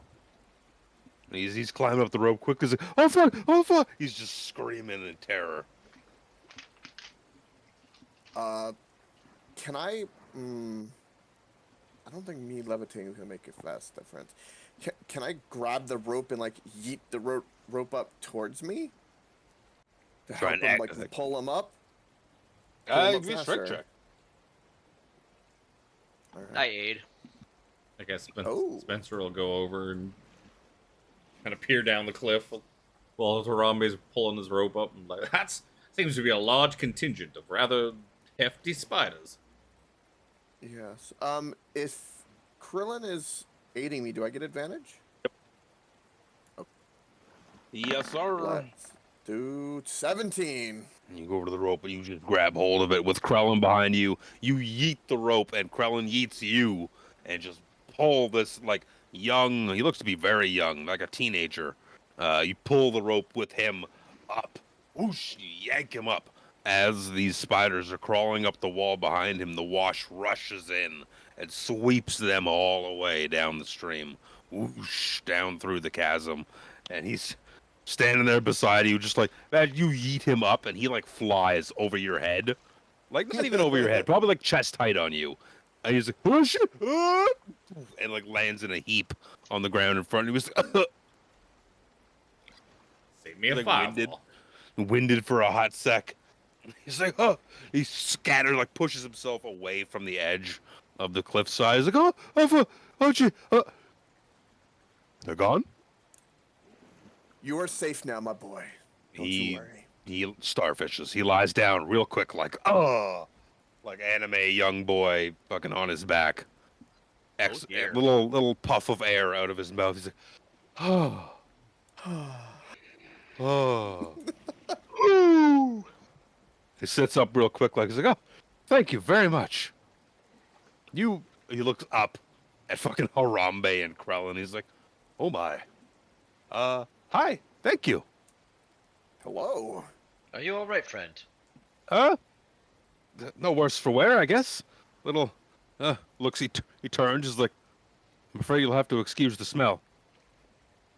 He's climbing up the rope quick as oh fuck, oh fuck! He's just screaming in terror.
Can I? I don't think me levitating is gonna make a fast difference. Can I grab the rope and like yeet the rope up towards me to
Try
help
and
him, like pull him up?
Give me a strength check.
All
I
right.
aid.
I guess
Oh.
Spencer will go over and kind of peer down the cliff while Harambe's pulling his rope up, and like that seems to be a large contingent of rather hefty spiders.
Yes. If Krillin is aiding me, do I get advantage?
Yes, sir.
Let's do 17.
You go over to the rope and you just grab hold of it with Krellin behind you. You yeet the rope and Krellin yeets you and just pull this like young, he looks to be very young, like a teenager. You pull the rope with him up. Whoosh, you yank him up. As these spiders are crawling up the wall behind him, the wash rushes in and sweeps them all away down the stream. Whoosh, down through the chasm. And he's standing there beside you, just like, man, you yeet him up and he like flies over your head. Like, not even over your head, probably like chest height on you. And he's like, oh shit! Ah! And like lands in a heap on the ground in front of you. He's like,
Save me a
like
fireball.
winded for a hot sec. He's like, oh, he scatters, like pushes himself away from the edge of the cliffside. He's like, oh, gee, they're gone.
You are safe now, my boy. Don't you worry.
He starfishes. He lies down real quick, like, oh, like anime young boy, fucking on his back.
Dear.
Little puff of air out of his mouth. He's like, oh, oh, ooh. He sits up real quick, like he's like, oh, thank you very much. He looks up at fucking Harambe and Krellin. He's like, oh my. Hi, thank you.
Hello.
Are you all right, friend?
No worse for wear, I guess. Little, looks, he turns, is like, I'm afraid you'll have to excuse the smell.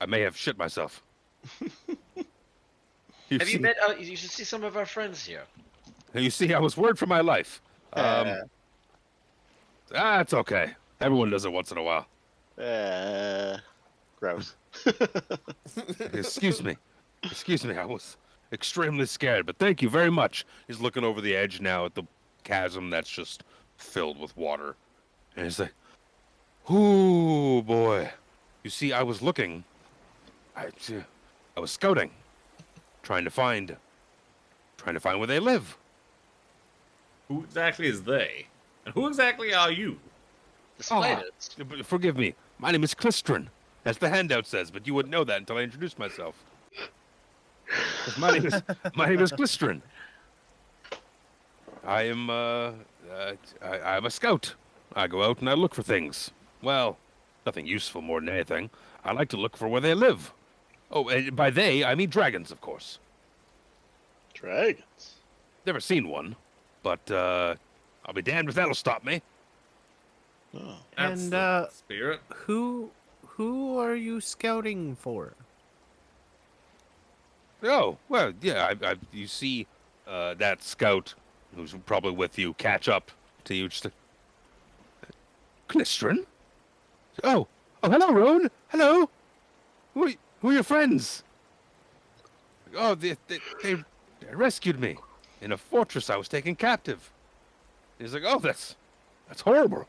I may have shit myself.
Have you met? You should see some of our friends here.
You see, I was worried for my life. It's okay. Everyone does it once in a while.
Gross.
Excuse me. Excuse me, I was extremely scared, but thank you very much. He's looking over the edge now at the chasm that's just filled with water. And he's like, ooh, boy. You see, I was looking. I was scouting. Trying to find where they live.
Who exactly is they? And who exactly are you?
The spiders.
Forgive me. My name is Clistrin. As the handout says, but you wouldn't know that until I introduced myself. Yes, my name is Clistrin. I am I'm a scout. I go out and I look for things. Well, nothing useful more than anything. I like to look for where they live. Oh, and by they, I mean dragons, of course.
Dragons.
Never seen one, but I'll be damned if that'll stop me.
Oh.
That's
And,
the spirit.
Who are you scouting for?
Oh, well, yeah, you see that scout who's probably with you catch up to you. Just Clistrin? Oh, hello, Roan. Hello. Who are your friends? Oh, they rescued me in a fortress I was taken captive. He's like, oh, that's horrible.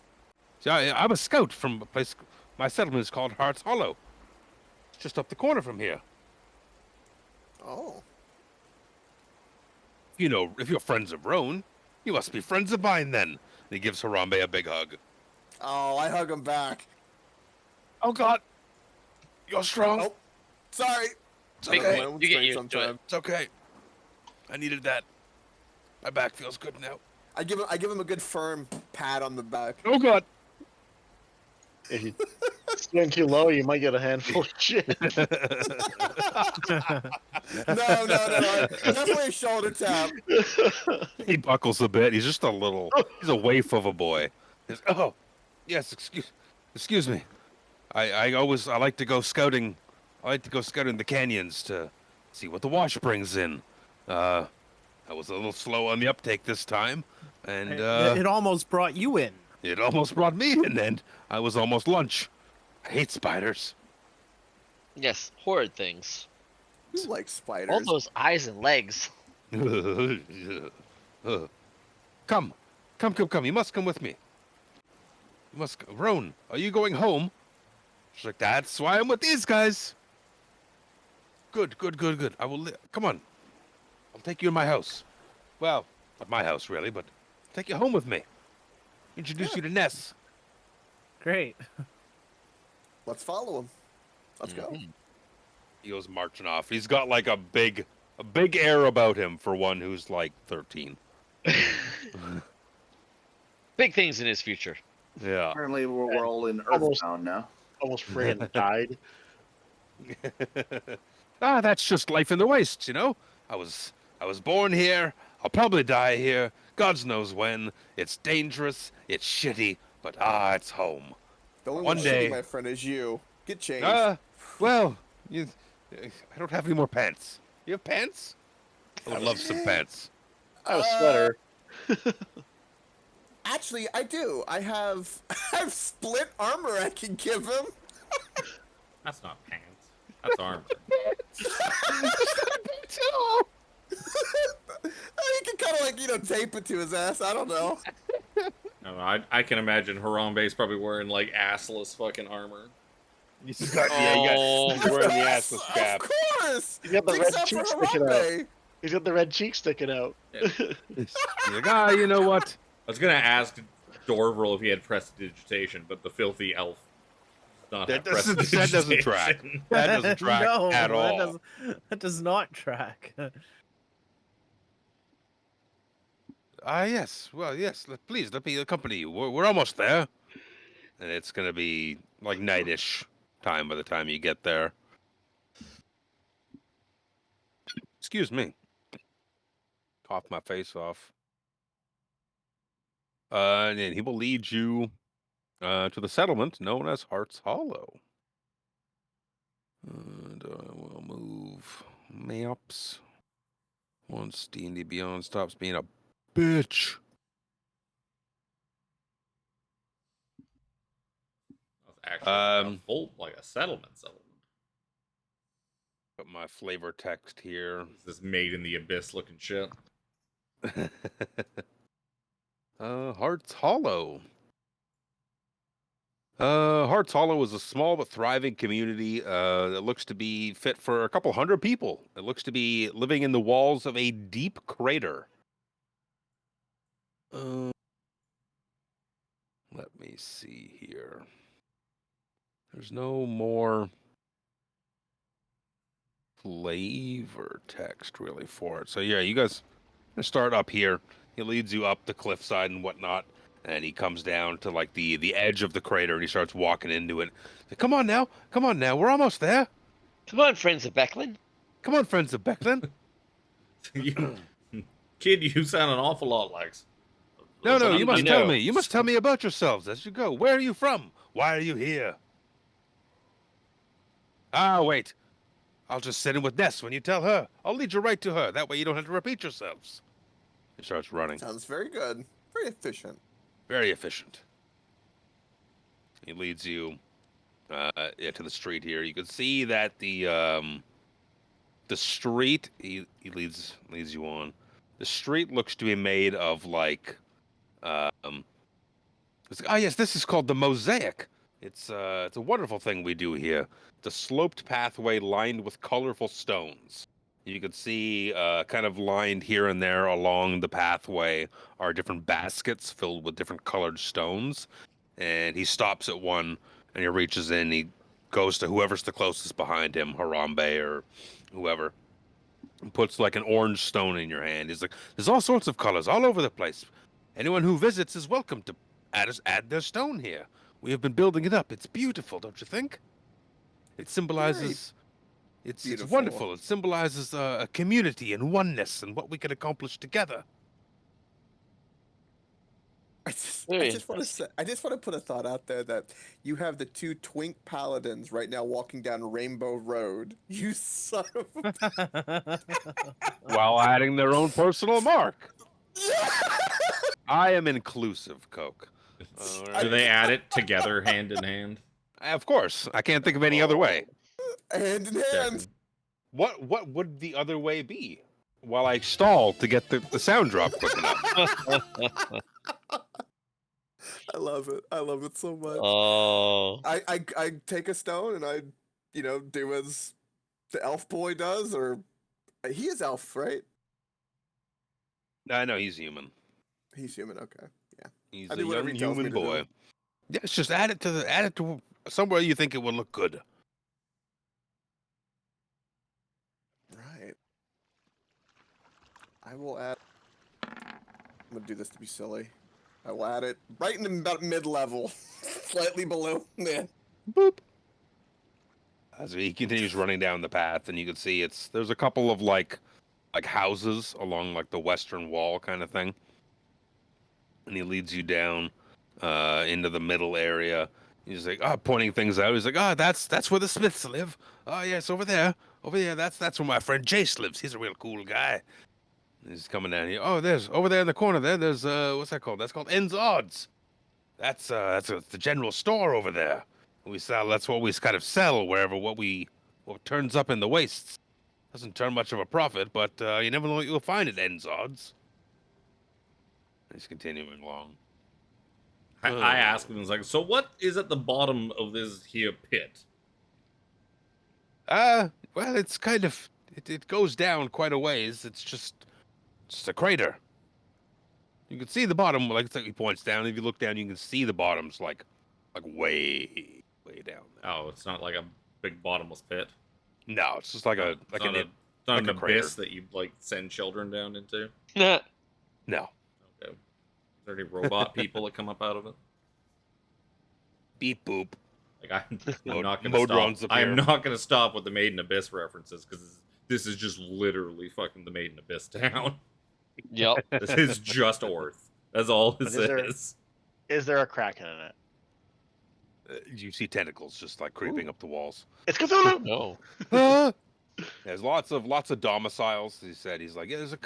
See, I'm a scout from a place. My settlement is called Hearts Hollow. It's just up the corner from here.
Oh.
You know, if you're friends of Roan, you must be friends of mine then. And he gives Harambe a big hug.
Oh, I hug him back.
Oh, God. You're strong.
Oh, sorry.
It's
Big
okay.
boy.
My own
You get
strength
used to it.
sometimes.
It's okay. I needed that. My back feels good now.
I give him a good firm pat on the back.
Oh, God.
If you stand too low, you might get a handful of shit.
No. Definitely a shoulder tap.
He buckles a bit. He's just he's a waif of a boy. Oh, yes, excuse me. I like to go scouting. I like to go scouting the canyons to see what the wash brings in. I was a little slow on the uptake this time, and
It almost brought you in.
it almost brought me in, and I was almost lunch. I hate spiders.
Yes, horrid things.
You like spiders?
All those eyes and legs.
Come. You must come with me. You must. Roan, are you going home? She's like, that's why I'm with these guys. Good. I will. Come on. I'll take you to my house. Well, not my house really, but I'll take you home with me. Introduce you to Ness.
Great.
Let's follow him. Let's go.
He goes marching off. He's got like a big air about him for one who's like 13.
Big things in his future.
Yeah.
Apparently, we're all in
Almost.
Earthbound now.
Almost friggin' died.
That's just life in the wastes, you know. I was born here. I'll probably die here. God knows when. It's dangerous. It's shitty, but it's home.
The only
One
one
day-
shitty, my friend, is you. Get changed.
Well, I don't have any more pants. You have pants? I would love some pants.
I have a sweater.
Actually, I do. I have split armor I can give him.
That's not pants. That's armor.
He can kind of like tape it to his ass. I don't know.
I can imagine Harambe's probably wearing like assless fucking armor.
You got wearing the ass with strap.
Of course.
He's got the red
Except
cheek
for
sticking out.
Harambe.
He's got the red cheek sticking out.
He's like, you know what?
I was gonna ask Dorvril if he had prestidigitation, but the filthy elf does not have
That doesn't track.
prestidigitation.
That doesn't track
No,
at all.
That does not track.
Yes. Well, yes. Please, let me accompany you. We're almost there. And it's going to be like nightish time by the time you get there. Excuse me. Cough my face off. And then he will lead you to the settlement known as Hearts Hollow. And I will move maps once D&D Beyond stops being a bitch.
That's actually a full, like a settlement.
Put my flavor text here.
This made in the abyss looking shit.
Hearts Hollow. Hearts Hollow is a small but thriving community that looks to be fit for a couple hundred people. It looks to be living in the walls of a deep crater. Let me see here. There's no more flavor text really for it. So yeah, you guys start up here. He leads you up the cliffside and whatnot, and he comes down to like the edge of the crater and he starts walking into it. Like, come on now, we're almost there.
Come on, friends of Becklin.
Come on, friends of Becklin.
Kid, you sound an awful lot like.
No, you must tell me. You must tell me about yourselves as you go. Where are you from? Why are you here? Ah, wait. I'll just sit in with Ness when you tell her. I'll lead you right to her. That way you don't have to repeat yourselves. He starts running.
Sounds very good. Very efficient.
Very efficient. He leads you to the street here. You can see that the street he leads you on. The street looks to be made of like yes, this is called the mosaic. It's a wonderful thing we do here. It's a sloped pathway lined with colorful stones. You can see kind of lined here and there along the pathway are different baskets filled with different colored stones. And he stops at one and he reaches in. He goes to whoever's the closest behind him, Harambe or whoever, and puts like an orange stone in your hand. He's like, there's all sorts of colors all over the place. Anyone who visits is welcome to add their stone here. We have been building it up. It's beautiful, don't you think? It symbolizes... It's wonderful. It symbolizes a community and oneness and what we can accomplish together.
I just want to put a thought out there that you have the two twink paladins right now walking down Rainbow Road. You son of a...
While adding their own personal mark. I am inclusive, Coke.
Do they add it together, hand in hand?
Of course. I can't think of any other way.
Hand in hand.
What would the other way be? While I stall to get the sound drop quick enough.
I love it. I love it so much.
Oh.
I take a stone and I, do as the elf boy does, or he is elf, right?
I know he's human.
He's human. Okay, yeah.
He's a young human boy. Yeah, it's just add it to somewhere you think it would look good.
Right. I will add. I'm gonna do this to be silly. I will add it right in about mid-level, slightly below. Man.
Boop. As he continues running down the path, and you can see there's a couple of like houses along like the western wall kind of thing, and he leads you down into the middle area. He's like, pointing things out. He's like, that's where the Smiths live. Oh yes, over there. That's where my friend Jace lives. He's a real cool guy. He's coming down here. Oh, there's over there in the corner there. There's what's that called? That's called Ends Odds. That's the general store over there. That's what we kind of sell wherever what turns up in the wastes. Doesn't turn much of a profit, but you never know what you'll find at Ends Odds. He's continuing along.
I asked him, like, so what is at the bottom of this here pit?
Well, it's kind of it goes down quite a ways. It's just a crater. You can see the bottom, like he points down. If you look down, you can see the bottom's like way down there.
Oh, it's not like a big bottomless pit.
No, it's just like an
abyss that you like send children down into.
No.
Okay. Is there any robot people that come up out of it?
Beep boop.
Like I'm not gonna stop. I am not gonna stop with the Made in Abyss references because this is just literally fucking the Made in Abyss town.
Yep.
This is just Orth. That's all this is.
Is there a Kraken in it?
You see tentacles just like creeping up the walls.
It's Cthulhu.
No.
There's lots of domiciles. He said he's like, yeah, there's a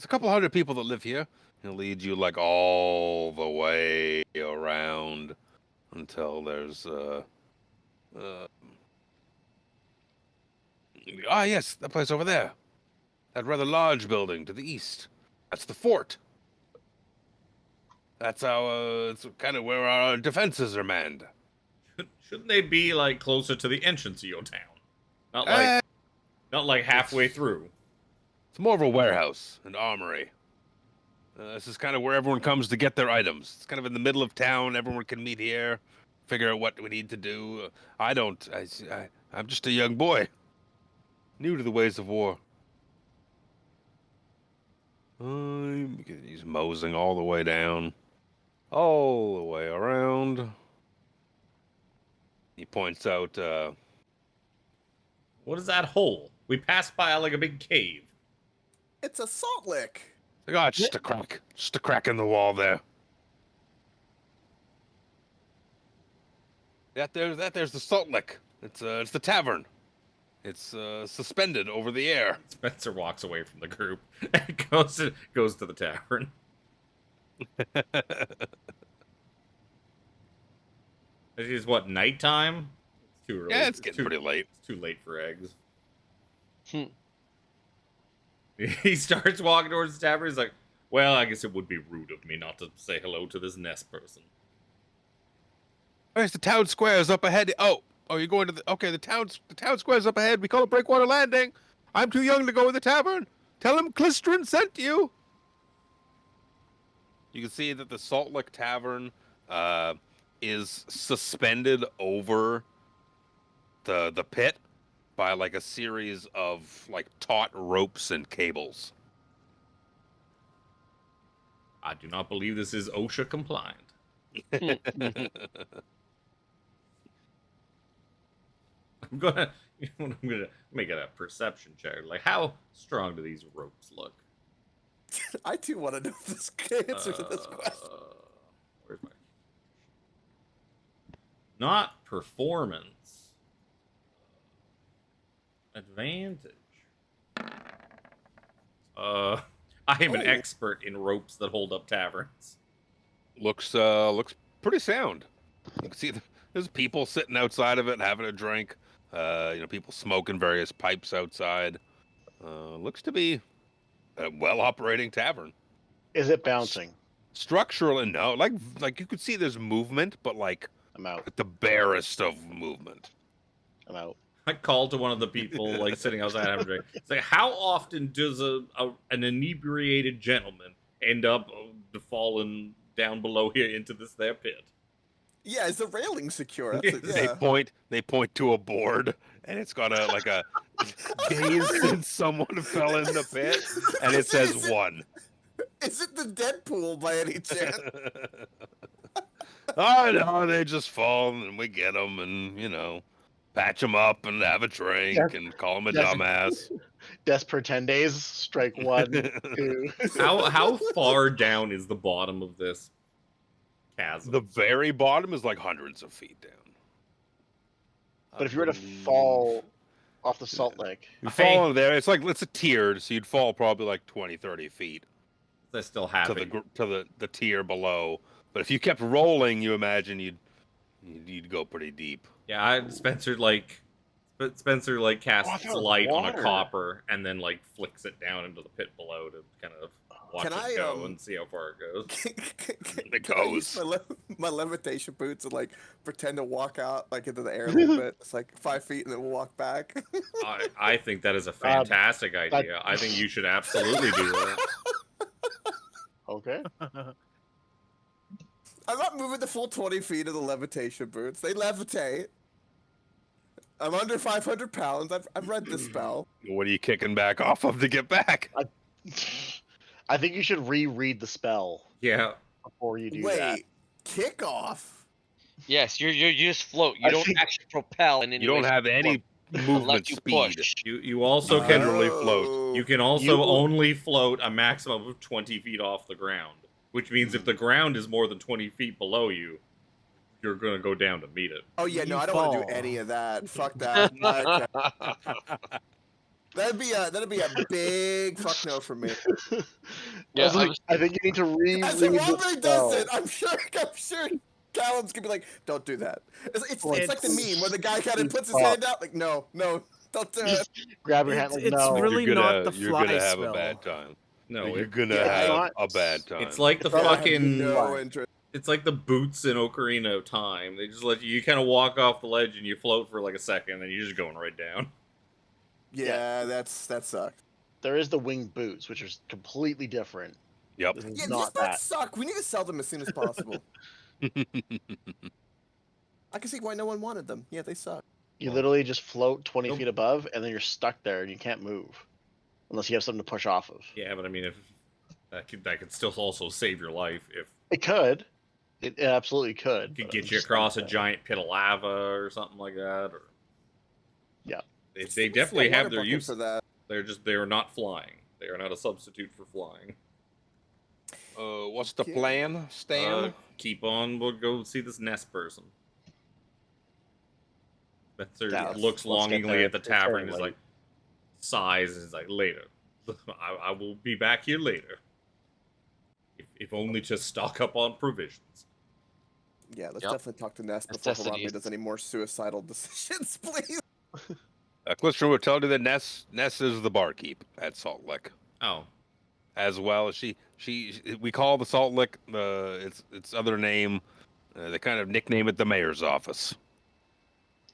couple hundred people that live here. He'll lead you like all the way around until there's Ah, yes, that place over there. That rather large building to the east. That's the fort. That's our. It's kind of where our defenses are manned.
Shouldn't they be like closer to the entrance of your town? Not
Eh,
like halfway through.
It's more of a warehouse, an armory. This is kind of where everyone comes to get their items. It's kind of in the middle of town. Everyone can meet here, figure out what we need to do. I'm just a young boy, new to the ways of war. He's moseying all the way down, all the way around. He points out,
What is that hole? We passed by like a big cave.
It's a salt lick.
oh, it's just a crack in the wall there. There's the salt lick. It's the tavern. It's suspended over the air.
Spencer walks away from the group and goes to the tavern. It is what, nighttime? It's too early.
Yeah, it's getting pretty late.
It's too late for eggs. He starts walking towards the tavern. He's like, well, I guess it would be rude of me not to say hello to this Nest person.
There's the town square is up ahead. Oh, you're going to the town square's up ahead. We call it Breakwater Landing. I'm too young to go in the tavern. Tell him Clistrin sent you. You can see that the Salt Lick Tavern is suspended over the pit by like a series of like taut ropes and cables.
I do not believe this is OSHA compliant. I'm gonna make it a perception check. Like, how strong do these ropes look?
I too want to know this answer to this question.
Where's my... Not performance. Advantage. I am an expert in ropes that hold up taverns.
Looks pretty sound. You can see there's people sitting outside of it having a drink. People smoking various pipes outside. Looks to be a well-operating tavern.
Is it bouncing?
Structurally, no. Like you could see there's movement, but like
I'm out.
the barest of movement.
I'm out.
I called to one of the people like sitting outside having a drink. It's like, how often does an inebriated gentleman end up falling down below here into this there pit?
Yeah, is the railing secure?
They point to a board, and it's got a days since someone fell in the pit, and it says 1.
Is it the Deadpool by any chance?
Oh no, they just fall, and we get them, and patch them up and have a drink and call them a dumbass.
Desperate 10 days, strike 1, 2.
How far down is the bottom of this chasm?
The very bottom is like hundreds of feet down.
But if you were to fall off the salt lick,
you fall in there. It's a tiered, so you'd fall probably like 20, 30 feet.
They still have
to the tier below. But if you kept rolling, you imagine you'd go pretty deep.
Yeah, Spencer casts light on a copper and then like flicks it down into the pit below to kind of watch it go and see how far it goes.
It goes.
I use my levitation boots and like pretend to walk out like into the air a little bit. It's like 5 feet and then we'll walk back.
I think that is a fantastic idea. I think you should absolutely do that.
Okay.
I'm not moving the full 20 feet of the levitation boots. They levitate. I'm under 500 pounds. I've read this spell.
What are you kicking back off of to get back?
I think you should reread the spell.
Yeah.
Before you do that.
Wait, kick off?
Yes, you just float. You don't actually propel. And
you don't have any movement speed.
You also can
literally float.
You can also only float a maximum of 20 feet off the ground. Which means if the ground is more than 20 feet below you, you're going to go down to meet it.
Oh, yeah, no, I don't want to do any of that. Fuck that. That'd be a big fuck no for me.
Yeah, I think you need to read.
As Harambe does it, I'm sure Callum's gonna be like, "Don't do that." It's like the meme where the guy kind of puts his hand out, like, "No, Don't do it.
Just grab your hand like,
It's
no.
really
you're
not the
you're
fly
gonna have
spell.
a bad time.
No,
you're
it,
gonna
yeah,
have
not-
a bad time.
it's like the
Yeah, I have
fucking.
No interest.
It's like the boots in Ocarina of Time. They just let you kind of walk off the ledge and you float for like a second, and you're just going right down.
Yeah, that sucks.
There is the winged boots, which is completely different.
Yep.
This is
Yeah,
not
these don't
that.
suck. We need to sell them as soon as possible. I can see why no one wanted them. Yeah, they suck.
You literally just float 20
Nope.
feet above, and then you're stuck there, and you can't move. Unless you have something to push off of.
Yeah, but I mean, if that could still also save your life if
It could. It absolutely could.
it could
but
get
I'm
you
just
across a
not-
giant pit of lava or something like that. Or
Yeah.
they
Just give us
definitely
the
have
water
their
bucket
use.
for that.
They're not flying. They are not a substitute for flying.
What's the
Okay.
plan, Stan?
Keep on. We'll go see this nest person. Betzer
Yeah,
looks
let's get
longingly
there.
at the
It's
tavern
very
and is
late.
like, sighs and is like, later. I will be back here later. If only to stock up on provisions.
Yeah, let's
Yep.
definitely talk to Ness before Harambe
Necessities.
does any more suicidal decisions, please.
Clifton will tell you that Ness is the barkeep at Salt Lick,
Oh,
as well. We call the Salt Lick its other name. They kind of nickname it the mayor's office.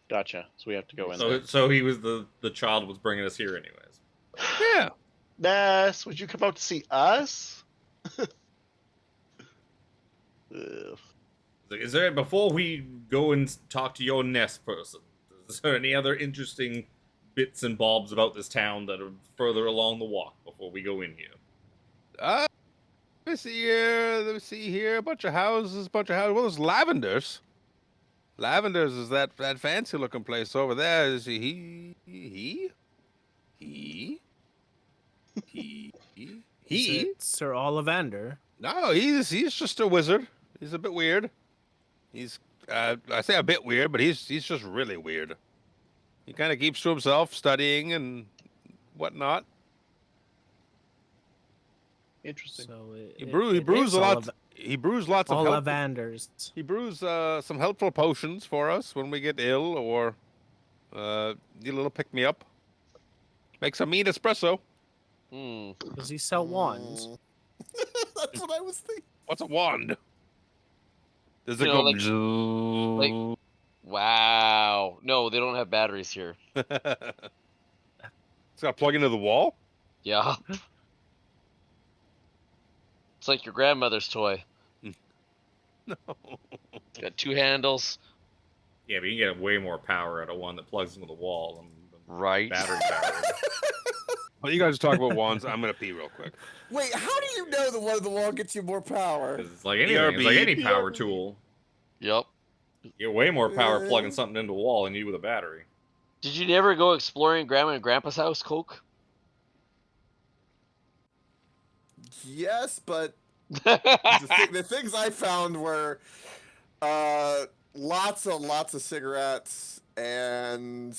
Gotcha. So we have to go in
so
there.
so he was the child was bringing us here anyways.
Yeah.
Ness, would you come out to see us? Ugh.
Is there, before we go and talk to your nest person, is there any other interesting bits and bobs about this town that are further along the walk before we go in here?
Let me see here. A bunch of houses. Well, there's Lavender's. Lavender's is that fancy looking place over there. Is he?
Is it Sir Ollivander?
No, he's just a wizard. He's a bit weird. He's I say a bit weird, but he's just really weird. He kind of keeps to himself, studying and whatnot.
Interesting.
So
He brews a lot. He brews lots of help.
Ollivanders.
He brews some helpful potions for us when we get ill or need a little pick me up. Makes a mean espresso.
Does he sell wands?
That's what I was thinking.
What's a wand? Does it
You
go?
know, like- Wow. No, they don't have batteries here.
It's got to plug into the wall.
Yeah. It's like your grandmother's toy.
No.
Got two handles.
Yeah, but you can get way more power out of one that plugs into the wall than
Right.
battery powered.
Well, you guys talk about wands. I'm gonna pee real quick.
Wait, how do you know the one of the wall gets you more power?
'Cause it's like anything. It's like any power
BRB.
tool.
Yep.
You get way more power plugging something into a wall than you with a battery.
Did you never go exploring Grandma and Grandpa's house, Coke?
Yes, but the things I found were lots of cigarettes and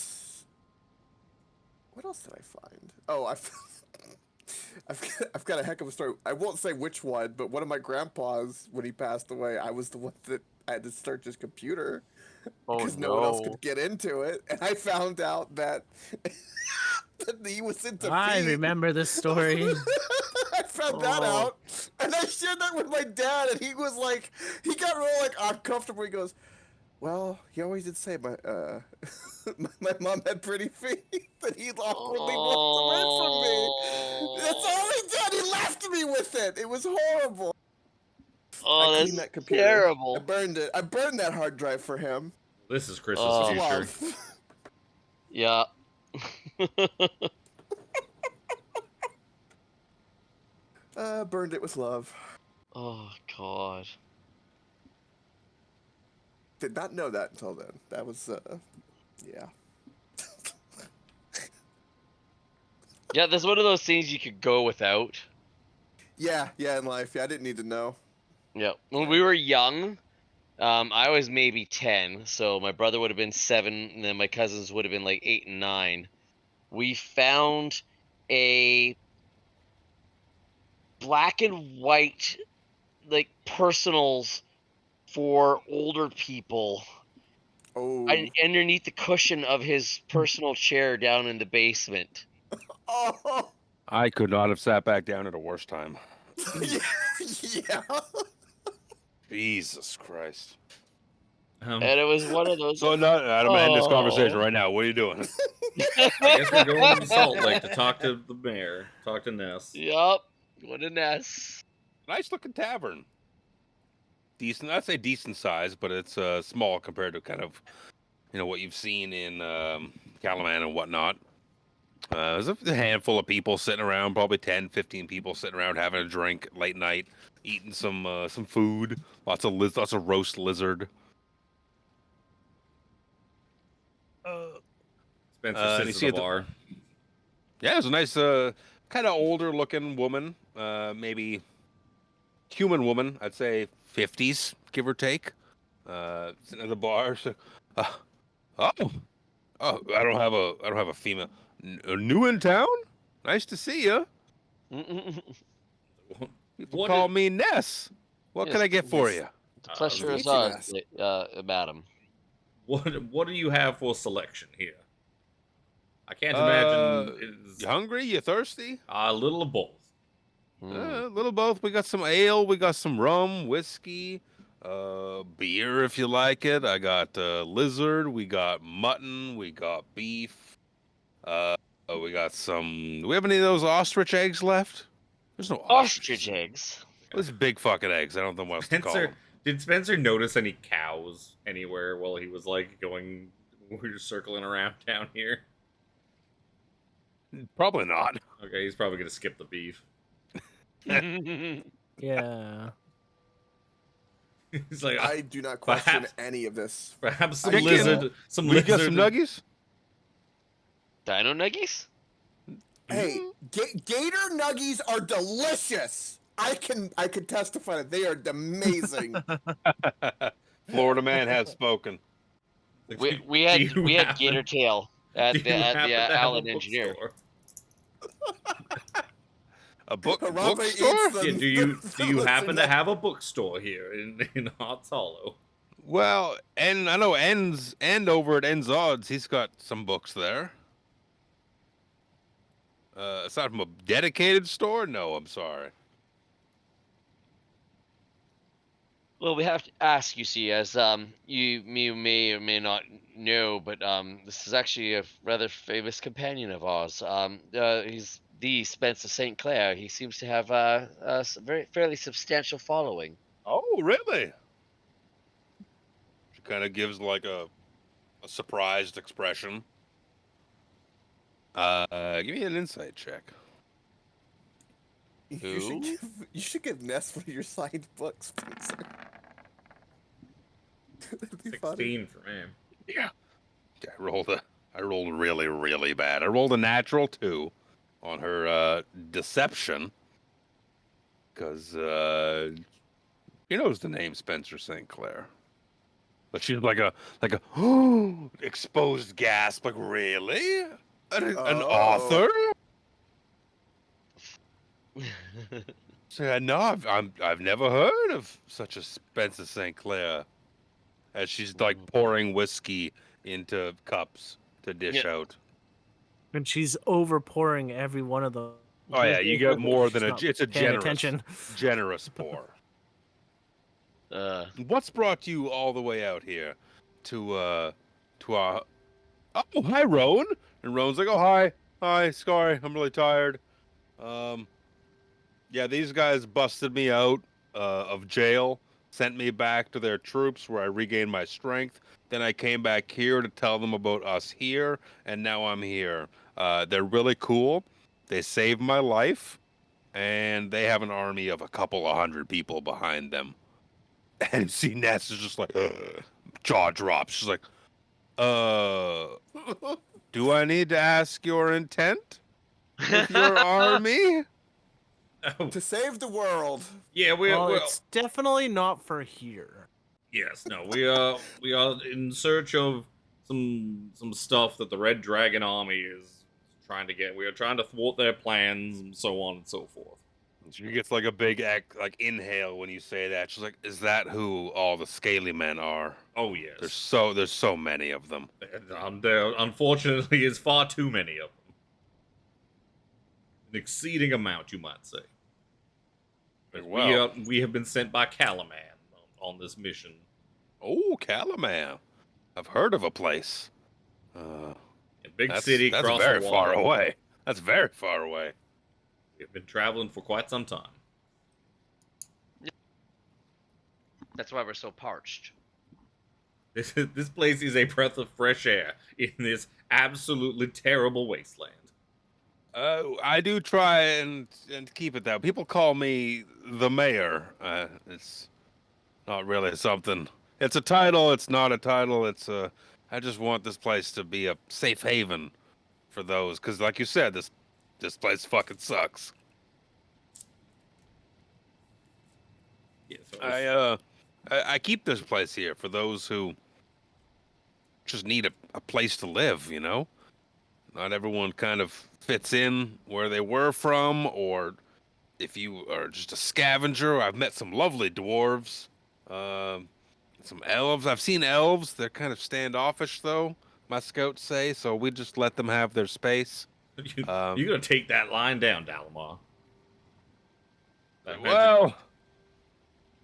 what else did I find? Oh, I've got a heck of a story. I won't say which one, but one of my grandpas, when he passed away, I was the one that I had to search his computer
Oh
because no one else could get into it, and I found out that, that he was into
I
feet.
remember this story.
I found that out, and I shared that with my dad, and he was like, he got real like uncomfortable. He goes, "Well, he always did say my my mom had pretty feet, and he awkwardly walked away from me. That's all he did. He left me with it. It was horrible.
Oh,
I
that's
cleaned that computer.
terrible.
I burned it. I burned that hard drive for him.
This is Chris's
Oh.
future.
Love.
Yeah.
Burned it with love.
Oh God.
Did not know that until then. That was yeah.
Yeah, there's one of those things you could go without.
Yeah, in life. Yeah, I didn't need to know.
Yeah. When we were young, I was maybe 10, so my brother would have been 7, and then my cousins would have been like 8 and 9. We found a black and white, like, personals for older people.
Oh.
underneath the cushion of his personal chair down in the basement.
Oh.
I could not have sat back down at a worse time.
Yeah.
Jesus Christ.
And it was one of those.
So no, I'm gonna end this conversation right now. What are you doing?
I guess we're going to the Salt Lake to talk to the mayor, talk to Ness.
Yup. What a mess.
Nice looking tavern. Decent. I'd say decent size, but it's small compared to kind of, what you've seen in Calaman and whatnot. There's a handful of people sitting around, probably 10, 15 people sitting around having a drink late night, eating some food. Lots of roast lizard.
Spencer
you
sits
see
at the
at the-
bar.
Yeah, it's a nice, kind of older looking woman. Maybe human woman. I'd say 50s, give or take. Sitting at the bar. So, I don't have a female. New in town? Nice to see you. People call me Ness. What can I get for you?
The pleasure is
Ness.
ours, madam.
What do you have for selection here? I can't imagine it's
You hungry? You thirsty?
a little of both.
A little both. We got some ale. We got some rum, whiskey, beer if you like it. I got lizard. We got mutton. We got beef. We got some. Do we have any of those ostrich eggs left? There's no
Ostrich eggs.
Those big fucking eggs. I don't know what else to call
Spencer,
them.
did Spencer notice any cows anywhere while he was like going? We were circling around down here.
Probably not.
Okay, he's probably gonna skip the beef.
Yeah.
He's like,
I do not question
perhaps-
any of this.
perhaps some
Chicken.
lizard, some
We
lizard.
got some nuggies.
Dino nuggies?
Hey, gator nuggies are delicious. I can testify that they are amazing.
Florida man has spoken.
We had
Do you happen-
gator tail at
do
the
you happen to have a
Allen Engineer.
bookstore?
A
Harambe
bookstore?
eats them.
Yeah, do you happen to
Listen,
have a bookstore here in Hearts Hollow?
Well, and I know Ends and over at Ends Odds, he's got some books there. Aside from a dedicated store, no, I'm sorry.
Well, we have to ask, you see, as you may or may not know, but this is actually a rather famous companion of ours. He's the Spencer St. Clair. He seems to have a fairly substantial following.
Oh, really? She kind of gives like a surprised expression. Give me an insight check.
You should give Ness one of your signed books, Spencer. That'd be funny.
16 for me.
Yeah. I rolled really, really bad. I rolled a natural 2 on her deception. Because she knows the name Spencer St. Clair. But she's like a exposed gasp, like, really? An author? So, no, I've never heard of such a Spencer St. Clair. As she's like pouring whiskey into cups to dish out.
And she's over pouring every one of them.
Oh yeah, you get more than it's a
paying
generous,
attention.
generous pour. What's brought you all the way out here to our? Oh, hi, Roan. And Roan's like, oh, hi, sorry, I'm really tired. Yeah, these guys busted me out of jail, sent me back to their troops where I regained my strength. Then I came back here to tell them about us here, and now I'm here. They're really cool. They saved my life, and they have an army of a couple of hundred people behind them. And see, Ness is just like, jaw drops. She's like, do I need to ask your intent with your army?
Oh,
To save the world.
yeah,
Well, it's definitely not for here.
yes, no, we are in search of some stuff that the Red Dragon Army is trying to get. We are trying to thwart their plans and so on and so forth.
She gets like a big like inhale when you say that. She's like, "Is that who all the scaly men are?"
Oh yes.
There's so many of them.
There unfortunately is far too many of them. An exceeding amount, you might say. But
Well,
we have been sent by Calaman on this mission.
oh, Calaman. I've heard of a place.
A big
That's
city
that's
across
very
the
far
water.
away. That's very far away.
We've been traveling for quite some time.
That's why we're so parched.
This place is a breath of fresh air in this absolutely terrible wasteland.
I do try and keep it that. People call me the mayor. It's not really something. It's a title. It's not a title. It's a. I just want this place to be a safe haven for those, because, like you said, this place fucking sucks.
Yeah, so
I keep this place here for those who just need a place to live. You know, not everyone kind of fits in where they were from, or if you are just a scavenger. I've met some lovely dwarves, some elves. I've seen elves. They're kind of standoffish, though, my scouts say, so we just let them have their space.
you're gonna take that line down, Dalamar.
Well,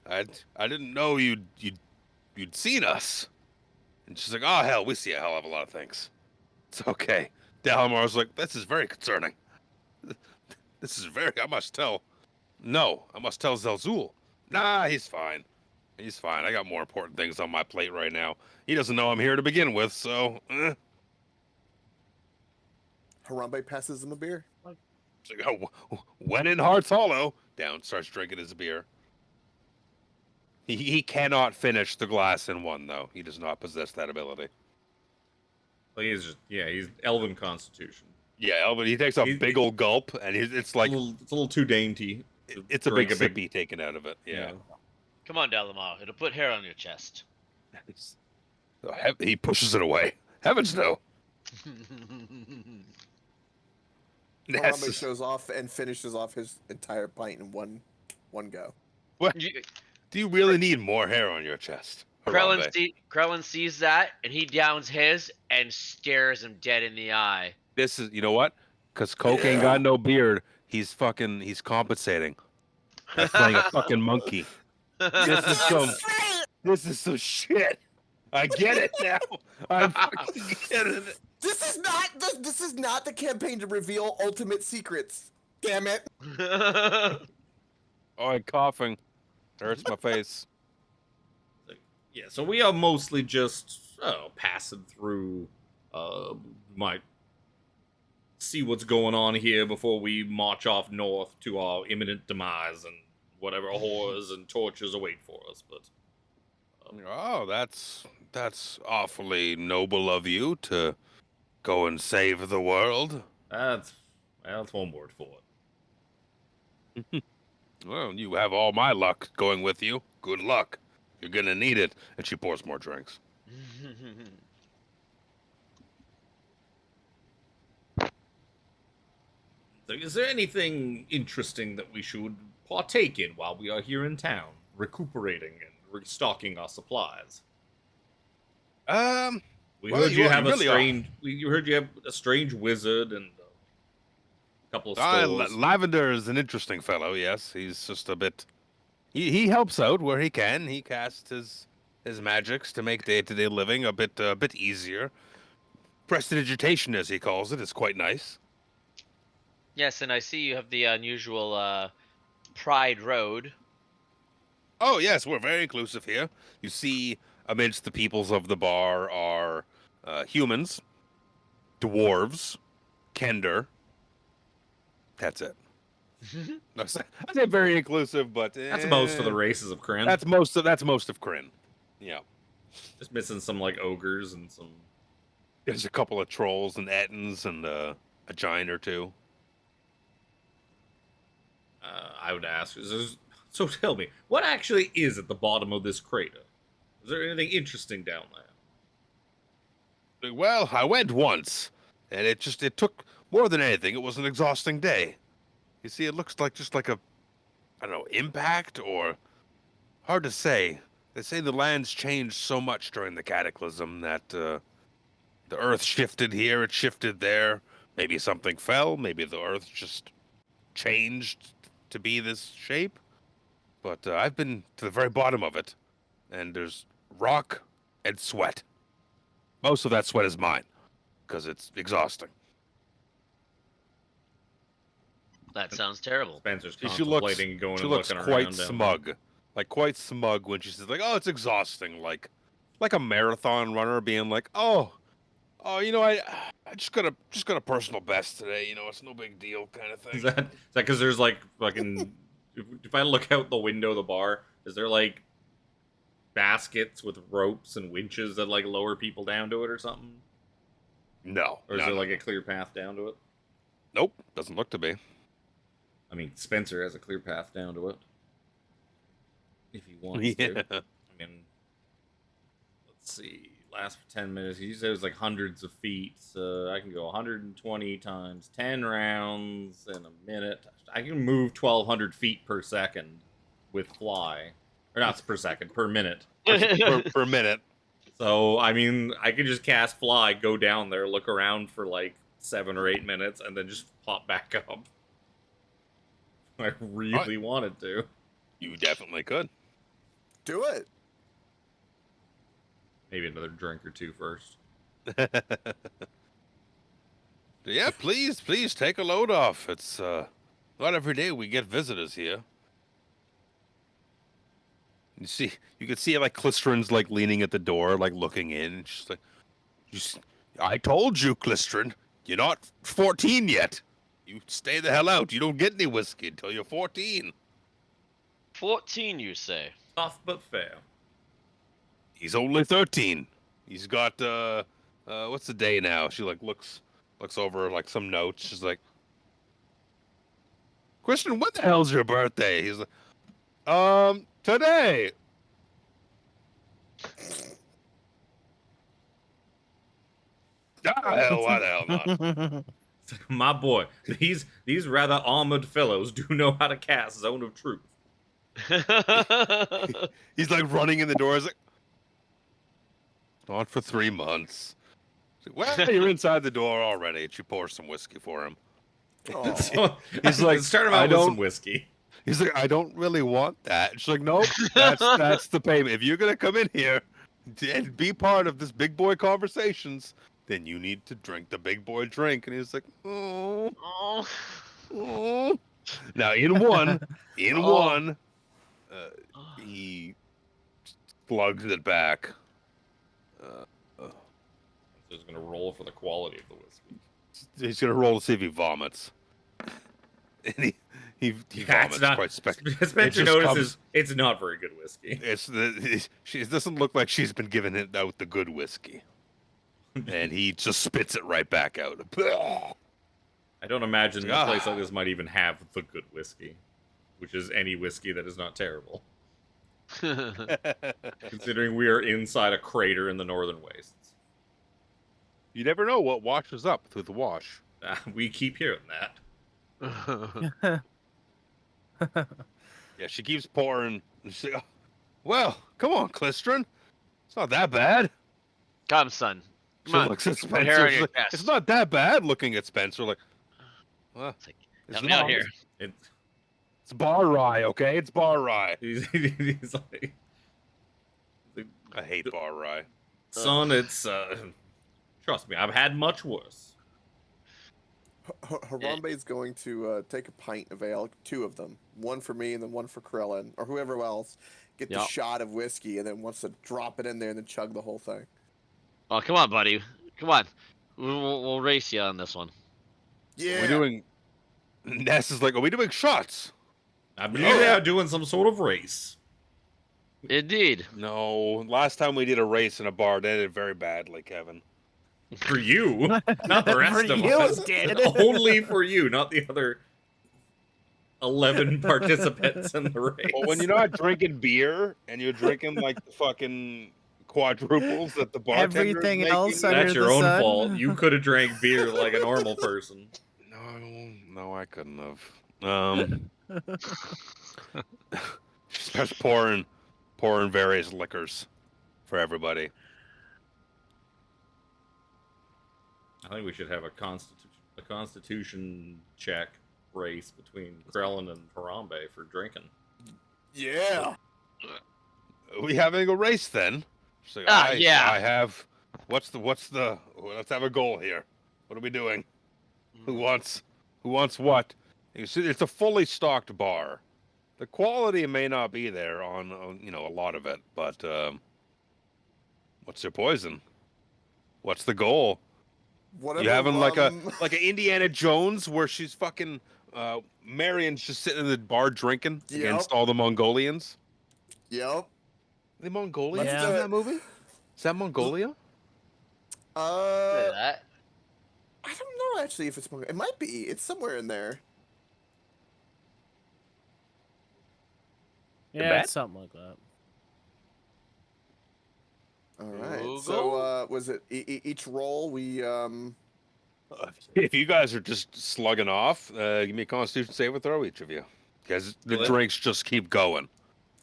I didn't know you'd seen us. And she's like, oh, hell, we see a hell of a lot of things. It's okay. Dalamar's like, this is very concerning. This is very, I must tell. No, I must tell Zelzul. Nah, he's fine. He's fine. I got more important things on my plate right now. He doesn't know I'm here to begin with, so.
Harambe passes him a beer.
It's like, oh, when in Heart's Hollow, down starts drinking his beer. He cannot finish the glass in one, though. He does not possess that ability.
Well, he's Elven Constitution.
Yeah, Elvin, he takes a big old gulp, and it's like
it's a little too dainty.
It's a big sippy taken out of it. Yeah.
Come on, Dalamar. It'll put hair on your chest.
He pushes it away. Heavens no.
Harambe shows off and finishes off his entire pint in one go.
What? Do you really need more hair on your chest?
Krellin sees that, and he downs his and stares him dead in the eye.
This is, you know what? Because Coke ain't got no beard. He's compensating. That's playing a fucking monkey. This is some shit. I get it now. I'm fucking getting it.
This is not the campaign to reveal ultimate secrets. Damn it.
Oh, I'm coughing. It hurts my face.
Yeah, so we are mostly just passing through. Might see what's going on here before we march off north to our imminent demise and whatever horrors and tortures await for us. But
oh, that's awfully noble of you to go and save the world.
That's one word for
it. Well, you have all my luck going with you. Good luck. You're gonna need it. And she pours more drinks.
So is there anything interesting that we should partake in while we are here in town, recuperating and restocking our supplies? We heard you have a strange wizard and a couple of stores.
Lavender is an interesting fellow. Yes, he's just a bit. He helps out where he can. He casts his magics to make day-to-day living a bit easier. Prestidigitation, as he calls it, is quite nice.
Yes, and I see you have the unusual Pride Road.
Oh yes, we're very inclusive here. You see, amidst the peoples of the bar are humans, dwarves, Kender. That's it. I say very inclusive, but
that's most of the races of Kryn.
That's most of Kryn. Yeah.
Just missing some like ogres and some.
There's a couple of trolls and ettins and a giant or two.
I would ask. So tell me, what actually is at the bottom of this crater? Is there anything interesting down there?
Well, I went once, and it took more than anything. It was an exhausting day. You see, it looks like just like a I don't know, impact or hard to say. They say the land's changed so much during the cataclysm that the earth shifted here, it shifted there. Maybe something fell, maybe the earth just changed to be this shape. But I've been to the very bottom of it, and there's rock and sweat. Most of that sweat is mine, because it's exhausting.
That sounds terrible.
Spencer's
She looks,
contemplating going
she
and
looks
looking
quite
around down
smug. Like, quite smug when she says, like, oh, it's exhausting. Like a marathon runner being like, oh, you know, I just got a personal best today. You know, it's no big deal kind of
there.
thing.
Is that because there's like fucking? If I look out the window of the bar, is there like baskets with ropes and winches that like lower people down to it or something?
No.
Or is there like a clear path down to it?
Nope, doesn't look to be.
I mean, Spencer has a clear path down to it. If he wants to. I mean, let's see. Last for 10 minutes. He said it was like hundreds of feet. So I can go 120 times 10 rounds in a minute. I can move 1,200 feet per second with fly. Or not per second, per minute.
per minute.
So, I mean, I could just cast fly, go down there, look around for like 7 or 8 minutes, and then just pop back up. I really wanted to.
You definitely could.
Do it.
Maybe another drink or two first.
Yeah, please take a load off. It's not every day we get visitors here. You can see like Clistrin's like leaning at the door, like looking in. And she's like, I told you, Clistrin, you're not 14 yet. You stay the hell out. You don't get any whiskey until you're 14.
14, you say?
Tough but fair.
He's only 13. He's got what's the day now? She like looks over like some notes. She's like, Christian, when the hell's your birthday? He's like, today. Why the hell not?
My boy, these rather armored fellows do know how to cast Zone of Truth.
He's like running in the door. He's like, not for 3 months. Well, you're inside the door already. She pours some whiskey for him.
Oh.
He's like,
start him out with some whiskey.
He's like, I don't really want that. She's like, nope, that's the payment. If you're gonna come in here and be part of this big boy conversations, then you need to drink the big boy drink. And he's like, oh. Now in one, he slugs it back.
So he's gonna roll for the quality of the whiskey.
He's gonna roll to see if he vomits. And he vomits quite
Spencer notices it's not very good whiskey.
She doesn't look like she's been giving it out the good whiskey. And he just spits it right back out.
I don't imagine a place like this might even have the good whiskey, which is any whiskey that is not terrible. Considering we are inside a crater in the northern wastes.
You never know what washes up through the wash.
We keep hearing
that. Yeah, she keeps pouring. She's like, well, come on, Clistrin. It's not that bad.
Come, son. Come on.
Looks at
Put hair on
Spencer.
your
Like,
chest.
it's not that bad. Looking at Spencer, like, well,
It's like, help me out here.
It's bar rye, okay? It's bar rye.
He's like,
I hate bar rye.
Son, it's trust me, I've had much worse.
Harambe's going to take a pint of ale, 2 of them, one for me and then one for Krellin or whoever else. Get the shot of whiskey and then wants to drop it in there and then chug the whole thing.
Oh, come on, buddy. Come on. We'll race you on this one.
Yeah.
We're doing. Ness is like, are we doing shots?
I believe they are doing some sort of race.
Indeed.
No. Last time we did a race in a bar, they ended very badly, Kevin.
For you, not the rest of us. Only for you, not the other 11 participants in the race.
Well, when you're not drinking beer and you're drinking like the fucking quadruples that the bartender
Everything
is
else
making,
under
that's your
the
own
sun.
fault. You could have drank beer like a normal person.
No, I couldn't have. She starts pouring various liquors for everybody.
I think we should have a constitution check race between Krellin and Harambe for drinking.
Yeah.
Are we having a race then? She's like,
yeah.
I have. What's the? Let's have a goal here. What are we doing? Who wants what? You see, it's a fully stocked bar. The quality may not be there on a lot of it, but what's your poison? What's the goal?
Whatever.
You having like an Indiana Jones where she's fucking Marion's just sitting in the bar drinking against all the Mongolians?
Yep.
The Mongolians
Yeah.
in that movie? Is that Mongolia?
That.
I don't know actually if it's Mongolia. It might be. It's somewhere in there.
Yeah, it's something like that.
All right.
Google?
So was it each roll we
If you guys are just slugging off, give me a Constitution saving throw, each of you, because the
Well,
drinks just keep going.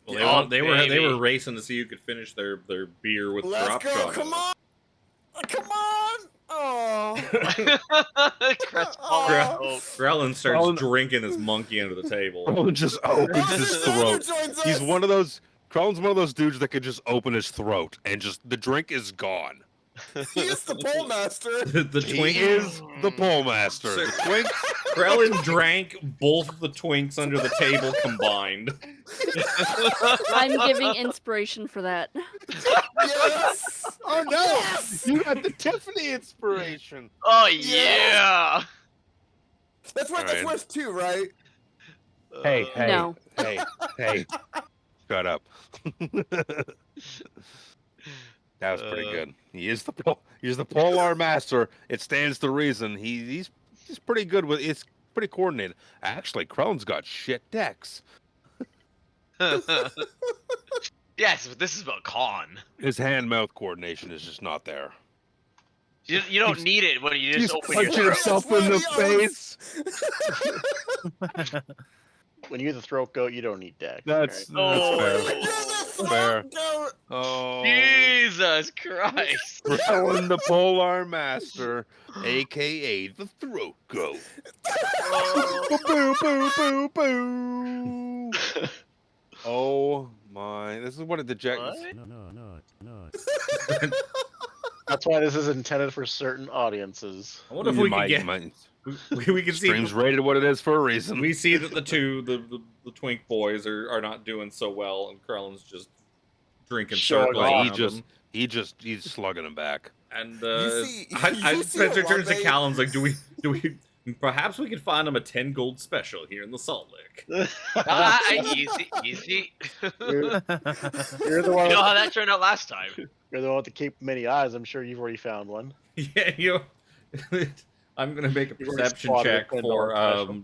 Well, they
baby.
were racing to see who could finish their beer with
let's
drop
go.
shot.
Come on. Come on. Oh.
Krellin starts drinking his monkey under the table.
Krellin just opens his throat.
Joins
He's
us.
one of those. Krellin's one of those dudes that could just open his throat and just the drink is gone.
He is the pole master.
the twink
He is the pole master.
Sir.
The twink.
Krellin drank both of the twinks under the table combined.
I'm giving inspiration for that.
Yes.
Oh no! You got the Tiffany inspiration.
Oh yeah.
That's worth.
All
That's
right.
worth 2, right?
Hey,
No.
hey! Shut up. That was pretty good. He is the polar master. It stands to reason. He's pretty good with. It's pretty coordinated. Actually, Krellin's got shit decks.
Yes, but this is about con.
His hand-mouth coordination is just not there.
You don't need it when you just open your
punching
throat.
himself in the face.
When you're the throat goat, you don't need deck.
That's
Oh.
fair. Oh,
Jesus Christ.
Krellin the Polar Master, aka the Throat Goat. Boo, boo, boo, boo. Oh my! This is what it dejects.
What?
That's why this is intended for certain audiences.
I wonder if we could get.
My
We can see.
stream's rated what it is for a reason.
We see that the twink boys are not doing so well, and Krellin's just drinking
Showing
circles.
off.
around them.
He's slugging him back.
And
see
Spencer turns to
Harambe-
Callum's like, do we perhaps we could find him a 10 gold special here in the Salt Lake.
Easy.
You're the
You
one.
know how that turned out last time.
You're the one with the Cape many eyes. I'm sure you've already found one.
Yeah, I'm gonna make a
You've already
perception
spotted
check
a $10
for
special.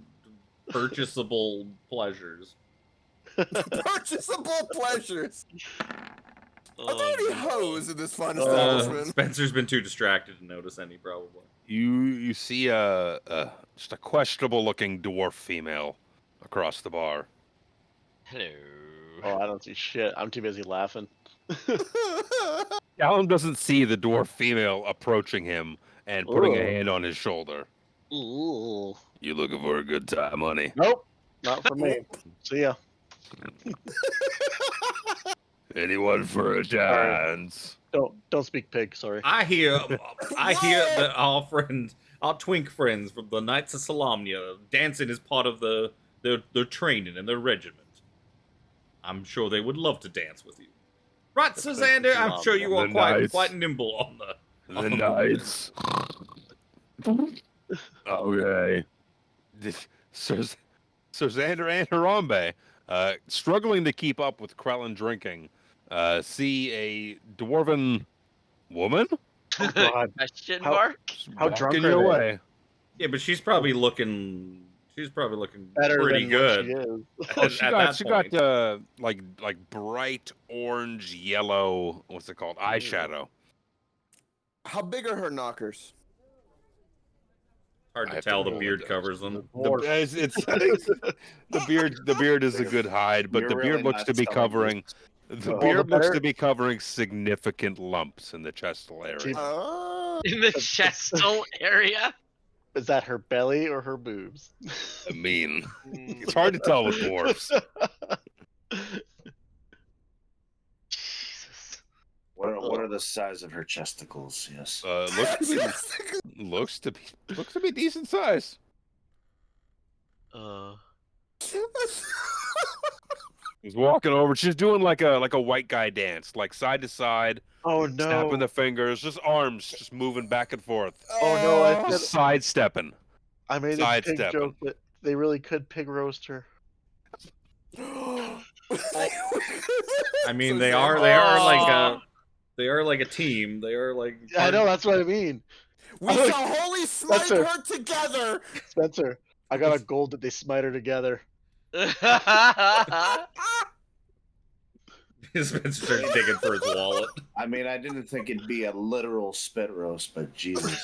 purchasable pleasures.
Purchasable pleasures. Are there any hoes in this fine
Uh,
establishment?
Spencer's been too distracted to notice any, probably.
You see just a questionable looking dwarf female across the bar.
Hello.
Oh, I don't see shit. I'm too busy laughing.
Callum doesn't see the dwarf female approaching him and putting a
Ooh.
hand on his shoulder.
Ooh.
You looking for a good time, honey?
Nope, not for me. See ya.
Anyone for a dance?
Don't speak pig. Sorry.
I hear that our twink friends from the Knights of Solamnia dancing is part of their training and their regiment. I'm sure they would love to dance with you. Right,
The
Susander, I'm sure you are
The
quite
Knights.
quite nimble on
The Knights. Okay. Sir Xander and Harambe, struggling to keep up with Krellin drinking, see a dwarven woman
Oh, God.
Question
How-
mark?
How drunk
walking
are
your
they?
way.
Yeah, but she's probably looking
Better
pretty
than
good.
What she is.
Oh, she
At
got
that
she
point.
got like bright orange yellow. What's it called? Eyeshadow.
How big are her knockers?
Hard
I
to
have to
tell. The
roll
beard
it.
covers them.
The beard is a good hide, but
You're
the beard
really
looks
not
to be
selling
covering.
this.
The
Well,
beard
the
looks
better-
to be covering significant lumps in the chestal area.
In the chestal area.
Is that her belly or her boobs?
I mean, it's hard to tell with dwarfs.
Jesus.
What are the size of her chesticles? Yes.
Looks to be decent size. He's walking over. She's doing like a white guy dance, like side to side,
Oh
snapping
no!
the fingers, just arms, just moving back and forth,
Oh no! I
just
said
sidestepping.
I made a pig
sidestepping.
joke, but they really could pig roast her.
I mean,
So
they
sad.
are like a team. They are like.
I know that's what I mean.
We
Oh,
shall wholly smite
Spencer.
her together.
Spencer, I got a gold that they smite her together.
Spencer starts digging for his wallet.
I mean, I didn't think it'd be a literal spit roast, but Jesus.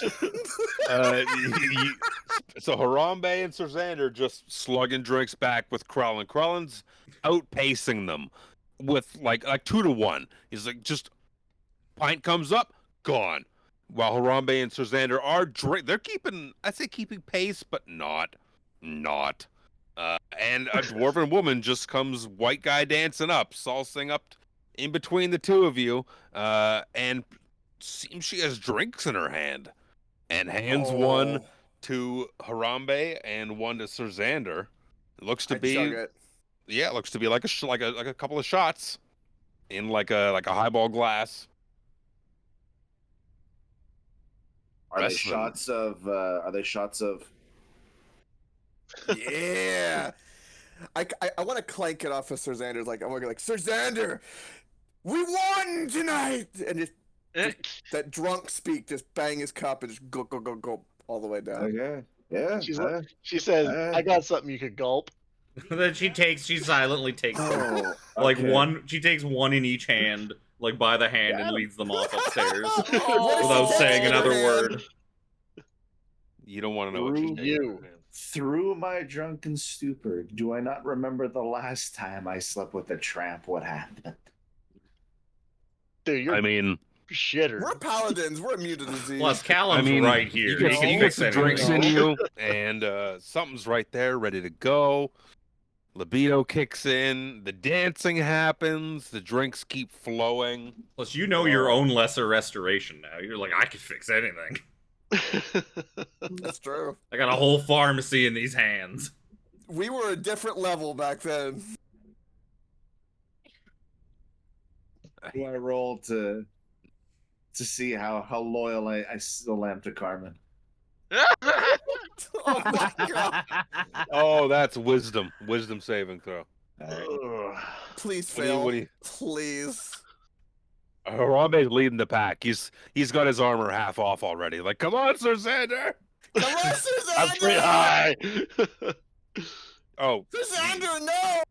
So Harambe and Sir Xander just slugging drinks back with Krellin. Krellin's outpacing them with like 2-1. He's like, just pint comes up, gone. While Harambe and Sir Xander are they're keeping pace, but not. And a dwarven woman just comes white guy dancing up, salsing up in between the two of you, and seems she has drinks in her hand, and hands one to Harambe and one to Sir Xander. It looks to be,
chug it.
yeah, it looks to be like a couple of shots in like a highball glass.
Are they
Rest of them.
shots of? Are they shots of?
Yeah. I want to clank it off of Sir Xander's. Like, I want to go like, Sir Xander, we won tonight, and just that drunk speak, just bang his cup and just go all the way down.
Okay. Yeah.
She says, "I got something you could gulp."
Then she silently takes them.
Oh,
Like
okay.
she takes one in each hand, like by the hand, and leads them off upstairs
What is
without
she
saying
taking in
another
her
word.
hand?
You don't want to know what she's
Screw
taking.
you.
Through my drunken stupor, do I not remember the last time I slept with a tramp? What happened?
Dude, you're
I mean,
shitter.
We're paladins. We're immune to disease.
Plus, Callum's right here.
You
He
get,
can
you
fix
get some drinks in
anything.
you, and something's right there, ready to go. Libido kicks in, the dancing happens, the drinks keep flowing.
Plus, you know your own lesser restoration now. You're like, I can fix anything.
That's true.
I got a whole pharmacy in these hands.
We were a different level back then.
Do I roll to see how loyal I still am to Carmen?
Oh my god!
Oh, that's wisdom saving throw.
Please
What do you-
fail.
what do you-
Please.
Harambe's leading the pack. He's got his armor half off already. Like, come on, Sir Xander.
Come on, Sir
I'm
Xander!
pretty high.
Oh,
Sir Xander, no!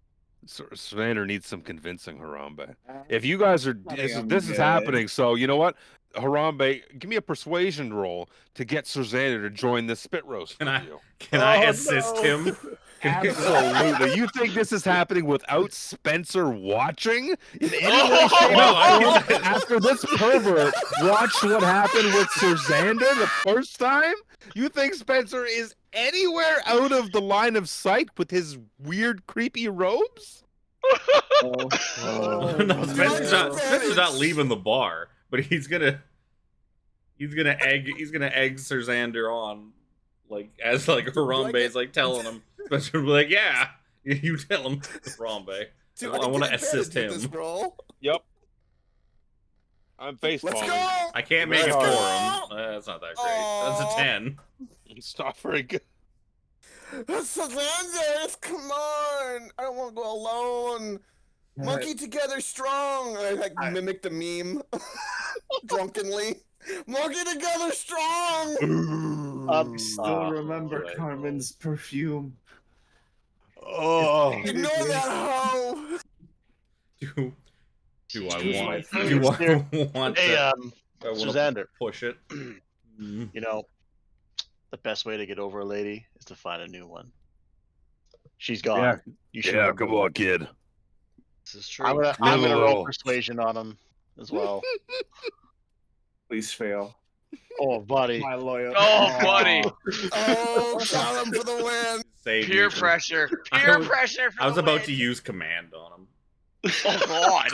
Sir Xander needs some convincing, Harambe. If you guys are this
I'm
is
good.
happening, so you know what? Harambe, give me a persuasion roll to get Sir Xander to join this spit roast
Can
with
I-
you.
Can I assist him?
Absolutely. You think this is happening without Spencer watching? In any way,
Oh,
shape,
no, I
or
mean-
form? After this pervert watched what happened with Sir Xander the first time? You think Spencer is anywhere out of the line of sight with his weird, creepy robes?
No, Spencer's not leaving the bar, but he's gonna egg Sir Xander on, like as like Harambe's like telling him. Spencer will be like, "Yeah, you tell him, Harambe.
Do
I want to
get
assist
advantage with
him.
This roll?
Yep. I'm face
Let's
palming.
go!
I can't make it
Very
for
hard.
him. That's not that great. That's a 10.
It's not very good.
Sir Xander, come on! I don't want to go alone. Monkey together strong. I like mimic the meme drunkenly. Monkey together strong.
I still remember Carmen's perfume.
Oh.
Ignore that hoe.
Do I want
Hey,
to
Sir Xander,
push it?
you know, the best way to get over a lady is to find a new one. She's gone.
Yeah.
You should
Yeah,
remember
come
that.
on, kid.
This is true.
I'm
Live
gonna
a
roll
little.
persuasion on him as well.
Please fail.
Oh, buddy.
My loyal.
Oh, buddy.
Oh, Callum for the win.
Save
Peer
me from-
pressure.
I
Peer
was-
pressure for
I was
the
about
win.
to use command on him.
Oh God.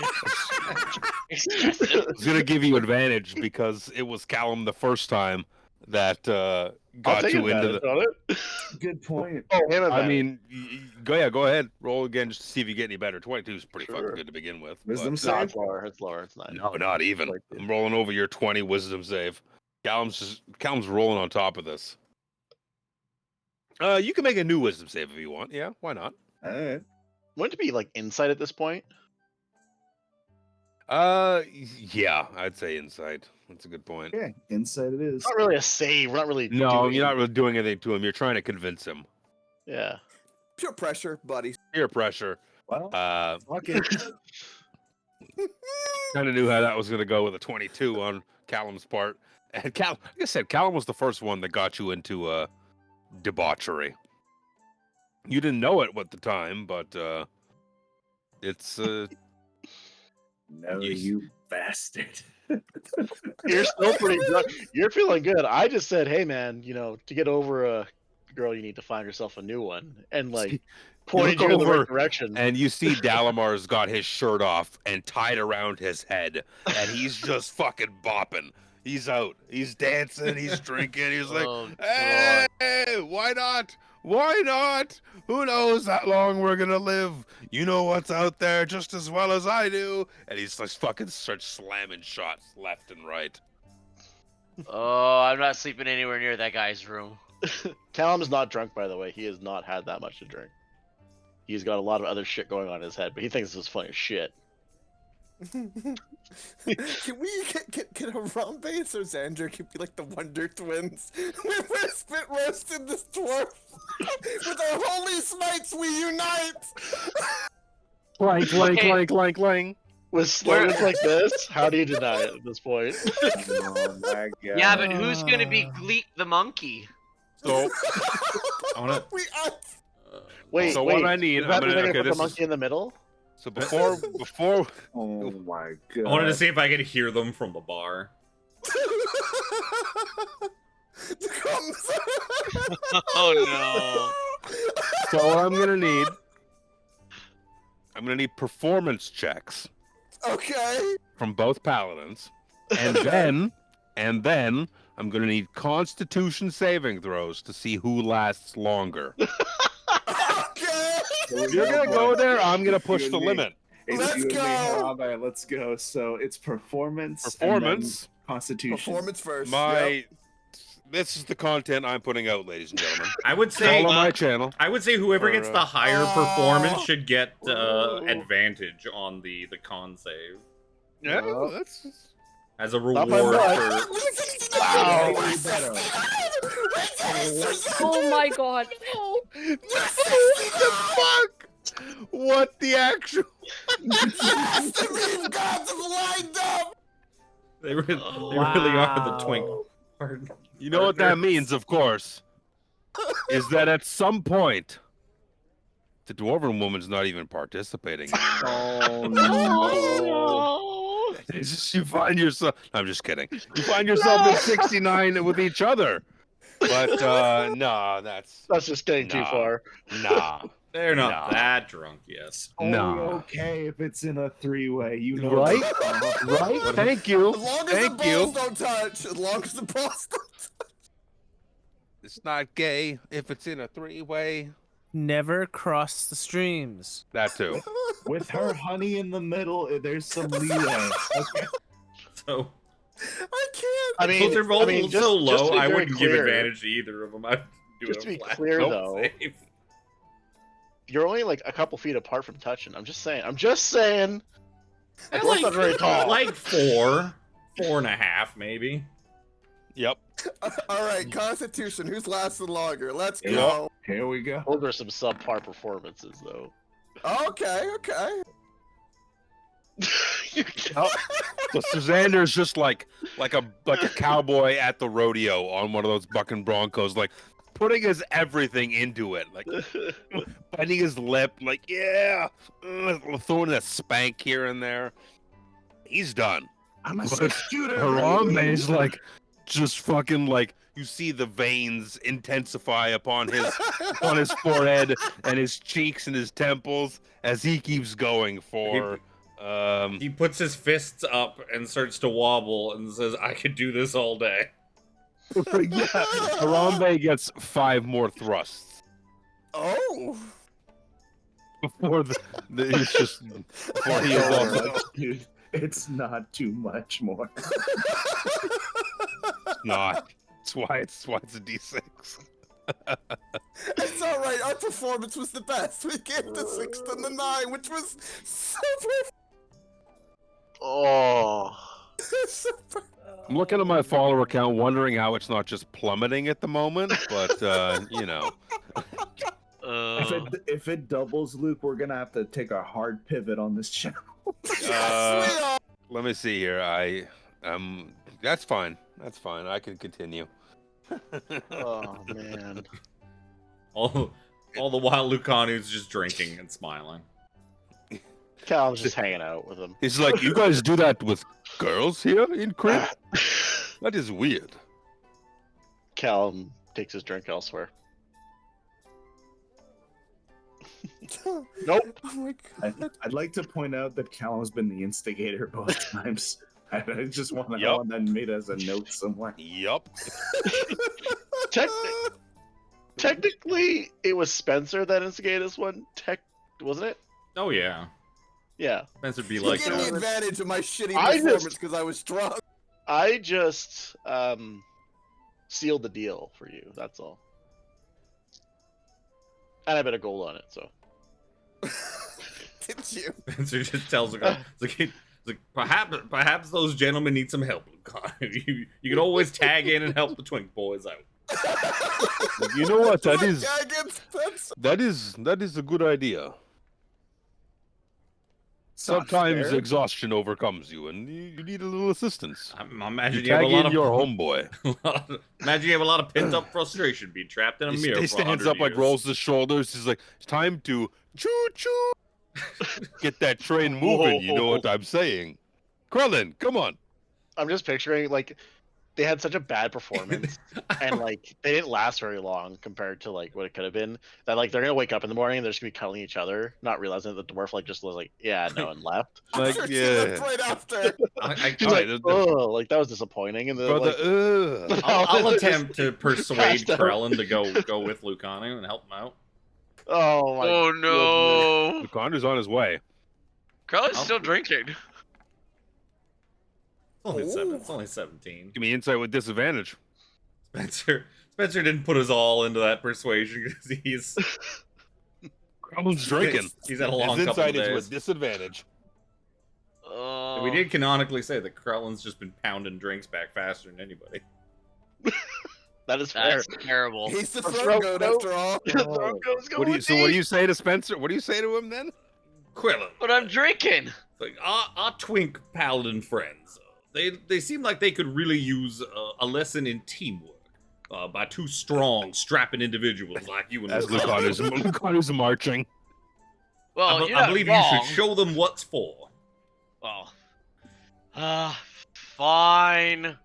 I was gonna give you advantage because it was Callum the first time that
I'll
got
take
you into
advantage
the.
on it.
Good point.
Oh, him
I
advantage.
mean, go ahead, roll again just to see if you get any better. 22 is pretty
Sure.
fucking good to begin with.
Wisdom
but-
save?
No, it's lower. It's lower. It's 9.
No, not even.
Like-
I'm rolling over your 20 wisdom save. Callum's rolling on top of this. You can make a new wisdom save if you want. Yeah, why not?
All right.
Wouldn't it be like insight at this point?
Yeah, I'd say insight. That's a good point.
Okay, insight it is.
It's not really a save. We're not really.
No,
doing-
you're not really doing anything to him. You're trying to convince him.
Yeah.
Pure pressure, buddy.
Peer pressure.
Well, fuck it.
Kind of knew how that was going to go with a 22 on Callum's part. And like I said, Callum was the first one that got you into debauchery. You didn't know it at the time, but it's
No,
You-
you bastard.
You're still pretty drunk. You're feeling good. I just said, hey, man, to get over a girl, you need to find yourself a new one. And, like, pointed
look
you in the
over
right direction.
and you see Dalamar's got his shirt off and tied around his head, and he's just fucking bopping. He's out. He's dancing. He's drinking. He's like,
Oh,
hey, why not? Why not? Who knows how long we're gonna live? You know what's out there just as well as I do. And he's like fucking starts slamming shots left and right.
Oh, I'm not sleeping anywhere near that guy's room.
Callum is not drunk, by the way. He has not had that much to drink. He's got a lot of other shit going on in his head, but he thinks this is funny as shit.
Can Harambe and Xander can be like the Wonder Twins? We're spit roasted this dwarf. With our holy smites, we unite.
Clank, clank,
Okay.
clank, clank, clank.
With slurs like this, how do you deny it at this point?
Oh my god.
Yeah, but who's gonna be Gleek the monkey?
So,
I wanna.
Wait,
So
wait.
what I need-
Is that
I'm gonna-
the
okay,
put the
this
monkey in the middle?
so before
Oh my god.
I wanted to see if I could hear them from the bar.
Oh
so what I'm gonna need performance checks
Okay.
from both paladins, and then I'm gonna need Constitution saving throws to see who lasts longer.
Okay.
You're gonna go there. I'm gonna push the limit.
It's
Let's
you and me,
go.
Harambe, let's go. So it's performance. and
Performance.
then Constitution.
Performance first.
My this is the content I'm putting out, ladies and gentlemen.
I would say.
Follow my channel.
I would say whoever gets the higher performance
Oh.
should get advantage on the con save
Yeah, that's
as a
Not
reward
my
for.
Wow.
Way better.
Oh my god.
the fuck. What the actual?
Yes, the meme gods have lined up.
They really are the twink. Part.
You know what that means, of course, is that at some point, the dwarven woman's not even participating.
Oh no.
It's just you find yourself. I'm just kidding. You find yourself at 69 with each other. But no, that's
just getting too
Nah.
far.
nah.
They're not
Nah.
that drunk, yes.
Only
No.
okay if it's in a three-way. You know.
Right?
that.
Right? Thank you.
As long as
Thank
the
you.
balls don't touch. As long as the balls don't touch.
It's not gay if it's in a three-way.
Never cross the streams.
That too.
With her honey in the middle, there's some leeway. Okay.
So,
I can't.
I mean,
so they're both
just-
so
just to
low,
be
I
very
wouldn't give
clear,
advantage to either of them. I'd do
Just
a
to be
flat
clear,
note
though,
save.
You're only like a couple feet apart from touching. I'm just saying. That dwarf's
Like-
not very tall.
Like 4.5 maybe.
Yep.
All right, Constitution. Who's lasting longer? Let's
Yeah.
go.
Here we go.
Those are some subpar performances, though.
Okay. Okay.
So Suzander's just like a cowboy at the rodeo on one of those bucking broncos, like putting his everything into it, like biting his lip, like throwing a spank here and there. He's done.
I'm a
But
six-shooter.
Harambe's like just fucking like you see the veins intensify upon his forehead and his cheeks and his temples as he keeps going for.
He puts his fists up and starts to wobble and says, "I could do this all day."
Yeah, Harambe gets 5 more thrusts
Oh.
before it's just before he is also
Dude, it's not too much more.
not. That's why it's a D6.
It's all right. Our performance was the best. We gave the 6 and the 9, which was so perfect.
Oh.
So perfect.
I'm looking at my follower count, wondering how it's not just plummeting at the moment, but you know.
If it doubles, Luke, we're gonna have to take a hard pivot on this channel.
Yes, we are.
Let me see here. That's fine. That's fine. I can continue.
Oh man.
All the while, Lucanu's just drinking and smiling.
Cal's just hanging out with him.
He's like, you guys do that with girls here in Crib? That is weird.
Cal takes his drink elsewhere. Nope.
Oh my god.
I'd like to point out that Callum's been the instigator both times. I just want to
Yup.
want that made as a note somewhere.
Yup.
Technically, it was Spencer that instigated this one. Wasn't it?
Oh yeah,
Yeah.
Spencer'd be
You
like,
give me advantage of my shitty
I
performance
just-
because I was drunk.
I just sealed the deal for you. That's all. And I bet a gold on it. So.
Did you?
Spencer just tells the guy, it's like perhaps those gentlemen need some help, Lucanu. You can always tag in and help the Twink boys out.
You know what? That
My
is
guy gets Spencer.
that is a good idea.
It's not
Sometimes
fair.
exhaustion overcomes you, and you need a little assistance.
I
You
imagine you have a
tag
lot
in
of
your homeboy.
imagine you have a lot of pent up frustration being trapped in a mirror.
He
for
stands
100
up, like
years.
rolls his shoulders. He's like, "It's time to choo choo, get that train moving." You know what I'm saying? Krellin, come on.
I'm just picturing like they had such a bad performance and like they didn't last very long compared to like what it could have been. That like they're gonna wake up in the morning and they're just gonna be cuddling each other, not realizing that the dwarf like just was like, yeah, no, and left.
Like,
Sure, she
yeah.
left right after.
She's
Alright,
like, oh, like that was disappointing. And then
Brother,
like,
I'll
just
attempt to persuade
passed out.
Krellin to go with Lucanu and help him out.
Oh my.
Oh no!
Connor's on his way.
Carla's still drinking.
It's only 17.
Give me insight with disadvantage.
Spencer didn't put his all into that persuasion because he's
Krellin's drinking.
He's had a long
His
couple of
insight is
days.
with disadvantage.
We did canonically say that Krellin's just been pounding drinks back faster than anybody.
That is fair.
That's terrible.
He's the
Throat
throat goat
goat.
after all.
The throat goes
What do you? So what do you say to Spencer? What do you say to him then?
Krellin,
But I'm drinking.
like our twink paladin friends, they seem like they could really use a lesson in teamwork by two strong, strapping individuals like you and
As
Lucanu.
Lucanu's marching.
Well, you're
I
not
believe
wrong.
you should show them what's for.
Well, fine.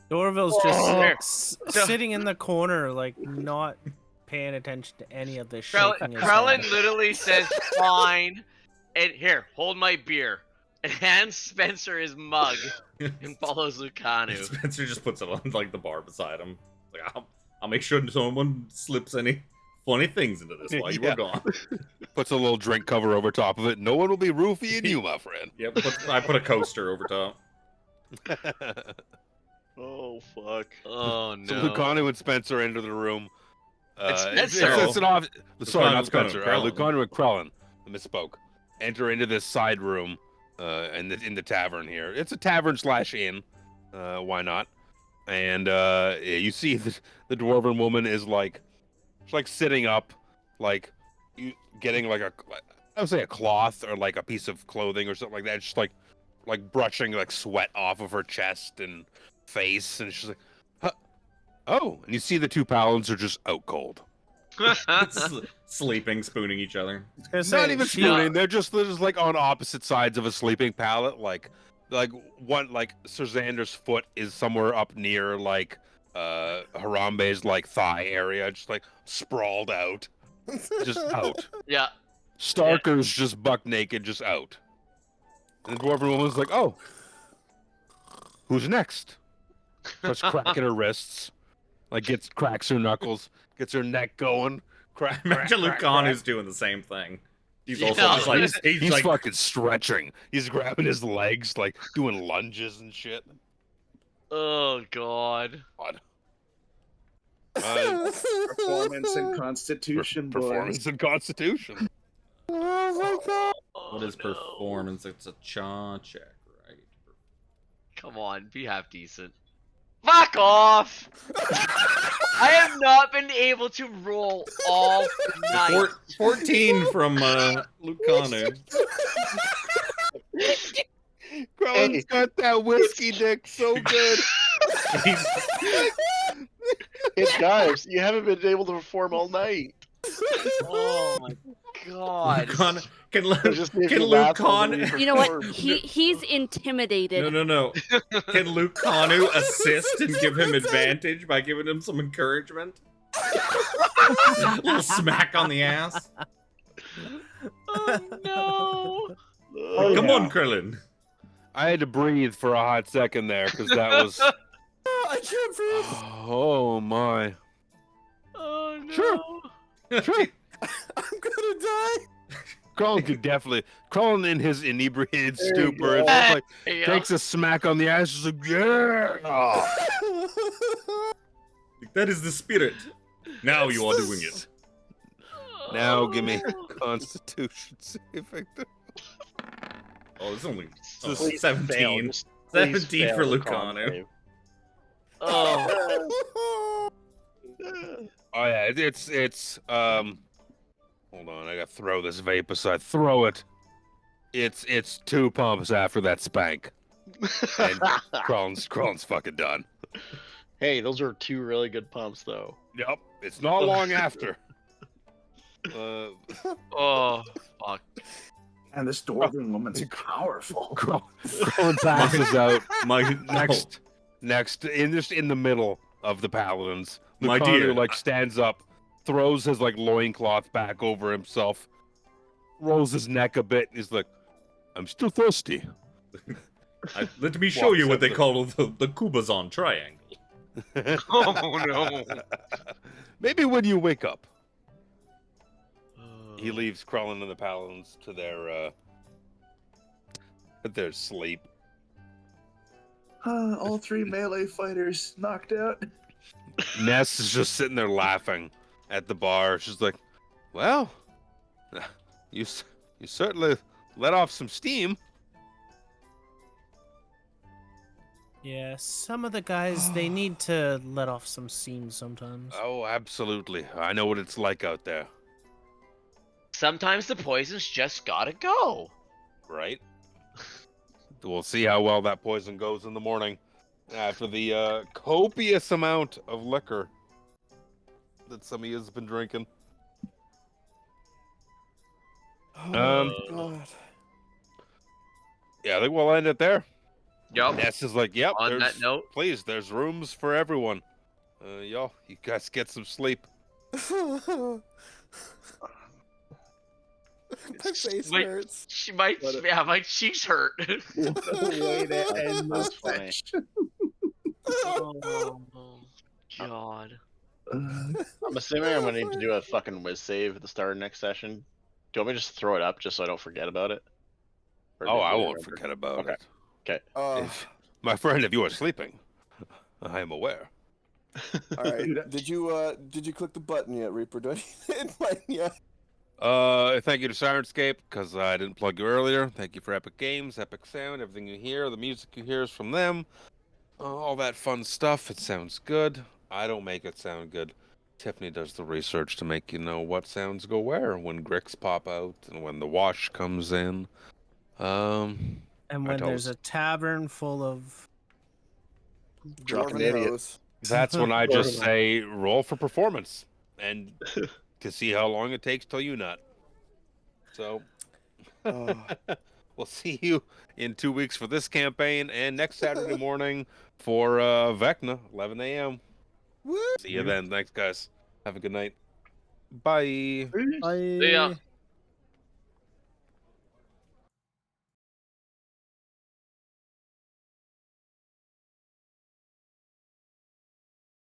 Dorville's just
Here.
sitting in the corner, like not paying attention to any of this shit.
Krellin literally says fine, and here, hold my beer, and hands Spencer his mug, and follows Lucanu.
Spencer just puts it on like the bar beside him. Like I'll make sure no one slips any funny things into this while you
Yeah.
were gone.
Puts a little drink cover over top of it. No one will be roofying you, my friend.
Yep, I put a coaster over top.
Oh fuck.
Oh no.
So Lucanu and Spencer enter the room.
It's
It's
Spencer.
an off. Sorry, not
Lucanu
Spencer.
and Krellin.
Lucanu and Krellin. I misspoke. Enter into this side room in the tavern here. It's a tavern / inn. Why not? And you see the dwarven woman is like, she's like sitting up, like getting like I would say a cloth or like a piece of clothing or something like that, just like brushing like sweat off of her chest and face, and she's like, huh? Oh, and you see the two paladins are just out cold.
Sleeping, spooning each other.
Not even spooning. They're just like on opposite sides of a sleeping pallet. Like one like Sir Xander's foot is somewhere up near like Harambe's like thigh area, just like sprawled out, just out.
Yeah.
Starker's just buck naked, just out. And the dwarven woman's like, "Oh, who's next?" Starts cracking her wrists, like cracks her knuckles, gets her neck going. Crack.
Imagine Lucanu's doing the same thing. He's also
Yeah.
just like
He's
like
fucking stretching. He's grabbing his legs, like doing lunges and shit.
Oh God.
Performance and Constitution,
Performance and Constitution.
Oh my god!
what is performance? It's a chaw check, right?
Come on, be half decent. Fuck off! I have not been able to roll all night.
14 from Lucanu.
Crone's got that whiskey dick so good.
It's guys, you haven't been able to perform all night.
Oh my God.
Lucanu, can
Just made
can
me laugh when
Lucanu?
we
You know what?
performed.
He's intimidated.
No. Can Lucanu assist and give him advantage by giving him some encouragement? A little smack on the ass.
Oh no.
Oh,
Come
yeah.
on, Krillin.
I had to breathe for a hot second there because that was.
I can't breathe.
Oh my.
Oh no.
Sure.
I'm gonna die.
Crone could definitely. Crone in his inebriated
There you
stupor is
go.
just like
Yeah.
takes a smack on the ass. Just like yeah.
That is the spirit. Now you are doing it.
Now give me Constitution saving.
Oh, it's only
Please
17.
fail, just
17
please
for
fail the
Lucanu.
con
Oh.
Oh yeah, it's hold on, I gotta throw this vape aside. Throw it. It's 2 pumps after that spank. And Crone's fucking done.
Hey, those are 2 really good pumps, though.
Yep. It's not long after.
Oh fuck.
And this dwarven woman's powerful.
Crone passes out.
My
Next, in the middle of the paladins,
My
Lucanu,
dear,
like stands up, throws his like loincloth back over himself, rolls his neck a bit, and he's like, "I'm still thirsty."
let me show you
Walks
what
up
they
the-
call the Kubazon triangle.
Oh no.
Maybe when you wake up. He leaves Krellin and the paladins to their sleep.
All 3 melee fighters knocked out.
Ness is just sitting there laughing at the bar. She's like, "Well, you certainly let off some steam."
Yeah, some of the guys, they need to let off some steam sometimes.
Oh, absolutely. I know what it's like out there,
Sometimes the poisons just gotta go.
right? We'll see how well that poison goes in the morning after the copious amount of liquor that some of you have been drinking.
God.
Yeah, I think we'll end it there.
Yup.
Ness is like, "Yep,
On
there's,
that note,
please, there's rooms for everyone. You guys get some sleep."
My face
Wait.
hurts.
my cheeks hurt.
What a way to end
That's
this
funny.
session.
Oh God.
I'm assuming I'm gonna need to do a fucking whiz save at the start of next session. Do you want me to just throw it up just so I don't forget about it? Or
Oh,
do
I
you
won't
remember?
forget about
Okay.
it.
Oh,
My friend, if you are sleeping, I am aware.
all right. Did you click the button yet, Reaper? Do I need to invite you?
Thank you to Sirenscape, because I didn't plug you earlier. Thank you for Epic Games, Epic Sound, everything you hear, the music you hear is from them. All that fun stuff. It sounds good. I don't make it sound good. Tiffany does the research to make you know what sounds go where when Gricks pop out and when the wash comes in.
And when
tell
there's
us-
a tavern full of
Drunken
Dwarven
idiot.
hose.
That's when I just
Dwarven.
say roll for performance and to see how long it takes till you nut. So
Oh.
we'll see you in 2 weeks for this campaign and next Saturday morning for Vecna, 11 a.m.
Woo!
See you then. Thanks, guys. Have a good night. Bye.
I
Yeah.